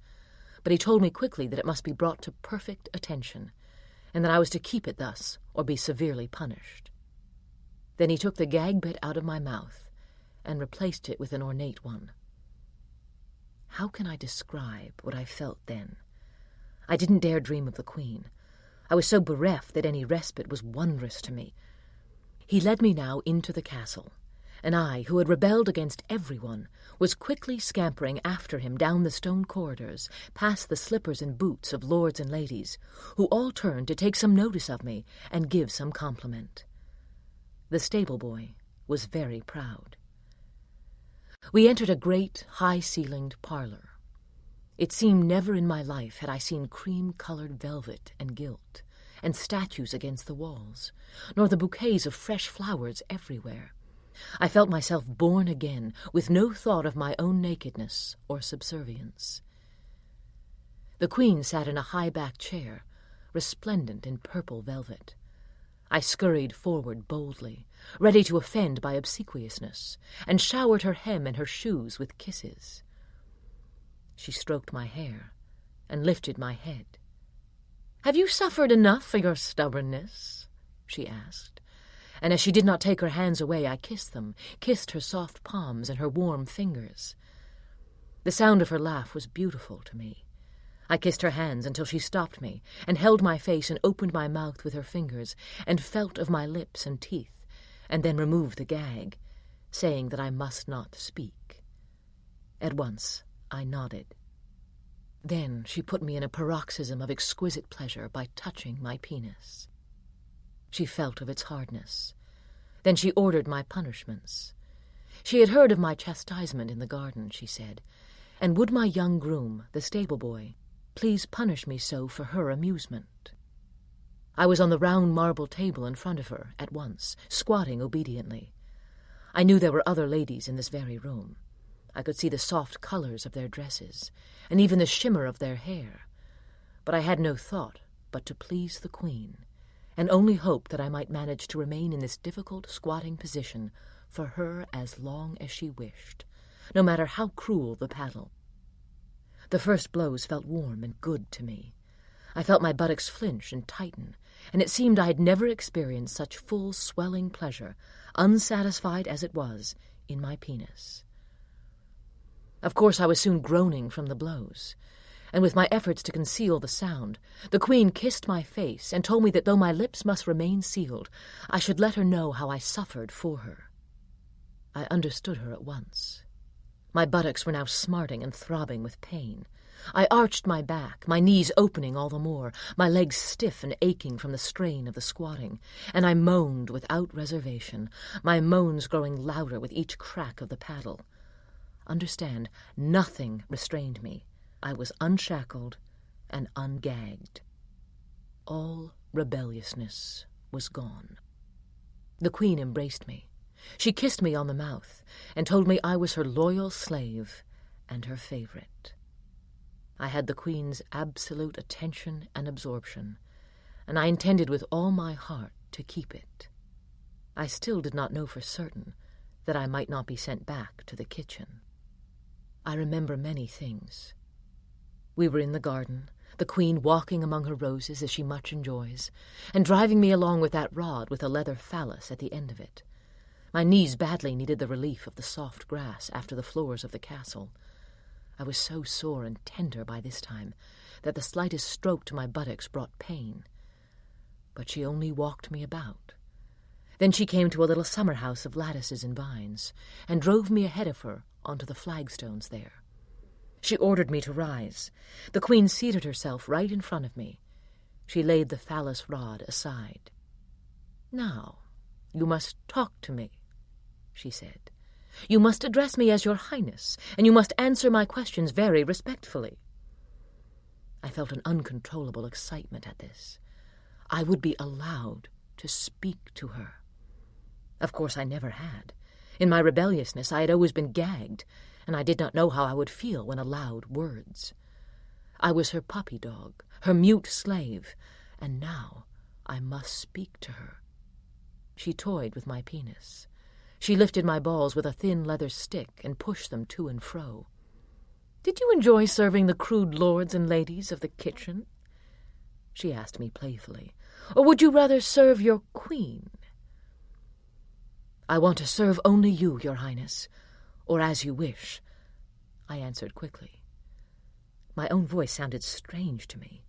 but he told me quickly that it must be brought to perfect attention, and that I was to keep it thus or be severely punished. Then he took the gag bit out of my mouth and replaced it with an ornate one. How can I describe what I felt then? I didn't dare dream of the Queen. I was so bereft that any respite was wondrous to me. He led me now into the castle, and I, who had rebelled against everyone, was quickly scampering after him down the stone corridors, past the slippers and boots of lords and ladies, who all turned to take some notice of me and give some compliment. The stable boy was very proud. We entered a great, high-ceilinged parlor. It seemed never in my life had I seen cream-colored velvet and gilt, and statues against the walls, nor the bouquets of fresh flowers everywhere. I felt myself born again, with no thought of my own nakedness or subservience. The queen sat in a high-backed chair, resplendent in purple velvet. I scurried forward boldly, ready to offend by obsequiousness, and showered her hem and her shoes with kisses. She stroked my hair and lifted my head. "Have you suffered enough for your stubbornness?" she asked, and as she did not take her hands away, I kissed them, kissed her soft palms and her warm fingers. The sound of her laugh was beautiful to me. I kissed her hands until she stopped me, and held my face and opened my mouth with her fingers, and felt of my lips and teeth, and then removed the gag, saying that I must not speak. At once I nodded. Then she put me in a paroxysm of exquisite pleasure by touching my penis. She felt of its hardness. Then she ordered my punishments. She had heard of my chastisement in the garden, she said, and would my young groom, the stable boy, please punish me so for her amusement. I was on the round marble table in front of her at once, squatting obediently. I knew there were other ladies in this very room. I could see the soft colors of their dresses, and even the shimmer of their hair. But I had no thought but to please the queen, and only hoped that I might manage to remain in this difficult squatting position for her as long as she wished, no matter how cruel the paddle. The first blows felt warm and good to me. I felt my buttocks flinch and tighten, and it seemed I had never experienced such full, swelling pleasure, unsatisfied as it was, in my penis. Of course I was soon groaning from the blows, and with my efforts to conceal the sound, the queen kissed my face and told me that though my lips must remain sealed, I should let her know how I suffered for her. I understood her at once. My buttocks were now smarting and throbbing with pain. I arched my back, my knees opening all the more, my legs stiff and aching from the strain of the squatting, and I moaned without reservation, my moans growing louder with each crack of the paddle. Understand, nothing restrained me. I was unshackled and ungagged. All rebelliousness was gone. The queen embraced me. She kissed me on the mouth and told me I was her loyal slave and her favorite. I had the queen's absolute attention and absorption, and I intended with all my heart to keep it. I still did not know for certain that I might not be sent back to the kitchen. I remember many things. We were in the garden, the queen walking among her roses as she much enjoys, and driving me along with that rod with a leather phallus at the end of it. My knees badly needed the relief of the soft grass after the floors of the castle. I was so sore and tender by this time that the slightest stroke to my buttocks brought pain. But she only walked me about. Then she came to a little summer house of lattices and vines, and drove me ahead of her onto the flagstones there. She ordered me to rise. The queen seated herself right in front of me. She laid the phallus rod aside. "Now, you must talk to me," she said. "You must address me as your highness, and you must answer my questions very respectfully." I felt an uncontrollable excitement at this. I would be allowed to speak to her. Of course I never had. In my rebelliousness I had always been gagged, and I did not know how I would feel when allowed words. I was her puppy dog, her mute slave, and now I must speak to her. She toyed with my penis. She lifted my balls with a thin leather stick and pushed them to and fro. "Did you enjoy serving the crude lords and ladies of the kitchen?" she asked me playfully. "Or would you rather serve your queen?" "I want to serve only you, your highness, or as you wish," I answered quickly. My own voice sounded strange to me.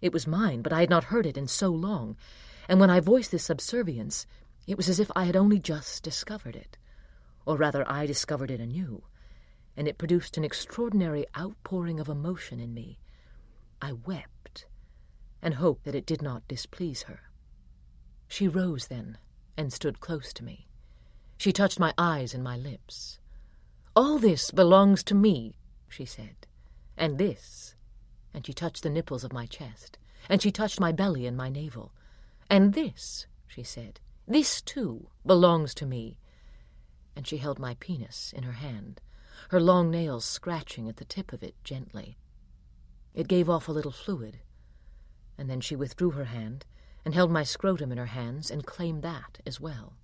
It was mine, but I had not heard it in so long, and when I voiced this subservience, it was as if I had only just discovered it, or rather I discovered it anew, and it produced an extraordinary outpouring of emotion in me. I wept, and hoped that it did not displease her. She rose then, and stood close to me. She touched my eyes and my lips. "All this belongs to me," she said, "and this," and she touched the nipples of my chest, and she touched my belly and my navel, "and this," she said, "this too belongs to me," and she held my penis in her hand, her long nails scratching at the tip of it gently. It gave off a little fluid, and then she withdrew her hand and held my scrotum in her hands and claimed that as well.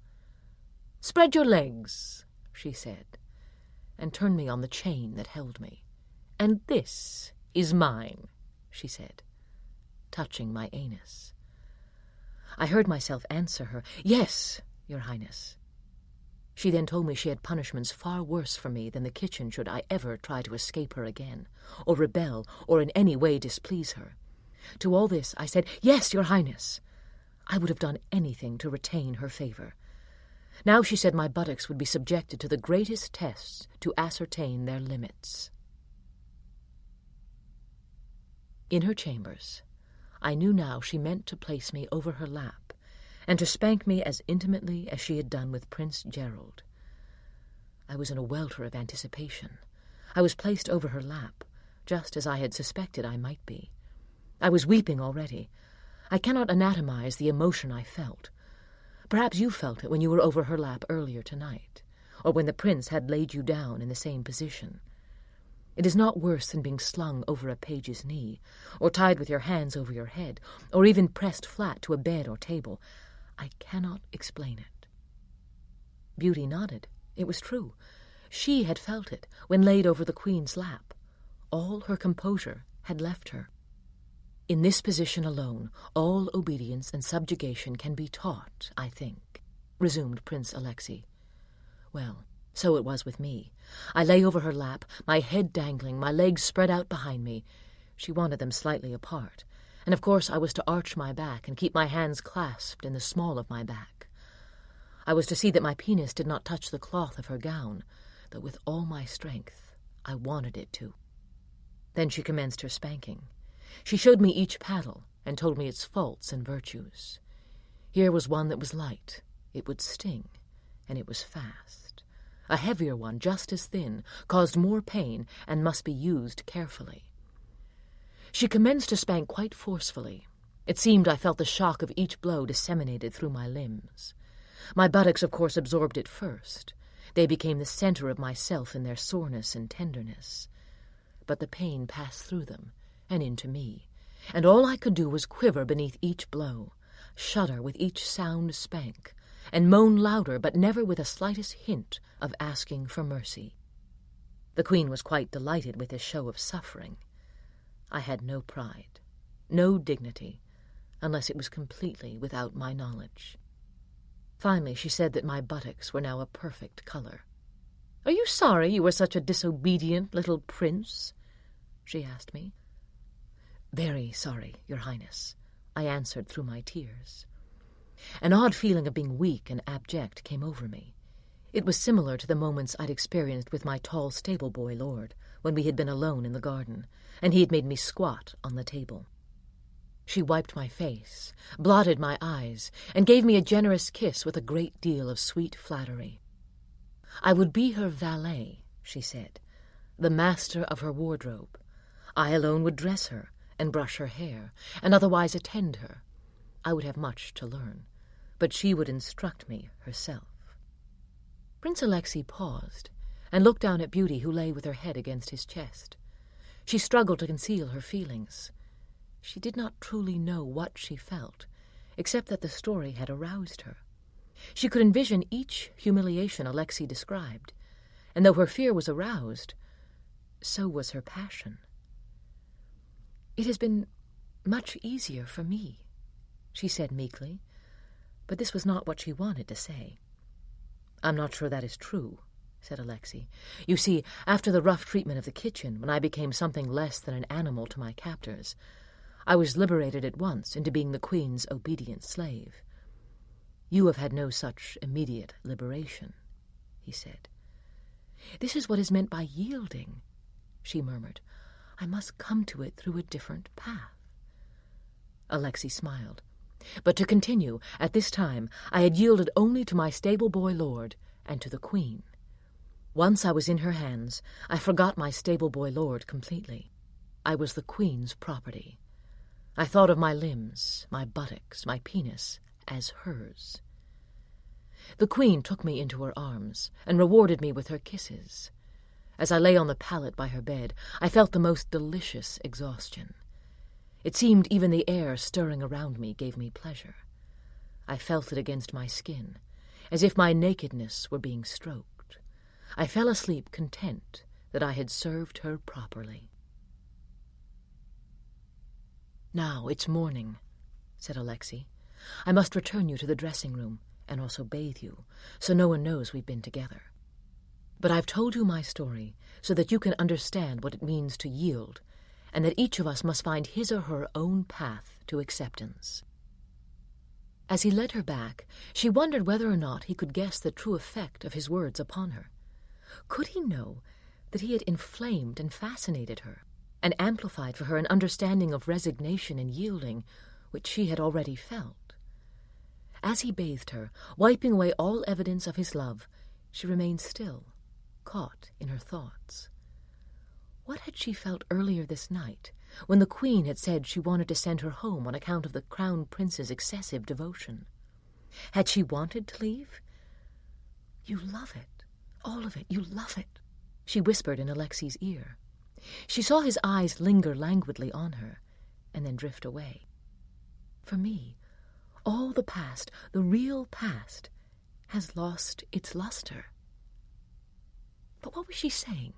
"Spread your legs," she said, and turned me on the chain that held me. "And this is mine," she said, touching my anus. I heard myself answer her, "Yes, Your Highness." She then told me she had punishments far worse for me than the kitchen should I ever try to escape her again, or rebel, or in any way displease her. To all this I said, "Yes, Your Highness." I would have done anything to retain her favor. Now she said my buttocks would be subjected to the greatest tests to ascertain their limits. In her chambers, I knew now she meant to place me over her lap, and to spank me as intimately as she had done with Prince Gerald. I was in a welter of anticipation. I was placed over her lap, just as I had suspected I might be. I was weeping already. I cannot anatomize the emotion I felt. Perhaps you felt it when you were over her lap earlier tonight, or when the prince had laid you down in the same position. It is not worse than being slung over a page's knee, or tied with your hands over your head, or even pressed flat to a bed or table. I cannot explain it. Beauty nodded. It was true. She had felt it when laid over the queen's lap. All her composure had left her. In this position alone, all obedience and subjugation can be taught, I think, resumed Prince Alexei. Well, so it was with me. I lay over her lap, my head dangling, my legs spread out behind me. She wanted them slightly apart, and of course I was to arch my back and keep my hands clasped in the small of my back. I was to see that my penis did not touch the cloth of her gown, though with all my strength I wanted it to. Then she commenced her spanking. She showed me each paddle and told me its faults and virtues. Here was one that was light. It would sting, and it was fast. A heavier one, just as thin, caused more pain and must be used carefully. She commenced to spank quite forcefully. It seemed I felt the shock of each blow disseminated through my limbs. My buttocks, of course, absorbed it first. They became the center of myself in their soreness and tenderness. But the pain passed through them and into me, and all I could do was quiver beneath each blow, shudder with each sound spank, and moan louder, but never with the slightest hint of asking for mercy. The queen was quite delighted with this show of suffering. I had no pride, no dignity, unless it was completely without my knowledge. Finally she said that my buttocks were now a perfect color. "Are you sorry you were such a disobedient little prince?" she asked me. "Very sorry, Your Highness," I answered through my tears. An odd feeling of being weak and abject came over me. It was similar to the moments I'd experienced with my tall stable-boy lord, when we had been alone in the garden, and he had made me squat on the table. She wiped my face, blotted my eyes, and gave me a generous kiss with a great deal of sweet flattery. I would be her valet, she said, the master of her wardrobe. I alone would dress her, and brush her hair, and otherwise attend her. I would have much to learn, but she would instruct me herself. Prince Alexei paused, and looked down at Beauty, who lay with her head against his chest. She struggled to conceal her feelings. She did not truly know what she felt, except that the story had aroused her. She could envision each humiliation Alexei described, and though her fear was aroused, so was her passion. "It has been much easier for me," she said meekly, but this was not what she wanted to say. "I'm not sure that is true," said Alexei. "You see, after the rough treatment of the kitchen, when I became something less than an animal to my captors, I was liberated at once into being the Queen's obedient slave. You have had no such immediate liberation," he said. "This is what is meant by yielding," she murmured. "I must come to it through a different path." Alexei smiled. But to continue, at this time I had yielded only to my stable-boy lord and to the queen. Once I was in her hands, I forgot my stable-boy lord completely. I was the queen's property. I thought of my limbs, my buttocks, my penis, as hers. The queen took me into her arms and rewarded me with her kisses. As I lay on the pallet by her bed, I felt the most delicious exhaustion. It seemed even the air stirring around me gave me pleasure. I felt it against my skin, as if my nakedness were being stroked. I fell asleep content that I had served her properly. "Now it's morning," said Alexei. "I must return you to the dressing-room and also bathe you, so no one knows we've been together. But I've told you my story so that you can understand what it means to yield, and that each of us must find his or her own path to acceptance." As he led her back, she wondered whether or not he could guess the true effect of his words upon her. Could he know that he had inflamed and fascinated her, and amplified for her an understanding of resignation and yielding which she had already felt? As he bathed her, wiping away all evidence of his love, she remained still, caught in her thoughts. What had she felt earlier this night, when the queen had said she wanted to send her home on account of the crown prince's excessive devotion? Had she wanted to leave? "You love it, all of it, you love it," she whispered in Alexei's ear. She saw his eyes linger languidly on her, and then drift away. "For me, all the past, the real past, has lost its luster." But what was she saying?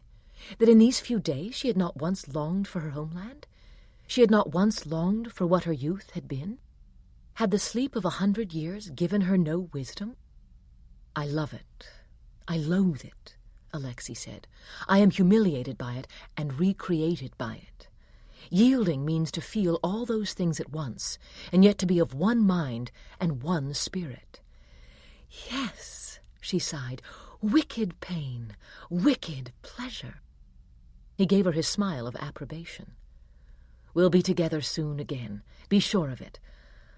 That in these few days she had not once longed for her homeland? She had not once longed for what her youth had been? Had the sleep of 100 years given her no wisdom? "I love it. I loathe it," Alexei said. "I am humiliated by it and recreated by it. Yielding means to feel all those things at once, and yet to be of one mind and one spirit." "Yes," she sighed, "wicked pain, wicked pleasure." He gave her his smile of approbation. "We'll be together soon again, be sure of it.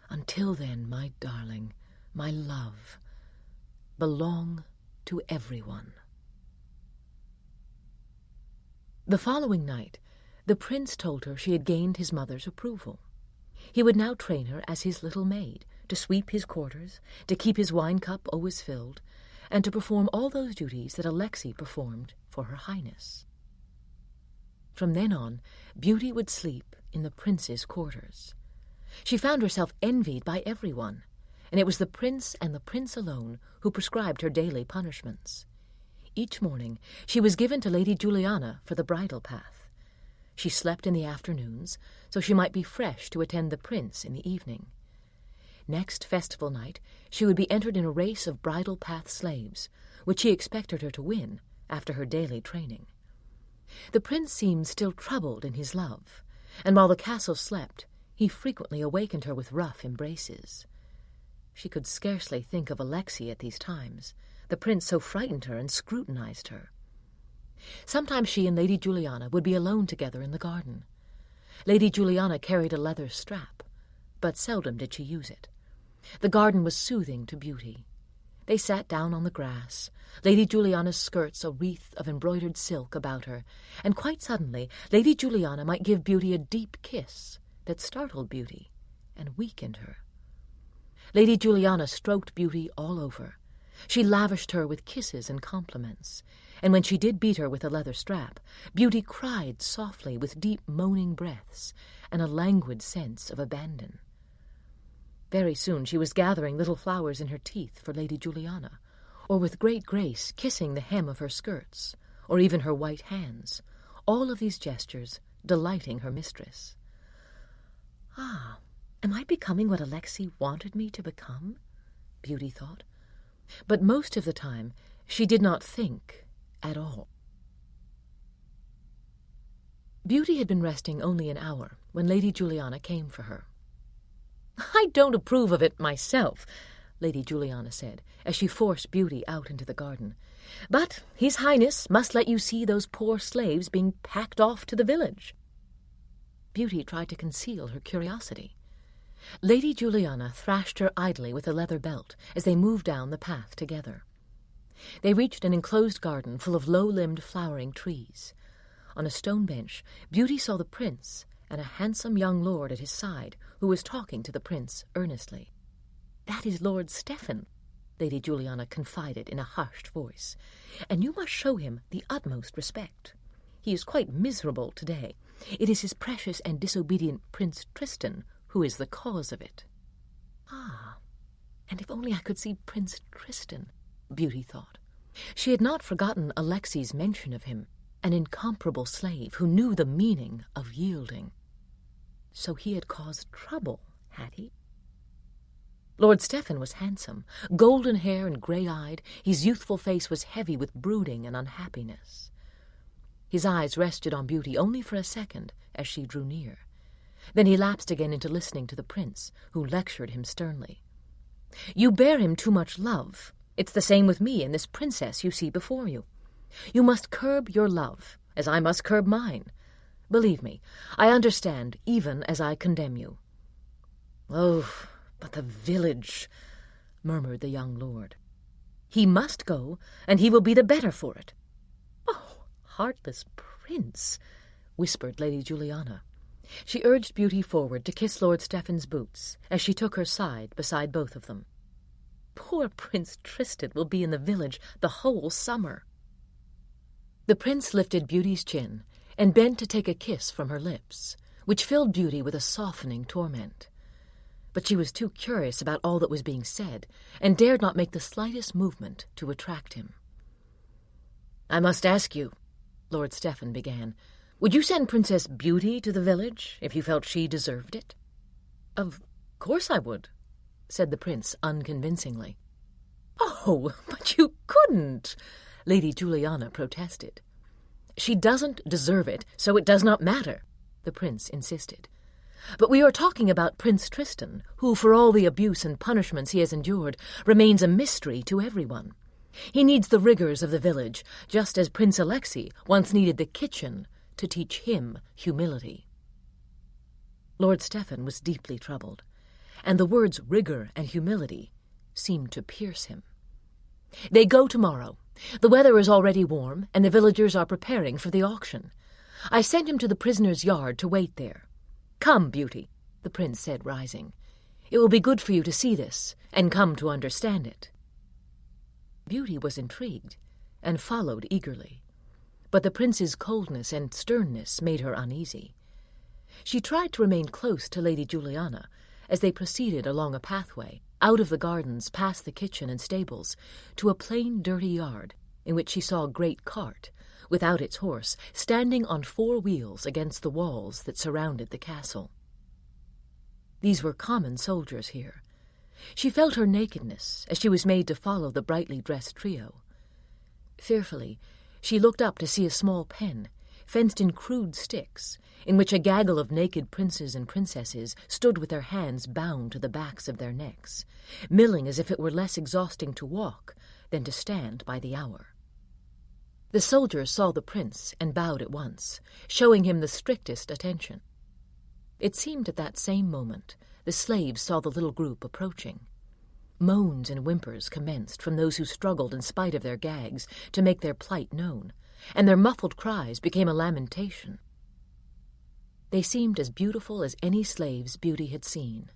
Until then, my darling, my love, belong to everyone." The following night, the prince told her she had gained his mother's approval. He would now train her as his little maid, to sweep his quarters, to keep his wine-cup always filled, and to perform all those duties that Alexei performed for her highness. From then on, Beauty would sleep in the prince's quarters. She found herself envied by everyone, and it was the prince and the prince alone who prescribed her daily punishments. Each morning she was given to Lady Juliana for the bridal path. She slept in the afternoons, so she might be fresh to attend the prince in the evening. Next festival night she would be entered in a race of bridal path slaves, which he expected her to win after her daily training. The prince seemed still troubled in his love, and while the castle slept, he frequently awakened her with rough embraces. She could scarcely think of Alexei at these times. The prince so frightened her and scrutinized her. Sometimes she and Lady Juliana would be alone together in the garden. Lady Juliana carried a leather strap, but seldom did she use it. The garden was soothing to Beauty. They sat down on the grass, Lady Juliana's skirts a wreath of embroidered silk about her, and quite suddenly Lady Juliana might give Beauty a deep kiss that startled Beauty and weakened her. Lady Juliana stroked Beauty all over. She lavished her with kisses and compliments, and when she did beat her with a leather strap, Beauty cried softly with deep moaning breaths and a languid sense of abandon. Very soon she was gathering little flowers in her teeth for Lady Juliana, or with great grace kissing the hem of her skirts, or even her white hands, all of these gestures delighting her mistress. "Ah, am I becoming what Alexei wanted me to become?" Beauty thought. But most of the time she did not think at all. Beauty had been resting only an hour when Lady Juliana came for her. "I don't approve of it myself," Lady Juliana said, as she forced Beauty out into the garden. "But His Highness must let you see those poor slaves being packed off to the village." Beauty tried to conceal her curiosity. Lady Juliana thrashed her idly with a leather belt as they moved down the path together. They reached an enclosed garden full of low-limbed flowering trees. On a stone bench, Beauty saw the prince and a handsome young lord at his side, who was talking to the prince earnestly. "That is Lord Stephen," Lady Juliana confided in a hushed voice, "and you must show him the utmost respect. He is quite miserable today. It is his precious and disobedient Prince Tristan who is the cause of it." "Ah, and if only I could see Prince Tristan," Beauty thought. She had not forgotten Alexi's mention of him, an incomparable slave who knew the meaning of yielding. So he had caused trouble, had he? Lord Stephen was handsome, golden hair and grey-eyed. His youthful face was heavy with brooding and unhappiness. His eyes rested on Beauty only for a second as she drew near. Then he lapsed again into listening to the prince, who lectured him sternly. "You bear him too much love. It's the same with me and this princess you see before you. You must curb your love, as I must curb mine. Believe me, I understand, even as I condemn you." "Oh, but the village," murmured the young lord. "He must go, and he will be the better for it." "Oh, heartless prince," whispered Lady Juliana. She urged Beauty forward to kiss Lord Stephen's boots, as she took her side beside both of them. "Poor Prince Tristan will be in the village the whole summer." The prince lifted Beauty's chin and bent to take a kiss from her lips, which filled Beauty with a softening torment. But she was too curious about all that was being said, and dared not make the slightest movement to attract him. "I must ask you," Lord Stephen began, "would you send Princess Beauty to the village if you felt she deserved it?" "Of course I would," said the prince unconvincingly. "Oh, but you couldn't," Lady Juliana protested. "She doesn't deserve it, so it does not matter," the prince insisted. "But we are talking about Prince Tristan, who, for all the abuse and punishments he has endured, remains a mystery to everyone. He needs the rigors of the village, just as Prince Alexei once needed the kitchen to teach him humility." Lord Stephen was deeply troubled, and the words rigor and humility seemed to pierce him. "They go tomorrow. The weather is already warm, and the villagers are preparing for the auction. I sent him to the prisoner's yard to wait there. Come, Beauty," the prince said, rising. "It will be good for you to see this, and come to understand it." Beauty was intrigued, and followed eagerly. But the prince's coldness and sternness made her uneasy. She tried to remain close to Lady Juliana as they proceeded along a pathway, out of the gardens, past the kitchen and stables, to a plain, dirty yard, in which she saw a great cart, without its horse, standing on 4 wheels against the walls that surrounded the castle. These were common soldiers here. She felt her nakedness as she was made to follow the brightly dressed trio. Fearfully, she looked up to see a small pen, fenced in crude sticks, in which a gaggle of naked princes and princesses stood with their hands bound to the backs of their necks, milling as if it were less exhausting to walk than to stand by the hour. The soldiers saw the prince and bowed at once, showing him the strictest attention. It seemed at that same moment the slaves saw the little group approaching. Moans and whimpers commenced from those who struggled in spite of their gags to make their plight known, and their muffled cries became a lamentation. They seemed as beautiful as any slaves Beauty had seen.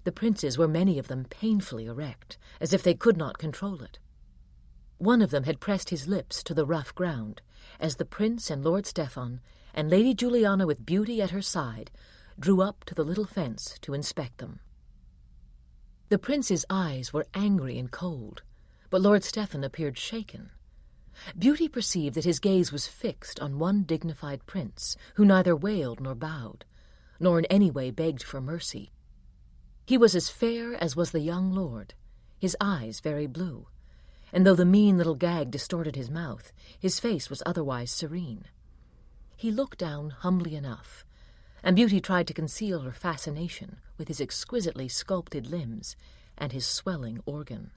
The princes were many of them painfully erect, as if they could not control it. One of them had pressed his lips to the rough ground, as the prince and Lord Stephen, and Lady Juliana with Beauty at her side, drew up to the little fence to inspect them. The prince's eyes were angry and cold, but Lord Stephen appeared shaken. Beauty perceived that his gaze was fixed on one dignified prince, who neither wailed nor bowed, nor in any way begged for mercy. He was as fair as was the young lord, his eyes very blue, and though the mean little gag distorted his mouth, his face was otherwise serene. He looked down humbly enough, and Beauty tried to conceal her fascination with his exquisitely sculpted limbs and his swelling organ.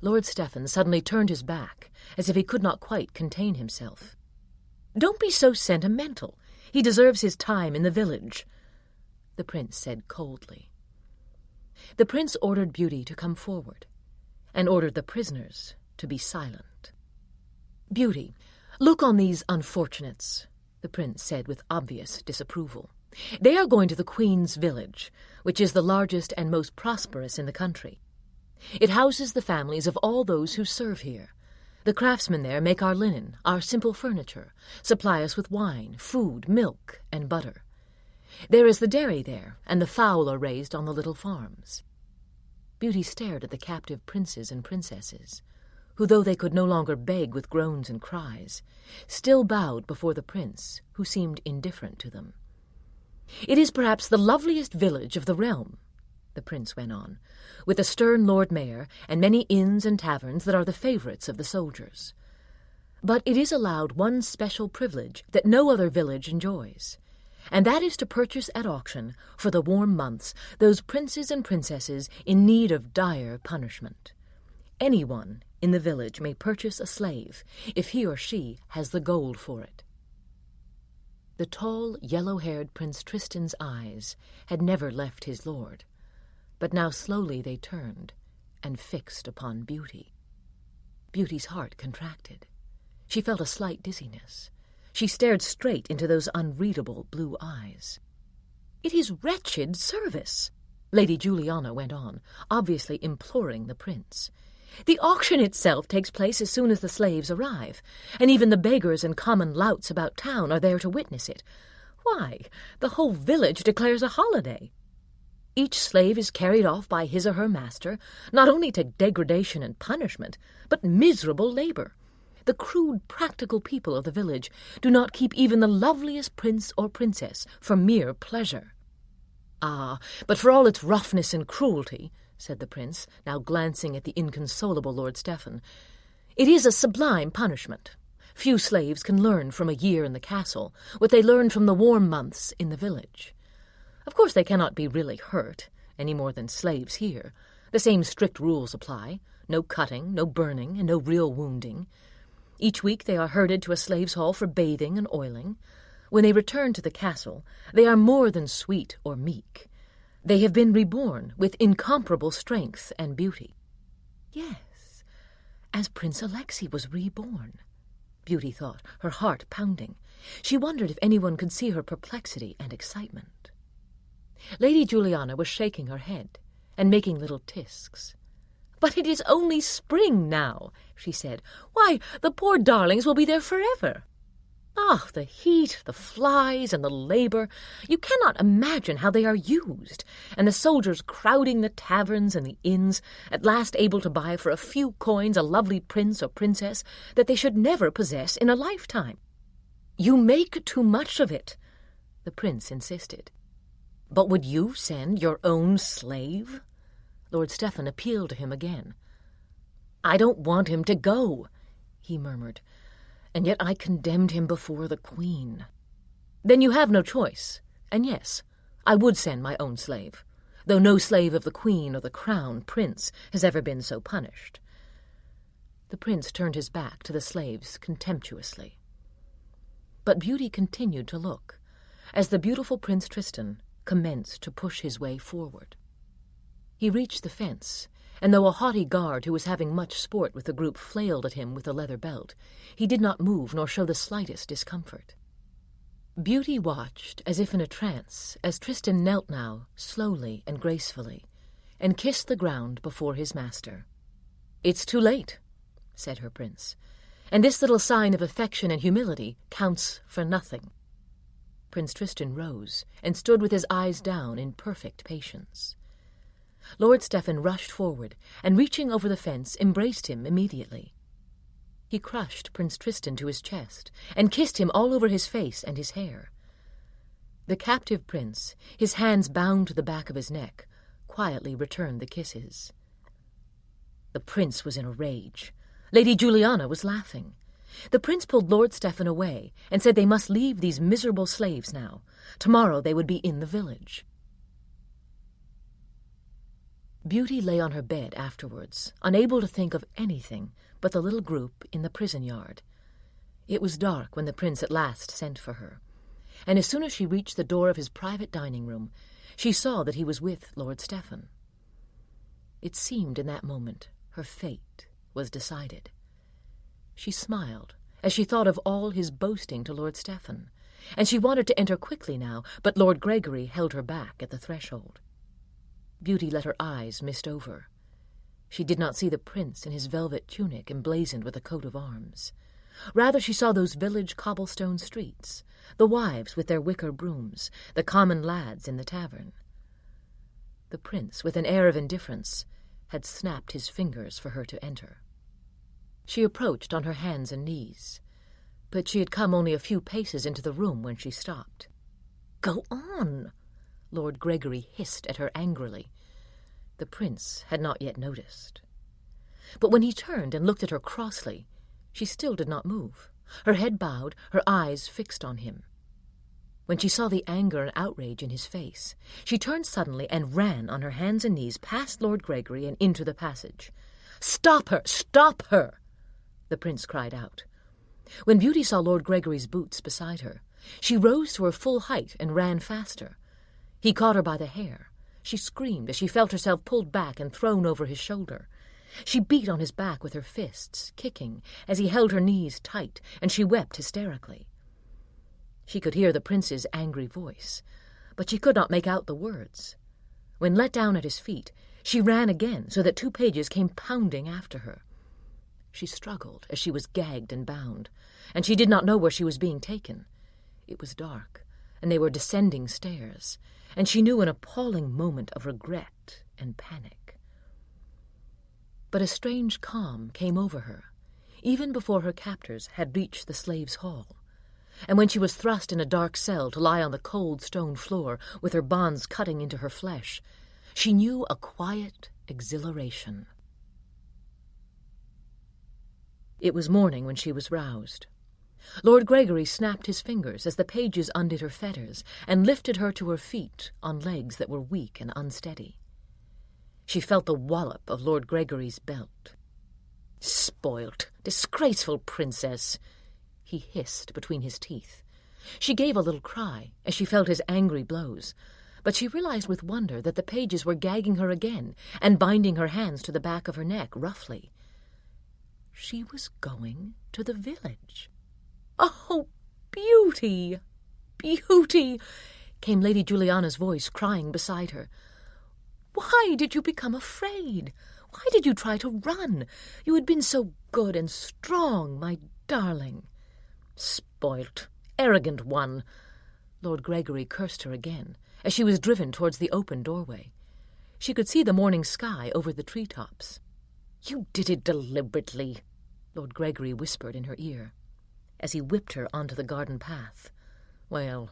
Lord Stephen suddenly turned his back, as if he could not quite contain himself. "Don't be so sentimental. He deserves his time in the village." the prince said coldly. The prince ordered Beauty to come forward, and ordered the prisoners to be silent. "Beauty, look on these unfortunates," the prince said with obvious disapproval. "They are going to the Queen's village, which is the largest and most prosperous in the country. It houses the families of all those who serve here. The craftsmen there make our linen, our simple furniture, supply us with wine, food, milk, and butter. There is the dairy there, and the fowl are raised on the little farms." Beauty stared at the captive princes and princesses, who, though they could no longer beg with groans and cries, still bowed before the prince, who seemed indifferent to them. "It is perhaps the loveliest village of the realm," the prince went on, "with a stern Lord Mayor and many inns and taverns that are the favourites of the soldiers. But it is allowed one special privilege that no other village enjoys, and that is to purchase at auction, for the warm months, those princes and princesses in need of dire punishment. Anyone in the village may purchase a slave, if he or she has the gold for it." The tall, yellow-haired Prince Tristan's eyes had never left his lord, but now slowly they turned and fixed upon Beauty. Beauty's heart contracted. She felt a slight dizziness. She stared straight into those unreadable blue eyes. "It is wretched service," Lady Juliana went on, obviously imploring the prince. "The auction itself takes place as soon as the slaves arrive, and even the beggars and common louts about town are there to witness it. Why, the whole village declares a holiday. Each slave is carried off by his or her master, not only to degradation and punishment, but miserable labor. The crude, practical people of the village do not keep even the loveliest prince or princess for mere pleasure." "Ah, but for all its roughness and cruelty," said the prince, now glancing at the inconsolable Lord Stephen, "it is a sublime punishment. Few slaves can learn from a year in the castle what they learn from the warm months in the village. Of course they cannot be really hurt, any more than slaves here. The same strict rules apply: no cutting, no burning, and no real wounding. Each week they are herded to a slaves' hall for bathing and oiling. When they return to the castle, they are more than sweet or meek. They have been reborn with incomparable strength and beauty." Yes, as Prince Alexei was reborn, Beauty thought, her heart pounding. She wondered if anyone could see her perplexity and excitement. Lady Juliana was shaking her head and making little tisks. "But it is only spring now," she said. "Why, the poor darlings will be there forever. Ah, the heat, the flies, and the labor. You cannot imagine how they are used, and the soldiers crowding the taverns and the inns, at last able to buy for a few coins a lovely prince or princess that they should never possess in a lifetime." "You make too much of it," the prince insisted. "But would you send your own slave?" Lord Stephen appealed to him again. "I don't want him to go," he murmured, "and yet I condemned him before the Queen." "Then you have no choice, and yes, I would send my own slave, though no slave of the Queen or the Crown Prince has ever been so punished." The prince turned his back to the slaves contemptuously. But Beauty continued to look, as the beautiful Prince Tristan commenced to push his way forward. He reached the fence, and though a haughty guard who was having much sport with the group flailed at him with a leather belt, he did not move nor show the slightest discomfort. Beauty watched, as if in a trance, as Tristan knelt now, slowly and gracefully, and kissed the ground before his master. "It's too late," said her prince, "and this little sign of affection and humility counts for nothing." Prince Tristan rose and stood with his eyes down in perfect patience. Lord Stephen rushed forward, and reaching over the fence, embraced him immediately. He crushed Prince Tristan to his chest, and kissed him all over his face and his hair. The captive prince, his hands bound to the back of his neck, quietly returned the kisses. The prince was in a rage. Lady Juliana was laughing. The prince pulled Lord Stephen away, and said they must leave these miserable slaves now. Tomorrow they would be in the village. Beauty lay on her bed afterwards, unable to think of anything but the little group in the prison yard. It was dark when the prince at last sent for her, and as soon as she reached the door of his private dining room, She saw that he was with Lord Stephen. It seemed in that moment her fate was decided. She smiled as she thought of all his boasting to Lord Stephen, and she wanted to enter quickly now, but Lord Gregory held her back at the threshold. Beauty let her eyes mist over. She did not see the prince in his velvet tunic emblazoned with a coat of arms. Rather she saw those village cobblestone streets, the wives with their wicker brooms, the common lads in the tavern. The prince, with an air of indifference, had snapped his fingers for her to enter. She approached on her hands and knees, but she had come only a few paces into the room when she stopped. "Go on!" Lord Gregory hissed at her angrily. The prince had not yet noticed. But when he turned and looked at her crossly, she still did not move, her head bowed, her eyes fixed on him. When she saw the anger and outrage in his face, she turned suddenly and ran on her hands and knees past Lord Gregory and into the passage. "Stop her! Stop her!" the prince cried out. When Beauty saw Lord Gregory's boots beside her, she rose to her full height and ran faster. He caught her by the hair. She screamed as she felt herself pulled back and thrown over his shoulder. She beat on his back with her fists, kicking, as he held her knees tight, and she wept hysterically. She could hear the prince's angry voice, but she could not make out the words. When let down at his feet, she ran again so that 2 pages came pounding after her. She struggled as she was gagged and bound, and she did not know where she was being taken. It was dark, and they were descending stairs, and she knew an appalling moment of regret and panic. But a strange calm came over her, even before her captors had reached the slaves' hall, and when she was thrust in a dark cell to lie on the cold stone floor with her bonds cutting into her flesh, she knew a quiet exhilaration. It was morning when she was roused. Lord Gregory snapped his fingers as the pages undid her fetters and lifted her to her feet on legs that were weak and unsteady. She felt the wallop of Lord Gregory's belt. "Spoilt, disgraceful princess!" he hissed between his teeth. She gave a little cry as she felt his angry blows, but she realized with wonder that the pages were gagging her again and binding her hands to the back of her neck roughly. She was going to the village. "Oh, Beauty! Beauty!" came Lady Juliana's voice crying beside her. "Why did you become afraid? Why did you try to run? You had been so good and strong, my darling." "Spoilt, arrogant one!" Lord Gregory cursed her again as she was driven towards the open doorway. She could see the morning sky over the treetops. "You did it deliberately," Lord Gregory whispered in her ear, as he whipped her onto the garden path. "Well,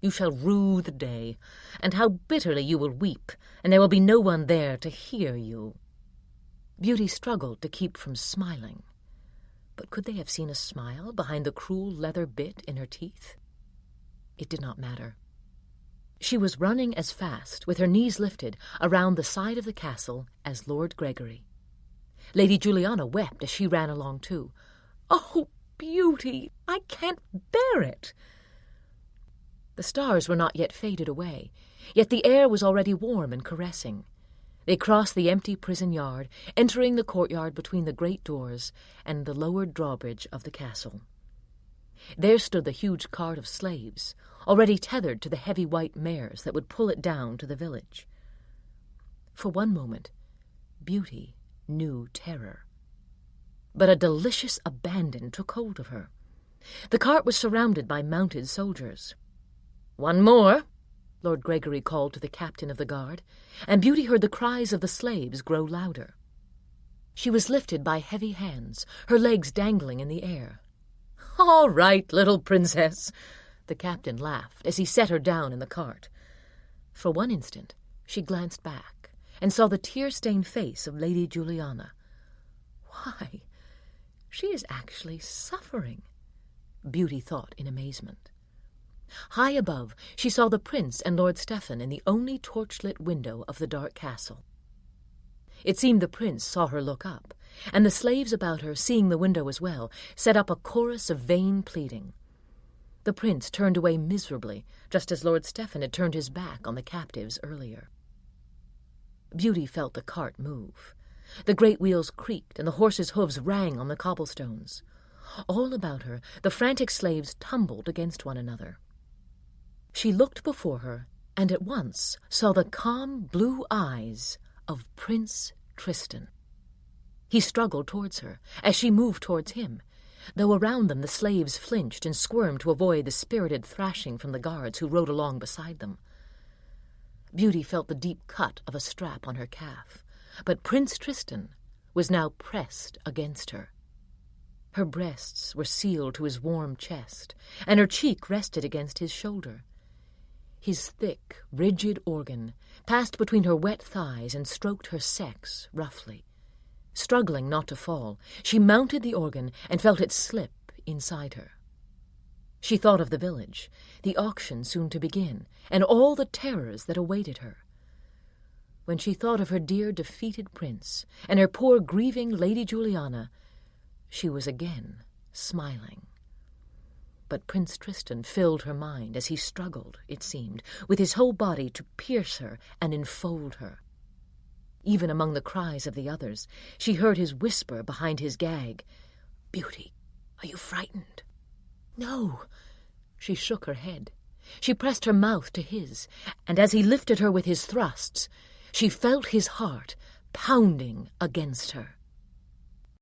you shall rue the day, and how bitterly you will weep, and there will be no one there to hear you." Beauty struggled to keep from smiling, but could they have seen a smile behind the cruel leather bit in her teeth? It did not matter. She was running as fast, with her knees lifted, around the side of the castle as Lord Gregory. Lady Juliana wept as she ran along too. "Oh, Beauty, I can't bear it." The stars were not yet faded away, yet the air was already warm and caressing. They crossed the empty prison yard, entering the courtyard between the great doors and the lowered drawbridge of the castle. There stood the huge cart of slaves, already tethered to the heavy white mares that would pull it down to the village. For one moment, Beauty knew terror. But a delicious abandon took hold of her. The cart was surrounded by mounted soldiers. "One more," Lord Gregory called to the captain of the guard, and Beauty heard the cries of the slaves grow louder. She was lifted by heavy hands, her legs dangling in the air. "All right, little princess," the captain laughed as he set her down in the cart. For one instant she glanced back and saw the tear-stained face of Lady Juliana. "Why, she is actually suffering," Beauty thought in amazement. High above, she saw the prince and Lord Stephen in the only torch-lit window of the dark castle. It seemed the prince saw her look up, and the slaves about her, seeing the window as well, set up a chorus of vain pleading. The prince turned away miserably, just as Lord Stephen had turned his back on the captives earlier. Beauty felt the cart move. The great wheels creaked, and the horses' hooves rang on the cobblestones. All about her, the frantic slaves tumbled against one another. She looked before her, and at once saw the calm blue eyes of Prince Tristan. He struggled towards her, as she moved towards him, though around them the slaves flinched and squirmed to avoid the spirited thrashing from the guards who rode along beside them. Beauty felt the deep cut of a strap on her calf, but Prince Tristan was now pressed against her. Her breasts were sealed to his warm chest, and her cheek rested against his shoulder. His thick, rigid organ passed between her wet thighs and stroked her sex roughly. Struggling not to fall, she mounted the organ and felt it slip inside her. She thought of the village, the auction soon to begin, and all the terrors that awaited her. When she thought of her dear defeated prince and her poor grieving Lady Juliana, she was again smiling. But Prince Tristan filled her mind as he struggled, it seemed, with his whole body to pierce her and enfold her. Even among the cries of the others, she heard his whisper behind his gag, "Beauty, are you frightened?" "No." She shook her head. She pressed her mouth to his, and as he lifted her with his thrusts, she felt his heart pounding against her.